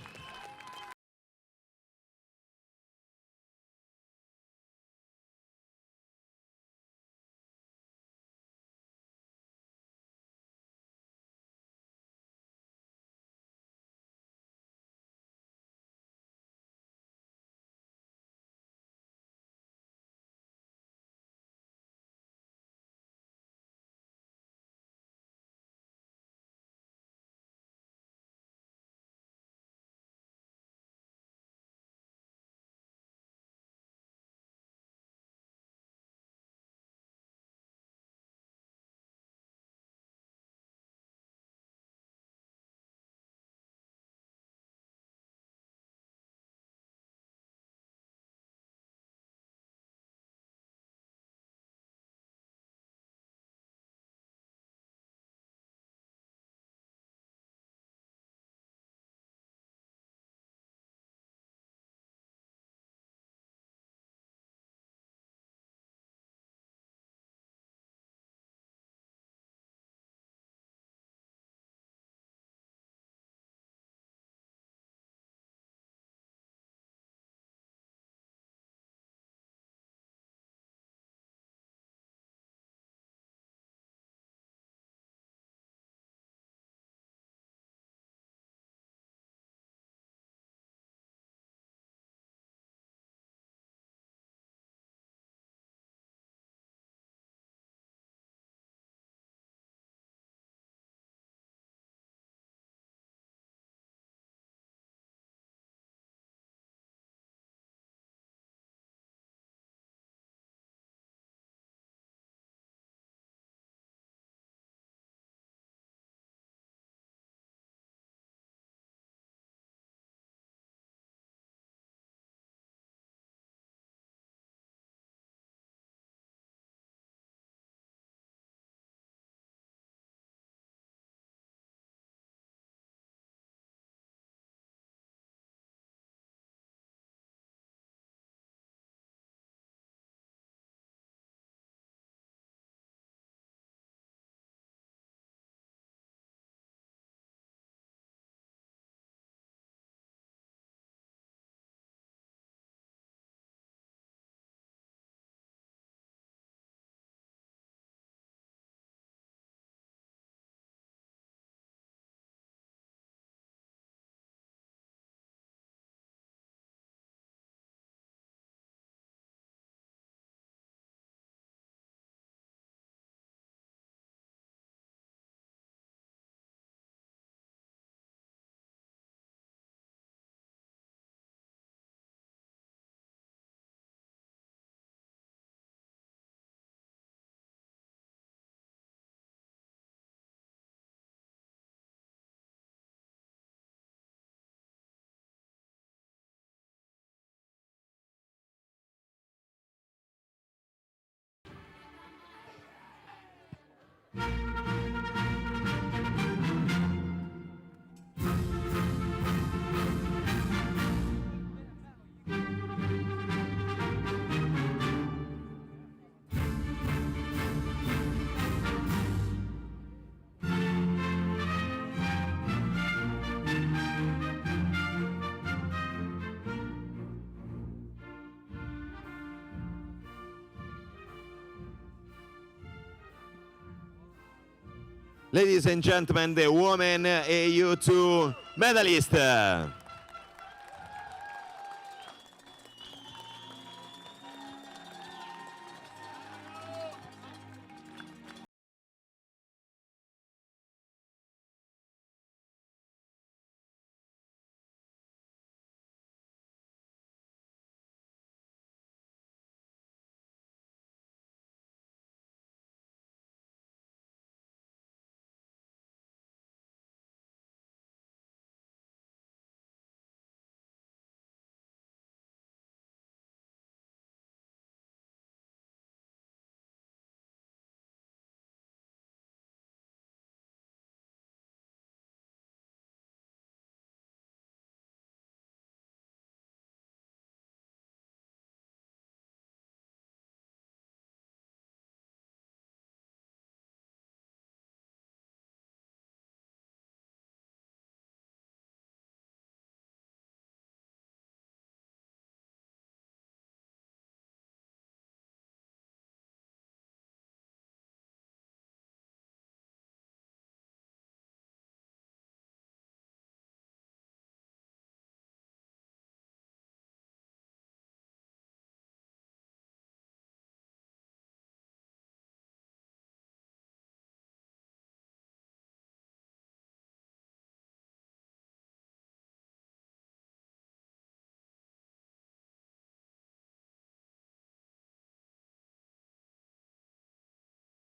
[SPEAKER 3] Ladies and gentlemen, the women AU2 medalist.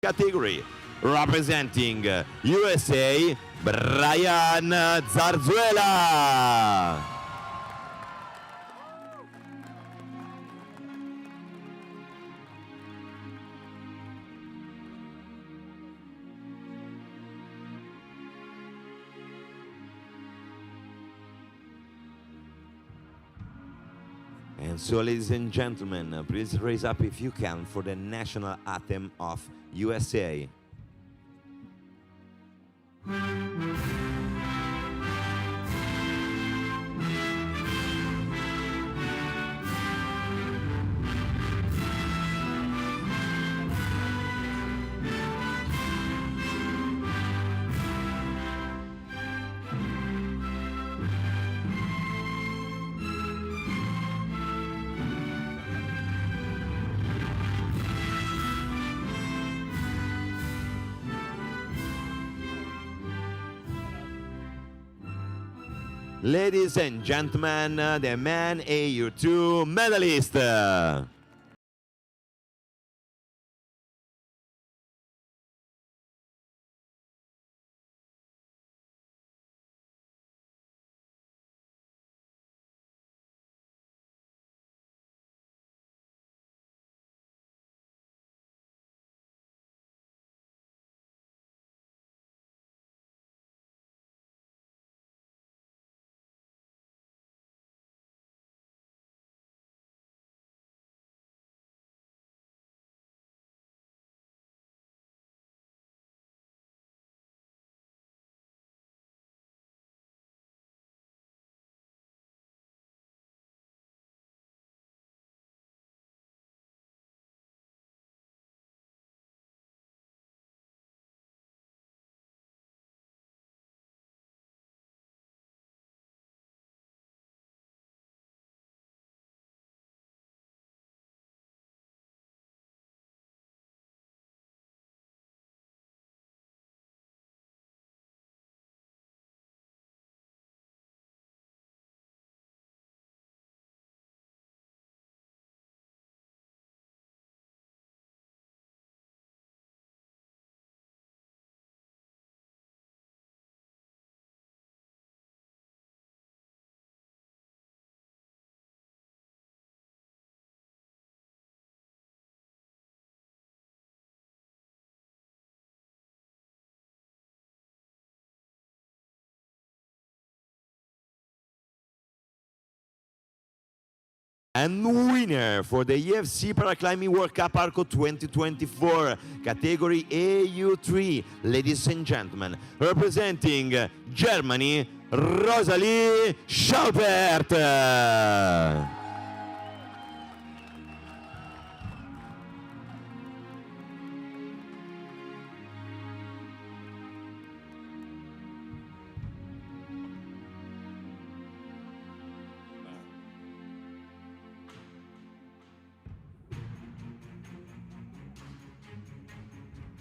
[SPEAKER 3] category. Representing USA, Brian Zarzuela. And so, ladies and gentlemen, please raise up if you can for the national anthem of USA. Ladies and gentlemen, the man AU2 medalist. And winner for the EFC Paraclimbing World Cup Arco 2024, category AU3, ladies and gentlemen, representing Germany, Rosalie Schaupert.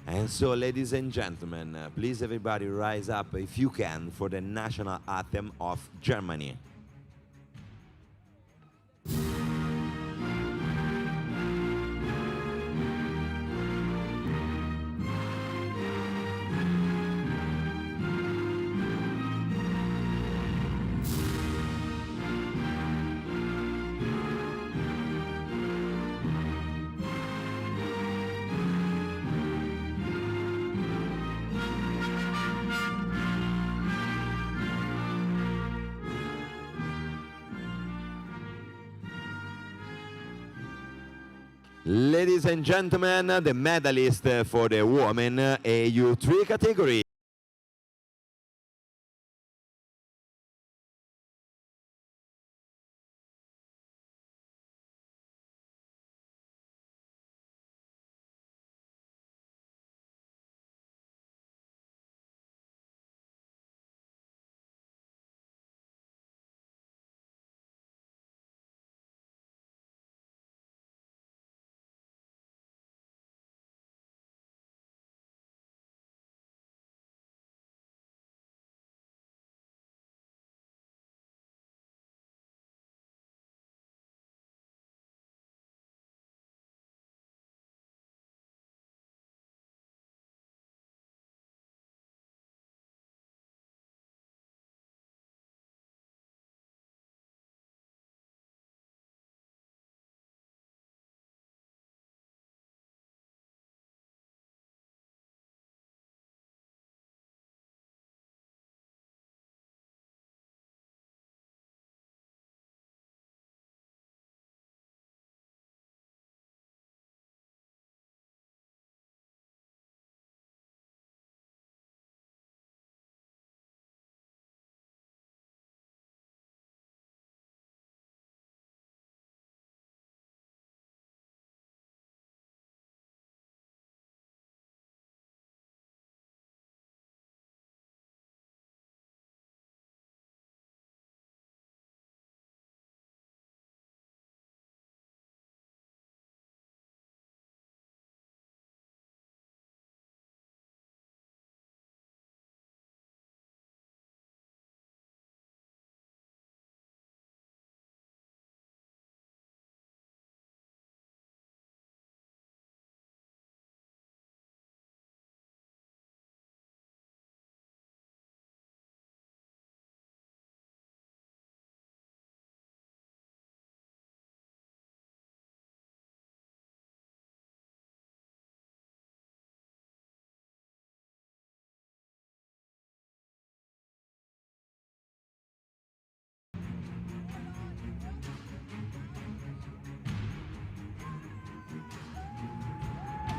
[SPEAKER 3] And so, ladies and gentlemen, please everybody rise up if you can for the national anthem of Germany. Ladies and gentlemen, the medalist for the women AU3 category.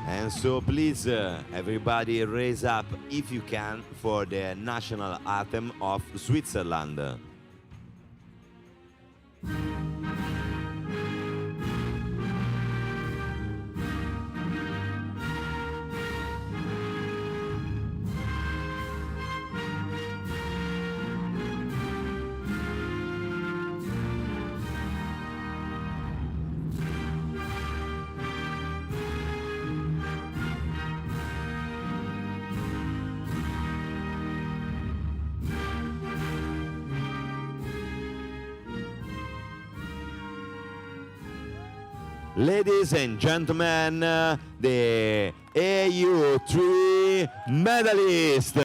[SPEAKER 3] And so please, everybody raise up, if you can, for the national anthem of Switzerland. Ladies and gentlemen, the AU3 medalist.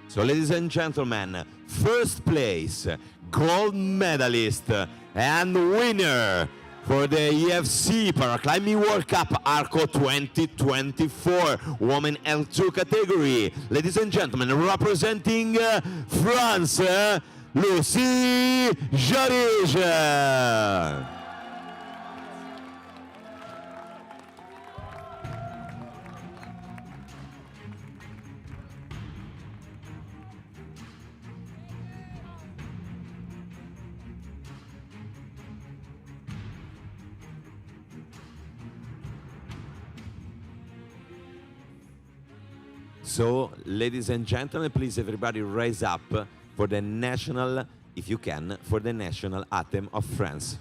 [SPEAKER 3] So, ladies and gentlemen, first place, gold medalist and winner for the EFC Paraclimbing World Cup Arco 2024 Women L2 category. Ladies and gentlemen, representing France, Lucie Jarige. So, ladies and gentlemen, please everybody rise up for the national, if you can, for the national anthem of France.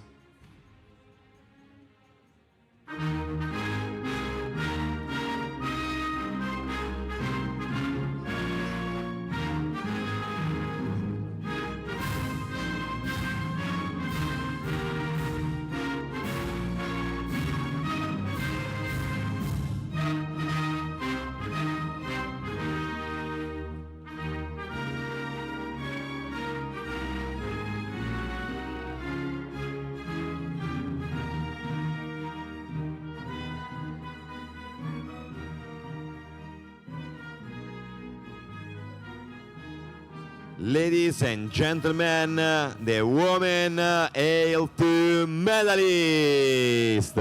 [SPEAKER 3] Ladies and gentlemen, the woman AL2 medalist.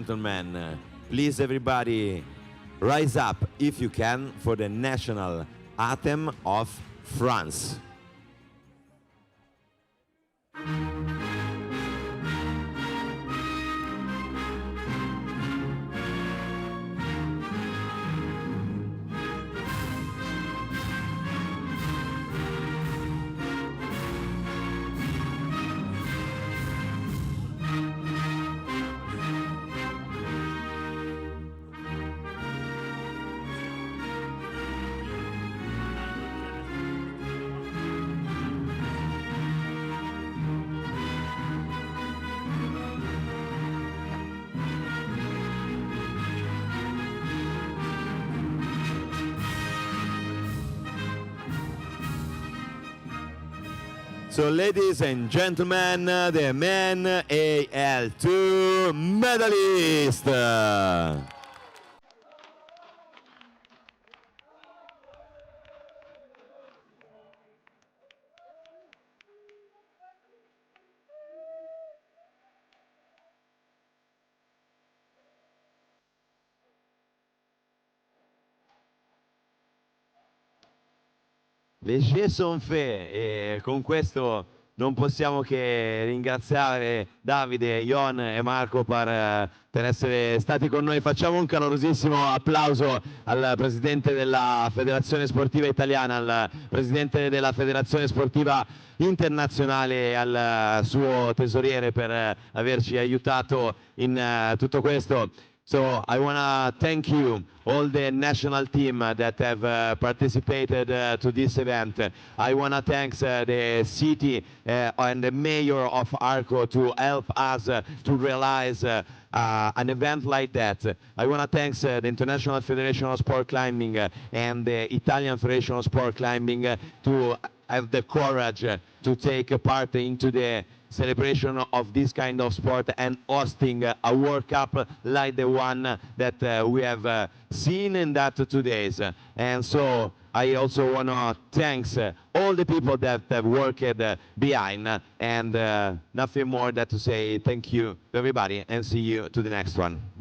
[SPEAKER 3] Gentlemen, please everybody rise up if you can for the national anthem of France. So ladies and gentlemen, the men AL2 medalist. Les jeux sont faits e con questo non possiamo che ringraziare Davide, Ion e Marco per essere stati con noi. Facciamo un calorosissimo applauso al Presidente della Federazione Sportiva Italiana, al Presidente della Federazione Sportiva Internazionale e al suo tesoriere per averci aiutato in tutto questo. So I want to thank you, all the national team that have participated to this event. I want to thank the city and the mayor of Arco to help us to realize an event like that. I want to thank the International Federation of Sport Climbing and the Italian Federation of Sport Climbing to have the courage to take part into the celebration of this kind of sport and hosting a World Cup like the one that we have seen in that 2 days. And so I also want to thank all the people that have worked behind, and nothing more than to say thank you to everybody and see you to the next one.